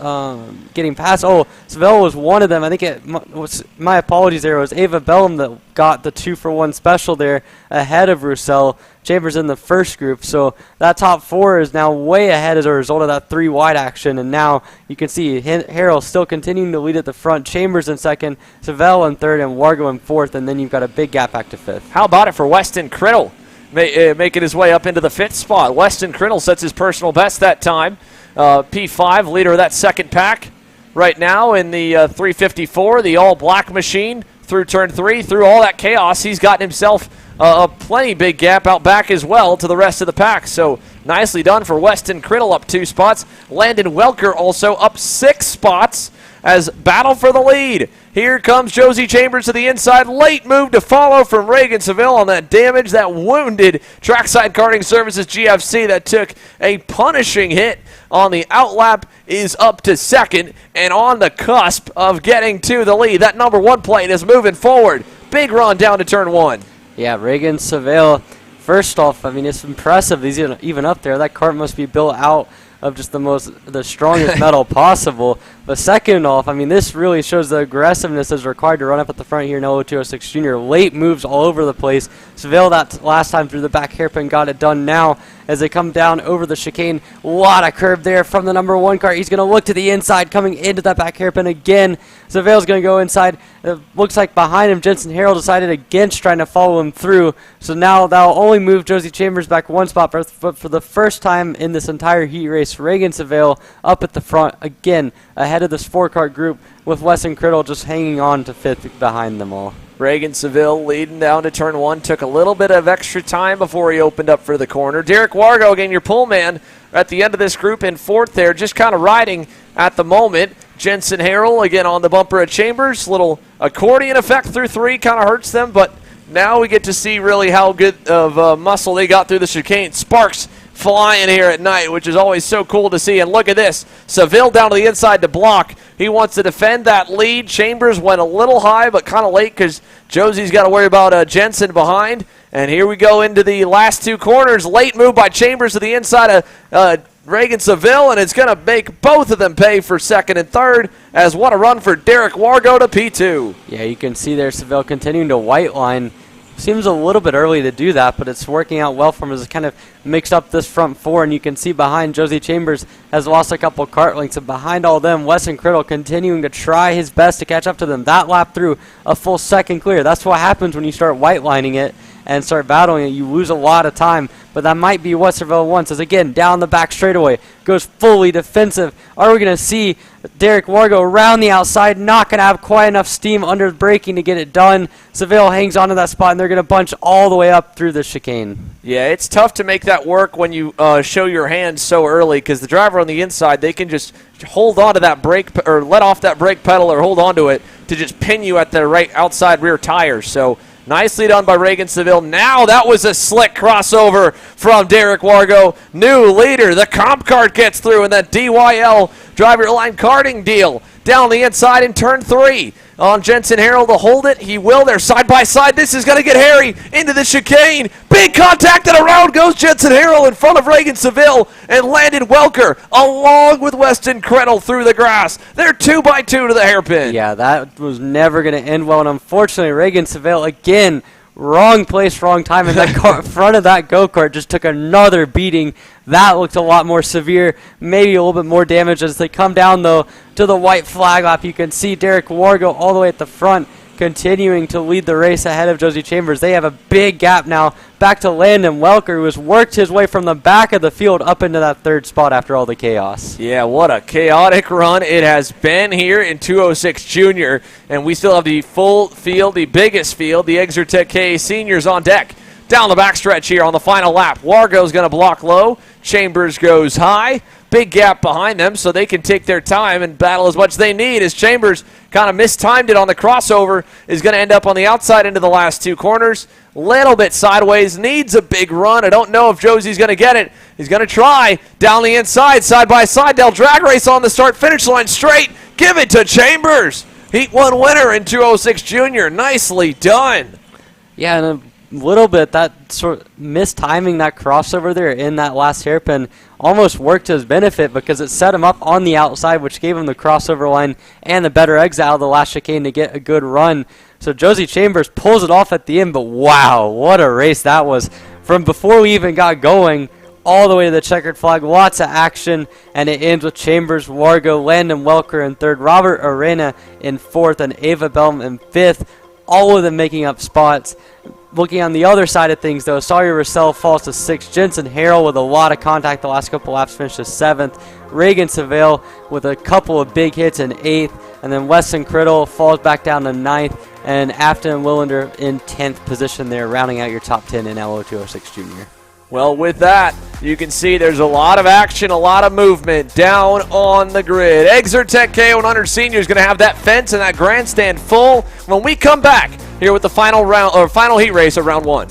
getting past. Oh, Seville was one of them. I think it was, my apologies there, it was Ava Bellum that got the 2-for-1 special there ahead of Roussel. Chambers in the first group, so that top 4 is now way ahead as a result of that 3 wide action, and now you can see Harrell still continuing to lead at the front, Chambers in second, Savelle in third, and Wargo in fourth, and then you've got a big gap back to 5th. How about it for Weston Criddle making his way up into the 5th spot? Weston Criddle sets his personal best that time. P5, leader of that second pack right now in the 354, the all-black machine through turn 3, through all that chaos. He's gotten himself a plenty big gap out back as well to the rest of the pack. So nicely done for Weston Criddle, up 2 spots. Landon Welker also up 6 spots as battle for the lead. Here comes Josie Chambers to the inside. Late move to follow from Reagan Seville on that damage that wounded Trackside Karting Services GFC that took a punishing hit on the outlap, is up to second and on the cusp of getting to the lead. That number 1 plate is moving forward. Big run down to turn 1. Yeah, Reagan Seville, first off, I mean, it's impressive he's even up there. That kart must be built out of just the strongest metal possible. But second off, I mean, this really shows the aggressiveness that's required to run up at the front here in 0206 Junior. Late moves all over the place. Seville that last time through the back hairpin got it done now as they come down over the chicane. A lot of curve there from the number 1 car. He's going to look to the inside coming into that back hairpin again. Seville's going to go inside. It looks like behind him, Jensen Harrell decided against trying to follow him through. So now that'll only move Josie Chambers back 1 spot, but for the first time in this entire heat race, Reagan Seville up at the front again, ahead of this 4-car group, with Weston Criddle just hanging on to 5th behind them all. Reagan Seville leading down to turn 1. Took a little bit of extra time before he opened up for the corner. Derek Wargo, again, your pull man at the end of this group in 4th there, just kind of riding at the moment. Jensen Harrell, again, on the bumper at Chambers. Little accordion effect through 3, kind of hurts them, but now we get to see really how good of muscle they got through the chicane. Sparks flying here at night, which is always so cool to see. And look at this. Seville down to the inside to block. He wants to defend that lead. Chambers went a little high, but kind of late because Josie's got to worry about Jensen behind. And here we go into the last 2 corners. Late move by Chambers to the inside of Reagan Seville, and it's going to make both of them pay for 2nd and 3rd, as what a run for Derek Wargo to P2. Yeah, you can see there Seville continuing to white line. Seems a little bit early to do that, but it's working out well for him as it's kind of mixed up this front 4, and you can see behind Josie Chambers has lost a couple kart lengths, and behind all them, Weston Criddle continuing to try his best to catch up to them. That lap through a full 2nd clear. That's what happens when you start white lining it and start battling it. You lose a lot of time, but that might be what Seville wants. As again, down the back straightaway, goes fully defensive. Are we going to see Derek Wargo around the outside? Not going to have quite enough steam under the braking to get it done. Seville hangs on to that spot, and they're going to bunch all the way up through the chicane. Yeah, it's tough to make that work when you show your hand so early, because the driver on the inside, they can just hold on to that brake or let off that brake pedal or hold on to it to just pin you at the right outside rear tire. So nicely done by Reagan Seville. Now that was a slick crossover from Derek Wargo. New leader. The comp cart gets through in that DYL driver line karting deal. Down the inside in turn 3 on Jensen Harrell to hold it. He will. They're side by side. This is going to get hairy into the chicane. Big contact and around goes Jensen Harrell in front of Reagan Seville and Landon Welker along with Weston Krettel through the grass. They're 2x2 to the hairpin. Yeah, that was never going to end well, and unfortunately Reagan Seville again, wrong place, wrong time, and that front of that go-kart just took another beating. That looked a lot more severe, maybe a little bit more damage. As they come down, though, to the white flag lap, you can see Derek Wargo all the way at the front, continuing to lead the race ahead of Josie Chambers. They have a big gap now back to Landon Welker, who has worked his way from the back of the field up into that 3rd spot after all the chaos. Yeah, what a chaotic run it has been here in 206 Junior, and we still have the full field, the biggest field, the Exertech K seniors on deck. Down the backstretch here on the final lap. Wargo's going to block low. Chambers goes high. Big gap behind them, so they can take their time and battle as much as they need, as Chambers kind of mistimed it on the crossover, is going to end up on the outside into the last 2 corners. Little bit sideways, needs a big run. I don't know if Josie's going to get it. He's going to try down the inside, side by side. They'll drag race on the start-finish line straight. Give it to Chambers. Heat 1 winner in 206 Junior. Nicely done. Yeah, and a little bit, that sort of mistiming that crossover there in that last hairpin almost worked to his benefit, because it set him up on the outside, which gave him the crossover line and the better exit out of the last chicane to get a good run. So Josie Chambers pulls it off at the end, but wow, what a race that was. From before we even got going all the way to the checkered flag, lots of action, and it ends with Chambers, Wargo, Landon Welker in 3rd, Robert Arena in 4th, and Ava Bellum in 5th, all of them making up spots. Looking on the other side of things, though, Sawyer Russell falls to 6th. Jensen Harrell with a lot of contact the last couple laps finishes 7th. Reagan Seville with a couple of big hits in 8th. And then Weston Criddle falls back down to 9th. And Afton and Willander in 10th position there, rounding out your top 10 in LO206 Junior. Well, with that, you can see there's a lot of action, a lot of movement down on the grid. Exertech K100 Senior is going to have that fence and that grandstand full when we come back here with the final round or final heat race of round 1.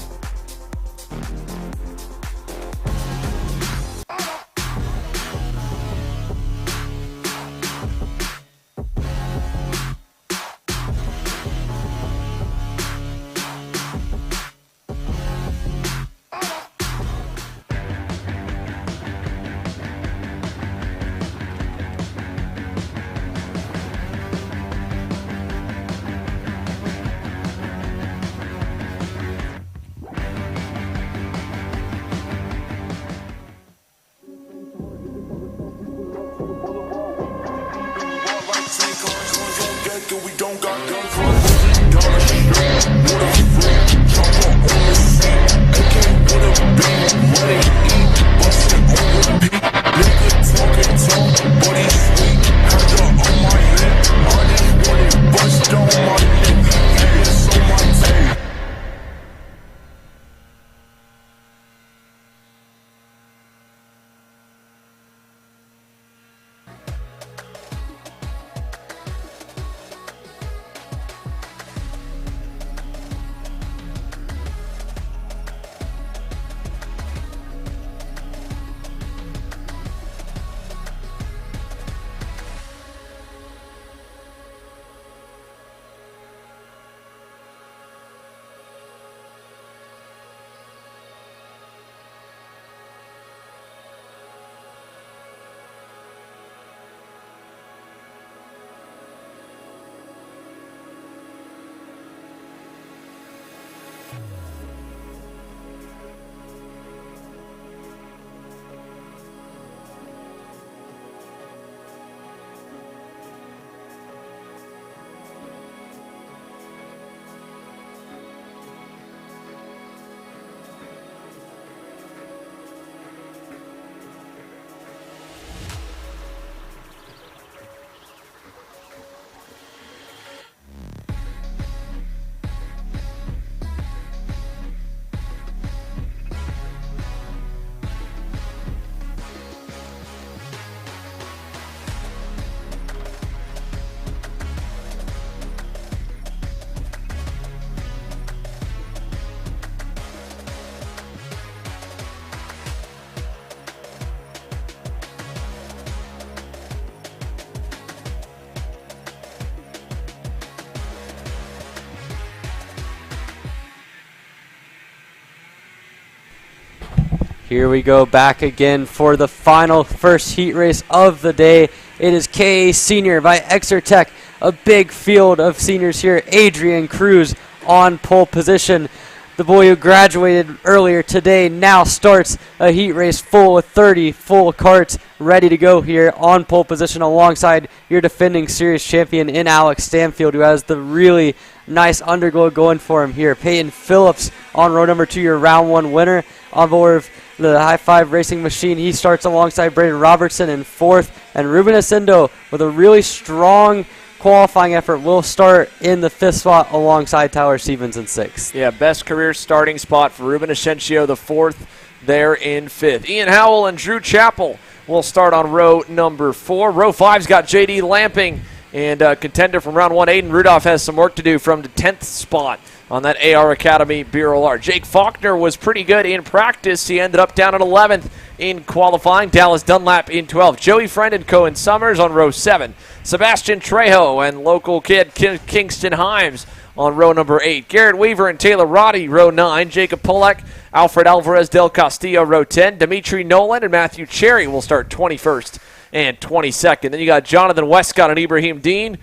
Here we go back again for the final first heat race of the day. It is KA Senior by Exertech. A big field of seniors here. Adrian Cruz on pole position. The boy who graduated earlier today now starts a heat race full with 30 full karts ready to go here on pole position alongside your defending series champion in Alex Stanfield, who has the really nice underglow going for him here. Peyton Phillips on row number 2, your round 1 winner on board the High Five Racing Machine. He starts alongside Braden Robertson in 4th, and Ruben Ascendo with a really strong qualifying effort will start in the 5th spot alongside Tyler Stevens in 6th. Yeah, best career starting spot for Ruben Ascensio, the 4th there in 5th. Ian Howell and Drew Chappell will start on row number 4. Row 5's got J.D. Lamping, and contender from round 1, Aiden Rudolph, has some work to do from the 10th spot on that AR Academy Bureau R. Jake Faulkner was pretty good in practice. He ended up down at 11th in qualifying. Dallas Dunlap in 12th. Joey Friend and Cohen Summers on row 7. Sebastian Trejo and local kid Kingston Himes on row number 8. Garrett Weaver and Taylor Roddy, row 9. Jacob Polak, Alfred Alvarez del Castillo, row 10. Dimitri Nolan and Matthew Cherry will start 21st and 22nd. Then you got Jonathan Westcott and Ibrahim Dean,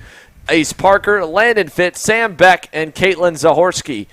Ace Parker, Landon Fitz, Sam Beck, and Caitlin Zahorski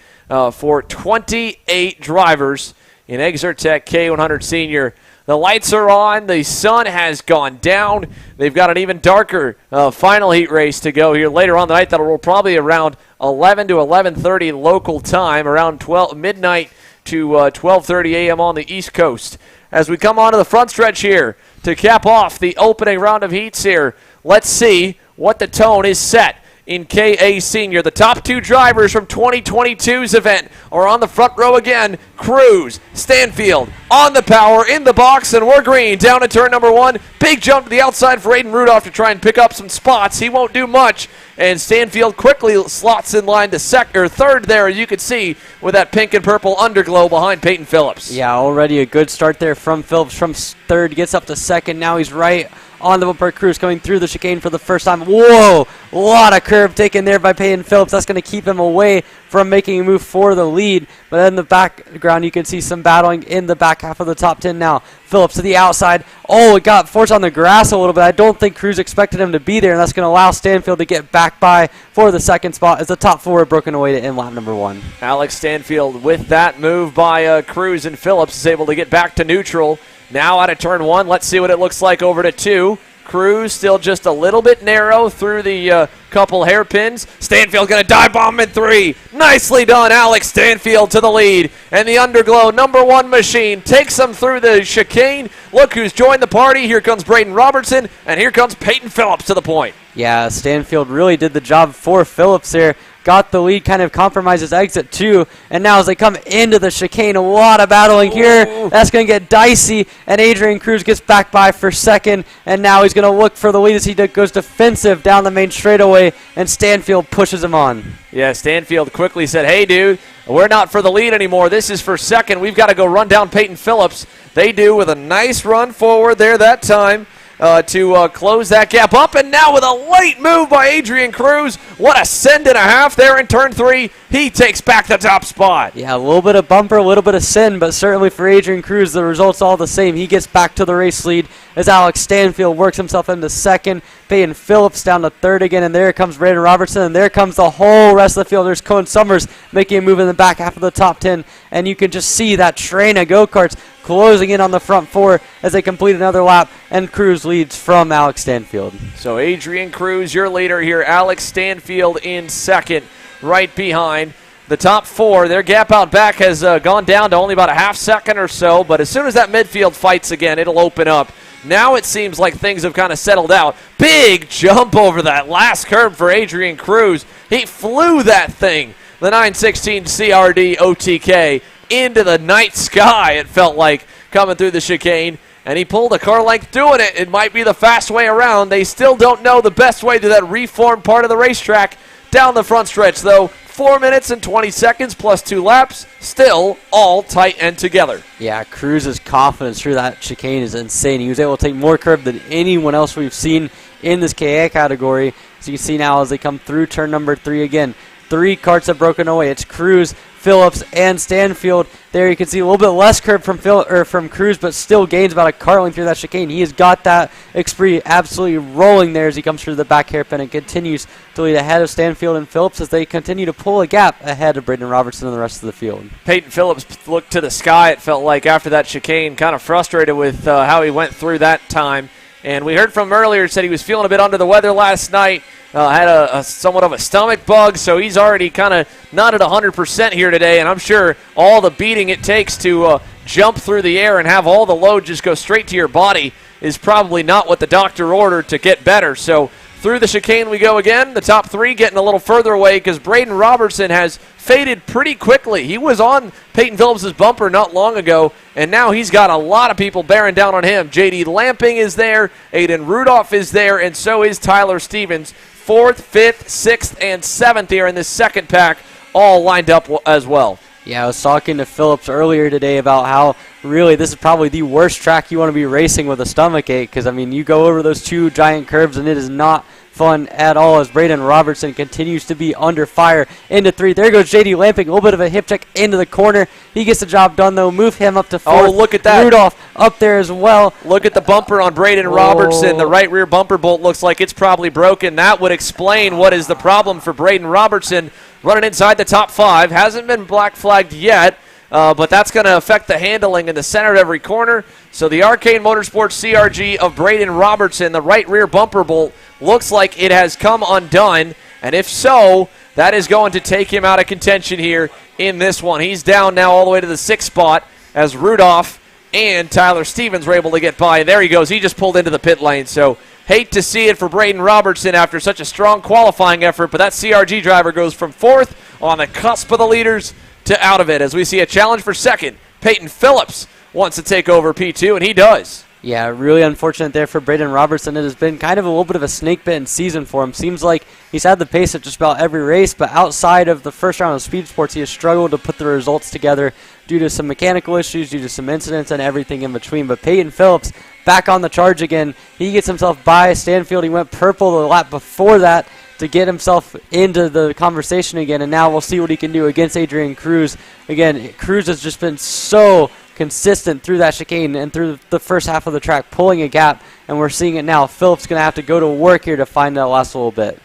for 28 drivers in Exertech K100 Senior. The lights are on. The sun has gone down. They've got an even darker final heat race to go here later on the night. That'll roll probably around 11 to 11:30 local time, around midnight to 12:30 a.m. on the East Coast. As we come onto the front stretch here to cap off the opening round of heats here, let's see what the tone is set in KA Senior. The top 2 drivers from 2022's event are on the front row again. Cruz, Stanfield, on the power, in the box, and we're green. Down to turn number 1. Big jump to the outside for Aiden Rudolph to try and pick up some spots. He won't do much, and Stanfield quickly slots in line to 3rd there, you can see, with that pink and purple underglow behind Peyton Phillips. Yeah, already a good start there from Phillips. From 3rd, gets up to 2nd. Now he's right on the bumper. Cruz coming through the chicane for the first time. Whoa! A lot of curve taken there by Peyton Phillips. That's going to keep him away from making a move for the lead. But in the background, you can see some battling in the back half of the top 10 now. Phillips to the outside. Oh, it got forced on the grass a little bit. I don't think Cruz expected him to be there, and that's going to allow Stanfield to get back by for the 2nd spot as the top 4 are broken away to end lap number 1. Alex Stanfield, with that move by Cruz and Phillips, is able to get back to neutral. Now out of turn 1, let's see what it looks like over to 2. Cruz still just a little bit narrow through the couple hairpins. Stanfield going to dive bomb in 3. Nicely done, Alex Stanfield to the lead. And the underglow number 1 machine takes them through the chicane. Look who's joined the party. Here comes Braden Robertson, and here comes Peyton Phillips to the point. Yeah, Stanfield really did the job for Phillips there. Got the lead, kind of compromised his exit too. And now as they come into the chicane, a lot of battling here. That's going to get dicey. And Adrian Cruz gets back by for 2nd. And now he's going to look for the lead as he goes defensive down the main straightaway. And Stanfield pushes him on. Yeah, Stanfield quickly said, hey, dude, we're not for the lead anymore. This is for 2nd. We've got to go run down Peyton Phillips. They do with a nice run forward there that time. To close that gap up, and now with a late move by Adrian Cruz. What a send and a half there in turn 3. He takes back the top spot. Yeah, a little bit of bumper, a little bit of send, but certainly for Adrian Cruz, the result's all the same. He gets back to the race lead as Alex Stanfield works himself into 2nd. Peyton Phillips down to 3rd again, and there comes Braden Robertson, and there comes the whole rest of the field. There's Cohen Summers making a move in the back half of the top 10, and you can just see that train of go-karts closing in on the front 4 as they complete another lap, and Cruz leads from Alex Stanfield. So Adrian Cruz, your leader here. Alex Stanfield in 2nd, right behind. The top 4, their gap out back has gone down to only about a half second or so, but as soon as that midfield fights again, it'll open up. Now it seems like things have kind of settled out. Big jump over that last curve for Adrian Cruz. He flew that thing, the 916 CRD OTK, into the night sky, it felt like, coming through the chicane. And he pulled a car length doing it. It might be the fast way around. They still don't know the best way to that reformed part of the racetrack. Down the front stretch, though, 4 minutes and 20 seconds plus 2 laps, still all tight and together. Yeah, Cruz's confidence through that chicane is insane. He was able to take more curve than anyone else we've seen in this KA category. So you can see now as they come through turn number 3 again, 3 karts have broken away. It's Cruz, Phillips and Stanfield. There you can see a little bit less curve from Cruz, but still gains about a car length through that chicane. He has got that Xpree absolutely rolling there as he comes through the back hairpin and continues to lead ahead of Stanfield and Phillips as they continue to pull a gap ahead of Braden Robertson and the rest of the field. Peyton Phillips looked to the sky, it felt like, after that chicane, kind of frustrated with how he went through that time. And we heard from him earlier, said he was feeling a bit under the weather last night, had a somewhat of a stomach bug, so he's already kind of not at 100% here today, and I'm sure all the beating it takes to jump through the air and have all the load just go straight to your body is probably not what the doctor ordered to get better. So through the chicane we go again, the top three getting a little further away because Braden Robertson has faded pretty quickly. He was on Peyton Phillips' bumper not long ago, and now he's got a lot of people bearing down on him. J.D. Lamping is there, Aiden Rudolph is there, and so is Tyler Stevens. 4th, 5th, 6th, and 7th here in this second pack, all lined up as well. Yeah, I was talking to Phillips earlier today about how really this is probably the worst track you want to be racing with a stomach ache because, I mean, you go over those two giant curves and it is not fun at all as Braden Robertson continues to be under fire into 3. There goes J.D. Lamping, a little bit of a hip check into the corner. He gets the job done, though. Move him up to 4th. Oh, look at that. Rudolph up there as well. Look at the bumper on Braden Robertson. The right rear bumper bolt looks like it's probably broken. That would explain what is the problem for Braden Robertson running inside the top 5. Hasn't been black flagged yet. But that's going to affect the handling in the center of every corner. So the Arcane Motorsports CRG of Braden Robertson, the right rear bumper bolt, looks like it has come undone. And if so, that is going to take him out of contention here in this one. He's down now all the way to the 6th spot as Rudolph and Tyler Stevens were able to get by. And there he goes. He just pulled into the pit lane. So hate to see it for Braden Robertson after such a strong qualifying effort. But that CRG driver goes from 4th on the cusp of the leaders to out of it as we see a challenge for 2nd. Peyton Phillips wants to take over P2, and he does. Yeah, really unfortunate there for Braden Robertson. It has been kind of a little bit of a snake-bitten season for him. Seems like he's had the pace at just about every race, but outside of the first round of Speed Sports, he has struggled to put the results together due to some mechanical issues, due to some incidents, and everything in between. But Peyton Phillips back on the charge again. He gets himself by Stanfield. He went purple the lap before that to get himself into the conversation again, and now we'll see what he can do against Adrian Cruz. Again, Cruz has just been so consistent through that chicane and through the first half of the track, pulling a gap, and we're seeing it now. Phillips going to have to go to work here to find that last little bit.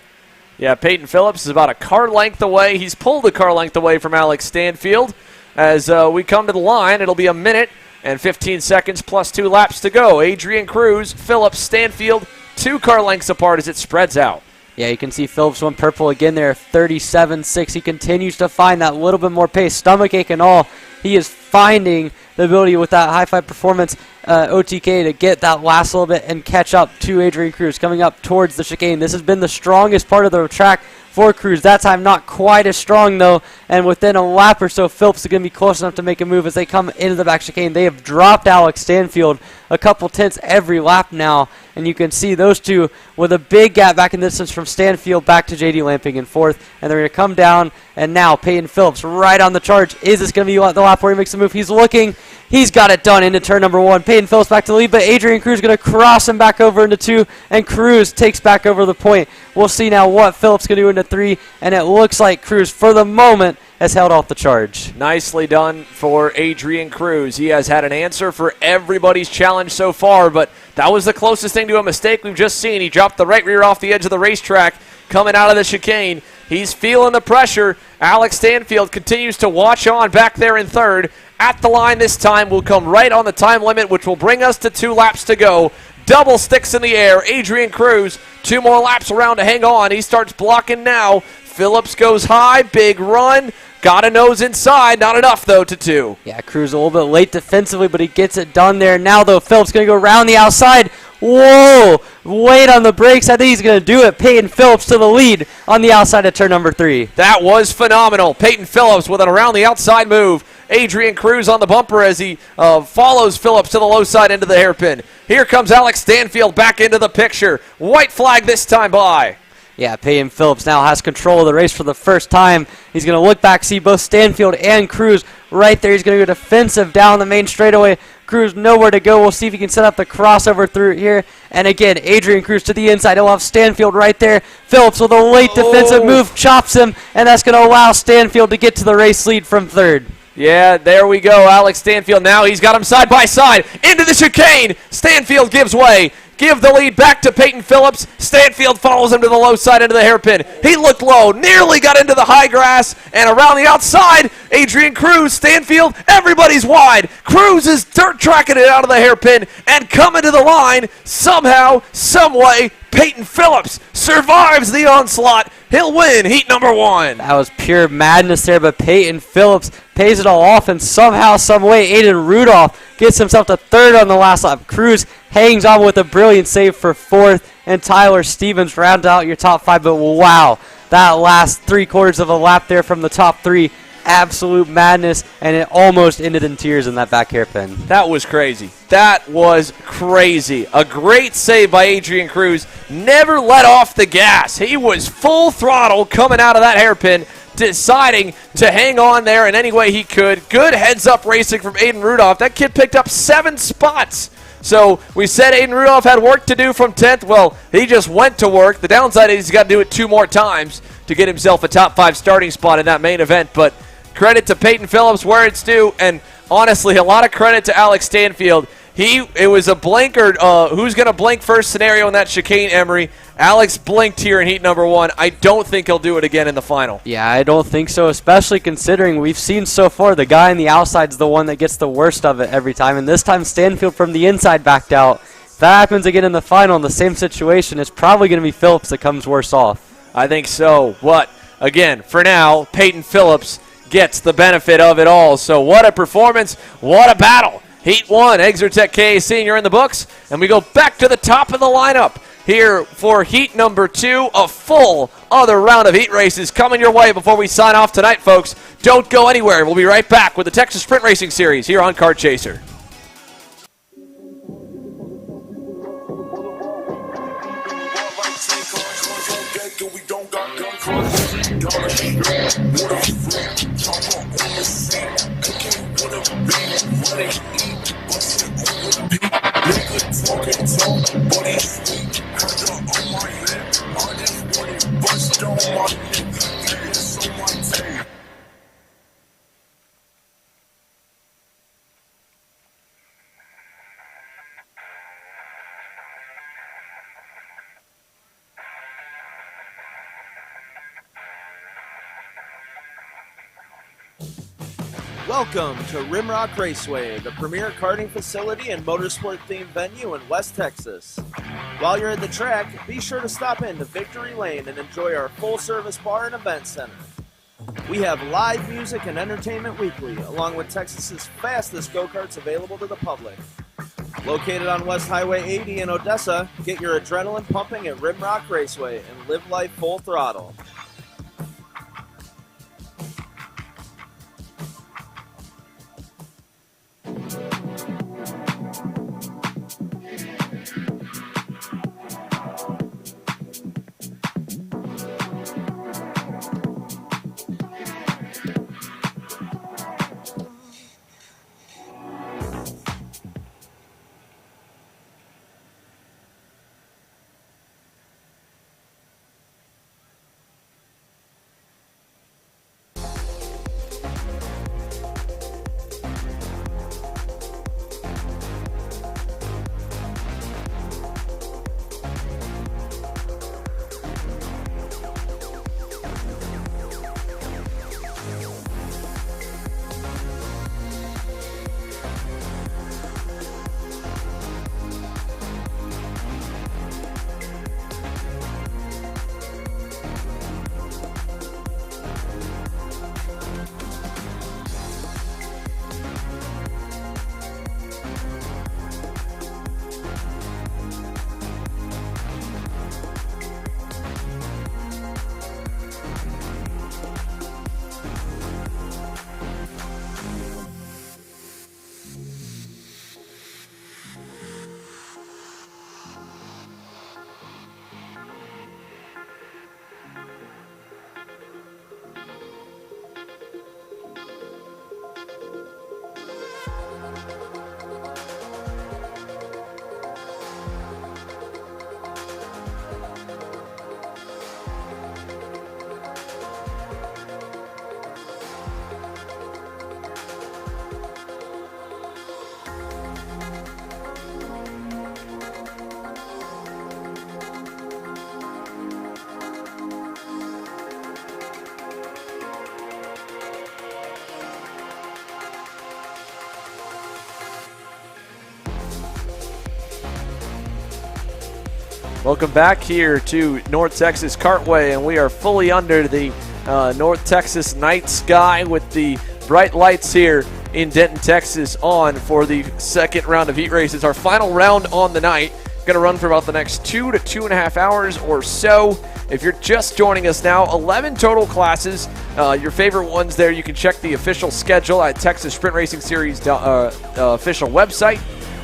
Yeah, Peyton Phillips is about a car length away. He's pulled a car length away from Alex Stanfield. As we come to the line, it'll be a minute and 15 seconds plus 2 laps to go. Adrian Cruz, Phillips, Stanfield, 2 car lengths apart as it spreads out. Yeah, you can see Phillips went purple again there, 37.6. He continues to find that little bit more pace, stomach ache and all. He is finding the ability with that high-five performance OTK to get that last little bit and catch up to Adrian Cruz coming up towards the chicane. This has been the strongest part of the track for Cruz. That time not quite as strong, though, and within a lap or so, Phillips is going to be close enough to make a move as they come into the back chicane. They have dropped Alex Stanfield a couple tenths every lap now, and you can see those two with a big gap back in the distance from Stanfield back to J.D. Lamping in 4th, and they're going to come down, and now Peyton Phillips right on the charge. Is this going to be the lap where he makes the move? He's looking. He's got it done into turn number 1. Peyton Phillips back to the lead, but Adrian Cruz going to cross him back over into 2, and Cruz takes back over the point. We'll see now what Phillips going to do into 3, and it looks like Cruz, for the moment, has held off the charge. Nicely done for Adrian Cruz. He has had an answer for everybody's challenge so far, but that was the closest thing to a mistake we've just seen. He dropped the right rear off the edge of the racetrack coming out of the chicane. He's feeling the pressure. Alex Stanfield continues to watch on back there in 3rd. At the line this time will come right on the time limit, which will bring us to 2 laps to go. Double sticks in the air. Adrian Cruz, 2 more laps around to hang on. He starts blocking now. Phillips goes high, big run. Got a nose inside. Not enough, though, to 2. Yeah, Cruz a little bit late defensively, but he gets it done there. Now, though, Phillips going to go around the outside. Whoa! Wait on the brakes. I think he's going to do it. Peyton Phillips to the lead on the outside of turn number 3. That was phenomenal. Peyton Phillips with an around the outside move. Adrian Cruz on the bumper as he follows Phillips to the low side into the hairpin. Here comes Alex Stanfield back into the picture. White flag this time by. Yeah, Peyton Phillips now has control of the race for the first time. He's going to look back, see both Stanfield and Cruz right there. He's going to go defensive down the main straightaway, Cruz nowhere to go. We'll see if he can set up the crossover through here. And again, Adrian Cruz to the inside. He'll have Stanfield right there. Phillips with a late defensive move chops him, and that's going to allow Stanfield to get to the race lead from third. Yeah, there we go. Alex Stanfield now. He's got him side by side into the chicane. Stanfield gives way. Give the lead back to Peyton Phillips. Stanfield follows him to the low side into the hairpin. He looked low, nearly got into the high grass, and around the outside, Adrian Cruz, Stanfield, everybody's wide. Cruz is dirt tracking it out of the hairpin and coming to the line somehow, someway. Peyton Phillips survives the onslaught. He'll win heat number 1. That was pure madness there, but Peyton Phillips pays it all off, and somehow, some way, Aiden Rudolph gets himself to third on the last lap. Cruz hangs on with a brilliant save for fourth, and Tyler Stevens round out your top 5. But wow, that last 3/4 of a lap there from the top 3, absolute madness, and it almost ended in tears in that back hairpin. That was crazy. That was crazy. A great save by Adrian Cruz. Never let off the gas. He was full throttle coming out of that hairpin, deciding to hang on there in any way he could. Good heads-up racing from Aiden Rudolph. That kid picked up 7 spots. So we said Aiden Rudolph had work to do from 10th. Well, he just went to work. The downside is he's got to do it 2 more times to get himself a top 5 starting spot in that main event. But credit to Peyton Phillips where it's due, and honestly, a lot of credit to Alex Stanfield. It was a blinker, who's going to blink first scenario in that chicane, Emery. Alex blinked here in heat number 1. I don't think he'll do it again in the final. Yeah, I don't think so, especially considering we've seen so far the guy on the outside is the one that gets the worst of it every time, and this time Stanfield from the inside backed out. If that happens again in the final in the same situation, it's probably going to be Phillips that comes worse off. I think so. But, again, for now, Peyton Phillips gets the benefit of it all. So what a performance, what a battle. Heat 1, Exertech KA Senior in the books, and we go back to the top of the lineup here for heat number 2, a full other round of heat races coming your way before we sign off tonight, folks. Don't go anywhere. We'll be right back with the Texas Sprint Racing Series here on Kart Chaser. Welcome to Rimrock Raceway, the premier karting facility and motorsport-themed venue in West Texas. While you're at the track, be sure to stop into Victory Lane and enjoy our full-service bar and event center. We have live music and entertainment weekly, along with Texas's fastest go-karts available to the public. Located on West Highway 80 in Odessa, get your adrenaline pumping at Rimrock Raceway and live life full throttle. Welcome back here to North Texas Kartway, and we are fully under the North Texas night sky with the bright lights here in Denton, Texas on for the second round of heat races. Our final round on the night, going to run for about the next 2 to 2.5 hours or so. If you're just joining us now, 11 total classes. Your favorite ones there, you can check the official schedule at Texas Sprint Racing Series official website.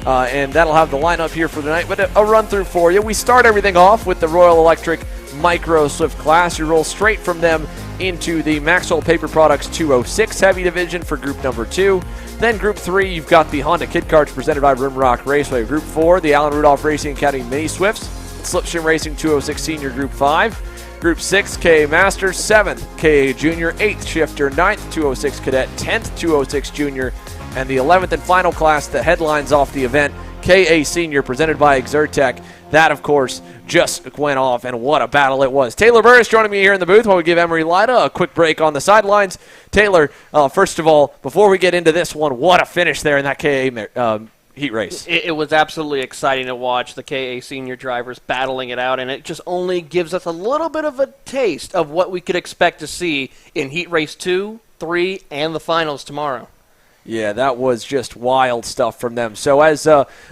And that'll have the lineup here for tonight, but a run through for you. We start everything off with the Royal Electric Micro Swift class. You roll straight from them into the Maxwell Paper Products 206 Heavy Division for group number 2. Then group 3, you've got the Honda Kid Karts presented by Rimrock Raceway. Group 4, the Allen Rudolph Racing Academy Mini Swifts. Slipstream Racing 206 Senior Group 5. Group 6, KA Master. 7th, KA Junior. 8th Shifter. 9th, 206 Cadet. 10th, 206 Junior. And the 11th and final class that headlines off the event, KA Senior, presented by Exertech. That, of course, just went off, and what a battle it was. Taylor Burris joining me here in the booth while we give Emery Lida a quick break on the sidelines. Taylor, first of all, before we get into this one, what a finish there in that KA heat race. It was absolutely exciting to watch the KA Senior drivers battling it out, and it just only gives us a little bit of a taste of what we could expect to see in Heat Race 2, 3, and the finals tomorrow. Yeah, that was just wild stuff from them. So as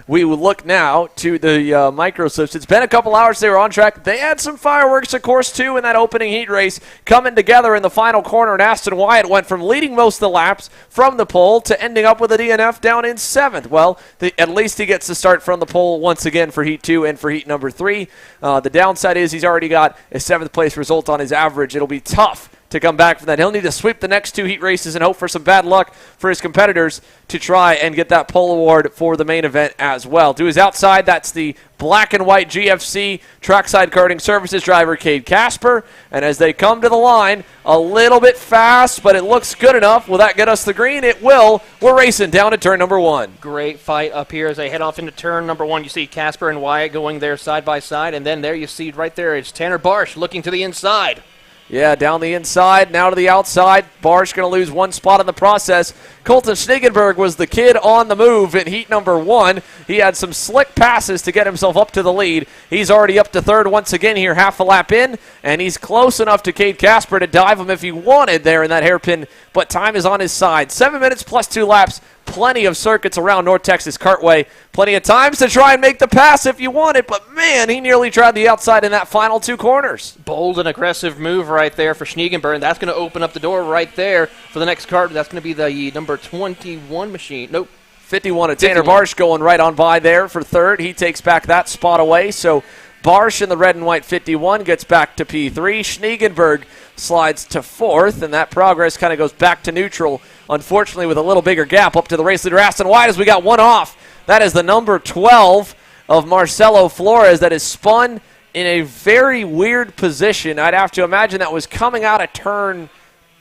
we look now to the micro slips, it's been a couple hours they were on track. They had some fireworks, of course, too, in that opening heat race, coming together in the final corner. And Aston Wyatt went from leading most of the laps from the pole to ending up with a DNF down in 7th. Well, at least he gets to start from the pole once again for Heat 2 and for Heat number 3. The downside is he's already got a 7th place result on his average. It'll be tough to come back from that. He'll need to sweep the next 2 heat races and hope for some bad luck for his competitors to try and get that pole award for the main event as well. To his outside, that's the black and white GFC Trackside Karting Services driver, Cade Casper. And as they come to the line, a little bit fast, but it looks good enough. Will that get us the green? It will. We're racing down to turn number 1. Great fight up here as they head off into turn number 1. You see Casper and Wyatt going there side by side, and then there you see right there, it's Tanner Barsh looking to the inside. Yeah, down the inside, now to the outside. Barsh going to lose 1 spot in the process. Colton Schniegenberg was the kid on the move in heat number 1. He had some slick passes to get himself up to the lead. He's already up to 3rd once again here, half a lap in, and he's close enough to Cade Casper to dive him if he wanted there in that hairpin, but time is on his side. 7 minutes plus 2 laps. Plenty of circuits around North Texas Kartway. Plenty of times to try and make the pass if you want it, but man, he nearly tried the outside in that final 2 corners. Bold and aggressive move right there for Schniegenberg. That's going to open up the door right there for the next kart. That's going to be the number 21 machine. Nope. 51 of Tanner Barsh going right on by there for 3rd. He takes back that spot away, so Barsh in the red and white 51 gets back to P3. Schniegenberg slides to 4th, and that progress kind of goes back to neutral, unfortunately with a little bigger gap up to the race leader Aston Wyatt as we got 1 off. That is the number 12 of Marcelo Flores that is spun in a very weird position. I'd have to imagine that was coming out of turn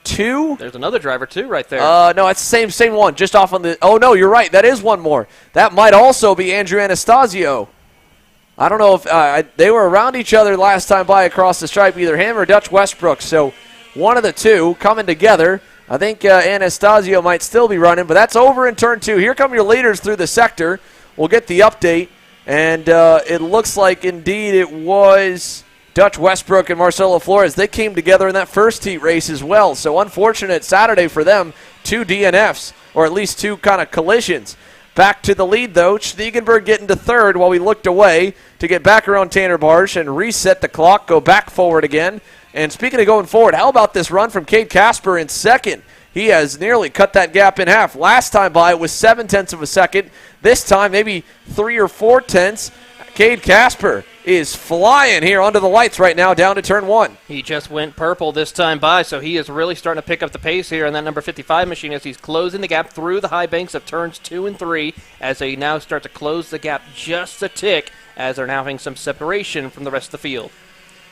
2. There's another driver too right there. No, it's the same one, just off on the... Oh, no, you're right. That is one more. That might also be Andrew Anastasio. I don't know if they were around each other last time by across the stripe, either him or Dutch Westbrook. So one of the two coming together. I think Anastasio might still be running, but that's over in turn 2. Here come your leaders through the sector. We'll get the update, and it looks like indeed it was Dutch Westbrook and Marcelo Flores. They came together in that first heat race as well. So unfortunate Saturday for them. 2 DNFs, or at least 2 kind of collisions. Back to the lead, though. Schniegenberg getting to 3rd while we looked away to get back around Tanner Barsh and reset the clock, go back forward again. And speaking of going forward, how about this run from Cade Casper in 2nd? He has nearly cut that gap in half. Last time by, it was 0.7 of a second. This time, maybe 3 or 4 tenths. Cade Casper is flying here under the lights right now down to turn 1. He just went purple this time by, so he is really starting to pick up the pace here on that number 55 machine as he's closing the gap through the high banks of turns 2 and 3 as they now start to close the gap just a tick as they're now having some separation from the rest of the field.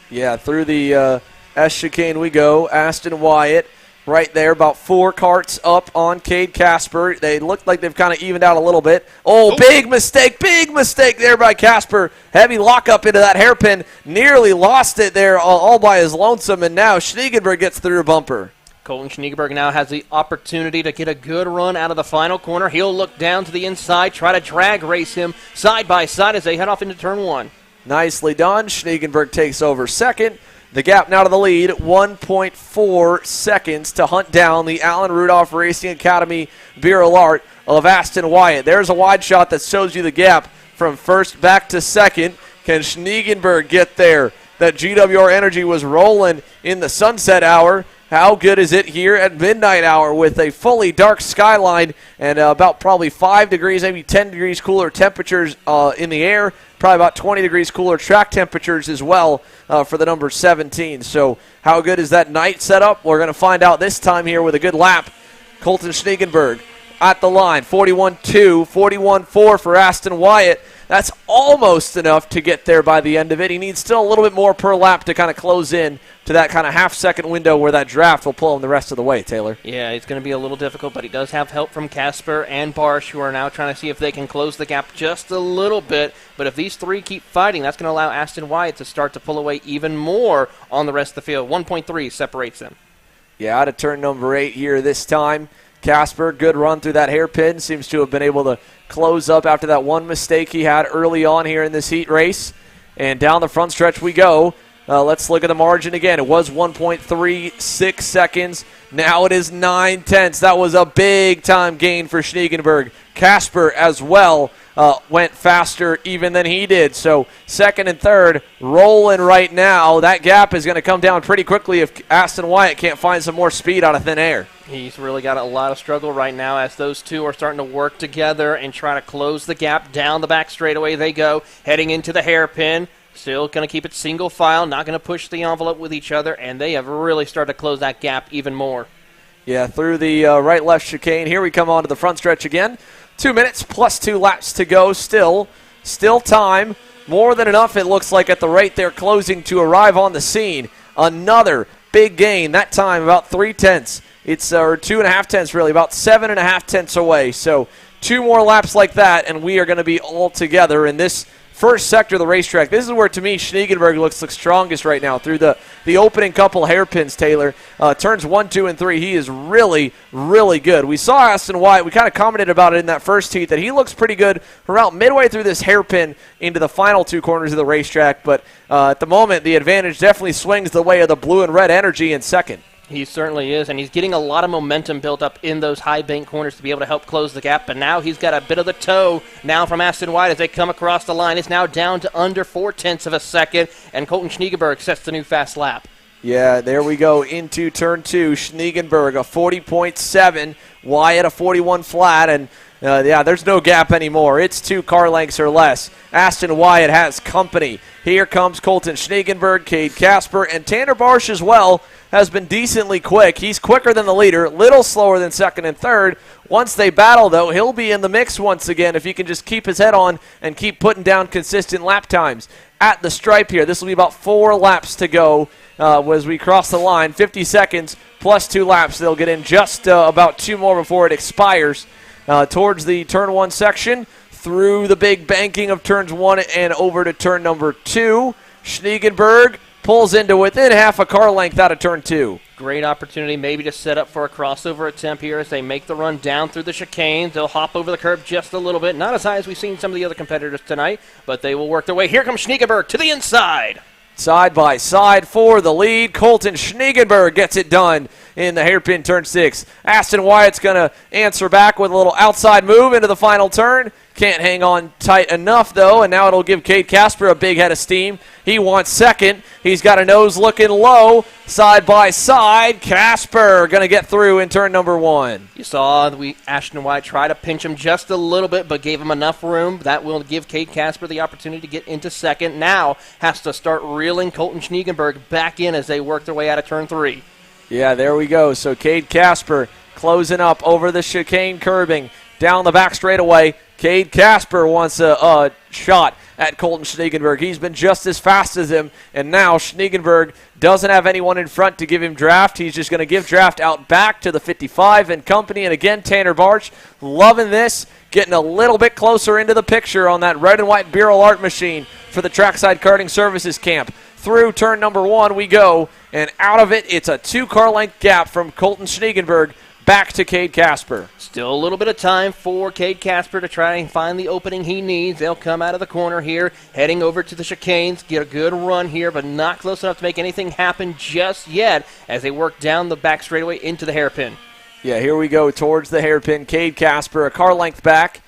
Yeah, through the S chicane we go. Aston Wyatt right there, about 4 carts up on Cade Casper. They look like they've kind of evened out a little bit. Oh, big mistake there by Casper. Heavy lockup into that hairpin. Nearly lost it there all by his lonesome, and now Schniegenberg gets through a bumper. Colton Schniegenberg now has the opportunity to get a good run out of the final corner. He'll look down to the inside, try to drag race him side by side as they head off into turn 1. Nicely done. Schneegenberg takes over second. The gap now to the lead, 1.4 seconds to hunt down the Allen Rudolph Racing Academy Beer Alert of Aston Wyatt. There's a wide shot that shows you the gap from first back to second. Can Schneegenberg get there? That GWR Energy was rolling in the sunset hour. How good is it here at midnight hour with a fully dark skyline and about probably 5 degrees, maybe 10 degrees cooler temperatures in the air, probably about 20 degrees cooler track temperatures as well for the number 17. So how good is that night setup? We're going to find out this time here with a good lap. Colton Schneegenberg at the line, 41.2, 41.4 for Aston Wyatt. That's almost enough to get there by the end of it. He needs still a little bit more per lap to kind of close in to that kind of half-second window where that draft will pull him the rest of the way, Taylor. Yeah, it's going to be a little difficult, but he does have help from Casper and Barsh, who are now trying to see if they can close the gap just a little bit. But if these three keep fighting, that's going to allow Aston Wyatt to start to pull away even more on the rest of the field. 1.3 separates them. Yeah, out of turn number 8 here this time. Casper, good run through that hairpin. Seems to have been able to close up after that one mistake he had early on here in this heat race. And down the front stretch we go. Let's look at the margin again. It was 1.36 seconds. Now it is 9/10. That was a big-time gain for Schneegenberg. Casper as well went faster even than he did. So second and third rolling right now. That gap is going to come down pretty quickly if Aston Wyatt can't find some more speed out of thin air. He's really got a lot of struggle right now as those two are starting to work together and try to close the gap. Down the back straightaway they go, heading into the hairpin. Still going to keep it single file, not going to push the envelope with each other, and they have really started to close that gap even more. Yeah, through the right-left chicane. Here we come on to the front stretch again. 2 minutes plus 2 laps to go still. Still time. More than enough, it looks like, at the rate they're closing to arrive on the scene. Another big gain, that time about 3/10. It's or 2.5 tenths, really, about 7.5 tenths away. So 2 more laps like that, and we are going to be all together in this first sector of the racetrack. This is where, to me, Schneegenberg looks the strongest right now through the opening couple hairpins, Taylor. Turns 1, 2, and 3. He is really, really good. We saw Aston Wyatt. We kind of commented about it in that first heat that he looks pretty good around midway through this hairpin into the final 2 corners of the racetrack. But at the moment, the advantage definitely swings the way of the blue and red energy in second. He certainly is, and he's getting a lot of momentum built up in those high bank corners to be able to help close the gap. But now he's got a bit of the toe now from Aston Wyatt as they come across the line. It's now down to under 4/10 of a second, and Colton Schneegenberg sets the new fast lap. Yeah, there we go into turn 2. Schneegenberg, a 40.7. Wyatt, a 41 flat, and yeah, there's no gap anymore. It's 2 car lengths or less. Aston Wyatt has company. Here comes Colton Schneegenberg, Cade Casper, and Tanner Barsh as well has been decently quick. He's quicker than the leader, little slower than second and third. Once they battle, though, he'll be in the mix once again if he can just keep his head on and keep putting down consistent lap times. At the stripe here, this will be about 4 laps to go as we cross the line. 50 seconds plus 2 laps. They'll get in just about 2 more before it expires. Towards the turn 1 section, through the big banking of turns 1 and over to turn number 2. Schneegenberg pulls into within half a car length out of turn 2. Great opportunity maybe to set up for a crossover attempt here as they make the run down through the chicanes. They'll hop over the curb just a little bit. Not as high as we've seen some of the other competitors tonight, but they will work their way. Here comes Schneegenberg to the inside. Side by side for the lead. Colton Schneegenberg gets it done in the hairpin turn 6. Aston Wyatt's going to answer back with a little outside move into the final turn. Can't hang on tight enough, though, and now it'll give Cade Casper a big head of steam. He wants second. He's got a nose looking low. Side by side, Casper going to get through in turn number 1. You saw Aston Wyatt try to pinch him just a little bit, but gave him enough room. That will give Cade Casper the opportunity to get into second. Now has to start reeling Colton Schneegenberg back in as they work their way out of turn 3. Yeah, there we go. So Cade Casper closing up over the chicane curbing. Down the back straightaway, Cade Casper wants a shot at Colton Schneegenberg. He's been just as fast as him, and now Schneegenberg doesn't have anyone in front to give him draft. He's just going to give draft out back to the 55 and company. And again, Tanner Barsh loving this, getting a little bit closer into the picture on that red and white Bureau Art machine for the Trackside Karting Services camp. Through turn number 1 we go, and out of it, it's a 2 car length gap from Colton Schneegenberg back to Cade Casper. Still a little bit of time for Cade Casper to try and find the opening he needs. They'll come out of the corner here, heading over to the chicanes, get a good run here, but not close enough to make anything happen just yet as they work down the back straightaway into the hairpin. Yeah, here we go towards the hairpin. Cade Casper, a car length back.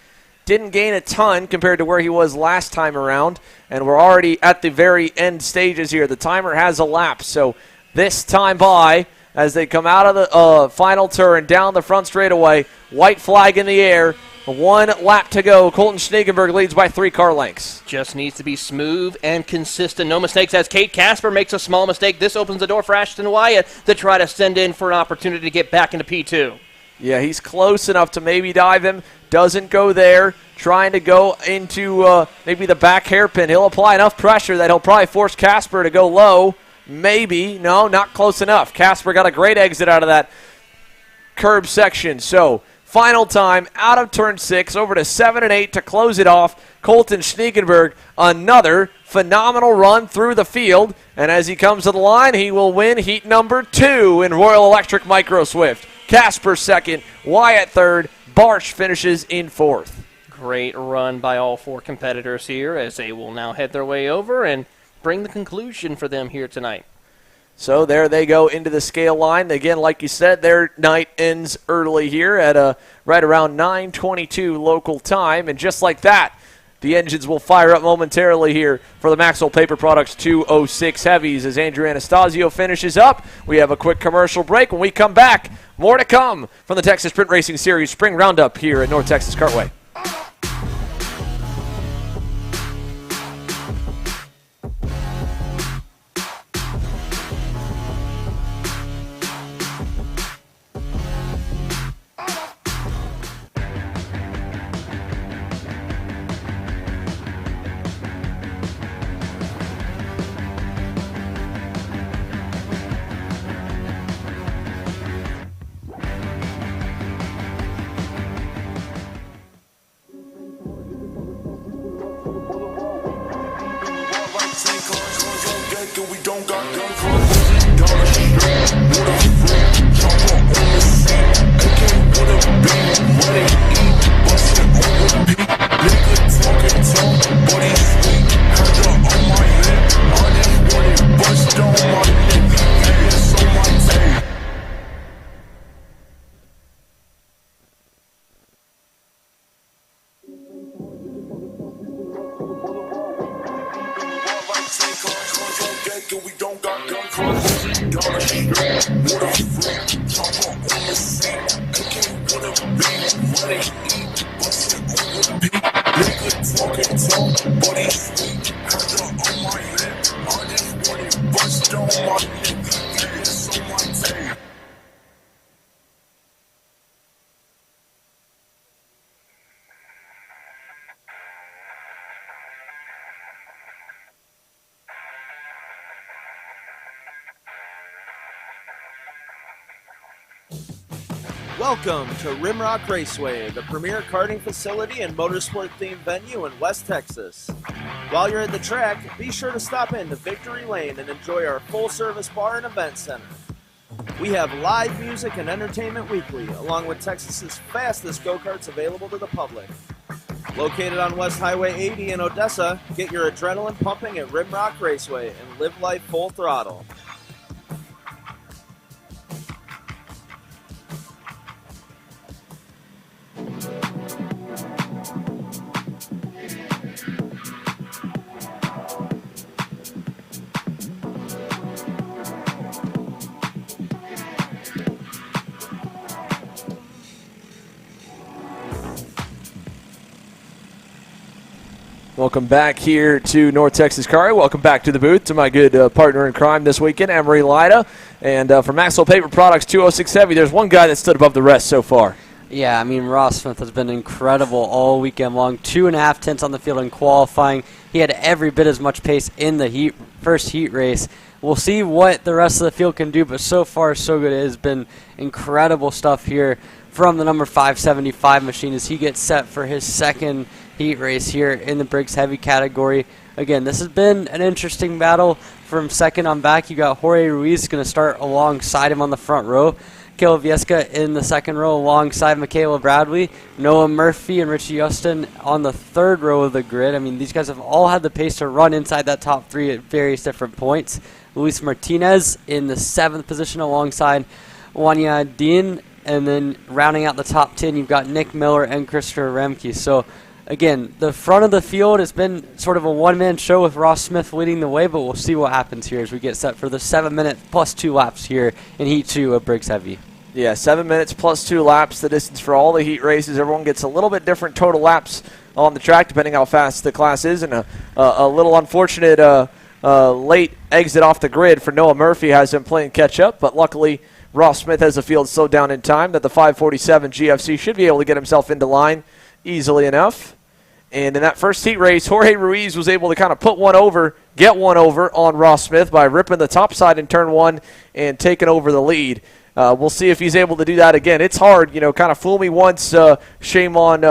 Didn't gain a ton compared to where he was last time around, and we're already at the very end stages here. The timer has elapsed, so this time by as they come out of the final turn down the front straightaway. White flag in the air. 1 lap to go. Colton Schneegenberg leads by 3 car lengths. Just needs to be smooth and consistent. No mistakes as Cade Casper makes a small mistake. This opens the door for Ashton Wyatt to try to send in for an opportunity to get back into P2. Yeah, he's close enough to maybe dive him. Doesn't go there. Trying to go into maybe the back hairpin. He'll apply enough pressure that he'll probably force Casper to go low. Maybe. No, not close enough. Casper got a great exit out of that curb section. So, final time out of turn 6 over to 7 and 8 to close it off. Colton Schneegenberg, another phenomenal run through the field. And as he comes to the line, he will win heat number 2 in Royal Electric Micro Swift. Casper second, Wyatt third, Barsh finishes in 4th. Great run by all 4 competitors here as they will now head their way over and bring the conclusion for them here tonight. So there they go into the scale line. Again, like you said, their night ends early here at right around 9:22 local time. And just like that, the engines will fire up momentarily here for the Maxwell Paper Products 206 Heavies as Andrew Anastasio finishes up. We have a quick commercial break. When we come back, more to come from the Texas Sprint Racing Series Spring Roundup here at North Texas Kartway. Welcome to Rimrock Raceway, the premier karting facility and motorsport-themed venue in West Texas. While you're at the track, be sure to stop into Victory Lane and enjoy our full-service bar and event center. We have live music and entertainment weekly, along with Texas's fastest go-karts available to the public. Located on West Highway 80 in Odessa, get your adrenaline pumping at Rimrock Raceway and live life full throttle. Welcome back here to North Texas Kartways. Welcome back to the booth to my good partner in crime this weekend, Emery Lida. And for Maxwell Paper Products 206 Heavy, there's one guy that stood above the rest so far. Yeah, I mean, Ross Smith has been incredible all weekend long. 2.5 tenths on the field in qualifying. He had every bit as much pace in the first heat race. We'll see what the rest of the field can do, but so far so good. It has been incredible stuff here from the number 575 machine as he gets set for his second heat race here in the Briggs Heavy category. Again, this has been an interesting battle from second on back. You got Jorge Ruiz going to start alongside him on the front row. Caleb Vieska in the second row alongside Michaela Bradley. Noah Murphy and Richie Justin on the third row of the grid. I mean, these guys have all had the pace to run inside that top 3 at various different points. Luis Martinez in the 7th position alongside Wanya Dean. And then rounding out the top 10, you've got Nick Miller and Christopher Remke. So, again, the front of the field has been sort of a one-man show with Ross Smith leading the way, but we'll see what happens here as we get set for the 7-minute plus 2 laps here in Heat 2 of Briggs Heavy. Yeah, 7 minutes plus 2 laps, the distance for all the heat races. Everyone gets a little bit different total laps on the track, depending how fast the class is. And a little unfortunate late exit off the grid for Noah Murphy has him playing catch-up, but luckily Ross Smith has the field slowed down in time that the 5:47 GFC should be able to get himself into line easily enough. And in that first heat race, Jorge Ruiz was able to kind of get one over on Ross Smith by ripping the top side in turn 1 and taking over the lead. We'll see if he's able to do that again. It's hard, kind of fool me once, shame on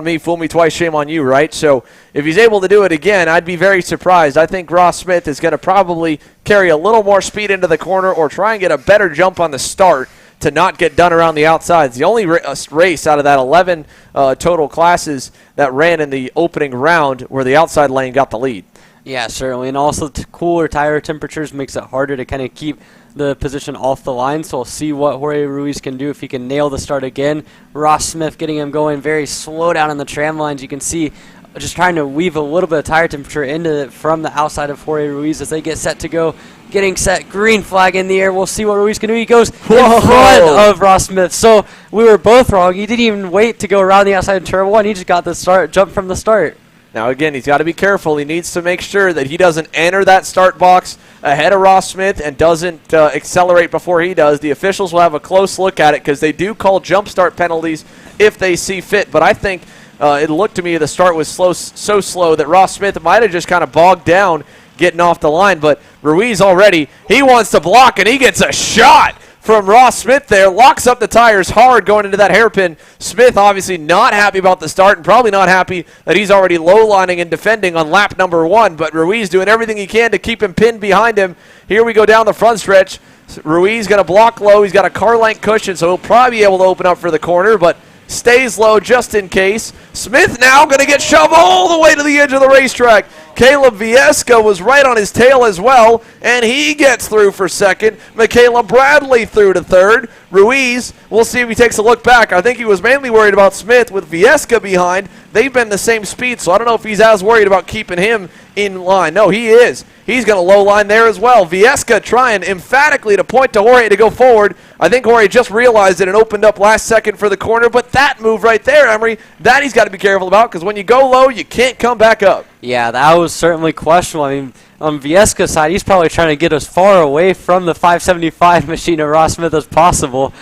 me, fool me twice, shame on you, right? So if he's able to do it again, I'd be very surprised. I think Ross Smith is going to probably carry a little more speed into the corner or try and get a better jump on the start to not get done around the outsides. The only race out of that 11 total classes that ran in the opening round where the outside lane got the lead. Yeah, certainly. And also cooler tire temperatures makes it harder to kind of keep the position off the line, so we'll see what Jorge Ruiz can do if he can nail the start again. Ross Smith getting him going very slow down on the tram lines. You can see just trying to weave a little bit of tire temperature into it from the outside of Jorge Ruiz as they get set to go. Getting set, green flag in the air. We'll see what Ruiz can do. He goes in front of Ross Smith. So we were both wrong. He didn't even wait to go around the outside of turn 1. He just got the start, jump from the start. Now, again, he's got to be careful. He needs to make sure that he doesn't enter that start box ahead of Ross Smith and doesn't accelerate before he does. The officials will have a close look at it because they do call jump start penalties if they see fit. But I think it looked to me the start was so slow that Ross Smith might have just kind of bogged down getting off the line. But Ruiz already, he wants to block, and he gets a shot from Ross Smith there, locks up the tires hard going into that hairpin. Smith obviously not happy about the start and probably not happy that he's already low-lining and defending on lap number 1, but Ruiz doing everything he can to keep him pinned behind him. Here we go down the front stretch. Ruiz going to block low. He's got a car length cushion, so he'll probably be able to open up for the corner, but stays low just in case. Smith now going to get shoved all the way to the edge of the racetrack. Caleb Vieska was right on his tail as well, and he gets through for second. Michaela Bradley through to third. Ruiz, we'll see if he takes a look back. I think he was mainly worried about Smith with Vieska behind. They've been the same speed, so I don't know if he's as worried about keeping him in line. No, he is. He's going to low line there as well. Vieska trying emphatically to point to Jorge to go forward. I think Jorge just realized it and opened up last second for the corner, but that move right there, Emery, that he's got to be careful about because when you go low, you can't come back up. Yeah, that was certainly questionable. I mean, on Vieska's side, he's probably trying to get as far away from the 575 machine of Ross Smith as possible.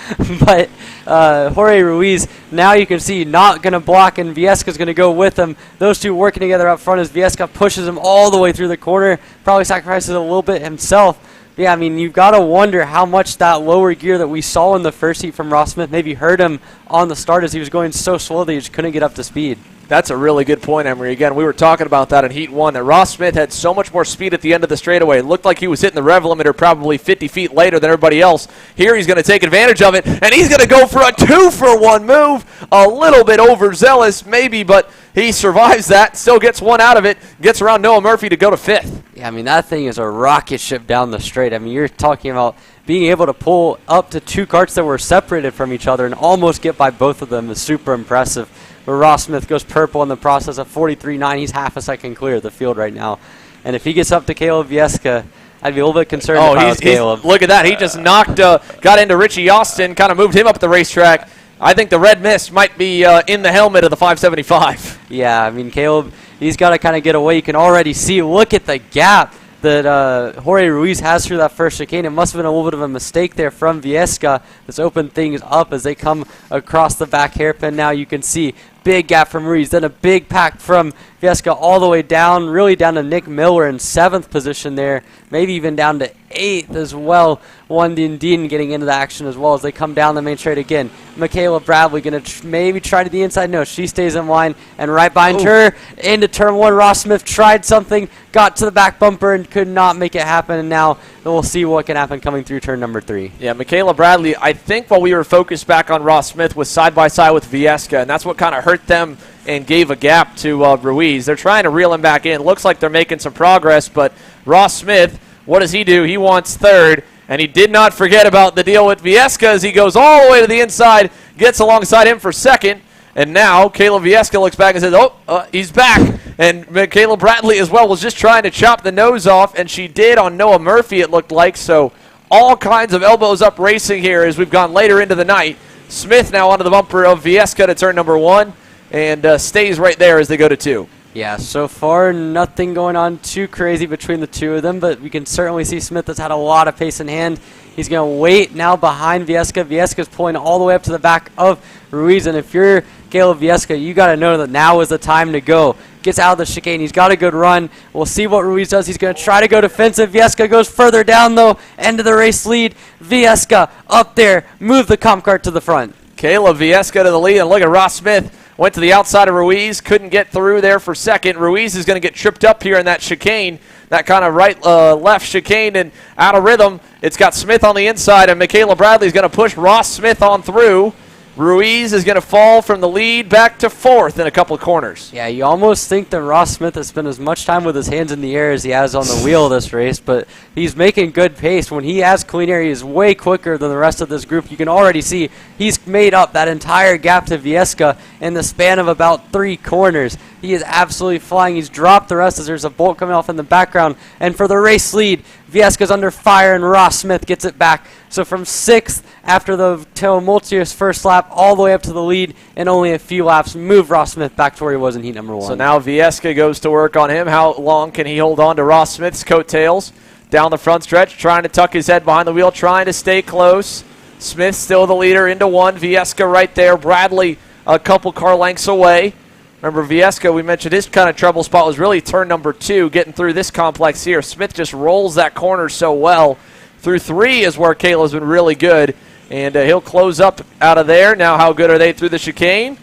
But Jorge Ruiz, now you can see, not going to block, and Vieska's going to go with him. Those two working together up front as Vieska pushes him all the way through the corner, probably sacrifices a little bit himself. Yeah, I mean, you've got to wonder how much that lower gear that we saw in the first heat from Ross Smith maybe hurt him on the start as he was going so slow that he just couldn't get up to speed. That's a really good point, Emery. Again, we were talking about that in Heat 1, that Ross Smith had so much more speed at the end of the straightaway. It looked like he was hitting the rev limiter probably 50 feet later than everybody else. Here he's going to take advantage of it, and he's going to go for a 2-for-1 move. A little bit overzealous, maybe, but he survives that, still gets one out of it, gets around Noah Murphy to go to 5th. Yeah, I mean, that thing is a rocket ship down the straight. I mean, you're talking about being able to pull up to 2 karts that were separated from each other and almost get by both of them is super impressive. But Ross Smith goes purple in the process of 43.9. He's half a second clear of the field right now. And if he gets up to Caleb Vieska, I'd be a little bit concerned if I was Caleb. Look at that. He just got into Richie Austin, kind of moved him up the racetrack. I think the red mist might be in the helmet of the 575. Yeah, I mean, Caleb, he's got to kind of get away. You can already see, look at the gap that Jorge Ruiz has through that first chicane. It must have been a little bit of a mistake there from Vieska that's opened things up as they come across the back hairpin. Now you can see big gap from Ruiz, then a big pack from Vieska all the way down, really down to Nick Miller in 7th position there, maybe even down to 8th as well. Dean getting into the action as well as they come down the main straight again. Michaela Bradley going to maybe try to the inside. No, she stays in line, and right behind her into turn 1, Ross Smith tried something, got to the back bumper, and could not make it happen, and now we'll see what can happen coming through turn number 3. Yeah, Michaela Bradley, I think while we were focused back on Ross Smith, was side-by-side with Vieska, and that's what kind of hurt them and gave a gap to Ruiz. They're trying to reel him back in. Looks like they're making some progress, but Ross Smith, what does he do? He wants 3rd, and he did not forget about the deal with Vieska as he goes all the way to the inside, gets alongside him for 2nd, and now Kayla Vieska looks back and says, he's back. And Michaela Bradley as well was just trying to chop the nose off, and she did on Noah Murphy, it looked like. So all kinds of elbows up racing here as we've gone later into the night. Smith now onto the bumper of Vieska to turn number 1, and stays right there as they go to 2. Yeah, so far nothing going on too crazy between the two of them, but we can certainly see Smith has had a lot of pace in hand. He's going to wait now behind Vieska. Vieska's pulling all the way up to the back of Ruiz, and if you're Kayla Vieska, you got to know that now is the time to go. Gets out of the chicane. He's got a good run. We'll see what Ruiz does. He's going to try to go defensive. Vieska goes further down, though. End of the race lead. Vieska up there. Move the comp cart to the front. Kayla Vieska to the lead, and look at Ross Smith. Went to the outside of Ruiz, couldn't get through there for 2nd. Ruiz is going to get tripped up here in that chicane, that kind of right-left chicane, and out of rhythm. It's got Smith on the inside, and Michaela Bradley is going to push Ross Smith on through. Ruiz is going to fall from the lead back to 4th in a couple of corners. Yeah, you almost think that Ross Smith has spent as much time with his hands in the air as he has on the wheel this race, but he's making good pace. When he has clean air, he is way quicker than the rest of this group. You can already see he's made up that entire gap to Vieska in the span of about 3 corners. He is absolutely flying. He's dropped the rest as there's a bolt coming off in the background. And for the race lead, Vieska's under fire, and Ross Smith gets it back. So from 6th after the tumultuous first lap all the way up to the lead in only a few laps, move Ross Smith back to where he was in heat number 1. So now Vieska goes to work on him. How long can he hold on to Ross Smith's coattails? Down the front stretch, trying to tuck his head behind the wheel, trying to stay close. Smith still the leader into 1. Vieska right there. Bradley a couple car lengths away. Remember, Vieska, we mentioned his kind of trouble spot was really turn number 2, getting through this complex here. Smith just rolls that corner so well. Through 3 is where Kayla's been really good, and he'll close up out of there. Now how good are they through the chicane?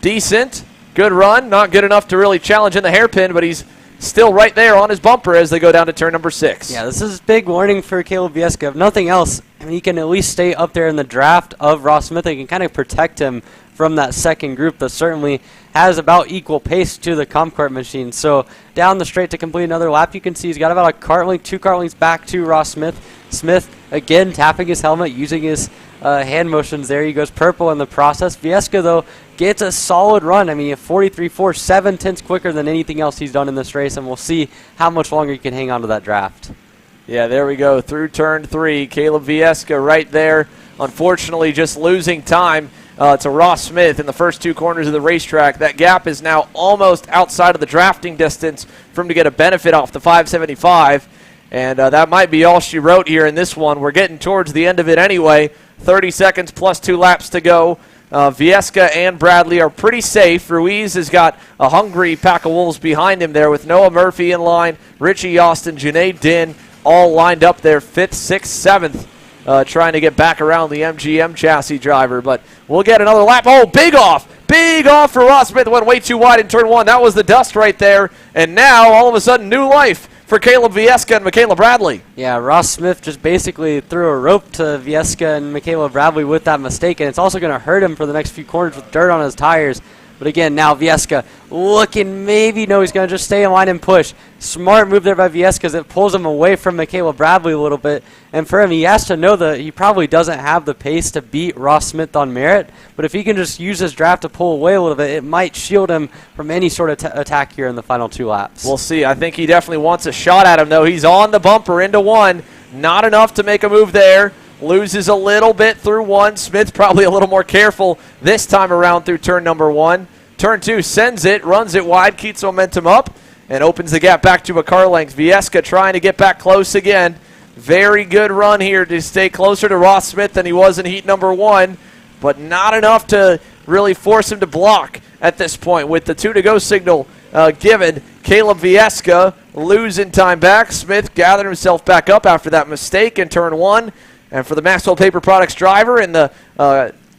Decent. Good run. Not good enough to really challenge in the hairpin, but he's still right there on his bumper as they go down to turn number 6. Yeah, this is big warning for Caleb Vieska. If nothing else, I mean, he can at least stay up there in the draft of Ross Smith. He can kind of protect him from that second group that certainly has about equal pace to the comp cart machine. So down the straight to complete another lap, you can see he's got about a cart length, 2 cart lengths back to Ross Smith. Smith, again, tapping his helmet, using his hand motions there. He goes purple in the process. Vieska, though, gets a solid run. I mean, 43.4, 7/10 quicker than anything else he's done in this race, and we'll see how much longer he can hang on to that draft. Yeah, there we go. Through turn 3, Caleb Vieska right there. Unfortunately, just losing time to Ross Smith in the first 2 corners of the racetrack. That gap is now almost outside of the drafting distance for him to get a benefit off the 575. And that might be all she wrote here in this one. We're getting towards the end of it anyway. 30 seconds plus 2 laps to go. Vieska and Bradley are pretty safe. Ruiz has got a hungry pack of wolves behind him there with Noah Murphy in line, Richie Austin, Janae Din all lined up there, 5th, 6th, 7th, trying to get back around the MGM chassis driver. But we'll get another lap. Oh, big off! Big off for Ross Smith. Went way too wide in turn 1. That was the dust right there. And now, all of a sudden, new life for Caleb Vieska and Michaela Bradley. Yeah, Ross Smith just basically threw a rope to Vieska and Michaela Bradley with that mistake, and it's also going to hurt him for the next few corners with dirt on his tires. But again, now Vieska looking maybe, no, he's going to just stay in line and push. Smart move there by Vieska as it pulls him away from Michaela Bradley a little bit. And for him, he has to know that he probably doesn't have the pace to beat Ross Smith on merit. But if he can just use his draft to pull away a little bit, it might shield him from any sort of attack here in the final 2 laps. We'll see. I think he definitely wants a shot at him, though. He's on the bumper into 1. Not enough to make a move there. Loses a little bit through 1. Smith probably a little more careful this time around through turn number 1. Turn 2 sends it, runs it wide, keeps momentum up, and opens the gap back to a car length. Vieska trying to get back close again. Very good run here to stay closer to Ross Smith than he was in heat number 1, but not enough to really force him to block at this point with the 2-to-go signal given. Caleb Vieska losing time back. Smith gathered himself back up after that mistake in turn 1. And for the Maxwell Paper Products driver in the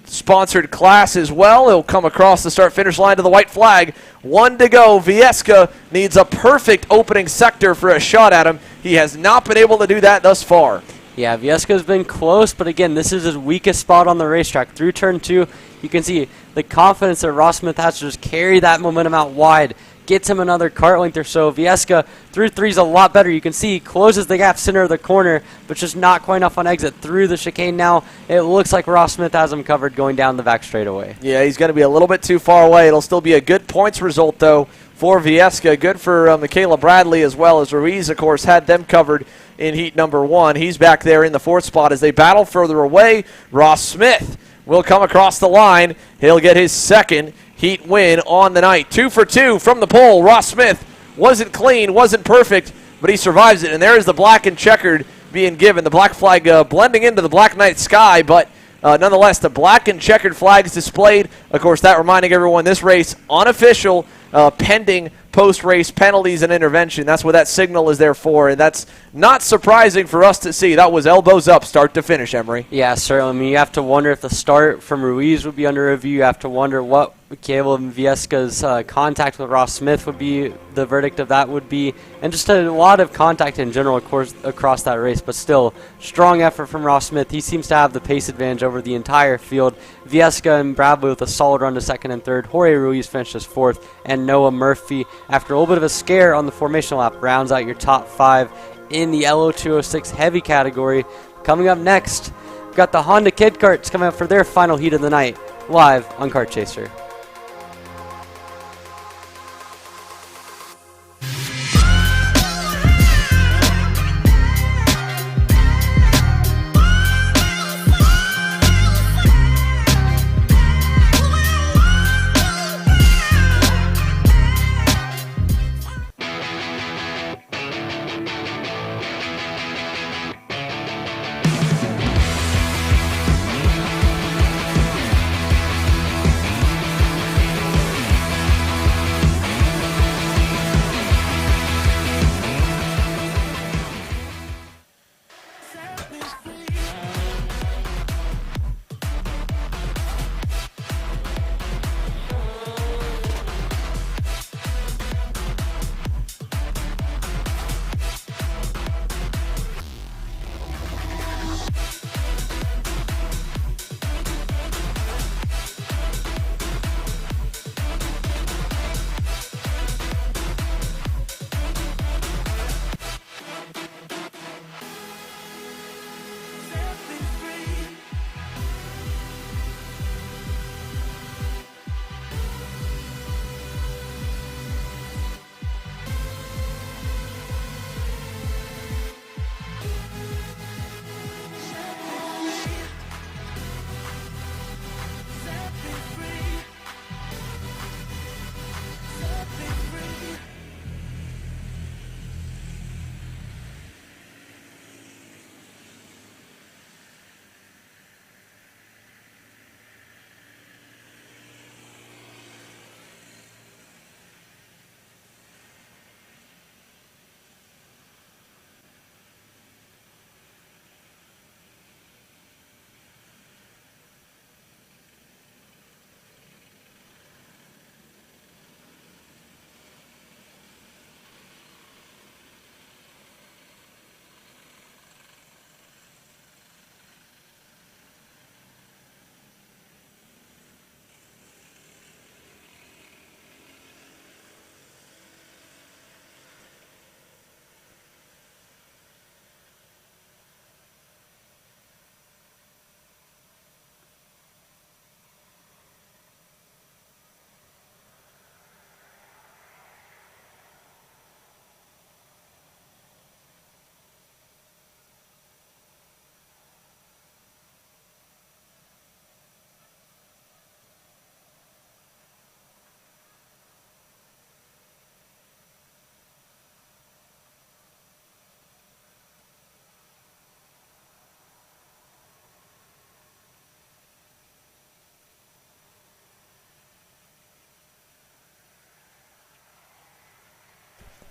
sponsored class as well, he'll come across the start-finish line to the white flag. 1 to go. Vieska needs a perfect opening sector for a shot at him. He has not been able to do that thus far. Yeah, Vieska's been close, but again, this is his weakest spot on the racetrack. Through turn 2, you can see the confidence that Ross Smith has to just carry that momentum out wide. Gets him another kart length or so. Vieska through 3 is a lot better. You can see he closes the gap center of the corner, but just not quite enough on exit. Through the chicane now, it looks like Ross Smith has him covered going down the back straightaway. Yeah, he's going to be a little bit too far away. It'll still be a good points result, though, for Vieska. Good for Michaela Bradley as well as Ruiz, of course, had them covered in heat number 1. He's back there in the 4th spot as they battle further away. Ross Smith will come across the line. He'll get his 2nd heat win on the night. 2 for 2 from the pole. Ross Smith wasn't clean, wasn't perfect, but he survives it. And there is the black and checkered being given. The black flag blending into the black night sky, but nonetheless, the black and checkered flag is displayed. Of course, that reminding everyone this race unofficial, pending post-race penalties and intervention. That's what that signal is there for, and that's not surprising for us to see. That was elbows up, start to finish, Emery. Yeah, certainly. I mean, you have to wonder if the start from Ruiz would be under review. You have to wonder what Caleb Vieska's contact with Ross Smith would be, the verdict of that would be, and just a lot of contact in general, of course, across that race. But still, strong effort from Ross Smith. He seems to have the pace advantage over the entire field. Vieska and Bradley with a solid run to 2nd and 3rd. Jorge Ruiz finishes 4th, and Noah Murphy, after a little bit of a scare on the formation lap, rounds out your top 5 in the LO206 heavy category. Coming up next, we've got the Honda Kid Karts coming up for their final heat of the night, live on Kart Chaser.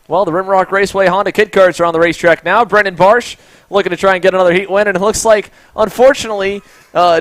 Well, the Rimrock Raceway Honda Kid Karts are on the racetrack now. Brendan Barsh looking to try and get another heat win, and it looks like, unfortunately,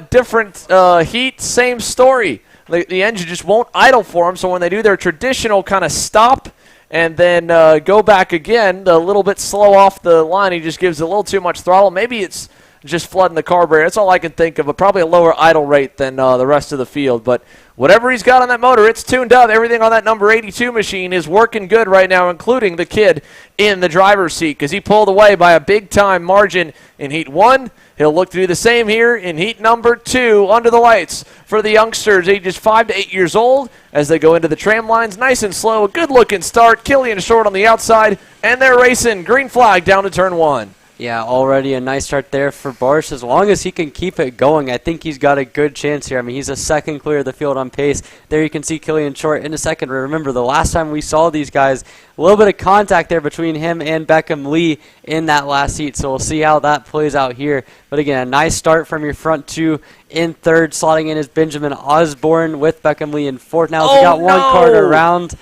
different heat, same story. The engine just won't idle for them, so when they do their traditional kind of stop and then go back again, a little bit slow off the line, he just gives a little too much throttle. Maybe it's just flooding the carburetor. That's all I can think of, but probably a lower idle rate than the rest of the field. But whatever he's got on that motor, it's tuned up. Everything on that number 82 machine is working good right now, including the kid in the driver's seat, because he pulled away by a big-time margin in Heat 1. He'll look to do the same here in Heat number 2 under the lights for the youngsters, ages 5 to 8 years old, as they go into the tram lines. Nice and slow, a good-looking start. Killian Short on the outside, and they're racing. Green flag down to turn 1. Yeah, already a nice start there for Barsh. As long as he can keep it going, I think he's got a good chance here. I mean, he's a second clear of the field on pace. There you can see Killian Short in a second. Remember, the last time we saw these guys, a little bit of contact there between him and Beckham Lee in that last heat. So we'll see how that plays out here. But again, a nice start from your front two. In third, slotting in is Benjamin Osborne with Beckham Lee in fourth. Now we got one card around.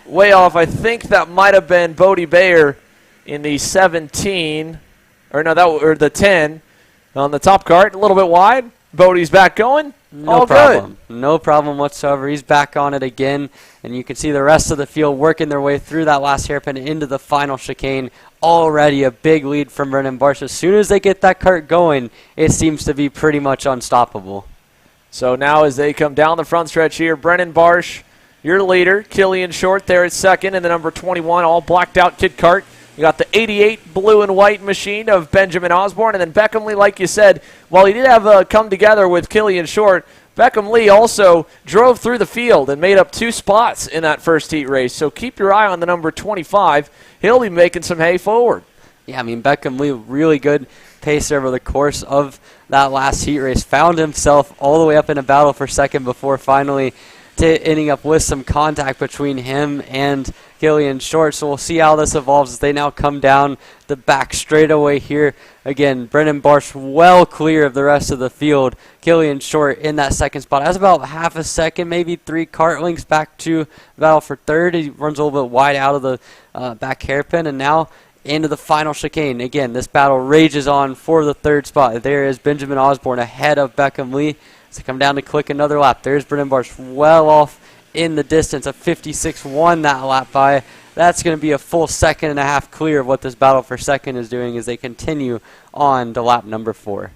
Way off. I think that might have been Bodie Bayer in the 17. Or the 10 on the top cart, a little bit wide. Bodie's back going. No problem. Good. No problem whatsoever. He's back on it again, and you can see the rest of the field working their way through that last hairpin into the final chicane. Already a big lead from Brennan Barsh. As soon as they get that cart going, it seems to be pretty much unstoppable. So now as they come down the front stretch here, Brennan Barsh, your leader. Killian Short there at second, and the number 21, all blacked out kid cart. You got the 88 blue and white machine of Benjamin Osborne. And then Beckham Lee, like you said, while he did have come together with Killian Short, Beckham Lee also drove through the field and made up 2 spots in that first heat race. So keep your eye on the number 25. He'll be making some hay forward. Yeah, I mean, Beckham Lee, really good pace over the course of that last heat race. Found himself all the way up in a battle for second before finally ending up with some contact between him and Killian Short. So we'll see how this evolves as they now come down the back straightaway here. Again, Brennan Barsh well clear of the rest of the field. Killian Short in that second spot. That's about half a second, maybe 3 cart lengths back to battle for third. He runs a little bit wide out of the back hairpin, and now into the final chicane. Again, this battle rages on for the third spot. There is Benjamin Osborne ahead of Beckham Lee. To come down to click another lap. There's Brennan Barsh well off in the distance of 56.1 that lap by. That's going to be a full second and a half clear of what this battle for second is doing as they continue on to lap number 4.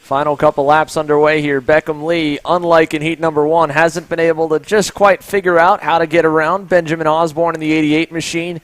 Final couple laps underway here. Beckham Lee, unlike in heat number 1, hasn't been able to just quite figure out how to get around Benjamin Osborne in the 88 machine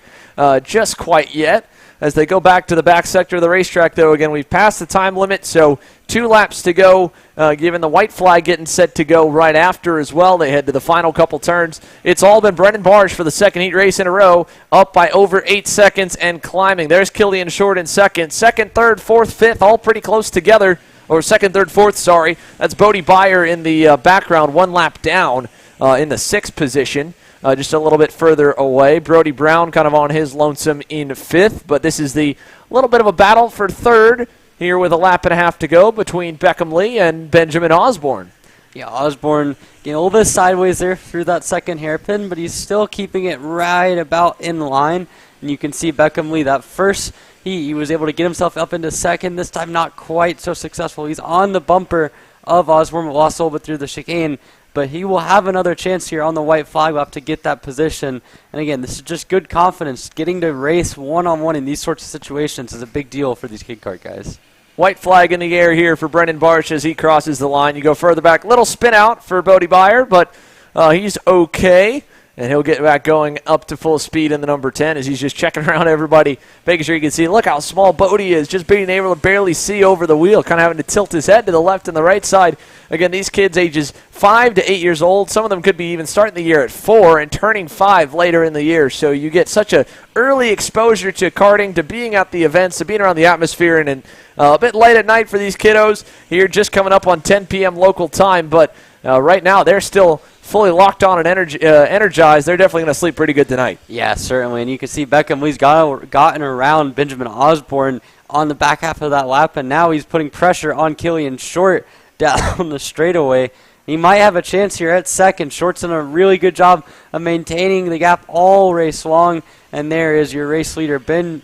just quite yet. As they go back to the back sector of the racetrack, though, again, we've passed the time limit, so 2 laps to go, given the white flag getting set to go right after as well. They head to the final couple turns. It's all been Brendan Barge for the second heat race in a row, up by over 8 seconds and climbing. There's Killian Short in second. Second, third, fourth, fifth, all pretty close together. Or second, third, fourth, sorry. That's Bodie Beyer in the background, 1 lap down in the 6th position. Just a little bit further away. Brody Brown kind of on his lonesome in 5th, but this is the little bit of a battle for 3rd here with a lap and a half to go between Beckham Lee and Benjamin Osborne. Yeah, Osborne getting a little bit sideways there through that second hairpin, but he's still keeping it right about in line. And you can see Beckham Lee, that first he was able to get himself up into second. This time not quite so successful. He's on the bumper of Osborne, but lost a little bit through the chicane. But he will have another chance here on the white flag lap to get that position. And again, this is just good confidence. Getting to race one-on-one in these sorts of situations is a big deal for these kid kart guys. White flag in the air here for Brendan Barsh as he crosses the line. You go further back. Little spin out for Bodie Beyer, but he's okay. And he'll get back going up to full speed in the number 10 as he's just checking around everybody, making sure you can see. Look how small Bodie is, just being able to barely see over the wheel, kind of having to tilt his head to the left and the right side. Again, these kids ages 5 to 8 years old. Some of them could be even starting the year at 4 and turning 5 later in the year. So you get such a early exposure to karting, to being at the events, to being around the atmosphere, and a bit late at night for these kiddos here, just coming up on 10 p.m. local time. But right now they're still fully locked on and energized. They're definitely going to sleep pretty good tonight. Yeah, certainly. And you can see Beckham Lee's gotten around Benjamin Osborne on the back half of that lap, and now he's putting pressure on Killian Short down the straightaway. He might have a chance here at second. Short's done a really good job of maintaining the gap all race long, and there is your race leader, Brendan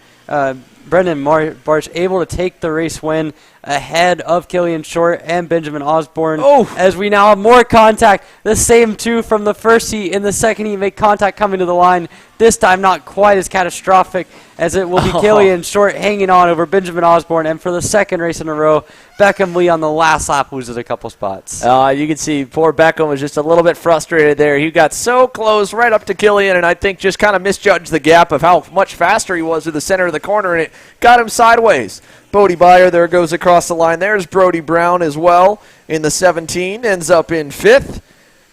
Barch, able to take the race win ahead of Killian Short and Benjamin Osborne. As we now have more contact. The same two from the first heat. In the second heat, make contact coming to the line. This time not quite as catastrophic as it will be Killian Short hanging on over Benjamin Osborne. And for the second race in a row, Beckham Lee on the last lap loses a couple spots. You can see poor Beckham was just a little bit frustrated there. He got so close right up to Killian, and I think just kind of misjudged the gap of how much faster he was to the center of the corner, and it got him sideways. Bodie Beyer there goes across the line. There's Brody Brown as well in the 17, ends up in 5th.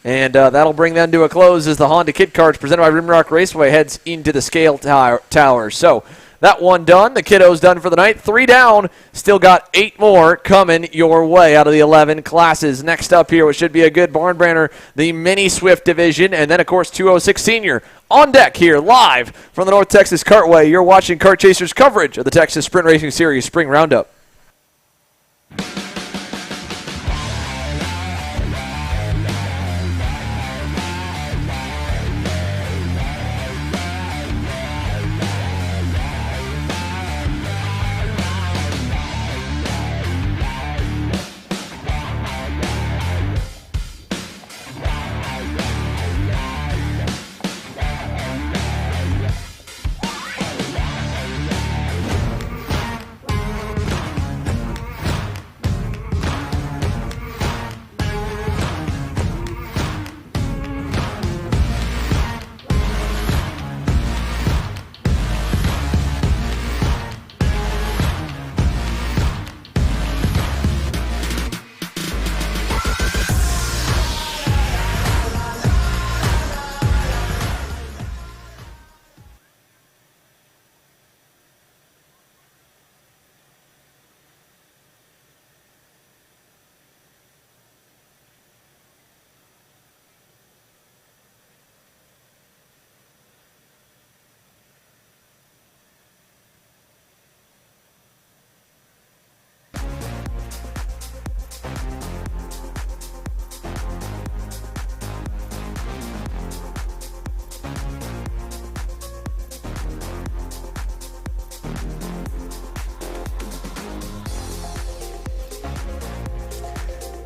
And that'll bring them to a close as the Honda Kid Karts presented by Rimrock Raceway heads into the scale tower. So that one done. The kiddos done for the night. 3 down. Still got 8 more coming your way out of the 11 classes. Next up here, which should be a good barn burner, the Mini Swift division. And then, of course, 206 Senior on deck here live from the North Texas Kartway. You're watching Kart Chasers coverage of the Texas Sprint Racing Series Spring Roundup.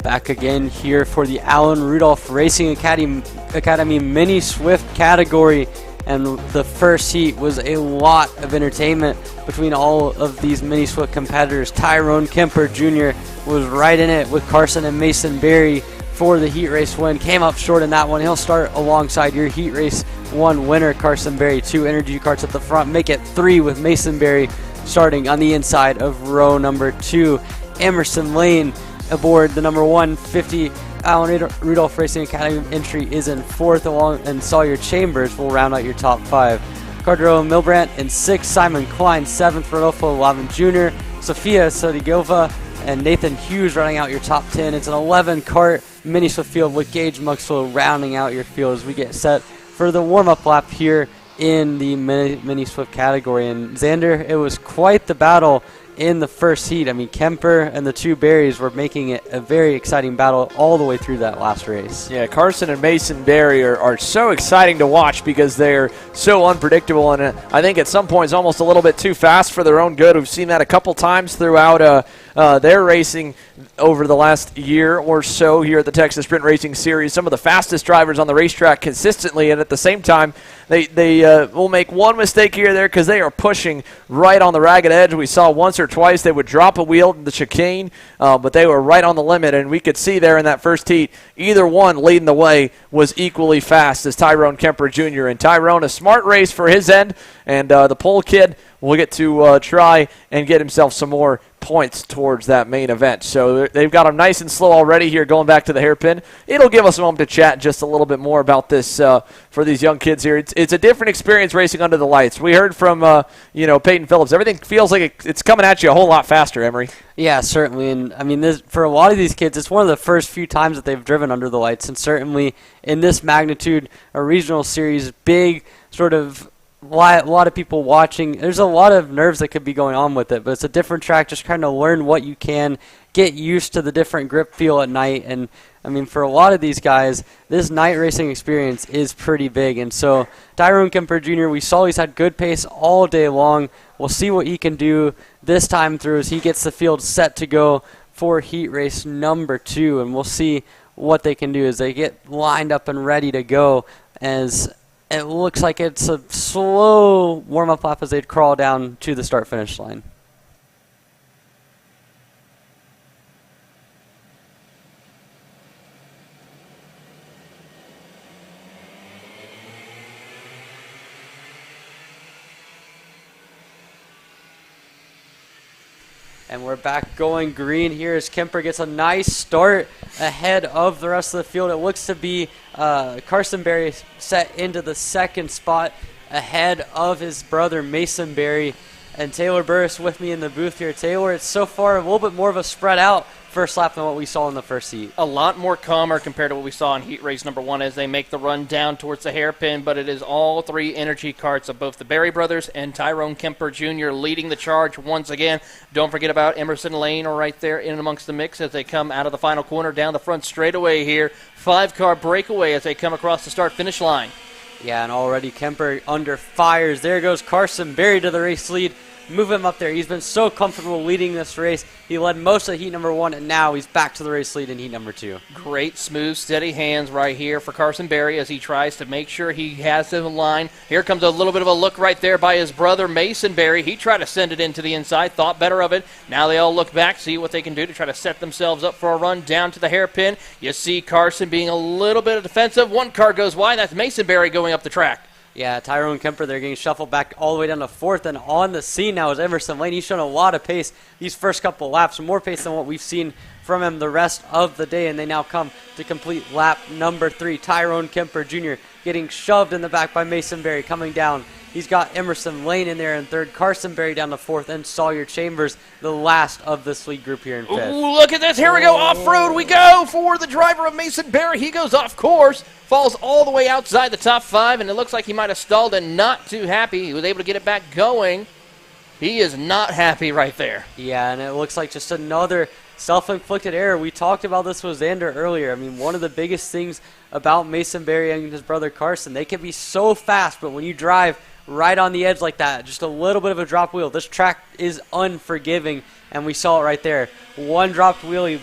Back again here for the Allen Rudolph Racing Academy Mini Swift category And the first heat was a lot of entertainment between all of these mini Swift competitors. Tyrone Kemper Jr. was right in it with Carson and Mason Berry for the heat race win. Came up short in that one. He'll start alongside your heat race 1 winner, Carson Berry. 2 energy carts at the front. Make it 3 with Mason Berry starting on the inside of row number 2. Emerson Lane aboard the number 150 Allen Rudolph Racing Academy entry is in 4th, along, and Sawyer Chambers will round out your top 5. Cardro Milbrandt in 6th, Simon Klein 7th, Rodolfo Lavin Jr., Sofia Sodigova, and Nathan Hughes running out your top 10. It's an 11 kart mini Swift field with Gage Muxwell rounding out your field as we get set for the warm-up lap here in the mini Swift category. And Xander, it was quite the battle in the first heat. I mean, Kemper and the 2 Berries were making it a very exciting battle all the way through that last race. Yeah, Carson and Mason Berry are so exciting to watch because they're so unpredictable, and I think at some points almost a little bit too fast for their own good. We've seen that a couple times throughout their racing over the last year or so here at the Texas Sprint Racing Series. Some of the fastest drivers on the racetrack consistently, and at the same time, they will make one mistake here or there because they are pushing right on the ragged edge. We saw once or twice they would drop a wheel in the chicane, but they were right on the limit, and we could see there in that first heat, either one leading the way was equally fast as Tyrone Kemper Jr. And Tyrone, a smart race for his end, and the pole kid will get to try and get himself some more points towards that main event. So they've got them nice and slow already here going back to the hairpin. It'll give us a moment to chat just a little bit more about this for these young kids here. It's a different experience racing under the lights. We heard from Peyton Phillips. Everything feels like it's coming at you a whole lot faster, Emery. Yeah, certainly. And I mean, for a lot of these kids, it's one of the first few times that they've driven under the lights. And certainly in this magnitude, a regional series, big sort of a lot of people watching. There's a lot of nerves that could be going on with it, but it's a different track. Just trying to learn what you can, get used to the different grip feel at night. And I mean, for a lot of these guys, this night racing experience is pretty big. And so Tyrone Kemper Jr., we saw he's had good pace all day long. We'll see what he can do this time through as he gets the field set to go for heat race number 2. And we'll see what they can do as they get lined up and ready to go, as it looks like it's a slow warm-up lap as they crawl down to the start-finish line. And we're back going green here as Kemper gets a nice start ahead of the rest of the field. It looks to be Carson Berry set into the 2nd spot ahead of his brother Mason Berry. And Taylor Burris with me in the booth here. Taylor, it's so far a little bit more of a spread out first lap than what we saw in the first heat. A lot more calmer compared to what we saw in heat race number 1 as they make the run down towards the hairpin, but it is all 3 energy carts of both the Berry brothers and Tyrone Kemper Jr. leading the charge once again. Don't forget about Emerson Lane right there in amongst the mix as they come out of the final corner down the front straightaway here. 5-car breakaway as they come across the start-finish line. Yeah, and already Kemper under fires. There goes Carson Berry to the race lead. Move him up there. He's been so comfortable leading this race. He led most of heat number 1, and now he's back to the race lead in heat number 2. Great, smooth, steady hands right here for Carson Berry as he tries to make sure he has the line. Here comes a little bit of a look right there by his brother Mason Berry. He tried to send it into the inside, thought better of it. Now they all look back, see what they can do to try to set themselves up for a run down to the hairpin. You see Carson being a little bit defensive. 1 car goes wide. That's Mason Berry going up the track. Yeah, Tyrone Kemper, they're getting shuffled back all the way down to 4th, and on the scene now is Emerson Lane. He's shown a lot of pace these first couple laps, more pace than what we've seen from him the rest of the day, and they now come to complete lap number 3. Tyrone Kemper Jr. getting shoved in the back by Mason Berry coming down. He's got Emerson Lane in there in 3rd, Carson Berry down to 4th, and Sawyer Chambers, the last of this lead group here in 5th. Ooh, look at this. Here we go. Off-road we go for the driver of Mason Berry. He goes off course, falls all the way outside the top 5, and it looks like he might have stalled and not too happy. He was able to get it back going. He is not happy right there. Yeah, and it looks like just another self-inflicted error. We talked about this with Xander earlier. I mean, one of the biggest things about Mason Berry and his brother Carson, they can be so fast, but when you drive right on the edge like that, just a little bit of a drop wheel, this track is unforgiving, and we saw it right there. One dropped wheelie,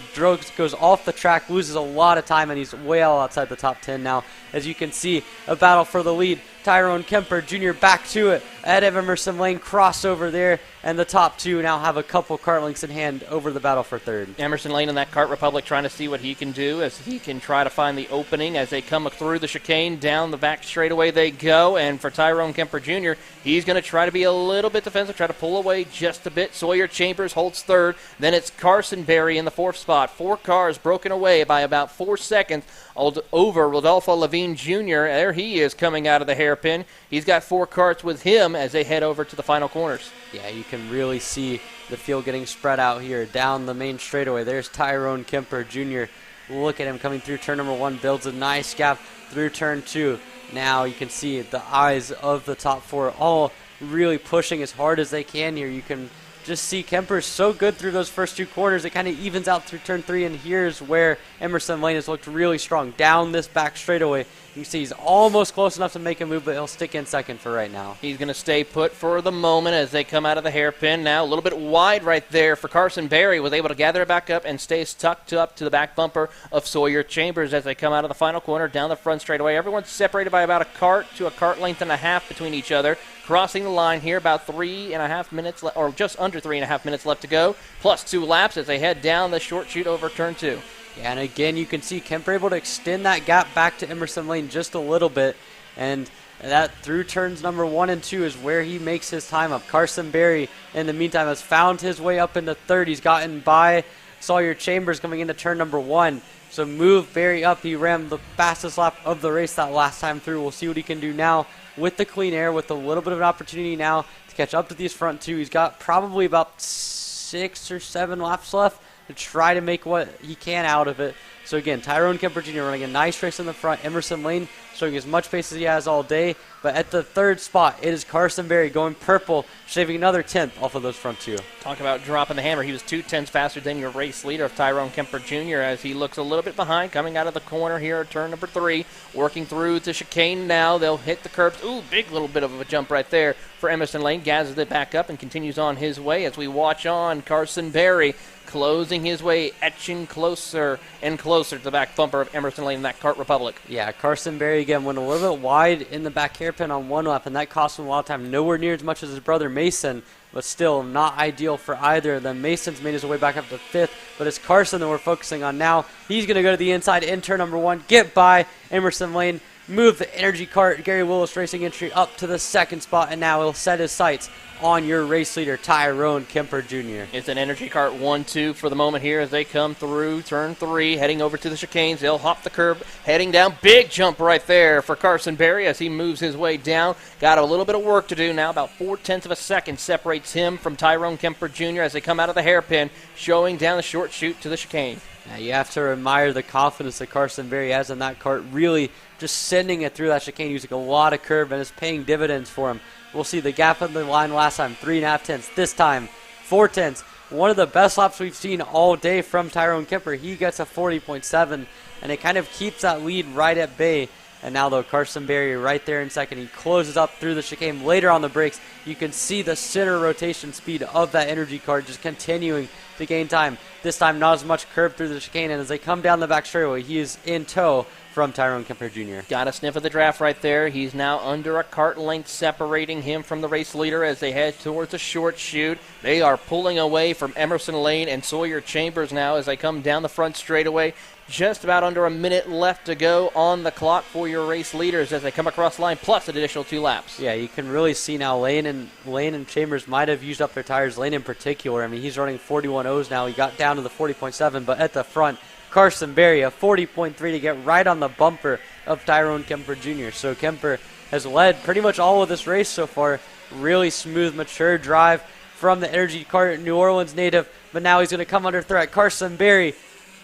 goes off the track, loses a lot of time, and he's way outside the top 10 now. As you can see, a battle for the lead. Tyrone Kemper Jr. back to it. Ahead of Emerson Lane, crossover there, and the top two now have a couple kart links in hand over the battle for third. Emerson Lane in that Kart Republic trying to see what he can do as he can try to find the opening as they come through the chicane. Down the back straightaway they go, and for Tyrone Kemper Jr., he's going to try to be a little bit defensive, try to pull away just a bit. Sawyer Chambers holds third. Then it's Carson Berry in the fourth spot. 4 cars broken away by about 4 seconds over Rodolfo Levine Jr. There he is coming out of the hairpin. He's got 4 karts with him as they head over to the final corners. Yeah, you can really see the field getting spread out here down the main straightaway. There's Tyrone Kemper Jr. Look at him coming through turn number 1, builds a nice gap through turn 2. Now you can see the eyes of the top 4 all really pushing as hard as they can here. You can just see Kemper's so good through those first 2 corners. It kind of evens out through turn 3, and here's where Emerson Lane has looked really strong down this back straightaway. You can see he's almost close enough to make a move, but he'll stick in second for right now. He's going to stay put for the moment as they come out of the hairpin. Now a little bit wide right there for Carson Berry. Was able to gather it back up and stays tucked up to the back bumper of Sawyer Chambers as they come out of the final corner down the front straightaway. Everyone's separated by about a kart to a kart length and a half between each other. Crossing the line here, about 3.5 minutes, or just under 3.5 minutes left to go, plus 2 laps as they head down the short chute over turn 2. Yeah, and again, you can see Kemper able to extend that gap back to Emerson Lane just a little bit, and that through turns number 1 and 2 is where he makes his time up. Carson Berry, in the meantime, has found his way up into third. He's gotten by Sawyer Chambers coming into turn number 1. So move Berry up. He ran the fastest lap of the race that last time through. We'll see what he can do now with the clean air, with a little bit of an opportunity now to catch up to these front 2. He's got probably about 6 or 7 laps left to try to make what he can out of it. So again, Tyrone Kemper Jr. running a nice race in the front. Emerson Lane showing as much pace as he has all day. But at the third spot, it is Carson Berry going purple, shaving another 10th off of those front 2. Talk about dropping the hammer. He was 2/10 faster than your race leader of Tyrone Kemper Jr. as he looks a little bit behind, coming out of the corner here at turn number 3, working through the chicane now. They'll hit the curbs. Ooh, big little bit of a jump right there for Emerson Lane. Gathers it back up and continues on his way as we watch on Carson Berry closing his way, etching closer and closer to the back bumper of Emerson Lane in that Kart Republic. Yeah, Carson Berry again went a little bit wide in the back hairpin on one lap, and that cost him a lot of time. Nowhere near as much as his brother Mason, but still not ideal for either of them. Mason's made his way back up to 5th, but it's Carson that we're focusing on now. He's going to go to the inside in turn number 1, get by Emerson Lane, move the energy cart, Gary Willis Racing Entry, up to the 2nd spot, and now he'll set his sights on your race leader, Tyrone Kemper Jr. It's an energy cart 1-2 for the moment here as they come through turn 3, heading over to the chicanes. They'll hop the curb, heading down. Big jump right there for Carson Berry as he moves his way down. Got a little bit of work to do now. About 0.4 of a second separates him from Tyrone Kemper Jr. as they come out of the hairpin, showing down the short chute to the chicane. Now you have to admire the confidence that Carson Berry has in that cart, really just sending it through that chicane using a lot of curb, and it's paying dividends for him. We'll see the gap on the line last time, 3.5 tenths. This time, 4 tenths. One of the best laps we've seen all day from Tyrone Kemper. He gets a 40.7, and it kind of keeps that lead right at bay. And now, though, Carson Berry right there in second. He closes up through the chicane. Later on the brakes, you can see the center rotation speed of that energy cart just continuing to gain time. This time, not as much curb through the chicane, and as they come down the back straightaway, he is in tow from Tyrone Kemper Jr. Got a sniff of the draft right there. He's now under a kart length separating him from the race leader as they head towards the short chute. They are pulling away from Emerson Lane and Sawyer Chambers now as they come down the front straightaway. Just about under a minute left to go on the clock for your race leaders as they come across the line, plus an additional 2 laps. Yeah, you can really see now Lane and Chambers might have used up their tires. Lane in particular, I mean, he's running 41.0s now. He got down to the 40.7, but at the front, Carson Berry, a 40.3 to get right on the bumper of Tyrone Kemper Jr. So Kemper has led pretty much all of this race so far. Really smooth, mature drive from the energy cart, New Orleans native, but now he's going to come under threat. Carson Berry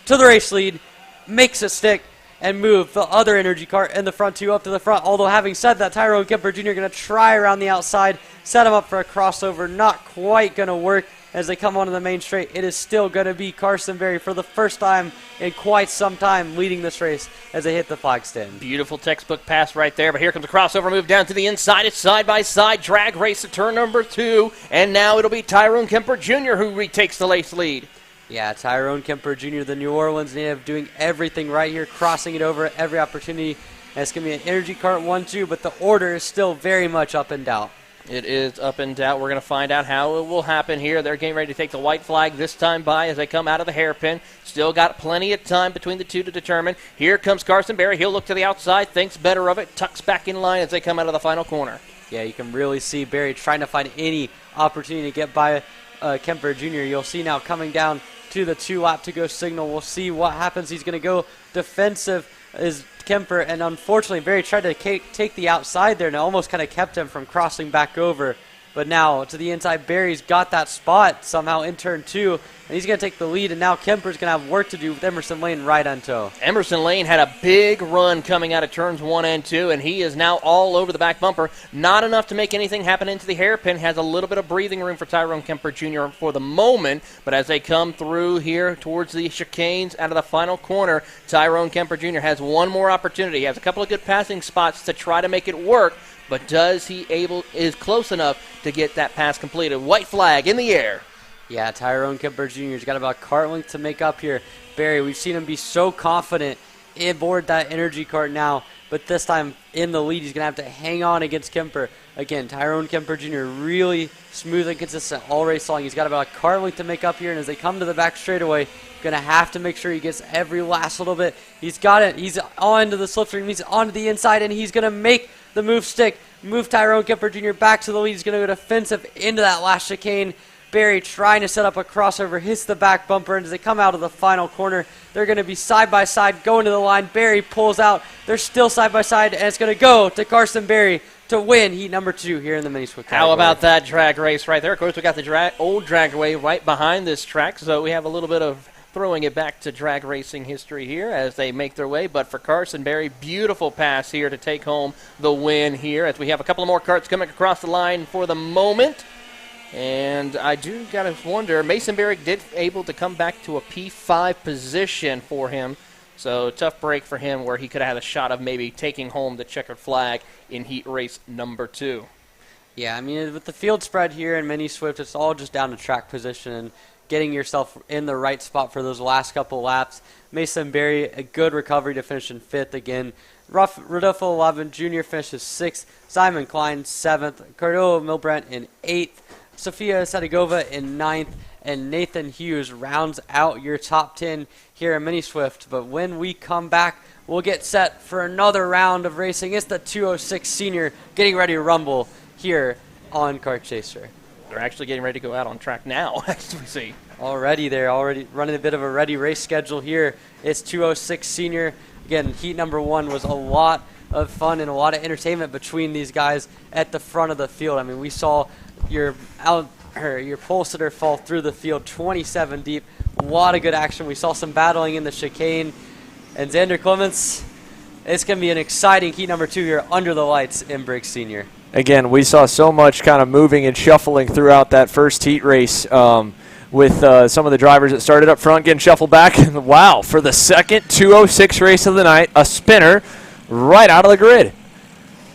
to the race lead, makes it stick, and move the other energy cart and the front 2 up to the front. Although having said that, Tyrone Kemper Jr. going to try around the outside, set him up for a crossover. Not quite going to work as they come onto the main straight. It is still going to be Carson Berry for the first time in quite some time leading this race as they hit the flag stand. Beautiful textbook pass right there, but here comes a crossover move down to the inside. It's side-by-side drag race at turn number 2, and now it'll be Tyrone Kemper Jr. who retakes the race lead. Yeah, Tyrone Kemper Jr., the New Orleans native, doing everything right here, crossing it over at every opportunity. And it's going to be an Energy Kart 1-2, but the order is still very much up in doubt. It is up in doubt. We're going to find out how it will happen here. They're getting ready to take the white flag this time by as they come out of the hairpin. Still got plenty of time between the two to determine. Here comes Carson Berry. He'll look to the outside, thinks better of it, tucks back in line as they come out of the final corner. Yeah, you can really see Berry trying to find any opportunity to get by Kemper Jr. You'll see now coming down to the 2-lap-to-go signal. We'll see what happens. He's going to go defensive is Kemper, and unfortunately Berry tried to take the outside there, and it almost kind of kept him from crossing back over. But now to the inside, Berry's got that spot somehow in turn 2, and he's going to take the lead, and now Kemper's going to have work to do with Emerson Lane right on toe. Emerson Lane had a big run coming out of turns 1 and 2, and he is now all over the back bumper. Not enough to make anything happen into the hairpin. Has a little bit of breathing room for Tyrone Kemper Jr. for the moment, but as they come through here towards the chicanes out of the final corner, Tyrone Kemper Jr. has one more opportunity. He has a couple of good passing spots to try to make it work, but is close enough to get that pass completed. White flag in the air. Yeah, Tyrone Kemper Jr. has got about a kart length to make up here. Berry, we've seen him be so confident aboard that energy kart now, but this time in the lead, he's going to have to hang on against Kemper. Again, Tyrone Kemper Jr. really smooth and consistent all race long. He's got about a kart length to make up here, and as they come to the back straightaway, going to have to make sure he gets every last little bit. He's got it. He's on to the slipstream. He's onto the inside, and he's going to make the move stick. Move Tyrone Kemper Jr. back to the lead. He's going to go defensive into that last chicane. Berry trying to set up a crossover, hits the back bumper, and as they come out of the final corner, they're going to be side-by-side going to the line. Berry pulls out. They're still side-by-side, and it's going to go to Carson Berry to win heat number 2 here in the mini Swift category. How about that drag race right there? Of course, we got the old dragway right behind this track, so we have a little bit of throwing it back to drag racing history here as they make their way. But for Carson Berry, beautiful pass here to take home the win here as we have a couple of more karts coming across the line for the moment. And I do got to wonder, Mason Berry did able to come back to a P5 position for him. So tough break for him where he could have had a shot of maybe taking home the checkered flag in heat race number 2. Yeah, I mean, with the field spread here in Mini Swift, it's all just down to track position and getting yourself in the right spot for those last couple laps. Mason Berry, a good recovery to finish in 5th again. Rodolfo Lavin Jr. finishes 6th. Simon Klein 7th. Cardillo Milbrandt in 8th. Sofia Sadigova in 9th. And Nathan Hughes rounds out your top 10 here in Mini Swift. But when we come back, we'll get set for another round of racing. It's the 206 senior getting ready to rumble here on Kart Chaser. They're actually getting ready to go out on track now, as we see. They're already running a bit of a ready race schedule here. It's 206 senior. Again, heat number 1 was a lot of fun and a lot of entertainment between these guys at the front of the field. I mean, we saw your pole sitter fall through the field 27 deep. A lot of good action. We saw some battling in the chicane. And Xander Clements, it's going to be an exciting heat number 2 here under the lights in Briggs Senior. Again, we saw so much kind of moving and shuffling throughout that first heat race with some of the drivers that started up front getting shuffled back. And wow, for the second 206 race of the night, a spinner right out of the grid.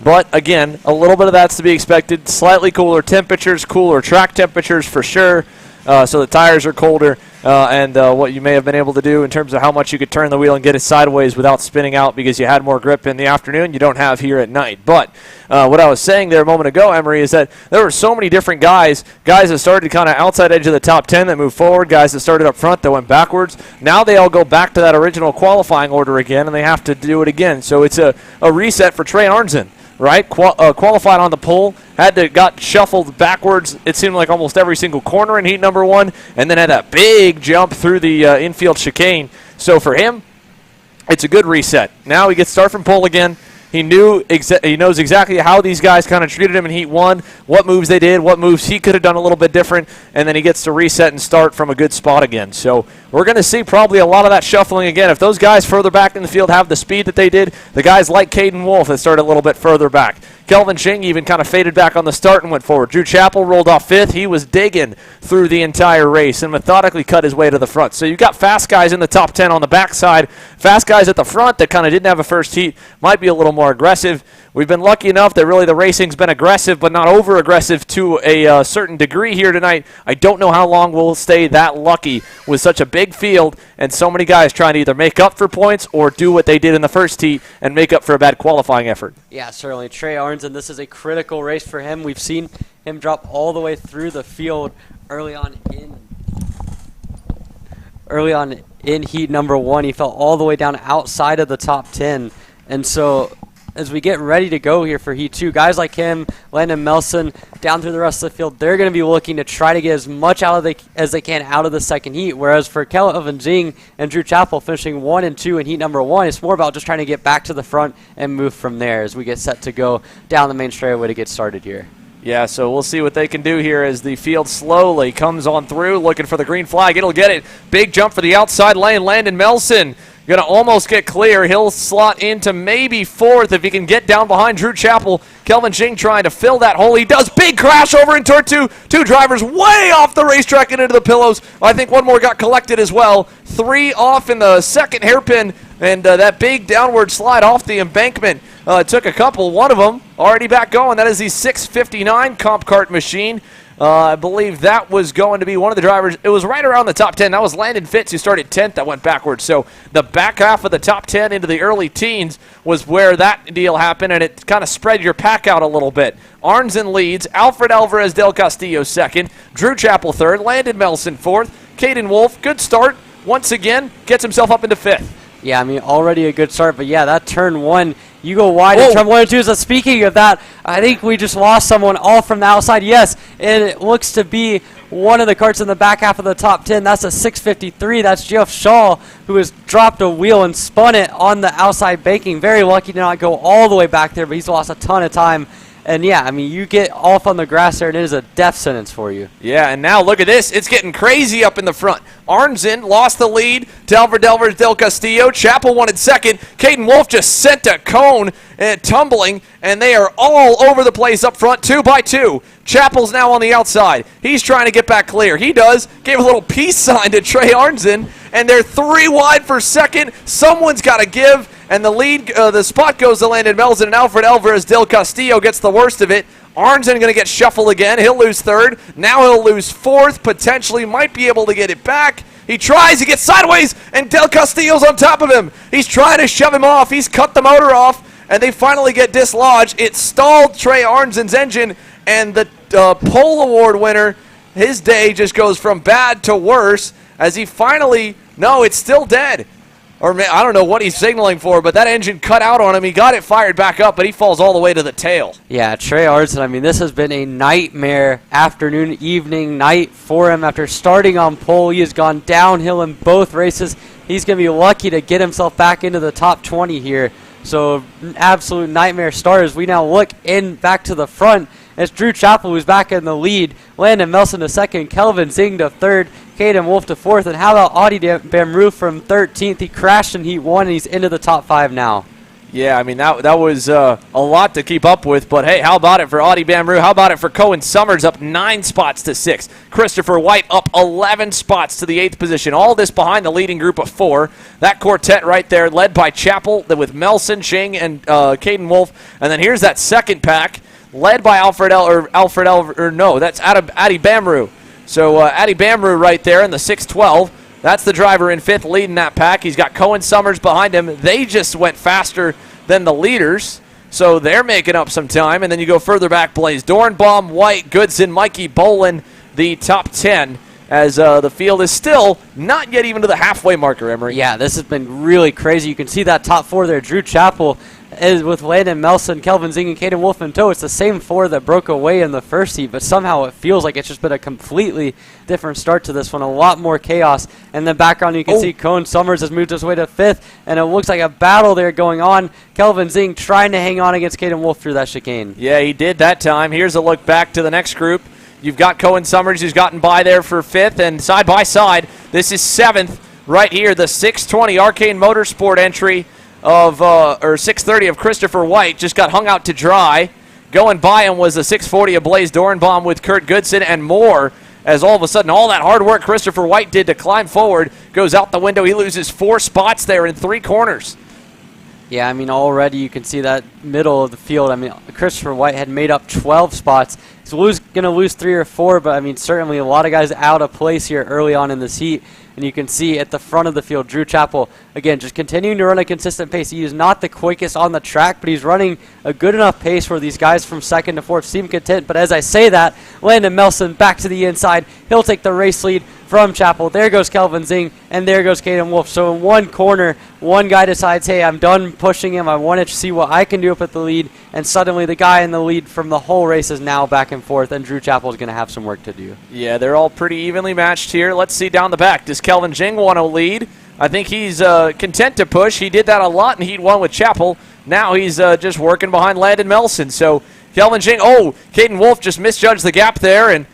But again, a little bit of that's to be expected. Slightly cooler temperatures, cooler track temperatures for sure. So the tires are colder. And what you may have been able to do in terms of how much you could turn the wheel and get it sideways without spinning out because you had more grip in the afternoon, you don't have here at night. But what I was saying there a moment ago, Emery, is that there were so many different guys that started kind of outside edge of the top 10 that moved forward, guys that started up front that went backwards. Now they all go back to that original qualifying order again, and they have to do it again. So it's a reset for Trey Arnzen. Right, qualified on the pole, got shuffled backwards. It seemed like almost every single corner in heat number 1, and then had a big jump through the infield chicane. So for him, it's a good reset. Now he gets start from pole again. He knows exactly how these guys kind of treated him in heat 1, what moves they did, what moves he could have done a little bit different, and then he gets to reset and start from a good spot again. So we're going to see probably a lot of that shuffling again. If those guys further back in the field have the speed that they did, the guys like Caden Wolf that started a little bit further back. Kelvin Ching even kind of faded back on the start and went forward. Drew Chappell rolled off 5th. He was digging through the entire race and methodically cut his way to the front. So you've got fast guys in the top 10 on the backside, fast guys at the front that kind of didn't have a first heat, might be a little more aggressive. We've been lucky enough that really the racing's been aggressive, but not over-aggressive to a certain degree here tonight. I don't know how long we'll stay that lucky with such a big field and so many guys trying to either make up for points or do what they did in the first heat and make up for a bad qualifying effort. Yeah, certainly. Trey Arnzen, this is a critical race for him. We've seen him drop all the way through the field early on in heat number 1. He fell all the way down outside of the top 10. And so as we get ready to go here for heat 2, guys like him, Landon Melson, down through the rest of the field, they're going to be looking to try to get as much as they can out of the second heat. Whereas for Kelvin Zing and Drew Chappell finishing 1 and 2 in heat number 1, it's more about just trying to get back to the front and move from there as we get set to go down the main straightaway to get started here. Yeah, so we'll see what they can do here as the field slowly comes on through, looking for the green flag. It'll get it. Big jump for the outside lane. Landon Melson going to almost get clear. He'll slot into maybe 4th if he can get down behind Drew Chappell. Kelvin Ching trying to fill that hole. He does. Big crash over in turn 2. 2 drivers way off the racetrack and into the pillows. I think one more got collected as well. 3 off in the second hairpin, and that big downward slide off the embankment took a couple. One of them already back going. That is the 659 comp kart machine. I believe that was going to be one of the drivers. It was right around the top 10. That was Landon Fitz, who started 10th. That went backwards. So the back half of the top 10 into the early teens was where that deal happened, and it kind of spread your pack out a little bit. Arnzen leads. Alfred Alvarez del Castillo second. Drew Chappell third. Landon Melson fourth. Caden Wolf, good start. Once again, gets himself up into 5th. Yeah, I mean, already a good start, but yeah, that turn 1, you go wide in turn 1 and 2. So speaking of that, I think we just lost someone all from the outside. Yes, and it looks to be one of the carts in the back half of the top 10. That's a 653. That's Jeff Shaw, who has dropped a wheel and spun it on the outside banking. Very lucky to not go all the way back there, but he's lost a ton of time. And, yeah, I mean, you get off on the grass there, and it is a death sentence for you. Yeah, and now look at this. It's getting crazy up in the front. Arnzen lost the lead to Alfred Alvarez del Castillo. Chappell won in second. Caden Wolf just sent a cone tumbling, and they are all over the place up front, 2 by 2. Chappell's now on the outside. He's trying to get back clear. He does. Gave a little peace sign to Trey Arnzen, and they're 3 wide for second. Someone's got to give. And the lead, the spot goes to Landon Melson, and Alfred Alvarez del Castillo gets the worst of it. Arnzen going to get shuffled again. He'll lose 3rd. Now he'll lose 4th, potentially. Might be able to get it back. He tries. He gets sideways, and del Castillo's on top of him. He's trying to shove him off. He's cut the motor off, and they finally get dislodged. It stalled Trey Arnzen's engine, and the pole award winner, his day just goes from bad to worse as he finally, no, it's still dead. Or I don't know what he's signaling for, but that engine cut out on him. He got it fired back up, but he falls all the way to the tail. Yeah, Trey Arnzen, I mean, this has been a nightmare afternoon, evening, night for him. After starting on pole, he has gone downhill in both races. He's going to be lucky to get himself back into the top 20 here. So, an absolute nightmare start as we now look back to the front. It's Drew Chappell who's back in the lead. Landon Melson to second. Kelvin Zing to third. Caden Wolf to 4th. And how about Audie Bamrou from 13th? He crashed in Heat 1, and he's into the top 5 now. Yeah, I mean, that was a lot to keep up with. But, hey, how about it for Audie Bamrou? How about it for Cohen Summers up 9 spots to 6? Christopher White up 11 spots to the 8th position. All this behind the leading group of 4. That quartet right there led by Chappell with Melson, Ching, and Caden Wolf. And then here's that second pack led by that's Addie Bamrou. So Addie Bamrou right there in the 612. That's the driver in 5th leading that pack. He's got Cohen Summers behind him. They just went faster than the leaders, so they're making up some time. And then you go further back, Blaze Dornbaum, White, Goodson, Mikey Bolin, the top 10, as the field is still not yet even to the halfway marker, Emery. Yeah, this has been really crazy. You can see that top 4 there. Drew Chappell is with Landon Melson, Kelvin Zing, and Caden Wolf in tow. It's the same 4 that broke away in the first heat, but somehow it feels like it's just been a completely different start to this one. A lot more chaos. In the background, you can see Cohen Summers has moved his way to 5th, and it looks like a battle there going on. Kelvin Zing trying to hang on against Caden Wolf through that chicane. Yeah, he did that time. Here's a look back to the next group. You've got Cohen Summers who's gotten by there for 5th, and side by side, this is 7th. right here. The 620 Arcane Motorsport entry of, or 630 of Christopher White just got hung out to dry. Going by him was the 640 of Blaze Dorenbaum with Kurt Goodson and more, as all of a sudden all that hard work Christopher White did to climb forward goes out the window. He loses 4 spots there in 3 corners. Yeah, I mean, already you can see that middle of the field. I mean, Christopher White had made up 12 spots. He's going to lose 3 or 4, but, I mean, certainly a lot of guys out of place here early on in this heat. And you can see at the front of the field, Drew Chappell, again, just continuing to run a consistent pace. He is not the quickest on the track, but he's running a good enough pace where these guys from 2nd to 4th seem content. But as I say that, Landon Melson back to the inside. He'll take the race lead from Chappell. There goes Kelvin Zing, and there goes Caden Wolf. So in one corner, one guy decides, hey, I'm done pushing him. I want to see what I can do up at the lead. And suddenly the guy in the lead from the whole race is now back and forth, and Drew Chappell is going to have some work to do. Yeah, they're all pretty evenly matched here. Let's see down the back. Does Kelvin Jing want to lead? I think he's content to push. He did that a lot in Heat 1 with Chappell. Now he's just working behind Landon Melson. So Kelvin Jing, Caden Wolf just misjudged the gap there, and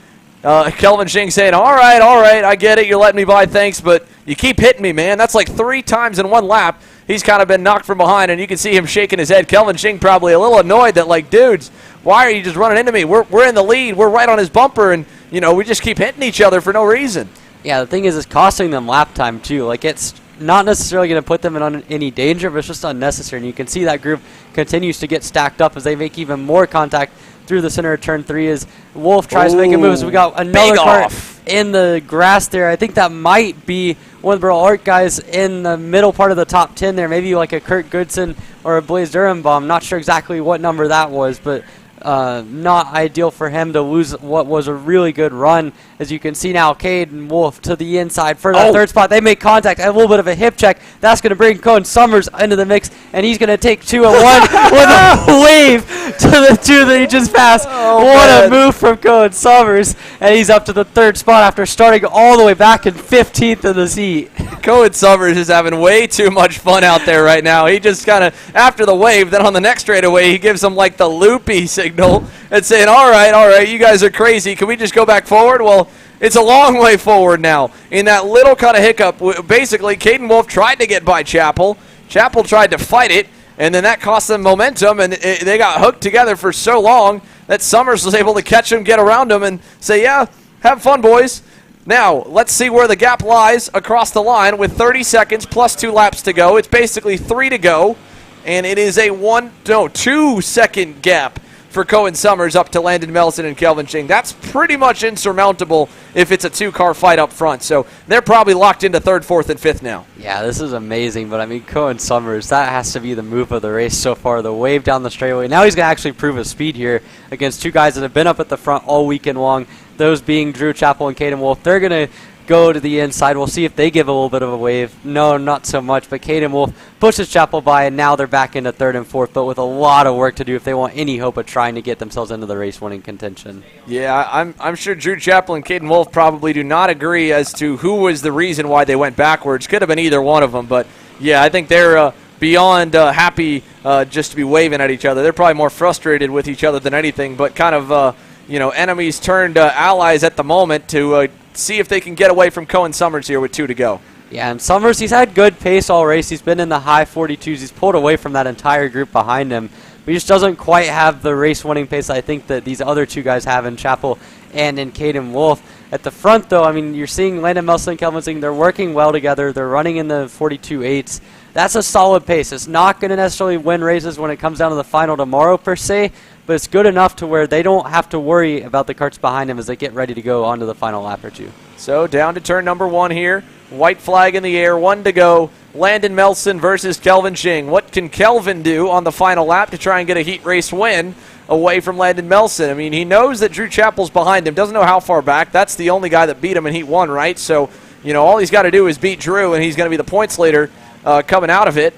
Kelvin Jing saying, all right, I get it. You're letting me by, thanks, but you keep hitting me, man. That's like 3 times in 1 lap. He's kind of been knocked from behind, and you can see him shaking his head. Kelvin Jing probably a little annoyed that, like, dudes, why are you just running into me? We're in the lead. We're right on his bumper, and, you know, we just keep hitting each other for no reason. Yeah, the thing is, it's costing them lap time, too. Like, it's not necessarily going to put them in any danger, but it's just unnecessary. And you can see that group continues to get stacked up as they make even more contact through the center of turn 3 as Wolf tries to make a move. So we got another kart in the grass there. I think that might be one of the Art guys in the middle part of the top 10 there, maybe like a Kurt Goodson or a Blaze Durenbaum. Not sure exactly what number that was, but not ideal for him to lose what was a really good run. As you can see now, Caden Wolf to the inside for that 3rd spot. They make contact, a little bit of a hip check. That's going to bring Cohen Summers into the mix, and he's going to take 2 at 1 with a wave to the 2 that he just passed. What a move from Cohen Summers, and he's up to the 3rd spot after starting all the way back in 15th in this heat. Cohen Summers is having way too much fun out there right now. He just kind of, after the wave, then on the next straightaway, he gives them like the loopy signal and saying, all right, you guys are crazy. Can we just go back forward? Well, it's a long way forward now. In that little kind of hiccup, basically, Caden Wolf tried to get by Chappell. Chappell tried to fight it, and then that cost them momentum, and they got hooked together for so long that Summers was able to catch him, get around him, and say, yeah, have fun, boys. Now, let's see where the gap lies across the line with 30 seconds plus 2 laps to go. It's basically 3 to go, and it is a 2-second gap for Cohen Summers up to Landon Melson and Kelvin Jing. That's pretty much insurmountable if it's a 2-car fight up front. So they're probably locked into 3rd, 4th, and 5th now. Yeah, this is amazing. But, I mean, Cohen Summers, that has to be the move of the race so far. The wave down the straightaway. Now he's going to actually prove his speed here against 2 guys that have been up at the front all weekend long. Those being Drew Chappell and Caden Wolf. They're going to go to the inside. We'll see if they give a little bit of a wave. No, not so much. But Caden Wolf pushes Chappell by, and now they're back into 3rd and 4th, but with a lot of work to do if they want any hope of trying to get themselves into the race-winning contention. Yeah, I'm sure Drew Chappell and Caden Wolf probably do not agree as to who was the reason why they went backwards. Could have been either one of them, but yeah, I think they're beyond happy just to be waving at each other. They're probably more frustrated with each other than anything, but kind of enemies turned allies at the moment to see if they can get away from Cohen Summers here with 2 to go. Yeah, and Summers, he's had good pace all race. He's been in the high 42s. He's pulled away from that entire group behind him. But he just doesn't quite have the race-winning pace I think that these other 2 guys have in Chappell and in Caden Wolf. At the front, though, I mean, you're seeing Landon Melson and Kelvin Zing. They're working well together. They're running in the 42.8s. That's a solid pace. It's not going to necessarily win races when it comes down to the final tomorrow, per se, but it's good enough to where they don't have to worry about the karts behind them as they get ready to go onto the final lap or 2. So down to turn number 1 here. White flag in the air, 1 to go. Landon Melson versus Kelvin Jing. What can Kelvin do on the final lap to try and get a heat race win away from Landon Melson? I mean, he knows that Drew Chappell's behind him. Doesn't know how far back. That's the only guy that beat him in Heat 1, right? So, all he's got to do is beat Drew, and he's going to be the points leader coming out of it.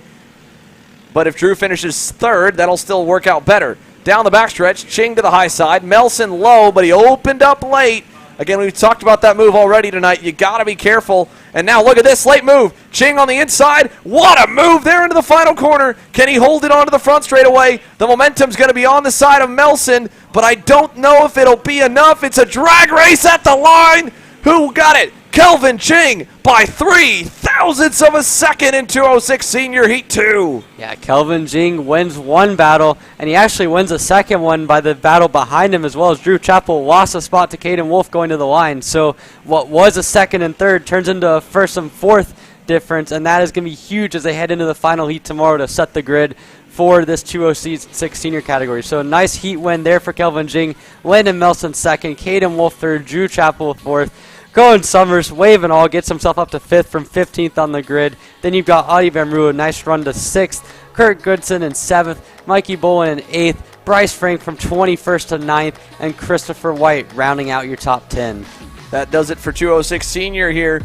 But if Drew finishes 3rd, that'll still work out better. Down the backstretch, Ching to the high side. Melson low, but he opened up late. Again, we've talked about that move already tonight. You got to be careful. And now look at this late move. Ching on the inside. What a move there into the final corner. Can he hold it onto the front straightaway? The momentum's going to be on the side of Melson, but I don't know if it'll be enough. It's a drag race at the line. Who got it? Kelvin Ching by 3 thousandths of a second in 206 senior heat 2. Yeah, Kelvin Jing wins one battle, and he actually wins a second one by the battle behind him, as well as Drew Chappell lost a spot to Caden Wolf going to the line. So what was a second and third turns into a first and fourth difference, and that is going to be huge as they head into the final heat tomorrow to set the grid for this 206 senior category. So a nice heat win there for Kelvin Jing. Landon Melson second, Caden Wolf third, Drew Chappell fourth. Cohen Summers, wave and all, gets himself up to 5th from 15th on the grid. Then you've got Adi Van Roo, a nice run to 6th. Kurt Goodson in 7th. Mikey Bolin in 8th. Bryce Frank from 21st to 9th. And Christopher White rounding out your top 10. That does it for 206 senior here,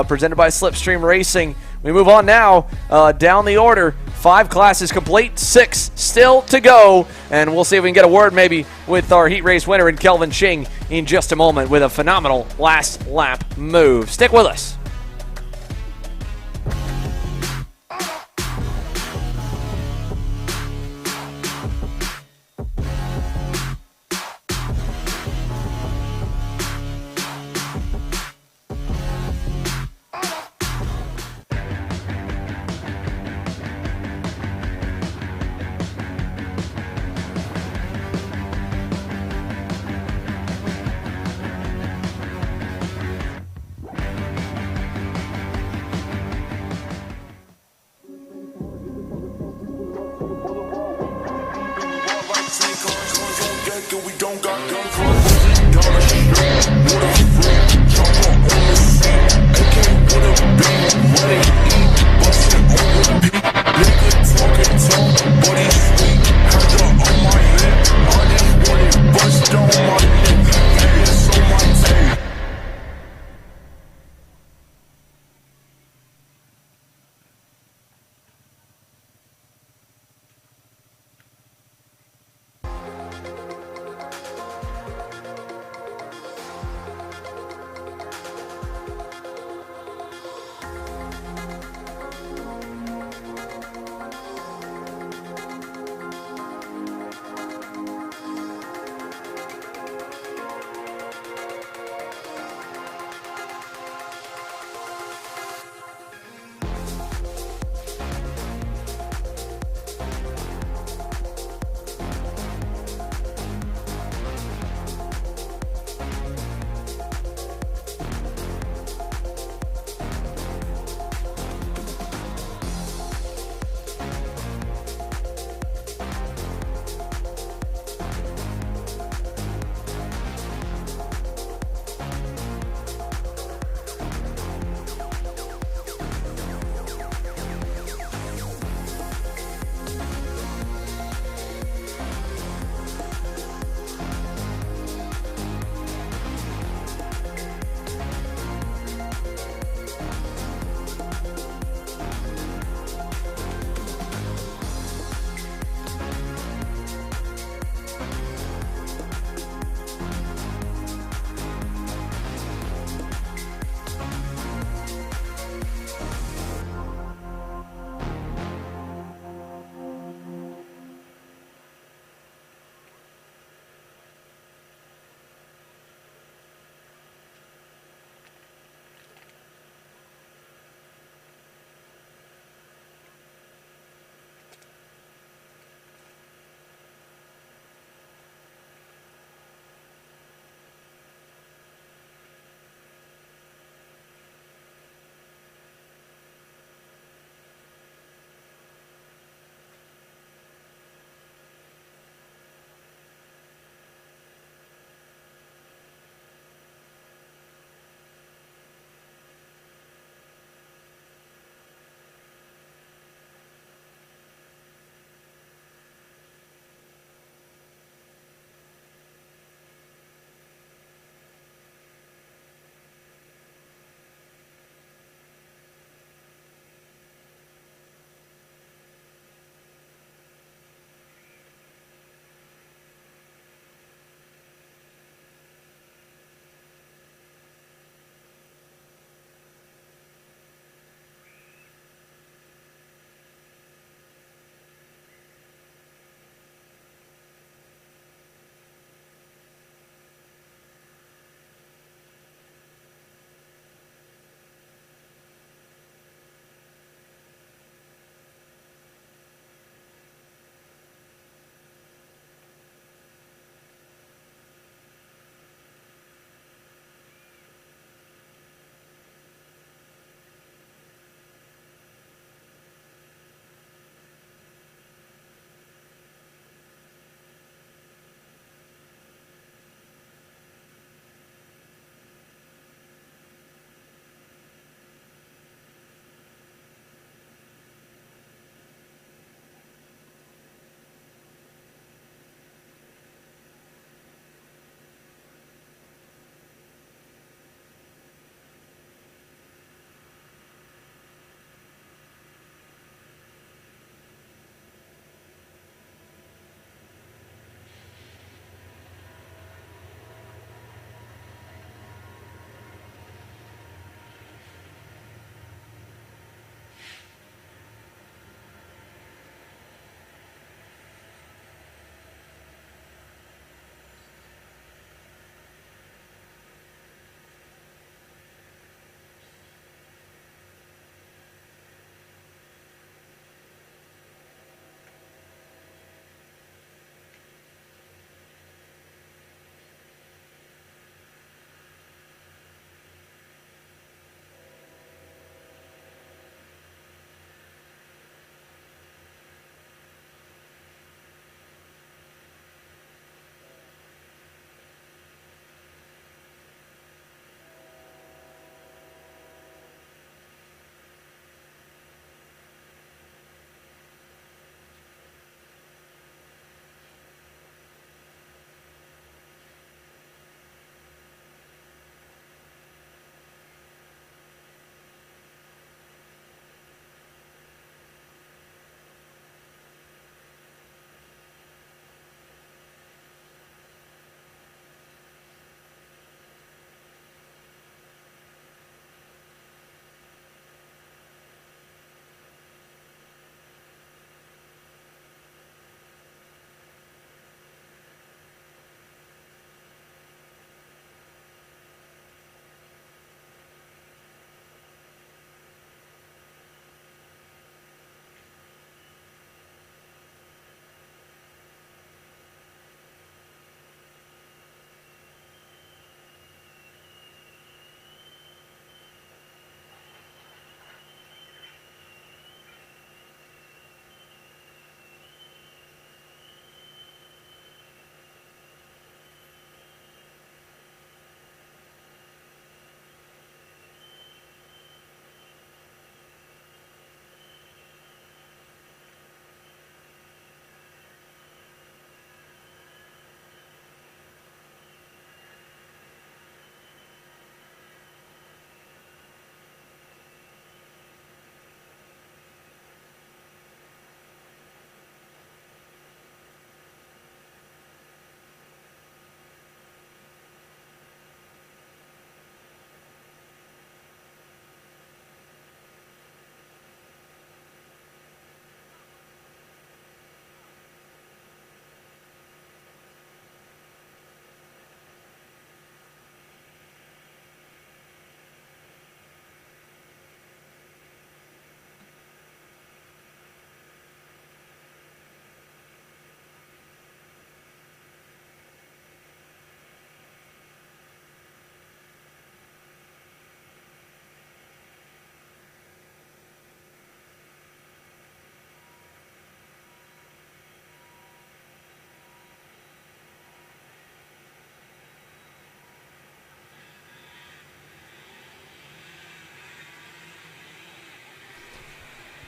presented by Slipstream Racing. We move on now down the order. 5 classes complete, 6 still to go, and we'll see if we can get a word maybe with our heat race winner in Kelvin Ching in just a moment with a phenomenal last lap move. Stick with us.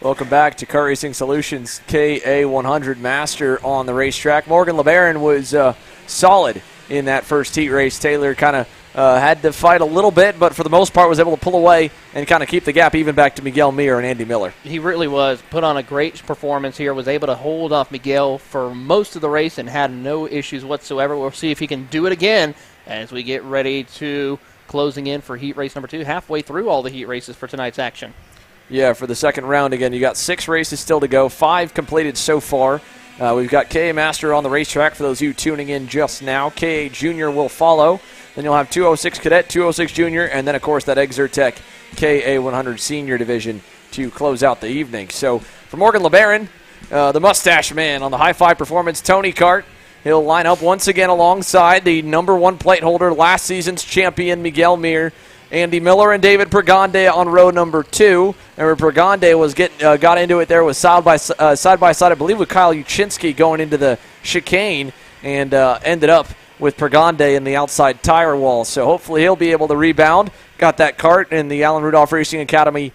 Welcome back to Kart Racing Solutions KA100 Master on the racetrack. Morgan LeBaron was solid in that first heat race. Taylor kind of had to fight a little bit, but for the most part was able to pull away and kind of keep the gap even back to Miguel Mir and Andy Miller. He really was. Put on a great performance here, was able to hold off Miguel for most of the race and had no issues whatsoever. We'll see if he can do it again as we get ready to closing in for heat race number 2, halfway through all the heat races for tonight's action. Yeah, for the second round again, you got 6 races still to go, 5 completed so far. We've got KA Master on the racetrack for those of you tuning in just now. KA Junior will follow. Then you'll have 206 Cadet, 206 Junior, and then, of course, that Exertech KA100 Senior Division to close out the evening. So for Morgan LeBaron, the mustache man on the High Five Performance, Tony Kart, he'll line up once again alongside the number 1 plate holder, last season's champion, Miguel Mir, Andy Miller and David Pregande on row number 2. And Pregande was got into it there with side by side, I believe, with Kyle Uchinsky going into the chicane, and ended up with Pregande in the outside tire wall. So hopefully he'll be able to rebound. Got that kart and the Allen Rudolph Racing Academy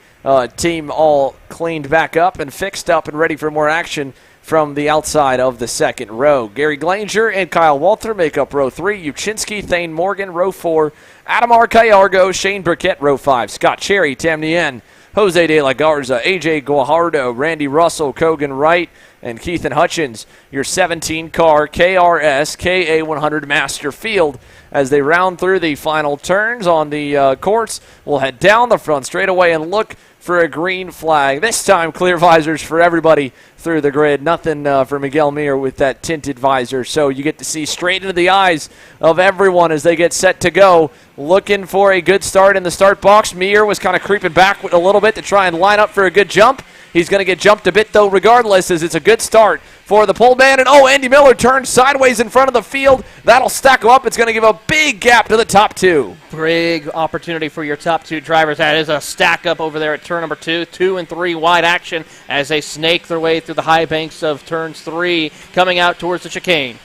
team all cleaned back up and fixed up and ready for more action from the outside of the second row. Gary Glanger and Kyle Walter make up row 3. Uchinsky, Thane Morgan, row 4. Adamar Callargo, Shane Burkett, row 5. Scott Cherry, Tam Nien, Jose De La Garza, AJ Guajardo, Randy Russell, Kogan Wright, and Keithan Hutchins, your 17-car KRS KA100 Master Field. As they round through the final turns on the courts, we'll head down the front straightaway and look for a green flag. This time, clear visors for everybody through the grid. Nothing for Miguel Mir with that tinted visor. So you get to see straight into the eyes of everyone as they get set to go. Looking for a good start in the start box. Mir was kind of creeping back a little bit to try and line up for a good jump. He's going to get jumped a bit, though, regardless, as it's a good start for the pole man. And, Andy Miller turns sideways in front of the field. That'll stack him up. It's going to give a big gap to the top 2. Big opportunity for your top 2 drivers. That is a stack up over there at turn number 2. 2 and 3 wide action as they snake their way through the high banks of turns 3, coming out towards the chicane.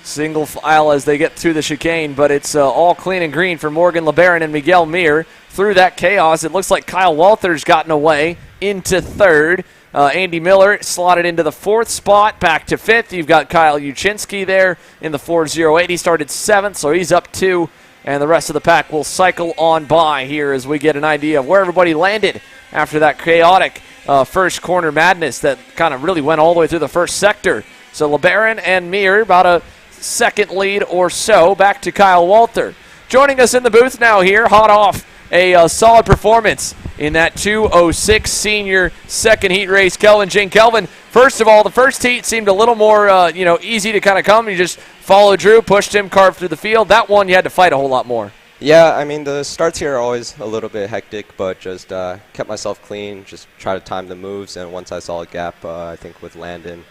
Single file as they get through the chicane, but it's all clean and green for Morgan LeBaron and Miguel Mir. Through that chaos, it looks like Kyle Walter's gotten away into 3rd. Andy Miller slotted into the 4th spot, back to 5th. You've got Kyle Uchinsky there in the 408. He started 7th, so he's up 2. And the rest of the pack will cycle on by here as we get an idea of where everybody landed after that chaotic first corner madness that kind of really went all the way through the first sector. So LeBaron and Mir about a second lead or so, back to Kyle Walter. Joining us in the booth now here, hot off a solid performance in that 206 senior second heat race, Kelvin Jing. Kelvin, first of all, the first heat seemed a little more easy to kind of come. You just followed Drew, pushed him, carved through the field. That one you had to fight a whole lot more. Yeah, I mean, the starts here are always a little bit hectic, but just kept myself clean, just try to time the moves, and once I saw a gap, I think with Landon,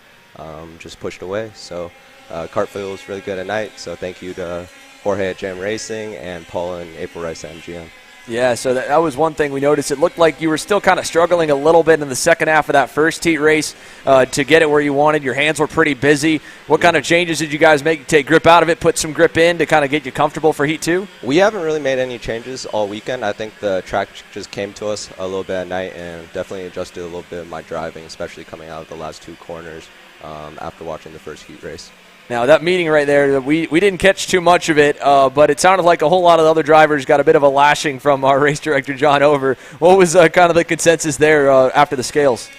just pushed away. So kart feels really good at night, so thank you to Jorge at Jam Racing and Paul and April Rice at MGM. Yeah, so that was one thing we noticed. It looked like you were still kind of struggling a little bit in the second half of that first heat race to get it where you wanted. Your hands were pretty busy. What kind of changes did you guys make? Take grip out of it, put some grip in to kind of get you comfortable for heat 2? We haven't really made any changes all weekend. I think the track just came to us a little bit at night and definitely adjusted a little bit of my driving, especially coming out of the last 2 corners after watching the first heat race. Now, that meeting right there, we didn't catch too much of it, but it sounded like a whole lot of the other drivers got a bit of a lashing from our race director, John Over. What was kind of the consensus there after the scales?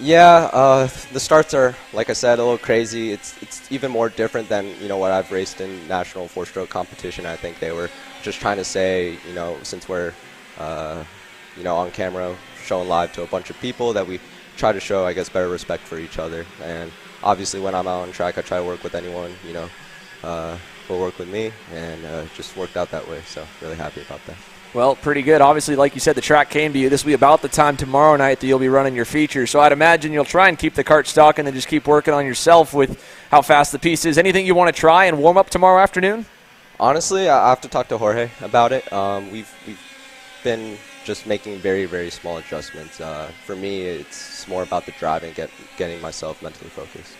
Yeah, the starts are, like I said, a little crazy. It's even more different than, what I've raced in national 4-stroke competition. I think they were just trying to say, since we're, on camera showing live to a bunch of people, that we try to show, I guess, better respect for each other. And obviously, when I'm out on track, I try to work with anyone, will work with me, and just worked out that way. So really happy about that. Well, pretty good. Obviously, like you said, the track came to you. This will be about the time tomorrow night that you'll be running your feature. So I'd imagine you'll try and keep the kart stock and then just keep working on yourself with how fast the piece is. Anything you want to try and warm up tomorrow afternoon? Honestly, I have to talk to Jorge about it. We've been just making very, very small adjustments. For me, it's more about the driving, getting myself mentally focused.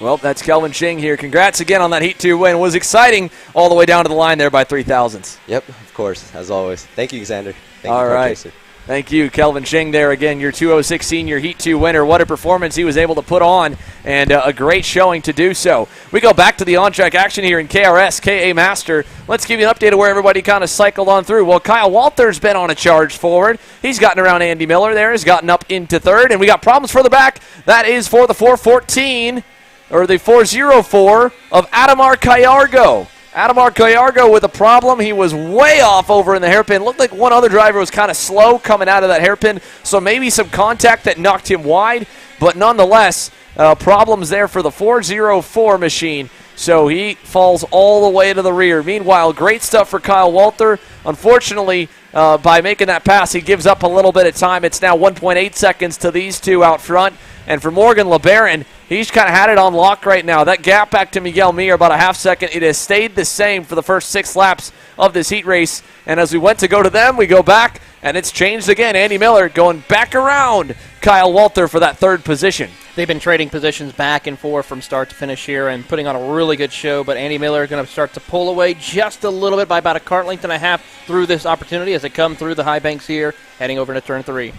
Well, that's Kelvin Ching here. Congrats again on that Heat 2 win. It was exciting all the way down to the line there by 3 thousandths. Yep, of course, as always. Thank you, Xander. Thank all you, right. Chaser. Thank you, Kelvin Shing there again, your 206 senior Heat 2 winner. What a performance he was able to put on, and a great showing to do so. We go back to the on-track action here in KRS, KA Master. Let's give you an update of where everybody kind of cycled on through. Well, Kyle Walter's been on a charge forward. He's gotten around Andy Miller there. He's gotten up into third, and we got problems further back. That is for the 414, or the 404 of Adamar Kayargo. Adamar Kayargo with a problem. He was way off over in the hairpin. Looked like one other driver was kind of slow coming out of that hairpin, so maybe some contact that knocked him wide, but nonetheless, problems there for the 404 machine, so he falls all the way to the rear. Meanwhile, great stuff for Kyle Walter. Unfortunately, by making that pass, he gives up a little bit of time. It's now 1.8 seconds to these two out front. And for Morgan LeBaron, he's kind of had it on lock right now. That gap back to Miguel Mir, about a half second, it has stayed the same for the first 6 laps of this heat race. And as we went to go to them, we go back, and it's changed again. Andy Miller going back around Kyle Walter for that third position. They've been trading positions back and forth from start to finish here and putting on a really good show, but Andy Miller is going to start to pull away just a little bit by about a kart length and a half through this opportunity as they come through the high banks here, heading over to turn 3.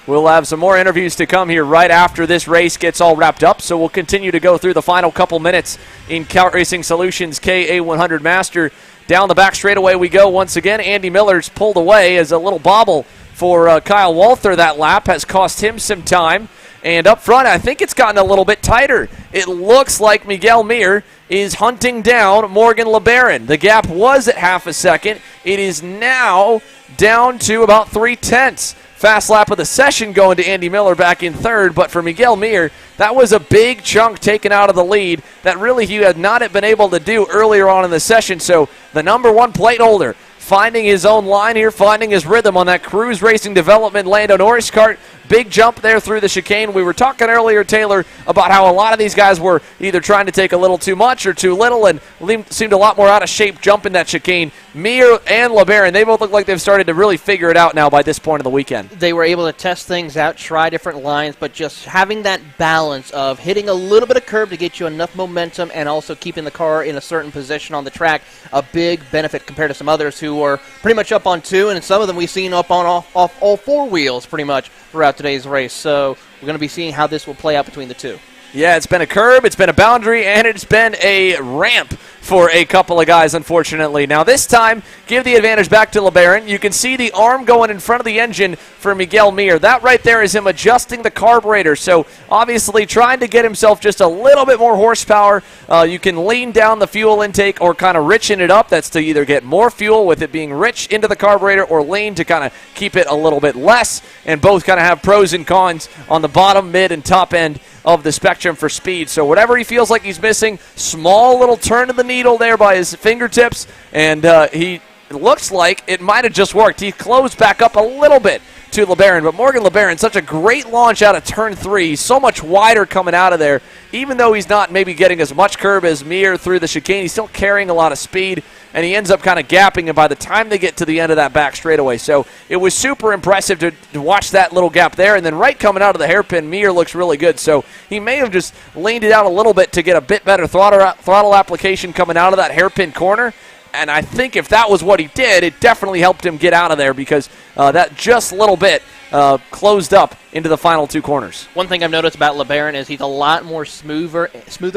We'll have some more interviews to come here right after this race gets all wrapped up, so we'll continue to go through the final couple minutes in Kart Racing Solutions KA100 Master. Down the back straightaway we go once again. Andy Miller's pulled away as a little bobble for Kyle Walter. That lap has cost him some time. And up front, I think it's gotten a little bit tighter. It looks like Miguel Mir is hunting down Morgan LeBaron. The gap was at half a second. It is now down to about 3/10. Fast lap of the session going to Andy Miller back in third, but for Miguel Mir, that was a big chunk taken out of the lead that really he had not been able to do earlier on in the session. So the number 1 plate holder finding his own line here, finding his rhythm on that Cruise Racing Development Lando Norris kart. Big jump there through the chicane. We were talking earlier, Taylor, about how a lot of these guys were either trying to take a little too much or too little and seemed a lot more out of shape jumping that chicane. Mir and LeBaron, they both look like they've started to really figure it out now by this point of the weekend. They were able to test things out, try different lines, but just having that balance of hitting a little bit of curb to get you enough momentum and also keeping the car in a certain position on the track, a big benefit compared to some others who were pretty much up on 2, and some of them we've seen up on off all 4 wheels pretty much throughout today's race. So we're going to be seeing how this will play out between the two. Yeah, it's been a curb, it's been a boundary, and it's been a ramp for a couple of guys, unfortunately. Now this time, give the advantage back to LeBaron. You can see the arm going in front of the engine for Miguel Mir. That right there is him adjusting the carburetor. So obviously trying to get himself just a little bit more horsepower. You can lean down the fuel intake or kind of richen it up. That's to either get more fuel with it being rich into the carburetor or lean to kind of keep it a little bit less. And both kind of have pros and cons on the bottom, mid, and top end of the spectrum for speed. So whatever he feels like he's missing, small little turn of the needle there by his fingertips, and it looks like it might have just worked. He closed back up a little bit to LeBaron, but Morgan LeBaron, such a great launch out of turn 3, so much wider coming out of there. Even though he's not maybe getting as much curb as Mir through the chicane, he's still carrying a lot of speed, and he ends up kind of gapping, and by the time they get to the end of that back straightaway. So it was super impressive to watch that little gap there, and then right coming out of the hairpin, Mir looks really good. So he may have just leaned it out a little bit to get a bit better throttle application coming out of that hairpin corner. And I think if that was what he did, it definitely helped him get out of there because that just little bit closed up into the final 2 corners. One thing I've noticed about LeBaron is he's a lot more smoother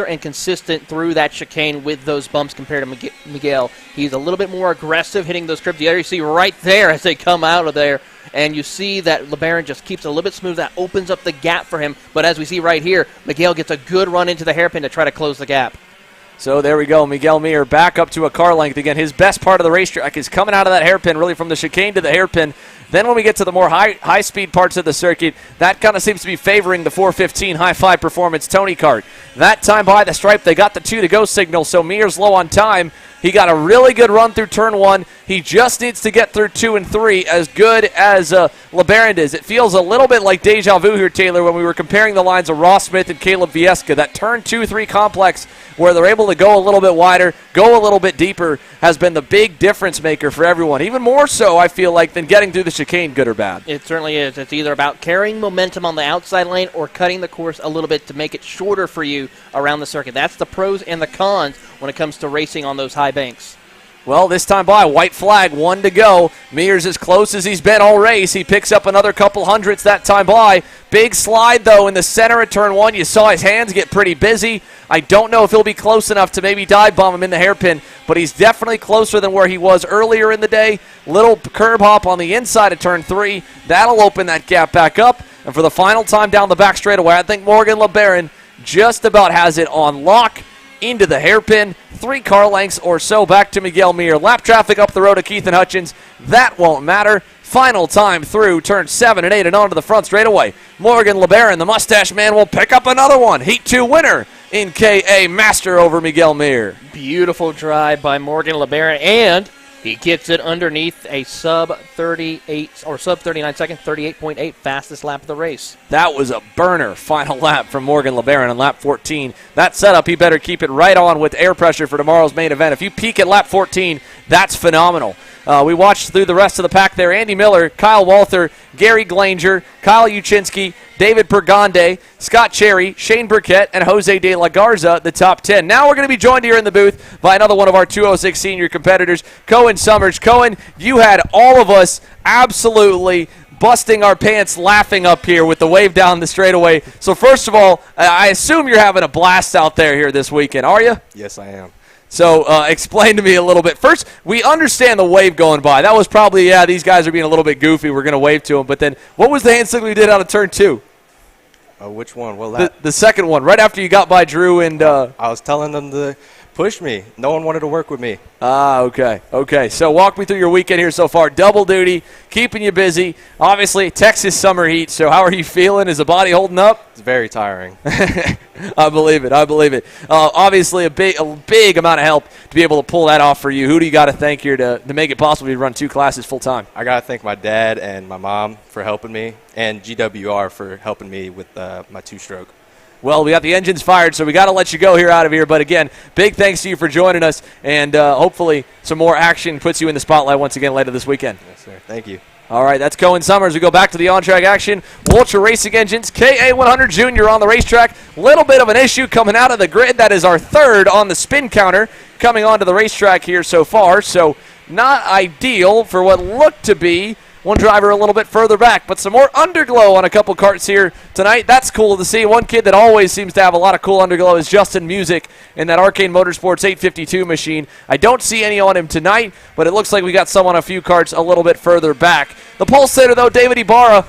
and consistent through that chicane with those bumps compared to Miguel. He's a little bit more aggressive hitting those curbs. You see right there as they come out of there, and you see that LeBaron just keeps it a little bit smooth. That opens up the gap for him. But as we see right here, Miguel gets a good run into the hairpin to try to close the gap. So there we go. Miguel Mir back up to a car length. Again, his best part of the racetrack is coming out of that hairpin, really from the chicane to the hairpin. Then when we get to the more high-speed parts of the circuit, that kind of seems to be favoring the 415 High-Five Performance Tony Kart. That time by the stripe, they got the 2-to-go signal, so Mir's low on time. He got a really good run through turn 1. He just needs to get through 2 and 3 as good as LeBaron is. It feels a little bit like deja vu here, Taylor, when we were comparing the lines of Ross Smith and Caleb Vieska. That turn 2-3 complex where they're able to go a little bit wider, go a little bit deeper, has been the big difference maker for everyone. Even more so, I feel like, than getting through the chicane, good or bad. It certainly is. It's either about carrying momentum on the outside lane or cutting the course a little bit to make it shorter for you around the circuit. That's the pros and the cons when it comes to racing on those high banks. Well, this time by, white flag, 1 to go. Mears as close as he's been all race. He picks up another couple hundredths that time by. Big slide, though, in the center of turn 1. You saw his hands get pretty busy. I don't know if he'll be close enough to maybe dive bomb him in the hairpin, but he's definitely closer than where he was earlier in the day. Little curb hop on the inside of turn 3. That'll open that gap back up. And for the final time down the back straightaway, I think Morgan LeBaron just about has it on lock. Into the hairpin, 3 car lengths or so back to Miguel Mir. Lap traffic up the road to Keith and Hutchins. That won't matter. Final time through turn 7 and 8 and onto the front straightaway. Morgan LeBaron, the mustache man, will pick up another one. Heat 2 winner in KA Master over Miguel Mir. Beautiful drive by Morgan LeBaron, and he gets it underneath a sub 38 or sub 39 second, 38.8 fastest lap of the race. That was a burner final lap from Morgan LeBaron on lap 14. That setup, he better keep it right on with air pressure for tomorrow's main event. If you peak at lap 14, that's phenomenal. We watched through the rest of the pack there. Andy Miller, Kyle Walther, Gary Glanger, Kyle Uchinsky, David Pergande, Scott Cherry, Shane Burkett, and Jose de la Garza, the top 10. Now we're going to be joined here in the booth by another one of our 206 senior competitors, Cohen Summers. Cohen, you had all of us absolutely busting our pants laughing up here with the wave down the straightaway. So first of all, I assume you're having a blast out there here this weekend, are you? Yes, I am. So explain to me a little bit. First, we understand the wave going by. That was probably, these guys are being a little bit goofy. We're going to wave to them. But then what was the hand signal you did out of turn 2? Which one? Well, the second one, right after you got by Drew and I was telling them to push me. No one wanted to work with me. Okay. Okay, so walk me through your weekend here so far. Double duty, keeping you busy. Obviously, Texas summer heat, so how are you feeling? Is the body holding up? It's very tiring. I believe it. Obviously, a big amount of help to be able to pull that off for you. Who do you got to thank here to make it possible to run 2 classes full time? I got to thank my dad and my mom for helping me, and GWR for helping me with my 2-stroke. Well, we got the engines fired, so we got to let you go here out of here. But again, big thanks to you for joining us, and hopefully some more action puts you in the spotlight once again later this weekend. Yes, sir. Thank you. All right, that's Cohen Summers. We go back to the on-track action. Ultra Racing Engines, KA100 Junior on the racetrack. Little bit of an issue coming out of the grid. That is our 3rd on the spin counter coming onto the racetrack here so far. So not ideal for what looked to be one driver a little bit further back, but some more underglow on a couple karts here tonight. That's cool to see. One kid that always seems to have a lot of cool underglow is Justin Music in that Arcane Motorsports 852 machine. I don't see any on him tonight, but it looks like we got some on a few karts a little bit further back. The pole sitter, though, David Ibarra,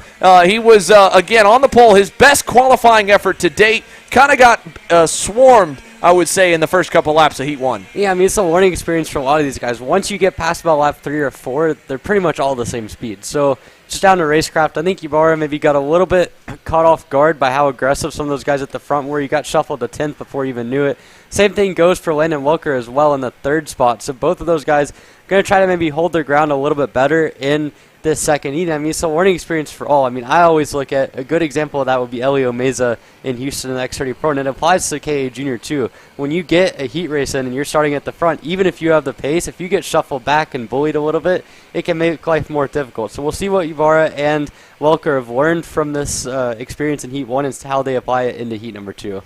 he was, again, on the pole. His best qualifying effort to date. Kind of got swarmed, I would say, in the first couple laps of Heat 1. Yeah, I mean, it's a learning experience for a lot of these guys. Once you get past about lap 3 or 4, they're pretty much all the same speed. So just down to racecraft, I think Ibarra maybe got a little bit caught off guard by how aggressive some of those guys at the front were. You got shuffled to 10th before you even knew it. Same thing goes for Landon Welker as well in the 3rd spot. So both of those guys are going to try to maybe hold their ground a little bit better in this second heat. I mean, it's a learning experience for all. I mean, I always look at a good example of that would be Elio Meza in Houston in the X30 Pro, and it applies to KA Junior too. When you get a heat race in and you're starting at the front, even if you have the pace, if you get shuffled back and bullied a little bit, it can make life more difficult. So we'll see what Ibarra and Welker have learned from this experience in Heat 1 and how they apply it into Heat number 2.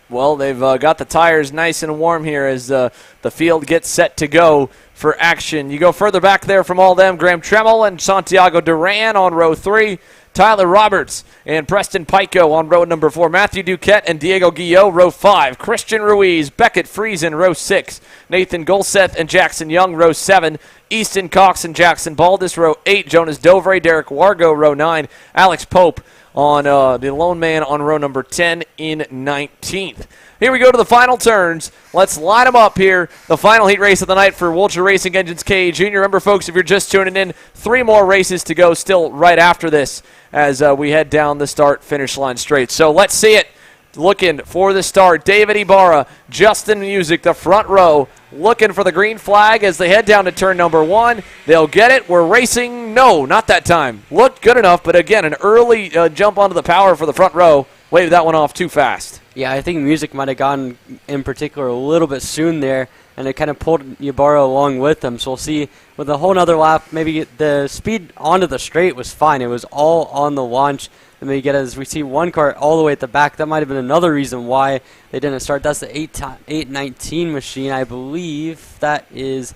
Well, they've got the tires nice and warm here as the field gets set to go for action. You go further back there from all them, Graham Tremmel and Santiago Duran on row 3. Tyler Roberts and Preston Pico on row number 4. Matthew Duquette and Diego Guillot, row 5. Christian Ruiz, Beckett Friesen, row 6. Nathan Golseth and Jackson Young, row 7. Easton Cox and Jackson Baldus, row 8. Jonas Dovre, Derek Wargo, row 9. Alex Pope on the lone man on row number 10 in 19th. Here we go to the final turns. Let's line them up here. The final heat race of the night for Ultra Racing Engines KA Junior. Remember, folks, if you're just tuning in, 3 more races to go still right after this as we head down the start-finish line straight. So let's see it. Looking for the start, David Ibarra, Justin Music, the front row, looking for the green flag as they head down to turn number 1. They'll get it. We're racing. No, not that time. Looked good enough, but again, an early jump onto the power for the front row. Waved that one off too fast. Yeah, I think Music might have gone in particular a little bit soon there, and it kind of pulled Ibarra along with them. So we'll see with a whole nother lap, maybe the speed onto the straight was fine. It was all on the launch. And then you get as we see one kart all the way at the back. That might have been another reason why they didn't start. That's the 819 machine. I believe that is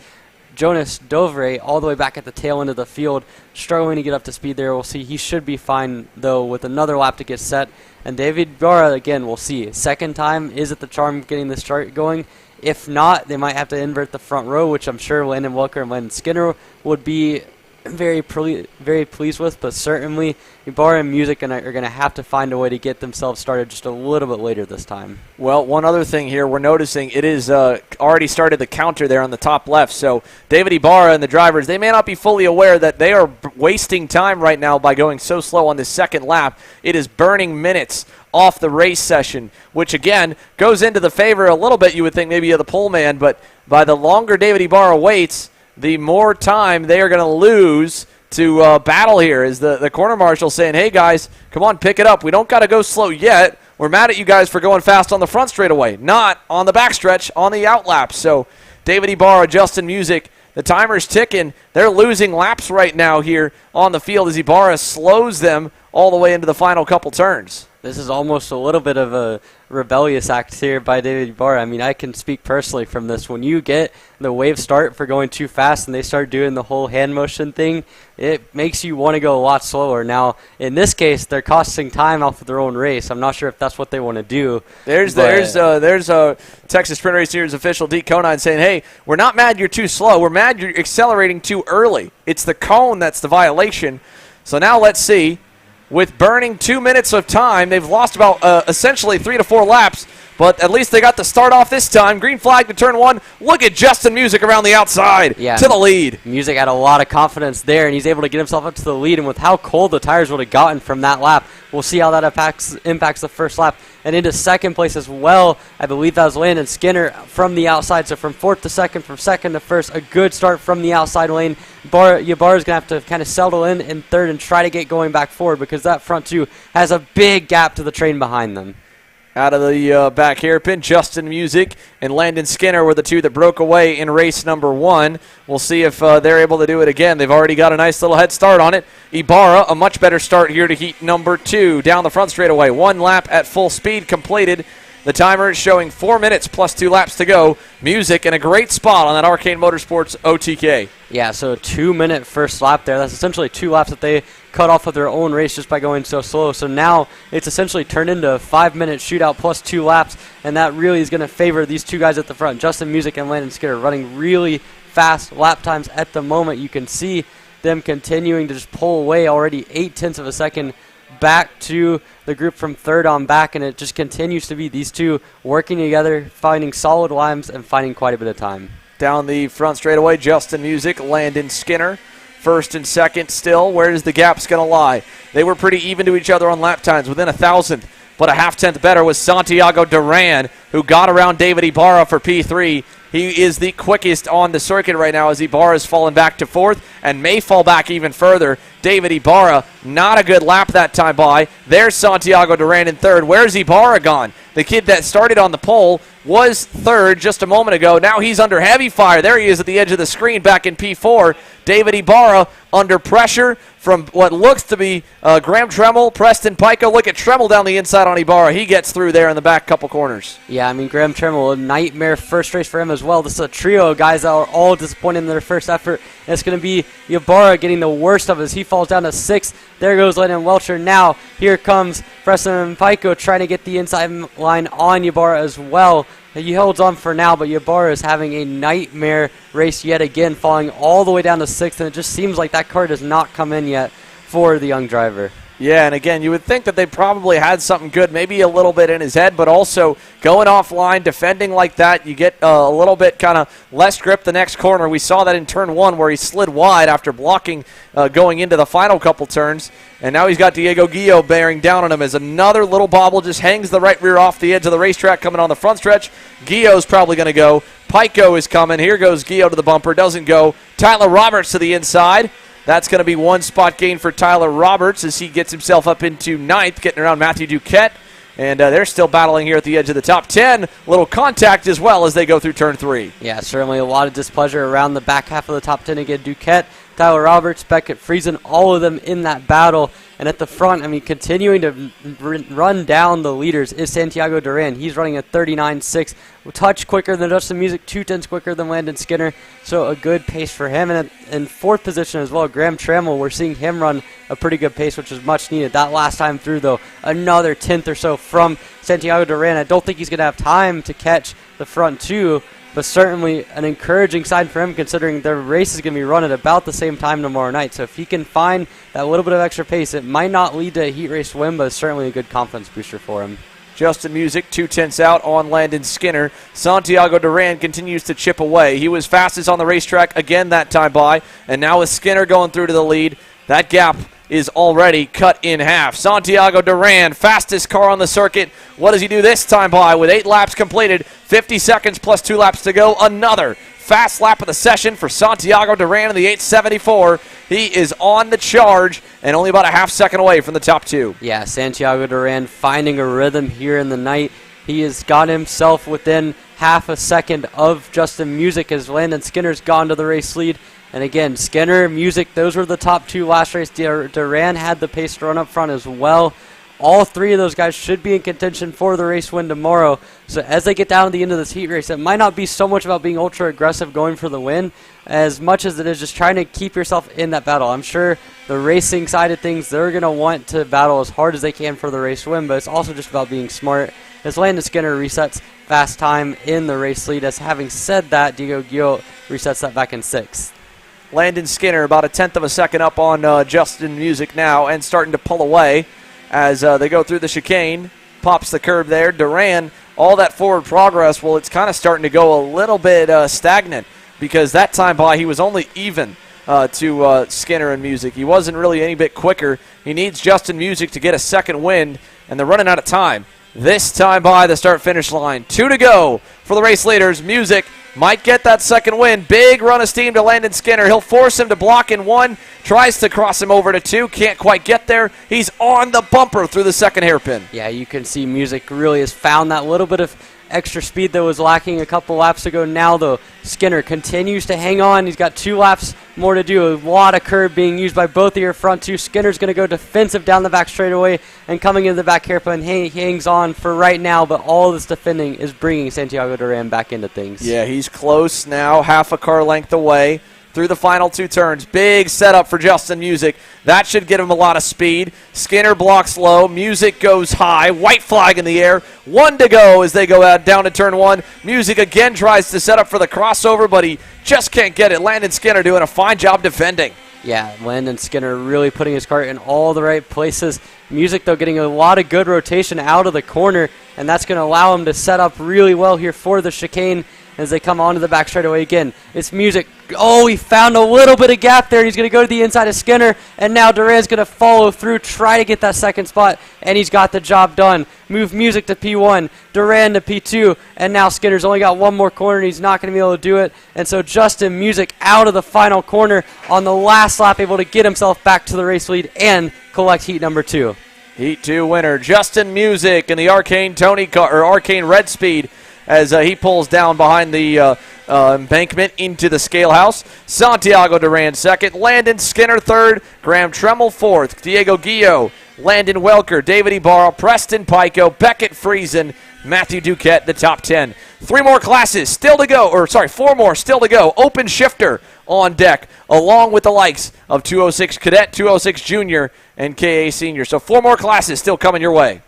Jonas Dovre all the way back at the tail end of the field, struggling to get up to speed there. We'll see. He should be fine, though, with another lap to get set. And David Ibarra, again, we'll see. Second time, is it the charm getting the start going? If not, they might have to invert the front row, which I'm sure Landon Welker and Landon Skinner would be very pleased with, but certainly Ibarra and Music are going to have to find a way to get themselves started just a little bit later this time. Well, one other thing here, we're noticing it is already started the counter there on the top left, so David Ibarra and the drivers, they may not be fully aware that they are wasting time right now by going so slow on this second lap. It is burning minutes off the race session, which again goes into the favor a little bit, you would think, maybe of the pole man, but by the longer David Ibarra waits, the more time they are going to lose to battle here. Is the corner marshal saying, hey guys, come on, pick it up. We don't got to go slow yet. We're mad at you guys for going fast on the front straightaway, not on the backstretch on the outlap. So David Ibarra, Justin Music, the timer's ticking. They're losing laps right now here on the field as Ibarra slows them all the way into the final couple turns. This is almost a little bit of a rebellious act here by David Ibarra. I mean, I can speak personally from this. When you get the wave start for going too fast and they start doing the whole hand motion thing, it makes you want to go a lot slower. Now, in this case, they're costing time off of their own race. I'm not sure if that's what they want to do. There's a Texas Sprint Race Series official, D. Conine, saying, hey, we're not mad you're too slow. We're mad you're accelerating too early. It's the cone that's the violation. So now let's see. With burning 2 minutes of time, they've lost about essentially 3 to 4 laps, but at least they got the start off this time. Green flag to turn 1. Look at Justin Music around the outside to the lead. Music had a lot of confidence there, and he's able to get himself up to the lead, and with how cold the tires would have gotten from that lap, we'll see how that impacts the first lap. And into second place as well, I believe that was Landon Skinner from the outside. So from fourth to second, from second to first, a good start from the outside lane. Ibarra is going to have to kind of settle in third and try to get going back forward because that front two has a big gap to the train behind them. Out of the back hairpin, Justin Music and Landon Skinner were the two that broke away in race number 1. We'll see if they're able to do it again. They've already got a nice little head start on it. Ibarra, a much better start here to heat number 2. Down the front straightaway. 1 lap at full speed completed. The timer is showing 4 minutes plus 2 laps to go. Music in a great spot on that Arcane Motorsports OTK. Yeah, so a 2-minute first lap there. That's essentially 2 laps that they cut off of their own race just by going so slow. So now it's essentially turned into a 5-minute shootout plus 2 laps, and that really is going to favor these two guys at the front. Justin Music and Landon Skinner running really fast lap times at the moment. You can see them continuing to just pull away already 0.8 of a second back to the group from third on back, and it just continues to be these two working together, finding solid lines and finding quite a bit of time. Down the front straightaway, Justin Music, Landon Skinner, first and second still. Where is the gaps going to lie? They were pretty even to each other on lap times, within 1,000th, but a 0.5 better was Santiago Duran, who got around David Ibarra for P3. He is the quickest on the circuit right now as Ibarra has fallen back to 4th and may fall back even further. David Ibarra, not a good lap that time by. There's Santiago Duran in 3rd. Where's Ibarra gone? The kid that started on the pole was 3rd just a moment ago. Now he's under heavy fire. There he is at the edge of the screen back in P4. David Ibarra under pressure from what looks to be Graham Tremmel, Preston Pico. Look at Tremmel down the inside on Ibarra. He gets through there in the back couple corners. Yeah, I mean, Graham Tremmel, a nightmare first race for him as well. This is a trio of guys that are all disappointed in their first effort. And it's going to be Ibarra getting the worst of it as he falls down to 6th. There goes Landon Welcher. Now here comes Preston Pico trying to get the inside line on Ibarra as well. He holds on for now, but Ibarra is having a nightmare race yet again, falling all the way down to 6th, and it just seems like that car does not come in yet for the young driver. Yeah, and again, you would think that they probably had something good, maybe a little bit in his head, but also going offline, defending like that, you get a little bit kind of less grip the next corner. We saw that in turn 1 where he slid wide after blocking going into the final couple turns, and now he's got Diego Guillo bearing down on him as another little bobble just hangs the right rear off the edge of the racetrack coming on the front stretch. Guillo's probably going to go. Pico is coming. Here goes Guillo to the bumper. Doesn't go. Tyler Roberts to the inside. That's going to be 1 spot gain for Tyler Roberts as he gets himself up into 9th, getting around Matthew Duquette. And they're still battling here at the edge of the top 10. Little contact as well as they go through turn 3. Yeah, certainly a lot of displeasure around the back half of the top 10 again. Duquette, Tyler Roberts, Beckett, Friesen, all of them in that battle. And at the front, I mean, continuing to run down the leaders is Santiago Duran. He's running a 39.6, a touch quicker than Justin Music, 2/10 quicker than Landon Skinner, so a good pace for him. And in fourth position as well, Graham Trammell, we're seeing him run a pretty good pace, which is much needed. That last time through, though, another 10th or so from Santiago Duran. I don't think he's going to have time to catch the front two, but certainly an encouraging sign for him considering the race is going to be run at about the same time tomorrow night. So if he can find that little bit of extra pace, it might not lead to a heat race win, but it's certainly a good confidence booster for him. Justin Music, 2/10 out on Landon Skinner. Santiago Duran continues to chip away. He was fastest on the racetrack again that time by, and now with Skinner going through to the lead, that gap is already cut in half. Santiago Duran, fastest car on the circuit. What does he do this time by? With 8 laps completed, 50 seconds plus 2 laps to go. Another fast lap of the session for Santiago Duran in the 874. He is on the charge and only about a half second away from the top 2. Yeah, Santiago Duran finding a rhythm here in the night. He has got himself within half a second of Justin Music as Landon Skinner's gone to the race lead. And again, Skinner, Music, those were the top 2 last race. Duran had the pace to run up front as well. All 3 of those guys should be in contention for the race win tomorrow. So as they get down to the end of this heat race, it might not be so much about being ultra aggressive going for the win as much as it is just trying to keep yourself in that battle. I'm sure the racing side of things, they're going to want to battle as hard as they can for the race win, but it's also just about being smart. As Landon Skinner resets fast time in the race lead. As having said that, Diego Guillot resets that back in 6th. Landon Skinner about a 10th of a second up on Justin Music now and starting to pull away as they go through the chicane. Pops the curb there. Duran, all that forward progress, well, it's kind of starting to go a little bit stagnant because that time by he was only even to Skinner and Music. He wasn't really any bit quicker. He needs Justin Music to get a second wind, and they're running out of time. This time by the start-finish line. 2 to go for the race leaders. Music might get that second win. Big run of steam to Landon Skinner. He'll force him to block in 1. Tries to cross him over to 2. Can't quite get there. He's on the bumper through the second hairpin. Yeah, you can see Music really has found that little bit of extra speed that was lacking a couple laps ago. Now, though, Skinner continues to hang on. He's got 2 laps more to do. A lot of curb being used by both of your front 2. Skinner's going to go defensive down the back straightaway and coming into the back hairpin. He hangs on for right now, but all this defending is bringing Santiago Duran back into things. Yeah, he's close now, half a car length away through the final 2 turns. Big setup for Justin Music. That should get him a lot of speed. Skinner blocks low. Music goes high. White flag in the air. 1 to go as they go out down to turn 1. Music again tries to set up for the crossover, but he just can't get it. Landon Skinner doing a fine job defending. Yeah, Landon Skinner really putting his cart in all the right places. Music, though, getting a lot of good rotation out of the corner, and that's going to allow him to set up really well here for the chicane as they come onto the back straightaway again. It's Music. Oh, he found a little bit of gap there. He's going to go to the inside of Skinner, and now Duran's going to follow through, try to get that second spot, and he's got the job done. Move Music to P1, Duran to P2, and now Skinner's only got 1 more corner, and he's not going to be able to do it. And so Justin Music out of the final corner on the last lap, able to get himself back to the race lead and collect heat number 2. Heat 2 winner, Justin Music in the Arcane Tony car, or Arcane Red Speed, as he pulls down behind the embankment into the scale house. Santiago Duran second, Landon Skinner third, Graham Trammell fourth, Diego Guillot, Landon Welker, David Ibarra, Preston Pico, Beckett Friesen, Matthew Duquette, the top 10. 3 more classes still to go, 4 more still to go. Open shifter on deck, along with the likes of 206 Cadet, 206 Junior, and KA Senior. So 4 more classes still coming your way.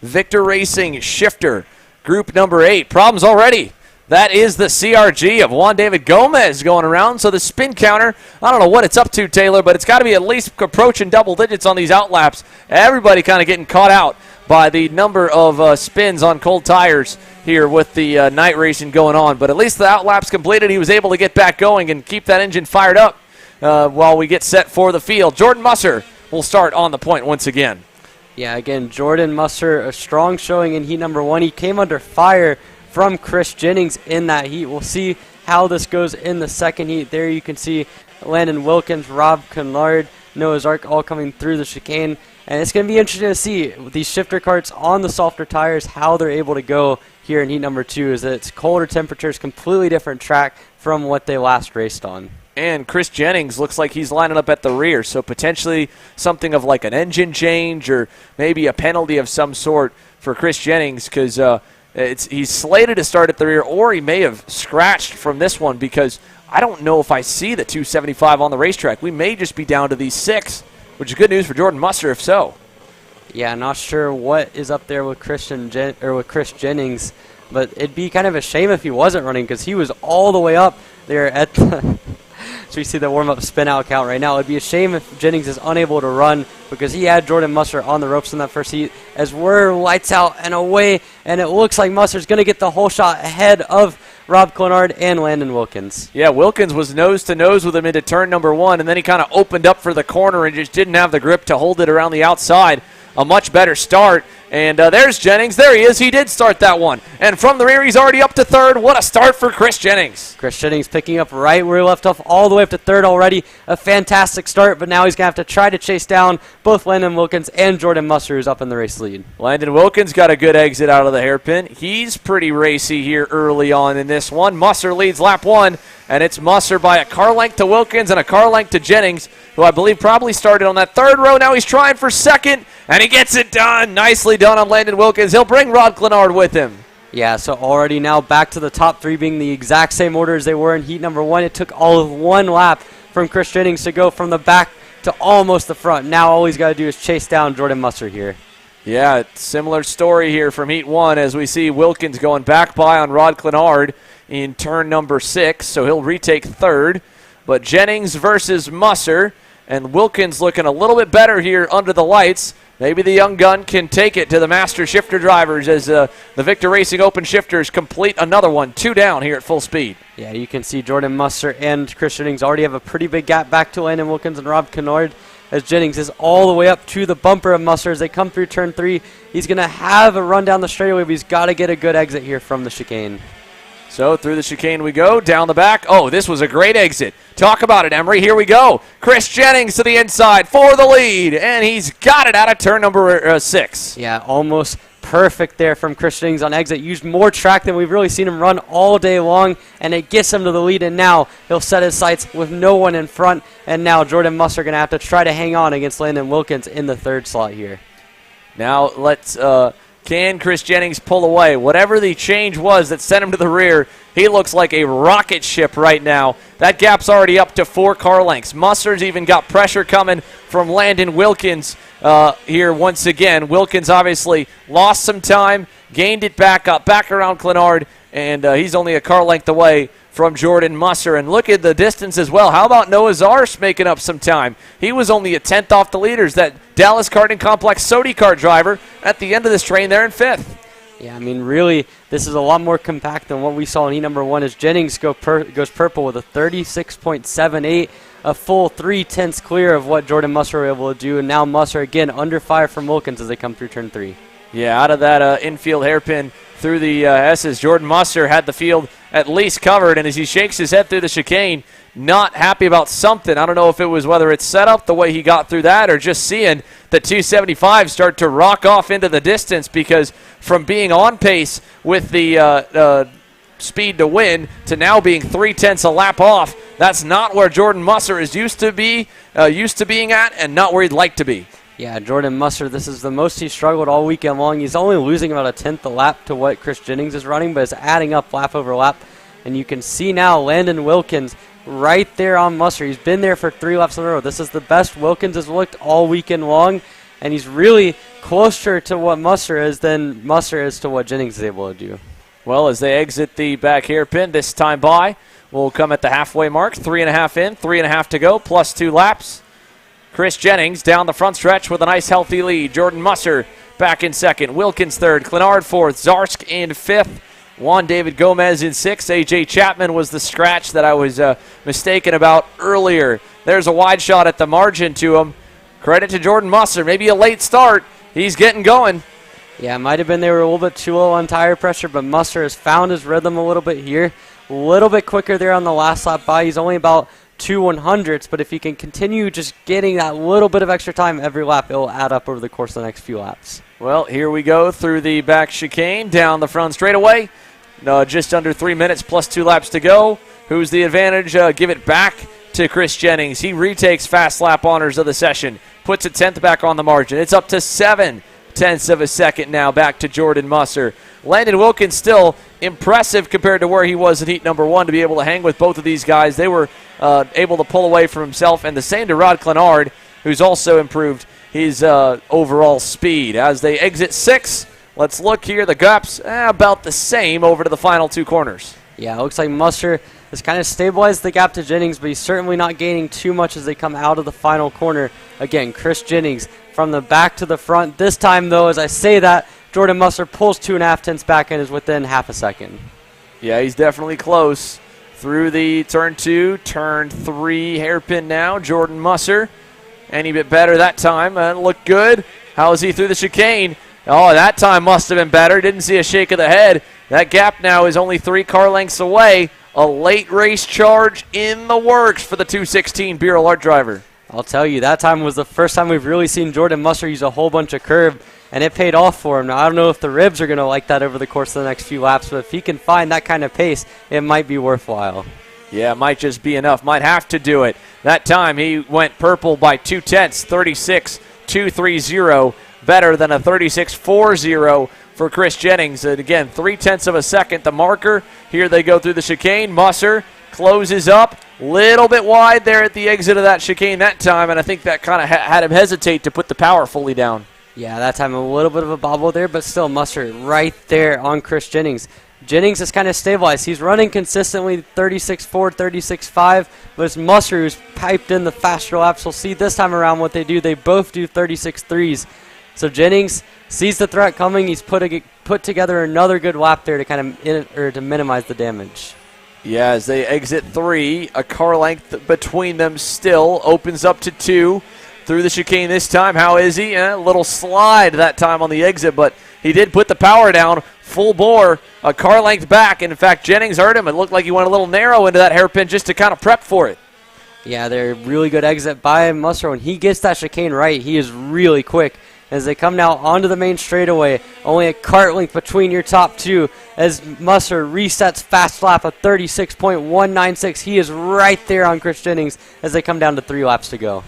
Victor Racing shifter, group number 8. Problems already. That is the CRG of Juan David Gomez going around. So the spin counter, I don't know what it's up to, Taylor, but it's got to be at least approaching double digits on these outlaps. Everybody kind of getting caught out by the number of spins on cold tires here with the night racing going on. But at least the outlaps completed. He was able to get back going and keep that engine fired up while we get set for the field. Jordan Musser will start on the point once again. Yeah, again, Jordan Musser, a strong showing in heat number 1. He came under fire from Chris Jennings in that heat. We'll see how this goes in the second heat. There you can see Landon Wilkins, Rob Kennard, Noah's Ark all coming through the chicane. And it's going to be interesting to see with these shifter carts on the softer tires how they're able to go here in heat number 2. Is that it's colder temperatures, completely different track from what they last raced on. And Chris Jennings looks like he's lining up at the rear, so potentially something of like an engine change or maybe a penalty of some sort for Chris Jennings, because he's slated to start at the rear, or he may have scratched from this one, because I don't know if I see the 275 on the racetrack. We may just be down to these 6, which is good news for Jordan Musser if so. Yeah, not sure what is up there with Chris Jennings, but it'd be kind of a shame if he wasn't running, because he was all the way up there at the so you see the warm-up spin-out count right now. It'd be a shame if Jennings is unable to run, because he had Jordan Musser on the ropes in that first heat, as we're lights out and away, and it looks like Musser's going to get the whole shot ahead of Rob Kennard and Landon Wilkins. Yeah, Wilkins was nose-to-nose with him into turn number 1, and then he kind of opened up for the corner and just didn't have the grip to hold it around the outside. A much better start. And there's Jennings. There he is. He did start that one. And from the rear, he's already up to 3rd. What a start for Chris Jennings. Chris Jennings picking up right where he left off, all the way up to 3rd already. A fantastic start, but now he's going to have to try to chase down both Landon Wilkins and Jordan Musser, who's up in the race lead. Landon Wilkins got a good exit out of the hairpin. He's pretty racy here early on in this one. Musser leads lap 1, and it's Musser by a car length to Wilkins and a car length to Jennings, who I believe probably started on that 3rd row. Now he's trying for 2nd, and he gets it done. Nicely done on Landon Wilkins. He'll bring Rod Kennard with him. Yeah, so already now back to the top 3 being the exact same order as they were in heat number 1. It took all of 1 lap from Chris Jennings to go from the back to almost the front. Now all he's got to do is chase down Jordan Musser here. Yeah, similar story here from heat 1 as we see Wilkins going back by on Rod Kennard in turn number 6, so he'll retake 3rd. But Jennings versus Musser, and Wilkins looking a little bit better here under the lights. Maybe the young gun can take it to the master shifter drivers as the Victor Racing Open shifters complete another one. 2 down here at full speed. Yeah, you can see Jordan Musser and Chris Jennings already have a pretty big gap back to Landon Wilkins and Rob Kennard, as Jennings is all the way up to the bumper of Musser as they come through turn 3. He's going to have a run down the straightaway, but he's got to get a good exit here from the chicane. So through the chicane we go, down the back. Oh, this was a great exit. Talk about it, Emery. Here we go. Chris Jennings to the inside for the lead, and he's got it out of turn number 6. Yeah, almost perfect there from Chris Jennings on exit. Used more track than we've really seen him run all day long, and it gets him to the lead, and now he'll set his sights with no one in front, and now Jordan Musser going to have to try to hang on against Landon Wilkins in the 3rd slot here. Now let's... Can Chris Jennings pull away? Whatever the change was that sent him to the rear, he looks like a rocket ship right now. That gap's already up to 4 car lengths. Musser's even got pressure coming from Landon Wilkins here once again. Wilkins obviously lost some time, gained it back up, back around Kennard, and he's only a car length away from Jordan Musser. And look at the distance as well. How about Noah Zarsh making up some time? He was only a 10th off the leaders. That Dallas Karting Complex Sodi Kart driver at the end of this train there in 5th. Yeah, I mean, really, this is a lot more compact than what we saw in heat number 1 as Jennings goes purple with a 36.78, a full 3/10 clear of what Jordan Musser were able to do. And now Musser again under fire from Wilkins as they come through turn 3. Yeah, out of that infield hairpin through the S's, Jordan Musser had the field at least covered, and as he shakes his head through the chicane, not happy about something. I don't know if it was whether it's set up the way he got through that or just seeing the 275 start to rock off into the distance, because from being on pace with the speed to win to now being 3/10 a lap off, that's not where Jordan Musser is used to being at, and not where he'd like to be. Yeah, Jordan Musser, this is the most he's struggled all weekend long. He's only losing about a 10th a lap to what Chris Jennings is running, but it's adding up lap over lap. And you can see now Landon Wilkins right there on Musser. He's been there for 3 laps in a row. This is the best Wilkins has looked all weekend long. and he's really closer to what Musser is than Musser is to what Jennings is able to do. Well, as they exit the back hairpin, this time by will come at the halfway mark. 3.5 in, 3.5 to go, plus 2 laps. Chris Jennings down the front stretch with a nice healthy lead. Jordan Musser back in second. Wilkins third. Clenard fourth. Zarsk in fifth. Juan David Gomez in sixth. A.J. Chapman was the scratch that I was mistaken about earlier. There's a wide shot at the margin to him. Credit to Jordan Musser. Maybe a late start. He's getting going. Yeah, it might have been they were a little bit too low on tire pressure, but Musser has found his rhythm a little bit here. A little bit quicker there on the last lap by. He's only about 2/100ths, but if he can continue just getting that little bit of extra time every lap, it will add up over the course of the next few laps. Well, here we go through the back chicane, down the front straightaway. Just under 3 minutes plus 2 laps to go. Who's the advantage? Give it back to Chris Jennings. He retakes fast lap honors of the session, puts a 10th back on the margin. It's up to 7/10 of a second now back to Jordan Musser. Landon Wilkins still impressive compared to where he was in heat number 1 to be able to hang with both of these guys. They were able to pull away from himself, and the same to Rod Clenard, who's also improved his overall speed. As they exit 6, let's look here. The gaps about the same over to the final 2 corners. Yeah, it looks like Musser has kind of stabilized the gap to Jennings, but he's certainly not gaining too much as they come out of the final corner. Again, Chris Jennings from the back to the front. This time, though, as I say that, Jordan Musser pulls 2.5 back and is within half a second. Yeah, he's definitely close. Through the turn 2, turn 3 hairpin now. Jordan Musser, any bit better that time. Looked good. How is he through the chicane? Oh, that time must have been better. Didn't see a shake of the head. That gap now is only 3 car lengths away. A late race charge in the works for the 216 Bureau Art driver. I'll tell you, that time was the first time we've really seen Jordan Musser use a whole bunch of curb, and it paid off for him. Now, I don't know if the ribs are going to like that over the course of the next few laps, but if he can find that kind of pace, it might be worthwhile. Yeah, it might just be enough. Might have to do it. That time he went purple by 0.2, 36.230, better than a 36.40 for Chris Jennings. And again, 0.3 of a second, the marker. Here they go through the chicane. Musser closes up. Little bit wide there at the exit of that chicane that time, and I think that kind of had him hesitate to put the power fully down. Yeah, that time a little bit of a bobble there, but still Musser right there on Chris Jennings. Jennings has kind of stabilized. He's running consistently 36.4, 36.5, but it's Musser who's piped in the faster laps. We'll see this time around what they do. They both do 36.3s. So Jennings sees the threat coming. He's put together another good lap there to kind of to minimize the damage. Yeah, as they exit 3, a car length between them still opens up to 2 through the chicane this time. How is he? A little slide that time on the exit, but he did put the power down full bore, a car length back. And in fact, Jennings heard him. It looked like he went a little narrow into that hairpin just to kind of prep for it. Yeah, they're really good exit by Musser. When he gets that chicane right, he is really quick. As they come now onto the main straightaway, only a kart length between your top 2 as Musser resets fast lap of 36.196. He is right there on Chris Jennings as they come down to 3 laps to go.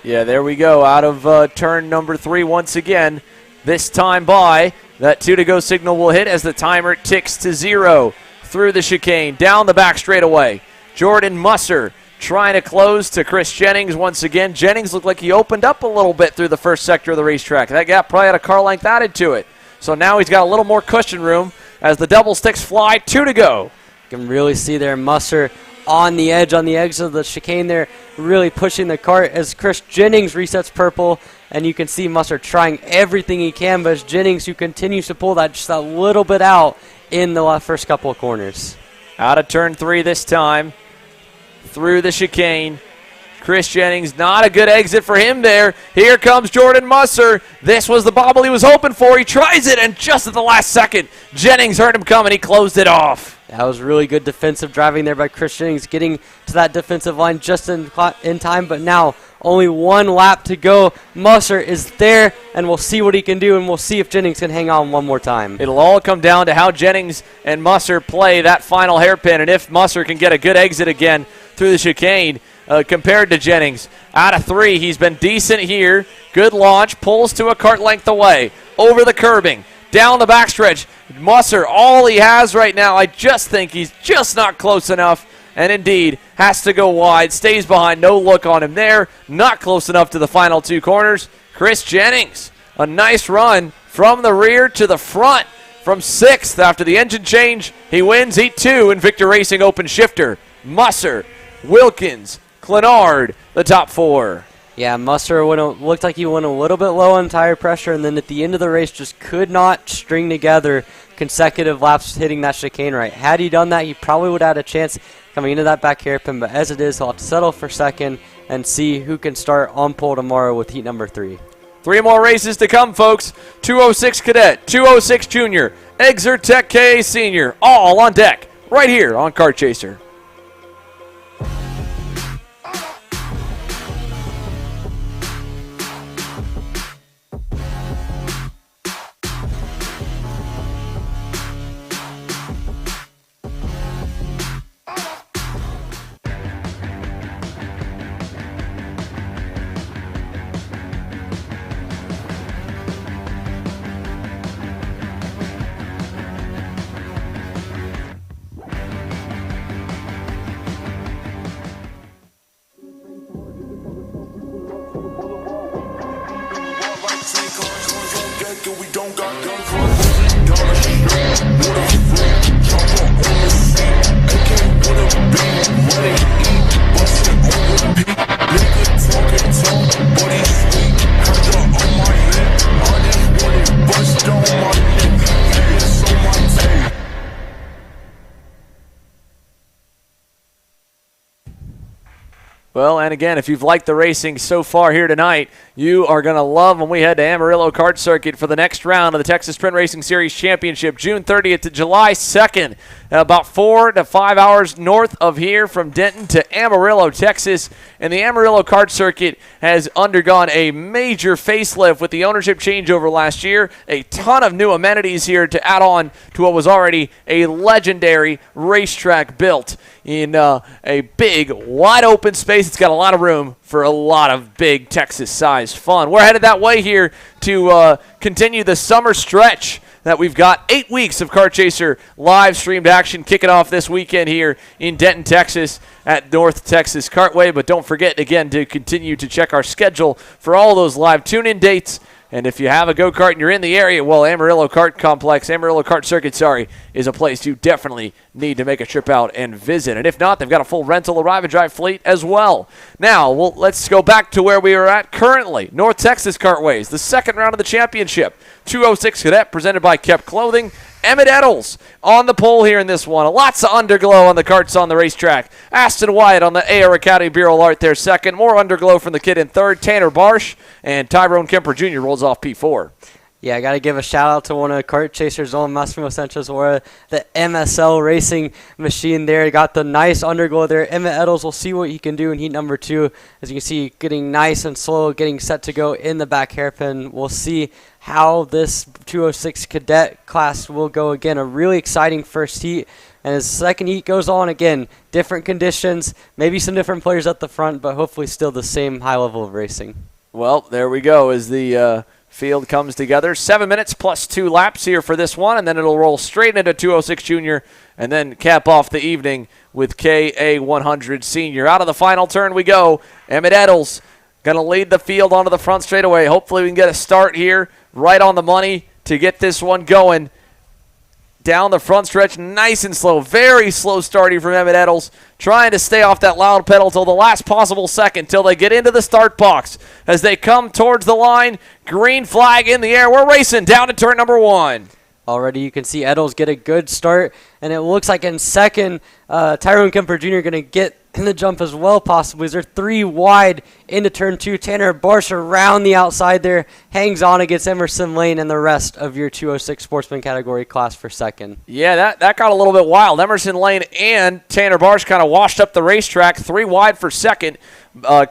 Yeah, there we go. Out of turn number 3 once again. This time by, that 2 to go signal will hit as the timer ticks to 0. Through the chicane, down the back straightaway. Jordan Musser trying to close to Chris Jennings once again. Jennings looked like he opened up a little bit through the first sector of the racetrack. That gap probably had a car length added to it. So now he's got a little more cushion room as the double sticks fly. 2 to go. You can really see there Musser on the edge of the chicane there, really pushing the kart as Chris Jennings resets purple. And you can see Musser trying everything he can, but it's Jennings who continues to pull that just a little bit out in the first couple of corners. Out of turn 3 this time. Through the chicane. Chris Jennings, not a good exit for him there. Here comes Jordan Musser. This was the bobble he was hoping for. He tries it, and just at the last second, Jennings heard him coming. He closed it off. That was really good defensive driving there by Chris Jennings, getting to that defensive line just in time, but now only 1 lap to go. Musser is there, and we'll see what he can do, and we'll see if Jennings can hang on one more time. It'll all come down to how Jennings and Musser play that final hairpin, and if Musser can get a good exit again through the chicane compared to Jennings. Out of 3, he's been decent here. Good launch, pulls to a kart length away. Over the curbing, down the backstretch. Musser, all he has right now, I just think he's just not close enough, and indeed has to go wide. Stays behind, no look on him there. Not close enough to the final 2 corners. Chris Jennings, a nice run from the rear to the front. From 6th after the engine change, he wins Heat 2 in Victor Racing Open Shifter. Musser, Wilkins, Clenard, the top 4. Yeah, Musser looked like he went a little bit low on tire pressure, and then at the end of the race just could not string together consecutive laps hitting that chicane right. Had he done that, he probably would have had a chance coming into that back hairpin, but as it is, he'll have to settle for second and see who can start on pole tomorrow with heat number 3. 3 more races to come, folks. 206 Cadet, 206 Junior, Exer Tech KA Senior, all on deck right here on Kart Chaser. Well, and again, if you've liked the racing so far here tonight, you are going to love when we head to Amarillo Kart Circuit for the next round of the Texas Sprint Racing Series Championship, June 30th to July 2nd, about 4 to 5 hours north of here from Denton to Amarillo, Texas. And the Amarillo Kart Circuit has undergone a major facelift with the ownership changeover last year, a ton of new amenities here to add on to what was already a legendary racetrack built in a big, wide-open space. It's got a lot of room for a lot of big Texas-sized fun. We're headed that way here to continue the summer stretch that we've got 8 weeks of Kart Chaser live-streamed action kicking off this weekend here in Denton, Texas at North Texas Kartway. But don't forget, again, to continue to check our schedule for all those live tune-in dates. And if you have a go-kart and you're in the area, well, Amarillo Kart Circuit, is a place you definitely need to make a trip out and visit. And if not, they've got a full rental arrive and drive fleet as well. Now, let's go back to where we are at currently. North Texas Kartways, the second round of the championship. 206 Cadet presented by Kept Clothing. Emmett Eddles on the pole here in this one. Lots of underglow on the karts on the racetrack. Aston Wyatt on the AR Academy Bureau Art there second. More underglow from the kid in third. Tanner Barsh and Tyrone Kemper Jr. rolls off P4. Yeah, I got to give a shout-out to one of Kart Chaser's own, Massimo Sanchez, or the MSL racing machine there. Got the nice underglow there. Emmett Eddles, will see what he can do in heat number 2. As you can see, getting nice and slow, getting set to go in the back hairpin. We'll see how this 206 Cadet class will go again. A really exciting first heat. And as the second heat goes on, again, different conditions, maybe some different players at the front, but hopefully still the same high level of racing. Well, there we go as the field comes together. 7 minutes plus 2 laps here for this one, and then it'll roll straight into 206 Junior and then cap off the evening with KA 100 Senior. Out of the final turn we go. Emmett Eddles going to lead the field onto the front straightaway. Hopefully we can get a start here right on the money to get this one going. Down the front stretch, nice and slow. Very slow starting from Emmett Eddles. Trying to stay off that loud pedal till the last possible second, till they get into the start box. As they come towards the line, green flag in the air. We're racing down to turn number 1. Already you can see Eddles get a good start, and it looks like in second, Tyrone Kemper Jr. going to get in the jump as well, possibly. They're 3 wide into turn 2. Tanner Barsh around the outside there, hangs on against Emerson Lane and the rest of your 206 sportsman category class for second. Yeah, that got a little bit wild. Emerson Lane and Tanner Barsh kind of washed up the racetrack, 3 wide for second.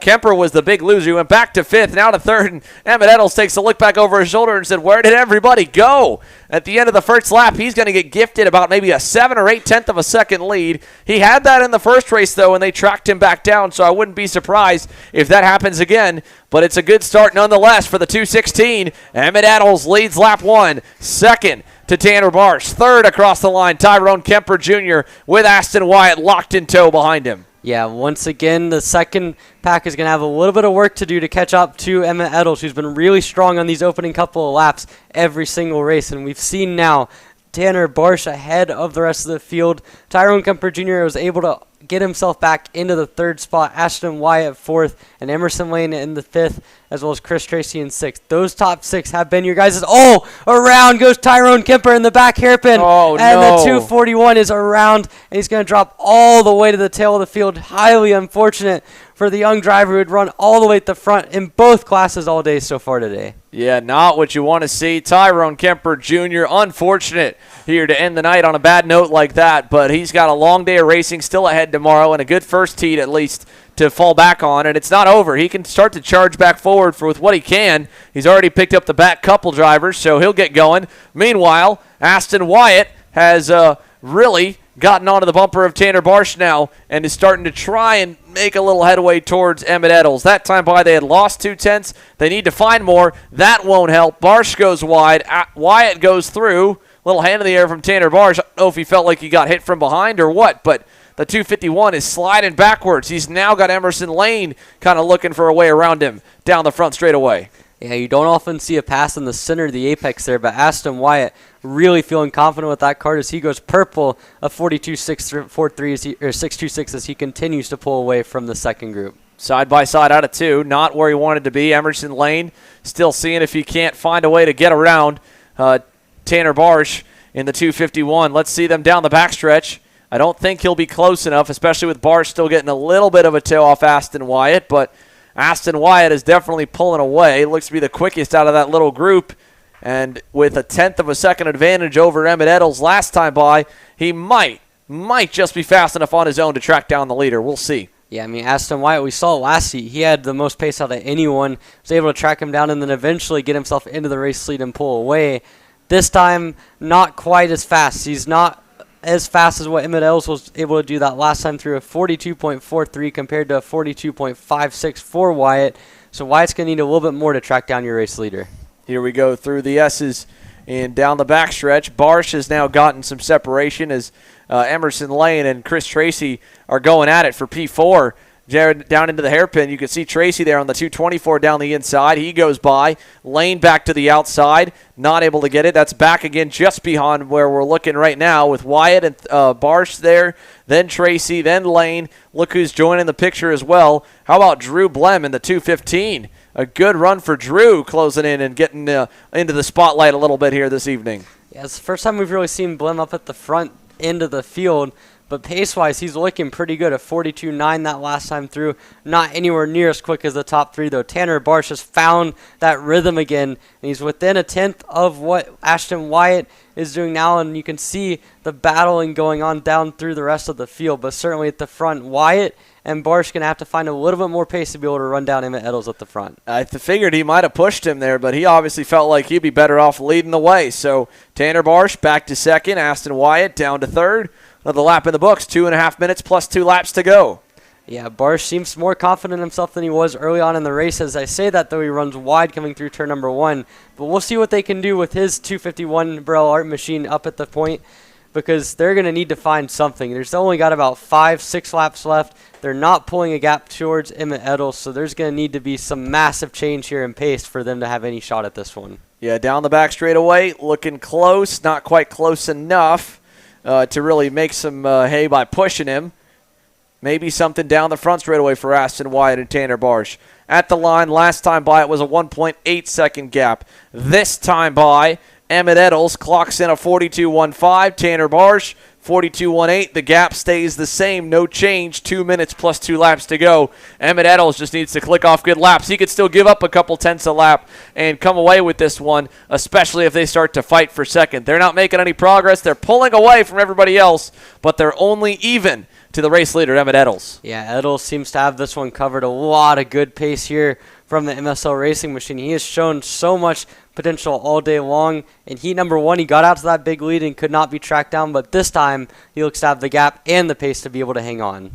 Kemper was the big loser. He went back to 5th, now to 3rd, and Emmett Eddles takes a look back over his shoulder and said, where did everybody go? At the end of the first lap, he's going to get gifted about maybe a 7 or 8 of a second lead. He had that in the first race, though, and they tracked him back down, so I wouldn't be surprised if that happens again. But it's a good start nonetheless for the 216. Emmett Eddles leads lap 1. Second to Tanner Barsh. Third across the line, Tyrone Kemper Jr. with Aston Wyatt locked in tow behind him. Yeah, once again, the second pack is going to have a little bit of work to do to catch up to Emmett Eddles, who's been really strong on these opening couple of laps every single race. And we've seen now Tanner Barsh ahead of the rest of the field. Tyrone Kemper Jr. was able to get himself back into the third spot. Ashton Wyatt fourth, and Emerson Lane in the fifth, as well as Chris Tracy in sixth. Those top six have been your guys'. Oh, around goes Tyrone Kemper in the back hairpin. Oh, and no. the 241 is around, and he's going to drop all the way to the tail of the field. Highly unfortunate for the young driver who would run all the way at the front in both classes all day so far today. Yeah, not what you want to see. Tyrone Kemper Jr., unfortunate here to end the night on a bad note like that, but he's got a long day of racing still ahead tomorrow and a good first heat at least to fall back on, and it's not over. He can start to charge back forward with what he can. He's already picked up the back couple drivers, so he'll get going. Meanwhile, Aston Wyatt has really gotten onto the bumper of Tanner Barsh now and is starting to try and make a little headway towards Emmett Eddles. That time by they had lost 2/10. They need to find more. That won't help. Barsh goes wide. Wyatt goes through. Little hand in the air from Tanner Barsh. I don't know if he felt like he got hit from behind or what, but the 251 is sliding backwards. He's now got Emerson Lane kind of looking for a way around him down the front straightaway. Yeah, you don't often see a pass in the center of the apex there, but Aston Wyatt really feeling confident with that card as he goes purple, a 42.643 or 6.26 as he continues to pull away from the second group. Side by side out of two, not where he wanted to be. Emerson Lane still seeing if he can't find a way to get around Tanner Barsh in the 251. Let's see them down the backstretch. I don't think he'll be close enough, especially with Barsh still getting a little bit of a toe off Aston Wyatt, but Aston Wyatt is definitely pulling away. Looks to be the quickest out of that little group. And with a 1/10 of a second advantage over Emmett Eddles last time by, he might just be fast enough on his own to track down the leader. We'll see. Yeah, I mean, Aston Wyatt, we saw last heat. He had the most pace out of anyone. Was able to track him down and then eventually get himself into the race lead and pull away. This time, not quite as fast. He's not as fast as what Emmett Eddles was able to do that last time through a 42.43 compared to a 42.56 for Wyatt. So Wyatt's going to need a little bit more to track down your race leader. Here we go through the S's and down the backstretch. Barsh has now gotten some separation as Emerson Lane and Chris Tracy are going at it for P4. Jared down into the hairpin. You can see Tracy there on the 224 down the inside. He goes by. Lane back to the outside. Not able to get it. That's back again just behind where we're looking right now with Wyatt and Barsh there. Then Tracy, then Lane. Look who's joining the picture as well. How about Drew Blem in the 215? A good run for Drew closing in and getting into the spotlight a little bit here this evening. Yeah, it's the first time we've really seen Blem up at the front end of the field. But pace-wise, he's looking pretty good at 42.9 that last time through. Not anywhere near as quick as the top three, though. Tanner Barsh has found that rhythm again, and he's within a 1/10 of what Ashton Wyatt is doing now, and you can see the battling going on down through the rest of the field. But certainly at the front, Wyatt and Barsh going to have to find a little bit more pace to be able to run down Emmett Eddles at the front. I figured he might have pushed him there, but he obviously felt like he'd be better off leading the way. So Tanner Barsh back to second, Aston Wyatt down to third. Another lap in the books, 2.5 minutes plus 2 laps to go. Yeah, Barsh seems more confident in himself than he was early on in the race. As I say that, though, he runs wide coming through turn number 1. But we'll see what they can do with his 251 Burrell Art machine up at the point, because they're going to need to find something. There's only got about 5-6 laps left. They're not pulling a gap towards Emmett Eddles, so there's going to need to be some massive change here in pace for them to have any shot at this one. Yeah, down the back straightaway, looking close, not quite close enough to really make some hay by pushing him. Maybe something down the front straightaway for Aston Wyatt and Tanner Barsh. At the line, last time by it was a 1.8 second gap. This time by, Emmett Eddles clocks in a 42.15. Tanner Barsh, 42.18. The gap stays the same, no change. 2 minutes plus 2 laps to go. Emmett Eddles just needs to click off good laps. He could still give up a couple tenths a lap and come away with this one, especially if they start to fight for second. They're not making any progress. They're pulling away from everybody else, but they're only even to the race leader, Emmett Eddles. Yeah, Eddles seems to have this one covered. A lot of good pace here from the MSL Racing Machine. He has shown so much potential all day long. In heat number 1, he got out to that big lead and could not be tracked down, but this time he looks to have the gap and the pace to be able to hang on.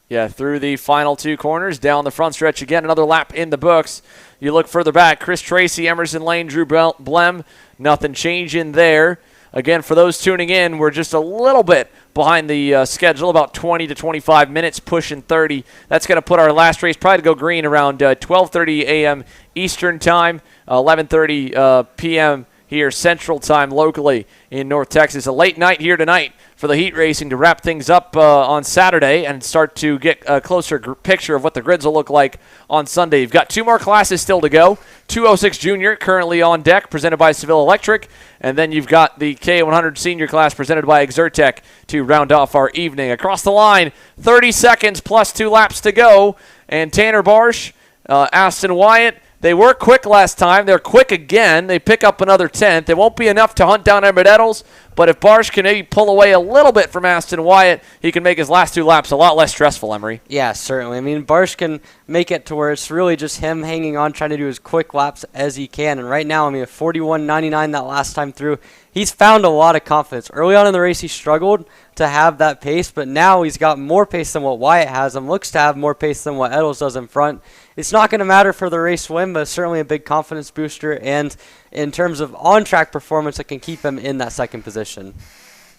Yeah, through the final 2 corners, down the front stretch again, another lap in the books. You look further back, Chris Tracy, Emerson Lane, Drew Blem, nothing changing there. Again, for those tuning in, we're just a little bit behind the schedule, about 20 to 25 minutes, pushing 30. That's going to put our last race probably to go green around 12:30 a.m. Eastern Time, 11:30 p.m. here Central Time locally in North Texas. A late night here tonight for the heat racing to wrap things up on Saturday and start to get a closer picture of what the grids will look like on Sunday. You've got 2 more classes still to go. 206 Junior currently on deck, presented by Seville Electric. And then you've got the K100 Senior class presented by Exertec to round off our evening. Across the line, 30 seconds plus 2 laps to go. And Tanner Barsh, Aston Wyatt, they were quick last time. They're quick again. They pick up another 10th. It won't be enough to hunt down Emmett Eddles, but if Barsh can maybe pull away a little bit from Aston Wyatt, he can make his last 2 laps a lot less stressful, Emery. Yeah, certainly. I mean, Barsh can make it to where it's really just him hanging on, trying to do as quick laps as he can. And right now, I mean, a 41.99 that last time through, he's found a lot of confidence. Early on in the race, he struggled to have that pace, but now he's got more pace than what Wyatt has and looks to have more pace than what Eddles does in front. It's not going to matter for the race win, but certainly a big confidence booster, and in terms of on-track performance, it can keep him in that second position.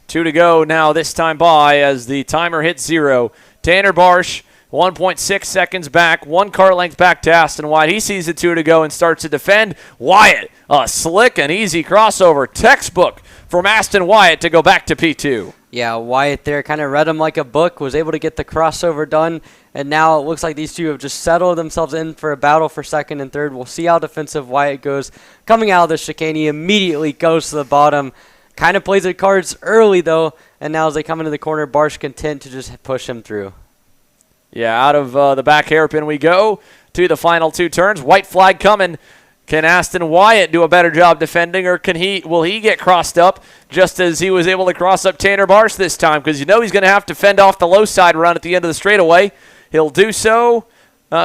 2 to go now, this time by as the timer hits 0. Tanner Barsh, 1.6 seconds back, 1 car length back to Aston Wyatt. He sees the 2 to go and starts to defend. Wyatt, a slick and easy crossover. Textbook from Aston Wyatt to go back to P2. Yeah, Wyatt there kind of read him like a book, was able to get the crossover done, and now it looks like these two have just settled themselves in for a battle for second and third. We'll see how defensive Wyatt goes. Coming out of the chicane, he immediately goes to the bottom. Kind of plays the cards early, though, and now as they come into the corner, Barsh content to just push him through. Yeah, out of the back hairpin we go to the final 2 turns. White flag coming. Can Aston Wyatt do a better job defending, or will he get crossed up just as he was able to cross up Tanner Barsh this time? Because you know he's going to have to fend off the low side run at the end of the straightaway. He'll do so.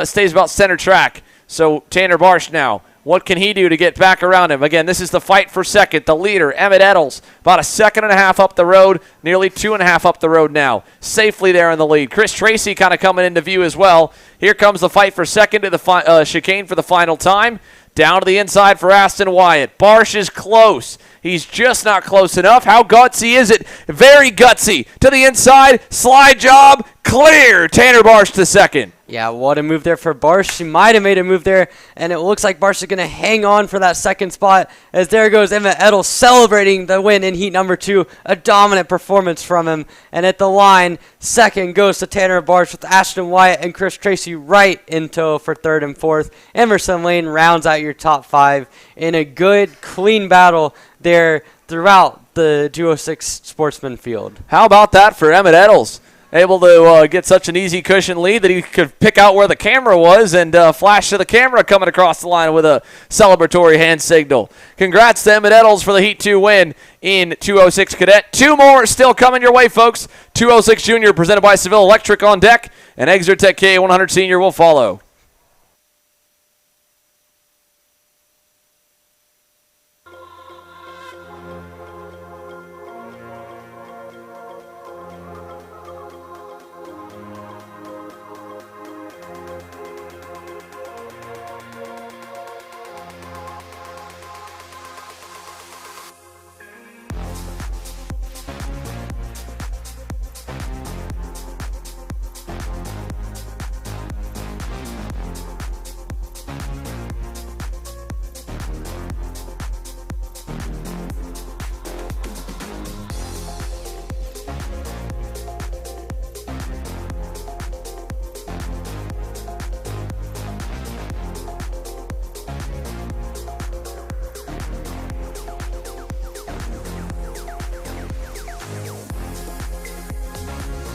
Stays about center track. So Tanner Barsh now. What can he do to get back around him? Again, this is the fight for second. The leader, Emmett Eddles, about 1.5 seconds up the road, nearly 2.5 up the road now. Safely there in the lead. Chris Tracy kind of coming into view as well. Here comes the fight for second to the chicane for the final time. Down to the inside for Aston Wyatt. Barsh is close. He's just not close enough. How gutsy is it? Very gutsy. To the inside. Slide job. Clear. Tanner Barsh to second. Yeah, what a move there for Barsh. He might have made a move there, and it looks like Barsh is going to hang on for that second spot as there goes Emmett Eddles celebrating the win in heat number 2. A dominant performance from him. And at the line, second goes to Tanner Barsh with Aston Wyatt and Chris Tracy right in tow for third and fourth. Emerson Lane rounds out your top 5 in a good, clean battle there throughout the 206 Sportsman field. How about that for Emmett Eddles? Able to get such an easy cushion lead that he could pick out where the camera was and flash to the camera coming across the line with a celebratory hand signal. Congrats to Emmett Eddles for the Heat 2 win in 206 Cadet. 2 more still coming your way, folks. 206 Junior presented by Seville Electric on deck, and Exertec K100 Senior will follow.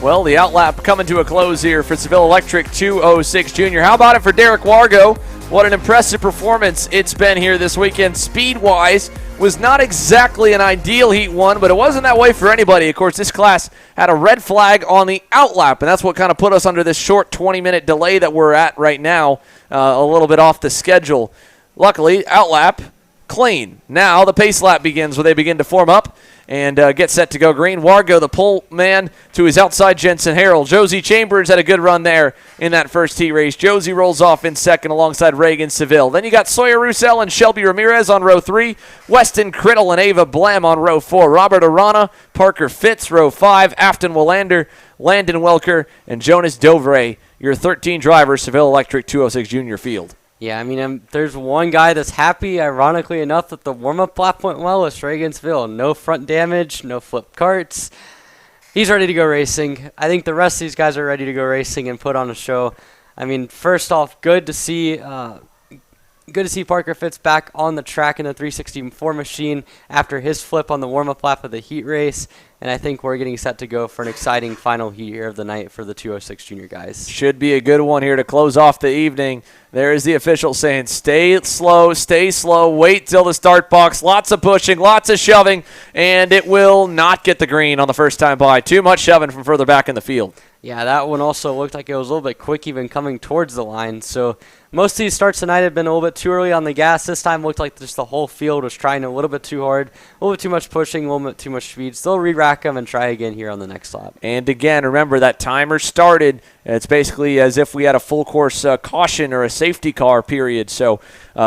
Well, the outlap coming to a close here for Seville Electric 206 Junior. How about it for Derek Wargo? What an impressive performance it's been here this weekend. Speed-wise, was not exactly an ideal Heat 1, but it wasn't that way for anybody. Of course, this class had a red flag on the outlap, and that's what kind of put us under this short 20-minute delay that we're at right now, a little bit off the schedule. Luckily, outlap clean. Now the pace lap begins where they begin to form up and get set to go green. Wargo, the pole man, to his outside Jensen Harrell. Josie Chambers had a good run there in that first heat race. Josie rolls off in second alongside Reagan Seville. Then you got Sawyer Roussel and Shelby Ramirez on row 3. Weston Criddle and Ava Blem on row 4. Robert Arana, Parker Fitz, row 5. Afton Willander, Landon Welker, and Jonas Dovre, your 13 drivers, Seville Electric 206 Junior Field. Yeah, I mean, there's one guy that's happy, ironically enough, that the warm-up lap went well. It's Reagan'sville. No front damage, no flipped karts. He's ready to go racing. I think the rest of these guys are ready to go racing and put on a show. I mean, first off, good to see Parker Fitz back on the track in the 364 machine after his flip on the warm-up lap of the heat race. And I think we're getting set to go for an exciting final heat here of the night for the 206 junior guys. Should be a good one here to close off the evening. There is the official saying, stay slow, wait till the start box. Lots of pushing, lots of shoving, and it will not get the green on the first time by. Too much shoving from further back in the field. Yeah, that one also looked like it was a little bit quick even coming towards the line. So most of these starts tonight have been a little bit too early on the gas. This time looked like just the whole field was trying a little bit too hard, a little bit too much pushing, a little bit too much speed. Still re-rack them and try again here on the next lap. And again, remember that timer started. It's basically as if we had a full course caution or a safety car period. So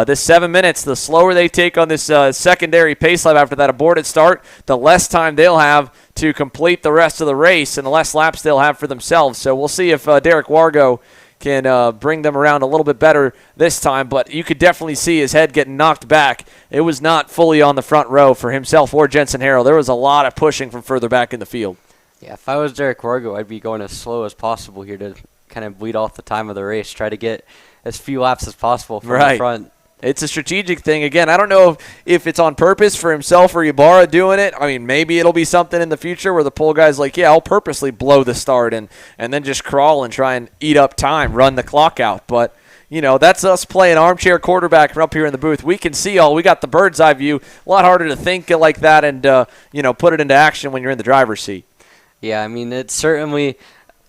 this 7 minutes, the slower they take on this secondary pace lap after that aborted start, the less time they'll have to complete the rest of the race and the less laps they'll have for themselves. So we'll see if Derek Wargo can bring them around a little bit better this time, but you could definitely see his head getting knocked back. It was not fully on the front row for himself or Jensen Harrell. There was a lot of pushing from further back in the field. Yeah, if I was Derek Wargo, I'd be going as slow as possible here to kind of bleed off the time of the race, try to get as few laps as possible from the front. It's a strategic thing. Again, I don't know if it's on purpose for himself or Ibarra doing it. I mean, maybe it'll be something in the future where the pole guy's like, yeah, I'll purposely blow the start and then just crawl and try and eat up time, run the clock out. But, you know, that's us playing armchair quarterback from up here in the booth. We can see all. We got the bird's eye view. A lot harder to think like that and, put it into action when you're in the driver's seat. Yeah, I mean, it's certainly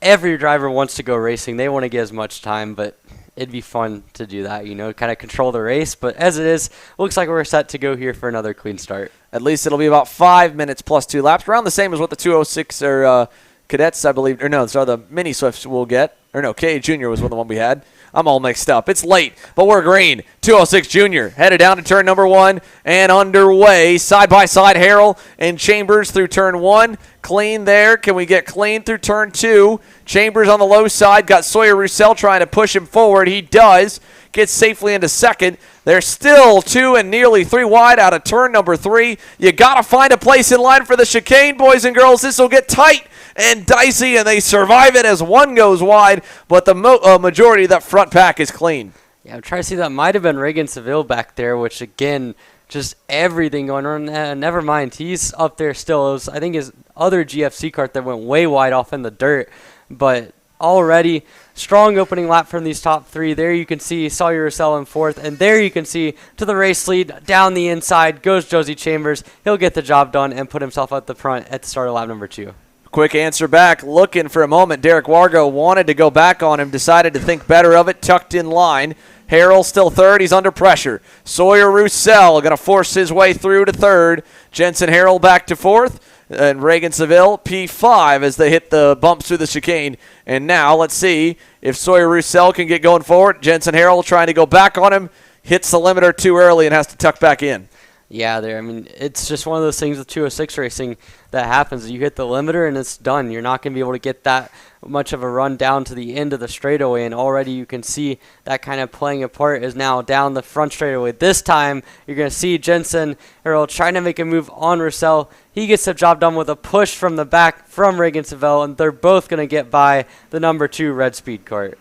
every driver wants to go racing. They want to get as much time, but it'd be fun to do that, kind of control the race. But as it is, looks like we're set to go here for another clean start. At least it'll be about 5 minutes plus 2 laps, around the same as what the 206 or cadets, I believe. Or no, sorry, the mini Swifts will get. Or no, K Junior was the one we had. I'm all mixed up. It's late, but we're green. 206 Junior headed down to turn number 1 and underway. Side by side, Harrell and Chambers through turn 1. Clean there. Can we get clean through turn 2? Chambers on the low side. Got Sawyer Roussel trying to push him forward. He does. Gets safely into second. They're still 2 and nearly 3 wide out of turn number 3. You got to find a place in line for the chicane, boys and girls. This will get tight and dicey, and they survive it as one goes wide, but the majority of that front pack is clean. Yeah, I'm trying to see. That might have been Reagan Seville back there, which, again, just everything going on. Never mind. He's up there still. It was, I think, his other GFC kart that went way wide off in the dirt, but already strong opening lap from these top 3. There you can see Sawyer Roussel in 4th, and there you can see to the race lead down the inside goes Josie Chambers. He'll get the job done and put himself at the front at the start of lap number 2. Quick answer back, looking for a moment. Derek Wargo wanted to go back on him, decided to think better of it, tucked in line. Harrell still 3rd. He's under pressure. Sawyer Roussel going to force his way through to 3rd. Jensen Harrell back to 4th. And Reagan Seville, P5 as they hit the bumps through the chicane. And now let's see if Sawyer Roussel can get going forward. Jensen Harrell trying to go back on him. Hits the limiter too early and has to tuck back in. Yeah, I mean, it's just one of those things with 206 racing that happens. You hit the limiter and it's done. You're not going to be able to get that much of a run down to the end of the straightaway, and already you can see that kind of playing a part is now down the front straightaway. This time, you're going to see Jensen Harrell trying to make a move on Roussel. He gets the job done with a push from the back from Reagan Seville, and they're both going to get by the number 2 red speed kart.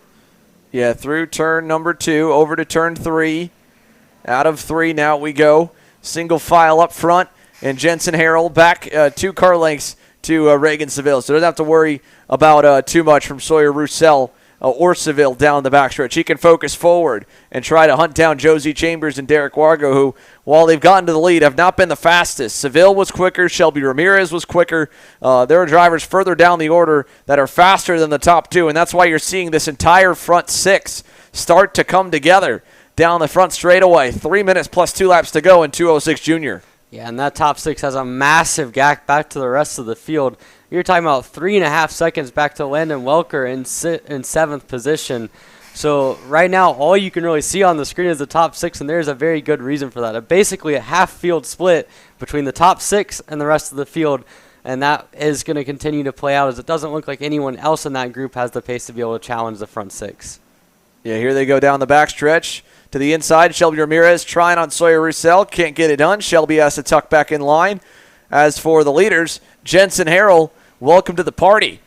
Yeah, through turn number 2, over to turn 3. Out of 3 now we go. Single file up front, and Jensen Harrell back 2 car lengths to Reagan Seville. So doesn't have to worry about too much from Sawyer Roussel or Seville down the backstretch. He can focus forward and try to hunt down Josie Chambers and Derek Wargo, who, while they've gotten to the lead, have not been the fastest. Seville was quicker. Shelby Ramirez was quicker. There are drivers further down the order that are faster than the top 2, and that's why you're seeing this entire front 6 start to come together. down the front straightaway. 3 minutes plus 2 laps to go in 2:06 junior. Yeah, and that top 6 has a massive gap back to the rest of the field. You're talking about 3.5 seconds back to Landon Welker in 7th position. So right now, all you can really see on the screen is the top 6, and there's a very good reason for that. Basically a half field split between the top 6 and the rest of the field, and that is going to continue to play out as it doesn't look like anyone else in that group has the pace to be able to challenge the front 6. Yeah, here they go down the backstretch. To the inside, Shelby Ramirez trying on Sawyer Roussel. Can't get it done. Shelby has to tuck back in line. As for the leaders, Jensen Harrell, welcome to the party.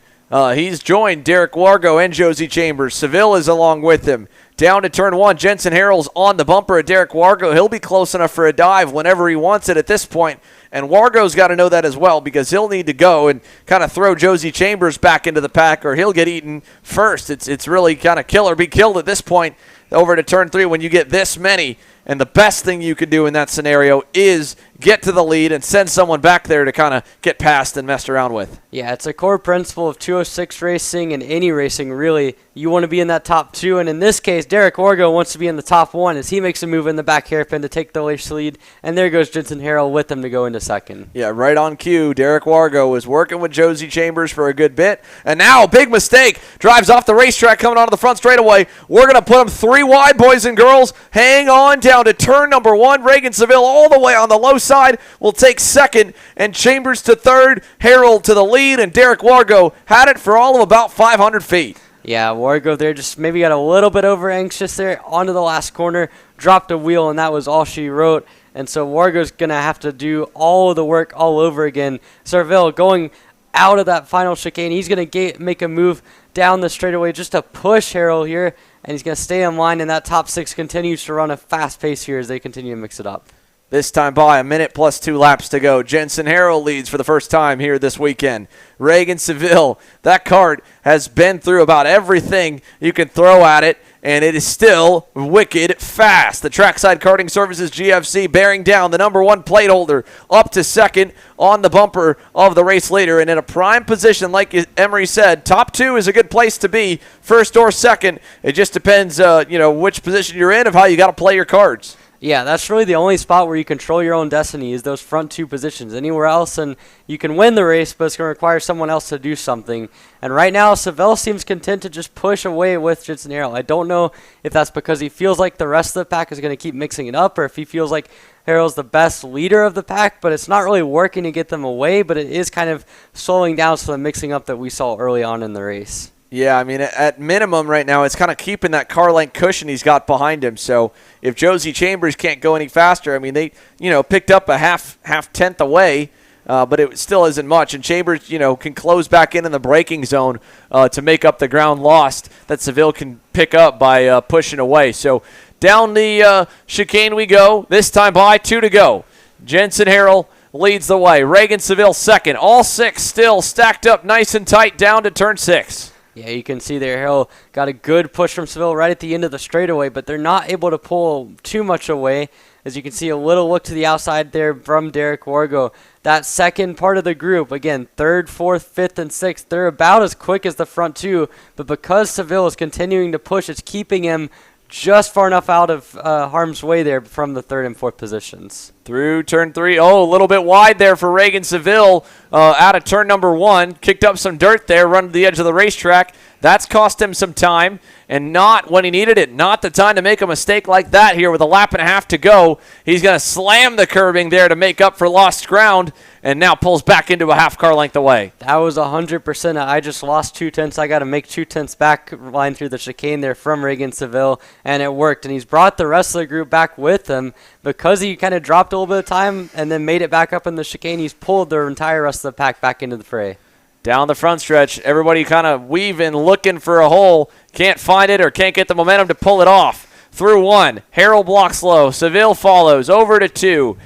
He's joined Derek Wargo and Josie Chambers. Seville is along with him. Down to turn 1, Jensen Harrell's on the bumper at Derek Wargo. He'll be close enough for a dive whenever he wants it at this point. And Wargo's got to know that as well, because he'll need to go and kind of throw Josie Chambers back into the pack, or he'll get eaten first. It's really kind of kill or be killed at this point over to turn 3 when you get this many. And the best thing you could do in that scenario is get to the lead and send someone back there to kind of get past and messed around with. Yeah, it's a core principle of 206 racing and any racing, really. You want to be in that top 2, and in this case, Derek Wargo wants to be in the top 1 as he makes a move in the back hairpin to take the race lead, and there goes Jensen Harrell with him to go into second. Yeah, right on cue. Derek Wargo was working with Josie Chambers for a good bit, and now, big mistake, drives off the racetrack coming onto the front straightaway. We're going to put him 3 wide, boys and girls. Hang on down to turn number 1. Reagan Seville all the way on the low side will take second, and Chambers to third, Harold to the lead, and Derek Wargo had it for all of about 500 feet. Yeah, Wargo there just maybe got a little bit over anxious there onto the last corner, dropped a wheel, and that was all she wrote. And so Wargo's going to have to do all of the work all over again. Seville going out of that final chicane. He's going to make a move down the straightaway just to push Harold here, and he's going to stay in line, and that top 6 continues to run a fast pace here as they continue to mix it up. This time by a minute plus 2 laps to go. Jensen Harrell leads for the first time here this weekend. Reagan Seville, that kart has been through about everything you can throw at it, and it is still wicked fast. The Trackside Karting Services GFC bearing down the number 1 plate holder up to second on the bumper of the race leader, and in a prime position, like Emery said, top 2 is a good place to be, first or second. It just depends, which position you're in of how you got to play your cards. Yeah, that's really the only spot where you control your own destiny is those front 2 positions. Anywhere else, and you can win the race, but it's going to require someone else to do something. And right now, Seville seems content to just push away with Jensen Harrell. I don't know if that's because he feels like the rest of the pack is going to keep mixing it up, or if he feels like Harrell's the best leader of the pack, but it's not really working to get them away, but it is kind of slowing down some of the mixing up that we saw early on in the race. Yeah, I mean, at minimum right now, it's kind of keeping that car length cushion he's got behind him. So if Josie Chambers can't go any faster, I mean, they, picked up a half tenth away, but it still isn't much. And Chambers, can close back in the braking zone to make up the ground lost that Seville can pick up by pushing away. So down the chicane we go. This time by 2 to go. Jensen Harrell leads the way. Reagan Seville second. All 6 still stacked up nice and tight down to turn 6. Yeah, you can see there, Harrell got a good push from Seville right at the end of the straightaway, but they're not able to pull too much away. As you can see, a little look to the outside there from Derek Wargo. That second part of the group, again, 3rd, 4th, 5th, and 6th, they're about as quick as the front 2, but because Seville is continuing to push, it's keeping him just far enough out of harm's way there from the 3rd and 4th positions. Through turn 3. Oh, a little bit wide there for Reagan Seville out of turn number 1. Kicked up some dirt there, run to the edge of the racetrack. That's cost him some time, and not when he needed it. Not the time to make a mistake like that here with a lap and a half to go. He's going to slam the curbing there to make up for lost ground, and now pulls back into a half car length away. That was 100%. I just lost 2 tenths. I got to make 2 tenths back line through the chicane there from Reagan Seville, and it worked. And he's brought the rest of the group back with him because he kind of dropped a little bit of time and then made it back up in the chicane. He's pulled the entire rest of the pack back into the fray. Down the front stretch, everybody kind of weaving, looking for a hole. Can't find it or can't get the momentum to pull it off. Through 1, Harold blocks low. Seville follows over to 2.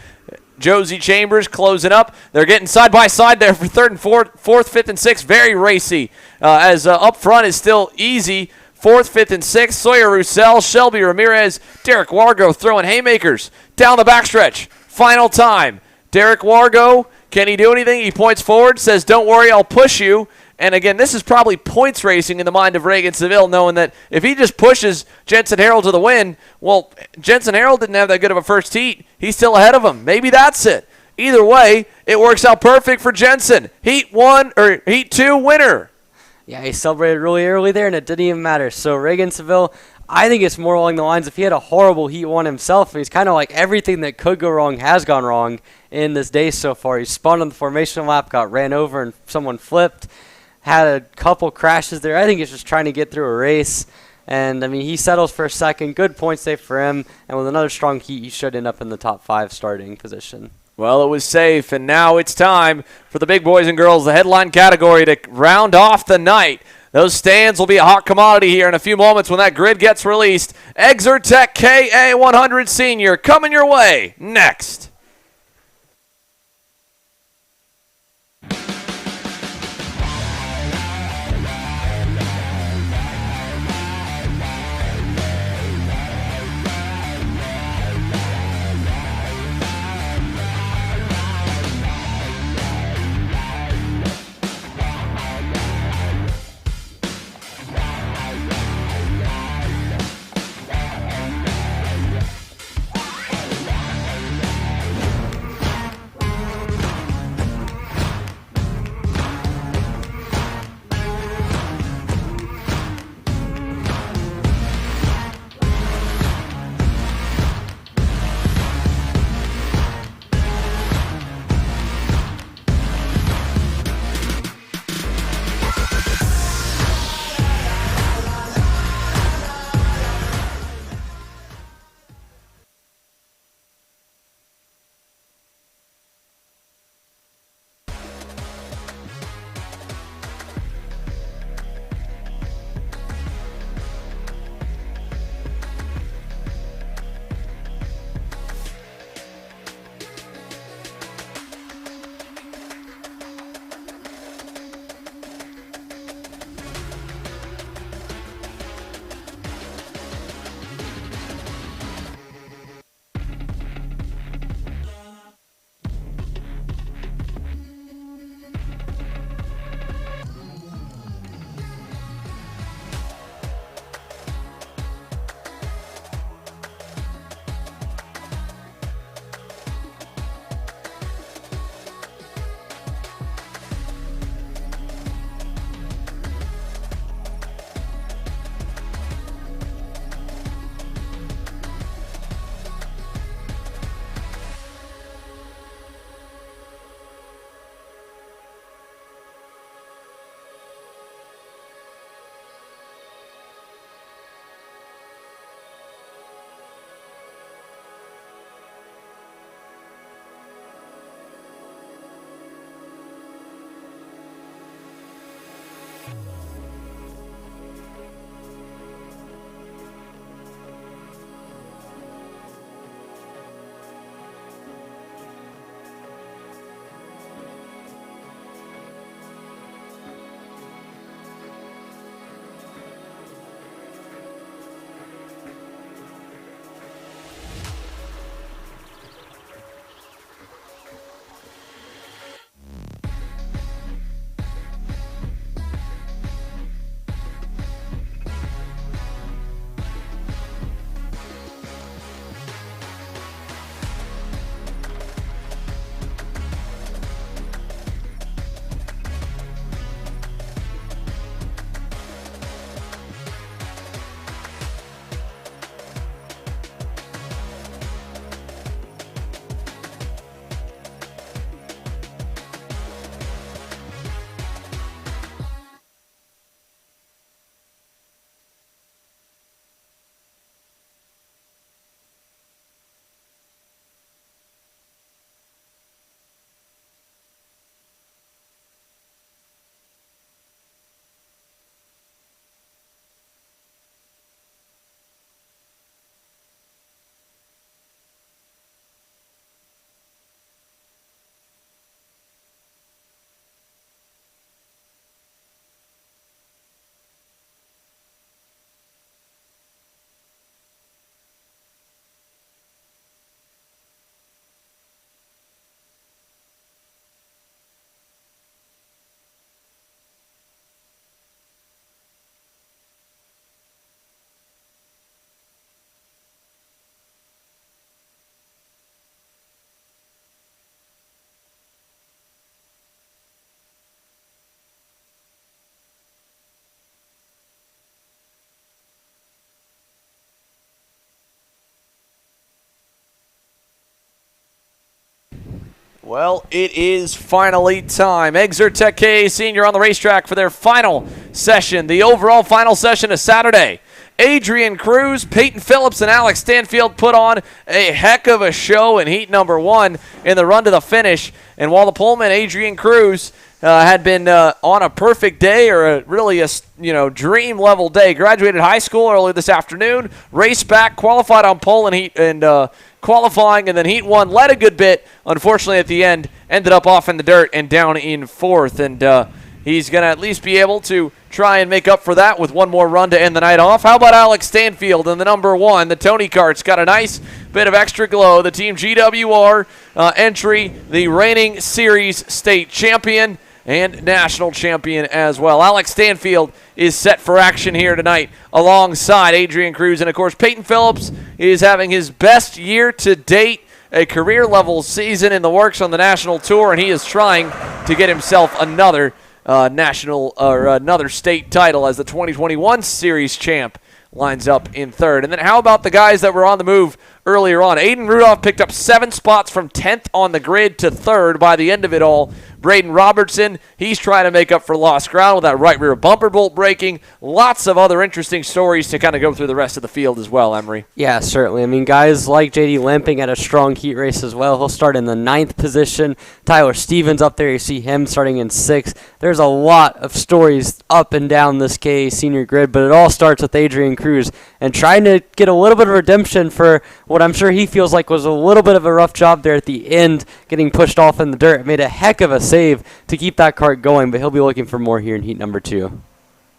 Josie Chambers closing up. They're getting side by side there for 3rd and 4th, 5th, and 6th. Very racy. As up front is still easy. 4th, 5th, and 6th. Sawyer Roussel, Shelby Ramirez, Derek Wargo throwing haymakers down the backstretch. Final time. Derek Wargo, can he do anything? He points forward, says, "Don't worry, I'll push you." And again, this is probably points racing in the mind of Reagan Seville, knowing that if he just pushes Jensen Harrell to the win, well, Jensen Harrell didn't have that good of a first heat. He's still ahead of him. Maybe that's it. Either way, it works out perfect for Jensen. Heat 2 winner. Yeah, he celebrated really early there, and it didn't even matter. So Reagan Seville, I think it's more along the lines if he had a horrible Heat 1 himself, he's kind of like everything that could go wrong has gone wrong in this day so far. He spun on the formation lap, got ran over, and someone flipped. Had a couple crashes there. I think he's just trying to get through a race. And, I mean, he settles for a second. Good point save for him. And with another strong heat, he should end up in the top 5 starting position. Well, it was safe, and now it's time for the big boys and girls, the headline category, to round off the night. Those stands will be a hot commodity here in a few moments when that grid gets released. Exertech KA100 Senior coming your way next. Well, it is finally time. Exertech KA Senior on the racetrack for their final session, the overall final session of Saturday. Adrian Cruz, Peyton Phillips, and Alex Stanfield put on a heck of a show in heat number 1 in the run to the finish. And while the poleman, Adrian Cruz, had been on a perfect day, or really a dream level day, graduated high school early this afternoon, raced back, qualified on pole and qualifying, and then heat 1, led a good bit. Unfortunately, at the end, ended up off in the dirt and down in 4th. And he's going to at least be able to try and make up for that with one more run to end the night off. How about Alex Stanfield in the number 1? The Tony Kart's got a nice bit of extra glow. The Team GWR entry, the reigning series state champion and national champion as well. Alex Stanfield is set for action here tonight alongside Adrian Cruz. And, of course, Peyton Phillips is having his best year to date, a career-level season in the works on the national tour, and he is trying to get himself another national or another state title as the 2021 series champ lines up in 3rd. And then how about the guys that were on the move earlier on? Aiden Rudolph picked up 7 spots from 10th on the grid to 3rd by the end of it all. Braden Robertson, he's trying to make up for lost ground with that right rear bumper bolt breaking. Lots of other interesting stories to kind of go through the rest of the field as well, Emery. Yeah, certainly. I mean, guys like J.D. Lamping had a strong heat race as well. He'll start in the 9th position. Tyler Stevens up there, you see him starting in 6th. There's a lot of stories up and down this KA senior grid, but it all starts with Adrian Cruz and trying to get a little bit of redemption for what I'm sure he feels like was a little bit of a rough job there at the end, getting pushed off in the dirt. It made a heck of a save to keep that kart going, but he'll be looking for more here in heat number 2.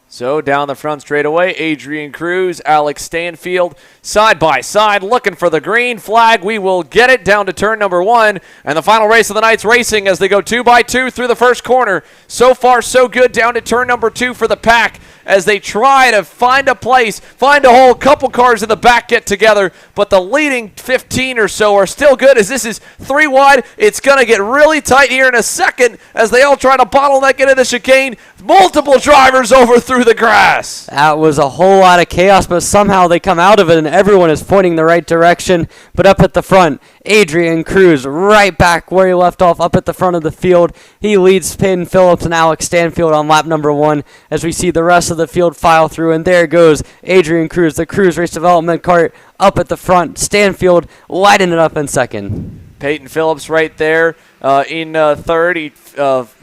So down the front straightaway, Adrian Cruz, Alex Stanfield, side by side, looking for the green flag. We will get it down to turn number 1, and the final race of the night's racing as they go 2 by 2 through the first corner. So far, so good down to turn number 2 for the pack as they try to find a place, find a hole. Couple cars in the back get together, but the leading 15 or so are still good as this is 3 wide. It's going to get really tight here in a second as they all try to bottleneck into the chicane. Multiple drivers over through the grass. That was a whole lot of chaos, but somehow they come out of it and everyone is pointing the right direction. But up at the front, Adrian Cruz right back where he left off, up at the front of the field. He leads Peyton Phillips and Alex Stanfield on lap number 1 as we see the rest of the field file through. And there goes Adrian Cruz, the Cruz Race Development kart up at the front. Stanfield lighting it up in 2nd. Peyton Phillips right there in 3rd. He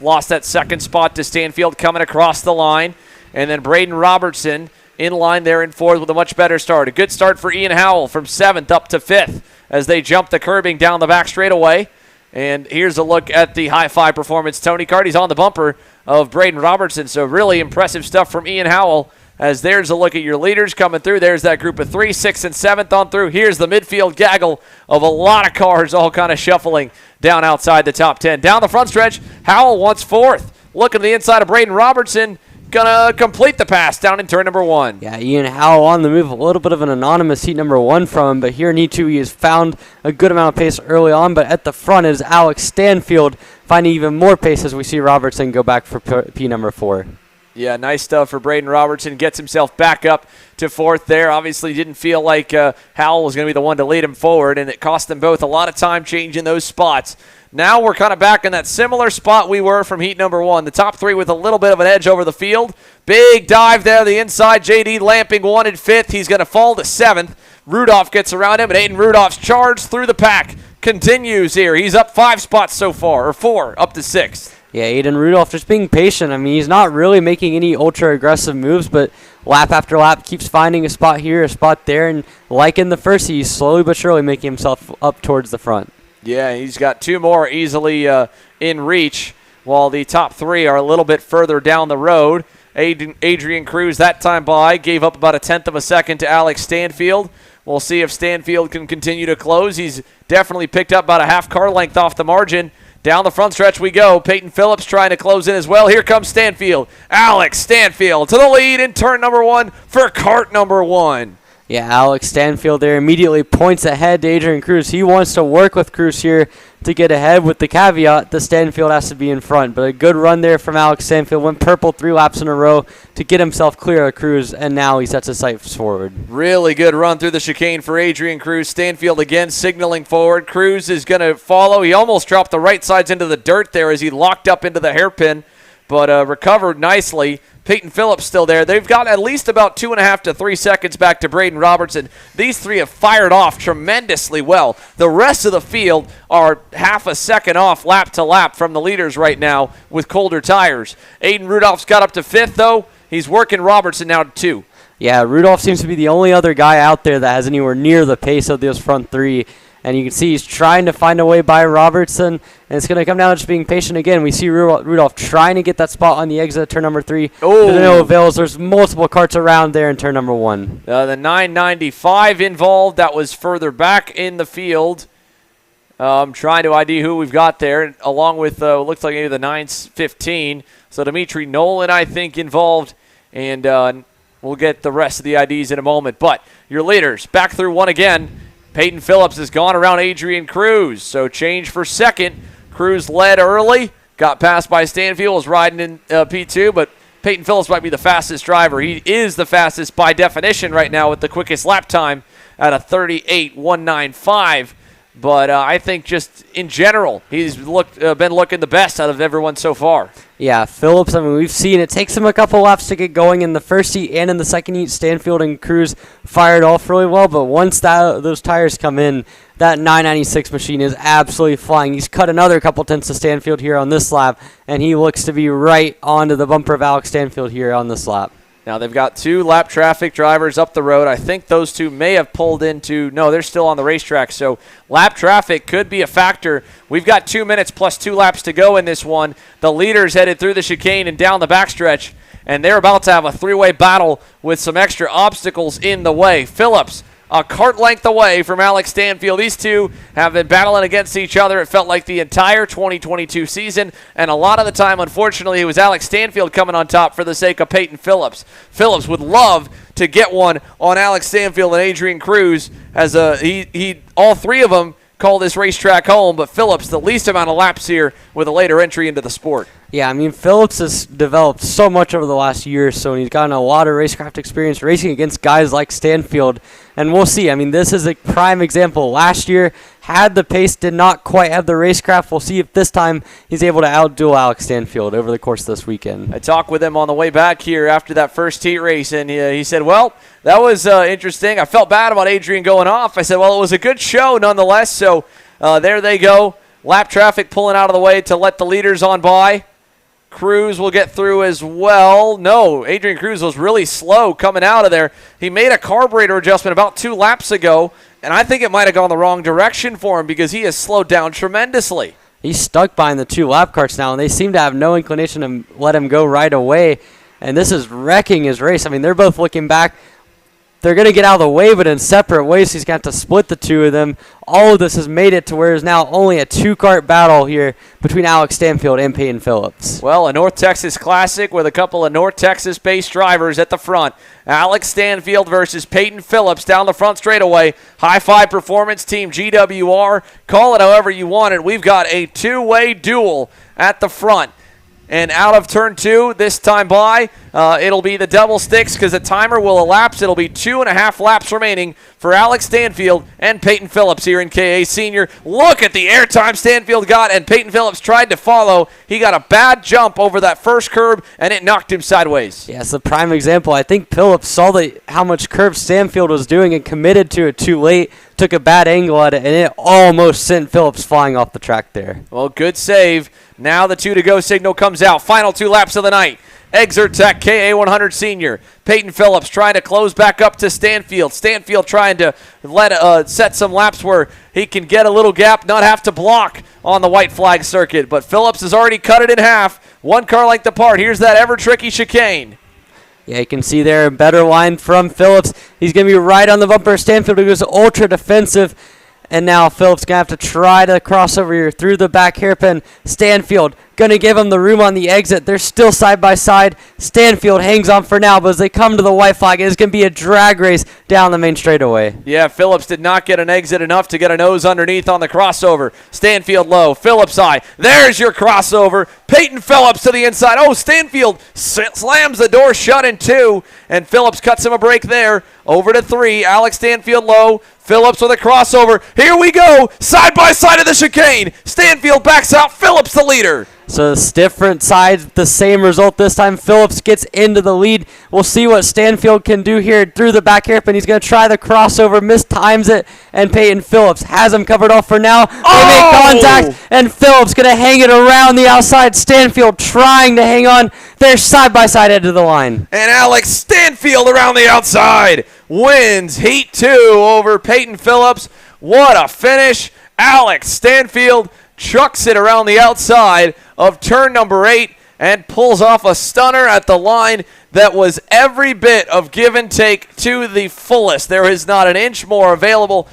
lost that 2nd spot to Stanfield coming across the line. And then Braden Robertson in line there in 4th with a much better start. A good start for Ian Howell from 7th up to 5th as they jump the curbing down the back straightaway. And here's a look at the high-five performance. Tony Kart, he's on the bumper of Braden Robertson. So really impressive stuff from Ian Howell as there's a look at your leaders coming through. There's that group of 3, 6, and 7th on through. Here's the midfield gaggle of a lot of cars all kind of shuffling down outside the top 10. Down the front stretch, Howell wants 4th. Looking to the inside of Braden Robertson. Gonna complete the pass down in turn number 1. Yeah, Ian Howell on the move. A little bit of an anonymous heat number 1 from him, but here in heat 2 he has found a good amount of pace early on. But at the front is Alex Stanfield finding even more pace as we see Robertson go back for P number 4. Yeah, nice stuff for Braden Robertson. Gets himself back up to 4th there. Obviously didn't feel like Howell was going to be the one to lead him forward, and it cost them both a lot of time changing those spots. Now we're kind of back in that similar spot we were from heat number 1. The top 3 with a little bit of an edge over the field. Big dive there the inside. J.D. Lamping wanted 5th. He's going to fall to 7th. Rudolph gets around him, and Aiden Rudolph's charge through the pack continues here. He's up 5 spots so far, or 4, up to 6th. Yeah, Aiden Rudolph just being patient. I mean, he's not really making any ultra-aggressive moves, but lap after lap keeps finding a spot here, a spot there, and like in the first, he's slowly but surely making himself up towards the front. Yeah, he's got 2 more easily in reach, while the top 3 are a little bit further down the road. Adrian Cruz that time by gave up about 1/10 of a second to Alex Stanfield. We'll see if Stanfield can continue to close. He's definitely picked up about a half car length off the margin. Down the front stretch we go. Peyton Phillips trying to close in as well. Here comes Stanfield. Alex Stanfield to the lead in turn number 1 for kart number 1. Yeah, Alex Stanfield there immediately points ahead to Adrian Cruz. He wants to work with Cruz here to get ahead, with the caveat that Stanfield has to be in front. But a good run there from Alex Stanfield. Went purple 3 laps in a row to get himself clear of Cruz, and now he sets his sights forward. Really good run through the chicane for Adrian Cruz. Stanfield again signaling forward. Cruz is going to follow. He almost dropped the right sides into the dirt there as he locked up into the hairpin, but recovered nicely. Peyton Phillips still there. They've got at least about 2.5 to 3 seconds back to Braden Robertson. These three have fired off tremendously well. The rest of the field are half a second off lap to lap from the leaders right now with colder tires. Aiden Rudolph's got up to 5th, though. He's working Robertson now to 2. Yeah, Rudolph seems to be the only other guy out there that has anywhere near the pace of those front three. And you can see he's trying to find a way by Robertson, and it's going to come down to just being patient again. We see Rudolph trying to get that spot on the exit of turn number 3. Oh. But no avails. There's multiple karts around there in turn number 1. The 995 involved. That was further back in the field. Trying to ID who we've got there, along with looks like maybe the 915. So Dimitri Nolan, I think, involved, and we'll get the rest of the IDs in a moment. But your leaders back through one again. Peyton Phillips has gone around Adrian Cruz, so change for second. Cruz led early, got passed by Stanfield, was riding in P2, but Peyton Phillips might be the fastest driver. He is the fastest by definition right now with the quickest lap time at a 38.195. But I think just in general, he's been looking the best out of everyone so far. Yeah, Phillips, I mean, we've seen it takes him a couple laps to get going in the first heat and in the second heat. Stanfield and Cruz fired off really well, but once those tires come in, that 996 machine is absolutely flying. He's cut another couple tenths to Stanfield here on this lap, and he looks to be right onto the bumper of Alex Stanfield here on this lap. Now they've got 2 lap traffic drivers up the road. I think those 2 may have pulled into, no, they're still on the racetrack. So lap traffic could be a factor. We've got 2 minutes plus 2 laps to go in this one. The leaders headed through the chicane and down the backstretch, and they're about to have a 3-way battle with some extra obstacles in the way. Phillips, a kart length away from Alex Stanfield. These two have been battling against each other, it felt like, the entire 2022 season, and a lot of the time, unfortunately, it was Alex Stanfield coming on top for the sake of Peyton Phillips. Phillips would love to get one on Alex Stanfield and Adrian Cruz, as all 3 of them call this racetrack home, but Phillips the least amount of laps here with a later entry into the sport. Yeah, I mean, Phillips has developed so much over the last year or so, and he's gotten a lot of racecraft experience racing against guys like Stanfield, and we'll see. I mean, this is a prime example. Last year, had the pace, did not quite have the racecraft. We'll see if this time he's able to outduel Alex Stanfield over the course of this weekend. I talked with him on the way back here after that first heat race, and he said, well, that was interesting. I felt bad about Adrian going off. I said, well, it was a good show nonetheless, so there they go. Lap traffic pulling out of the way to let the leaders on by. Cruz will get through as well. No, Adrian Cruz was really slow coming out of there. He made a carburetor adjustment about 2 laps ago, and I think it might have gone the wrong direction for him because he has slowed down tremendously. He's stuck behind the 2 lap carts now, and they seem to have no inclination to let him go right away, and this is wrecking his race. I mean, they're both looking back. They're going to get out of the way, but in separate ways. He's got to split the 2 of them. All of this has made it to where there's now only a 2-kart battle here between Alex Stanfield and Peyton Phillips. Well, a North Texas Classic with a couple of North Texas-based drivers at the front. Alex Stanfield versus Peyton Phillips down the front straightaway. High Five Performance Team GWR. Call it however you want it. We've got a 2-way duel at the front. And out of turn 2, this time by, it'll be the double sticks because the timer will elapse. It'll be 2.5 laps remaining for Alex Stanfield and Peyton Phillips here in KA Senior. Look at the airtime Stanfield got, and Peyton Phillips tried to follow. He got a bad jump over that first curb, and it knocked him sideways. Yeah, it's a prime example. I think Phillips saw how much curve Stanfield was doing and committed to it too late. Took a bad angle at it, and it almost sent Phillips flying off the track there. Well, good save. Now the 2-to-go signal comes out. Final 2 laps of the night. Exertech KA100 Senior. Peyton Phillips trying to close back up to Stanfield. Stanfield trying to set some laps where he can get a little gap, not have to block on the white flag circuit. But Phillips has already cut it in half. 1 car length apart. Here's that ever-tricky chicane. Yeah, you can see there a better line from Phillips. He's going to be right on the bumper. Stanfield who goes ultra defensive. And now Phillips going to have to try to cross over here through the back hairpin. Stanfield going to give him the room on the exit. They're still side by side. Stanfield hangs on for now, but as they come to the white flag, it's going to be a drag race down the main straightaway. Yeah, Phillips did not get an exit enough to get a nose underneath on the crossover. Stanfield low, Phillips high. There's your crossover. Peyton Phillips to the inside. Oh, Stanfield slams the door shut in 2, and Phillips cuts him a break there. Over to 3, Alex Stanfield low. Phillips with a crossover. Here we go, side by side of the chicane. Stanfield backs out, Phillips the leader. So it's different sides, the same result this time. Phillips gets into the lead. We'll see what Stanfield can do here through the back hairpin. He's going to try the crossover, mistimes it, and Peyton Phillips has him covered off for now. They make contact, and Phillips going to hang it around the outside. Stanfield trying to hang on. They're side by side edge of the line. And Alex Stanfield around the outside wins Heat 2 over Peyton Phillips. What a finish. Alex Stanfield chucks it around the outside of turn number 8 and pulls off a stunner at the line that was every bit of give and take to the fullest. There is not an inch more available.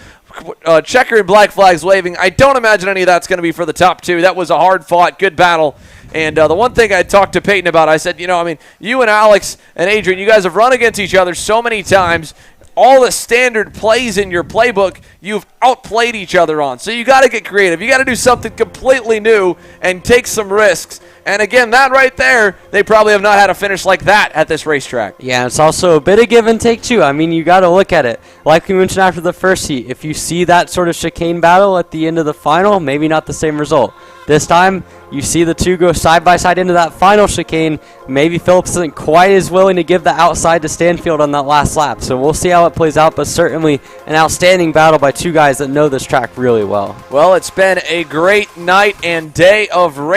Checker and black flags waving. I don't imagine any of that's going to be for the top 2. That was a hard-fought, good battle. And the one thing I talked to Peyton about, I said, you and Alex and Adrian, you guys have run against each other so many times. All the standard plays in your playbook, you've outplayed each other on. So you got to get creative. You got to do something completely new and take some risks. And again, that right there, they probably have not had a finish like that at this racetrack. Yeah, it's also a bit of give and take, too. I mean, you got to look at it. Like we mentioned after the first heat, if you see that sort of chicane battle at the end of the final, maybe not the same result. This time, you see the 2 go side by side into that final chicane. Maybe Phillips isn't quite as willing to give the outside to Stanfield on that last lap. So we'll see how it plays out, but certainly an outstanding battle by 2 guys that know this track really well. Well, it's been a great night and day of racing.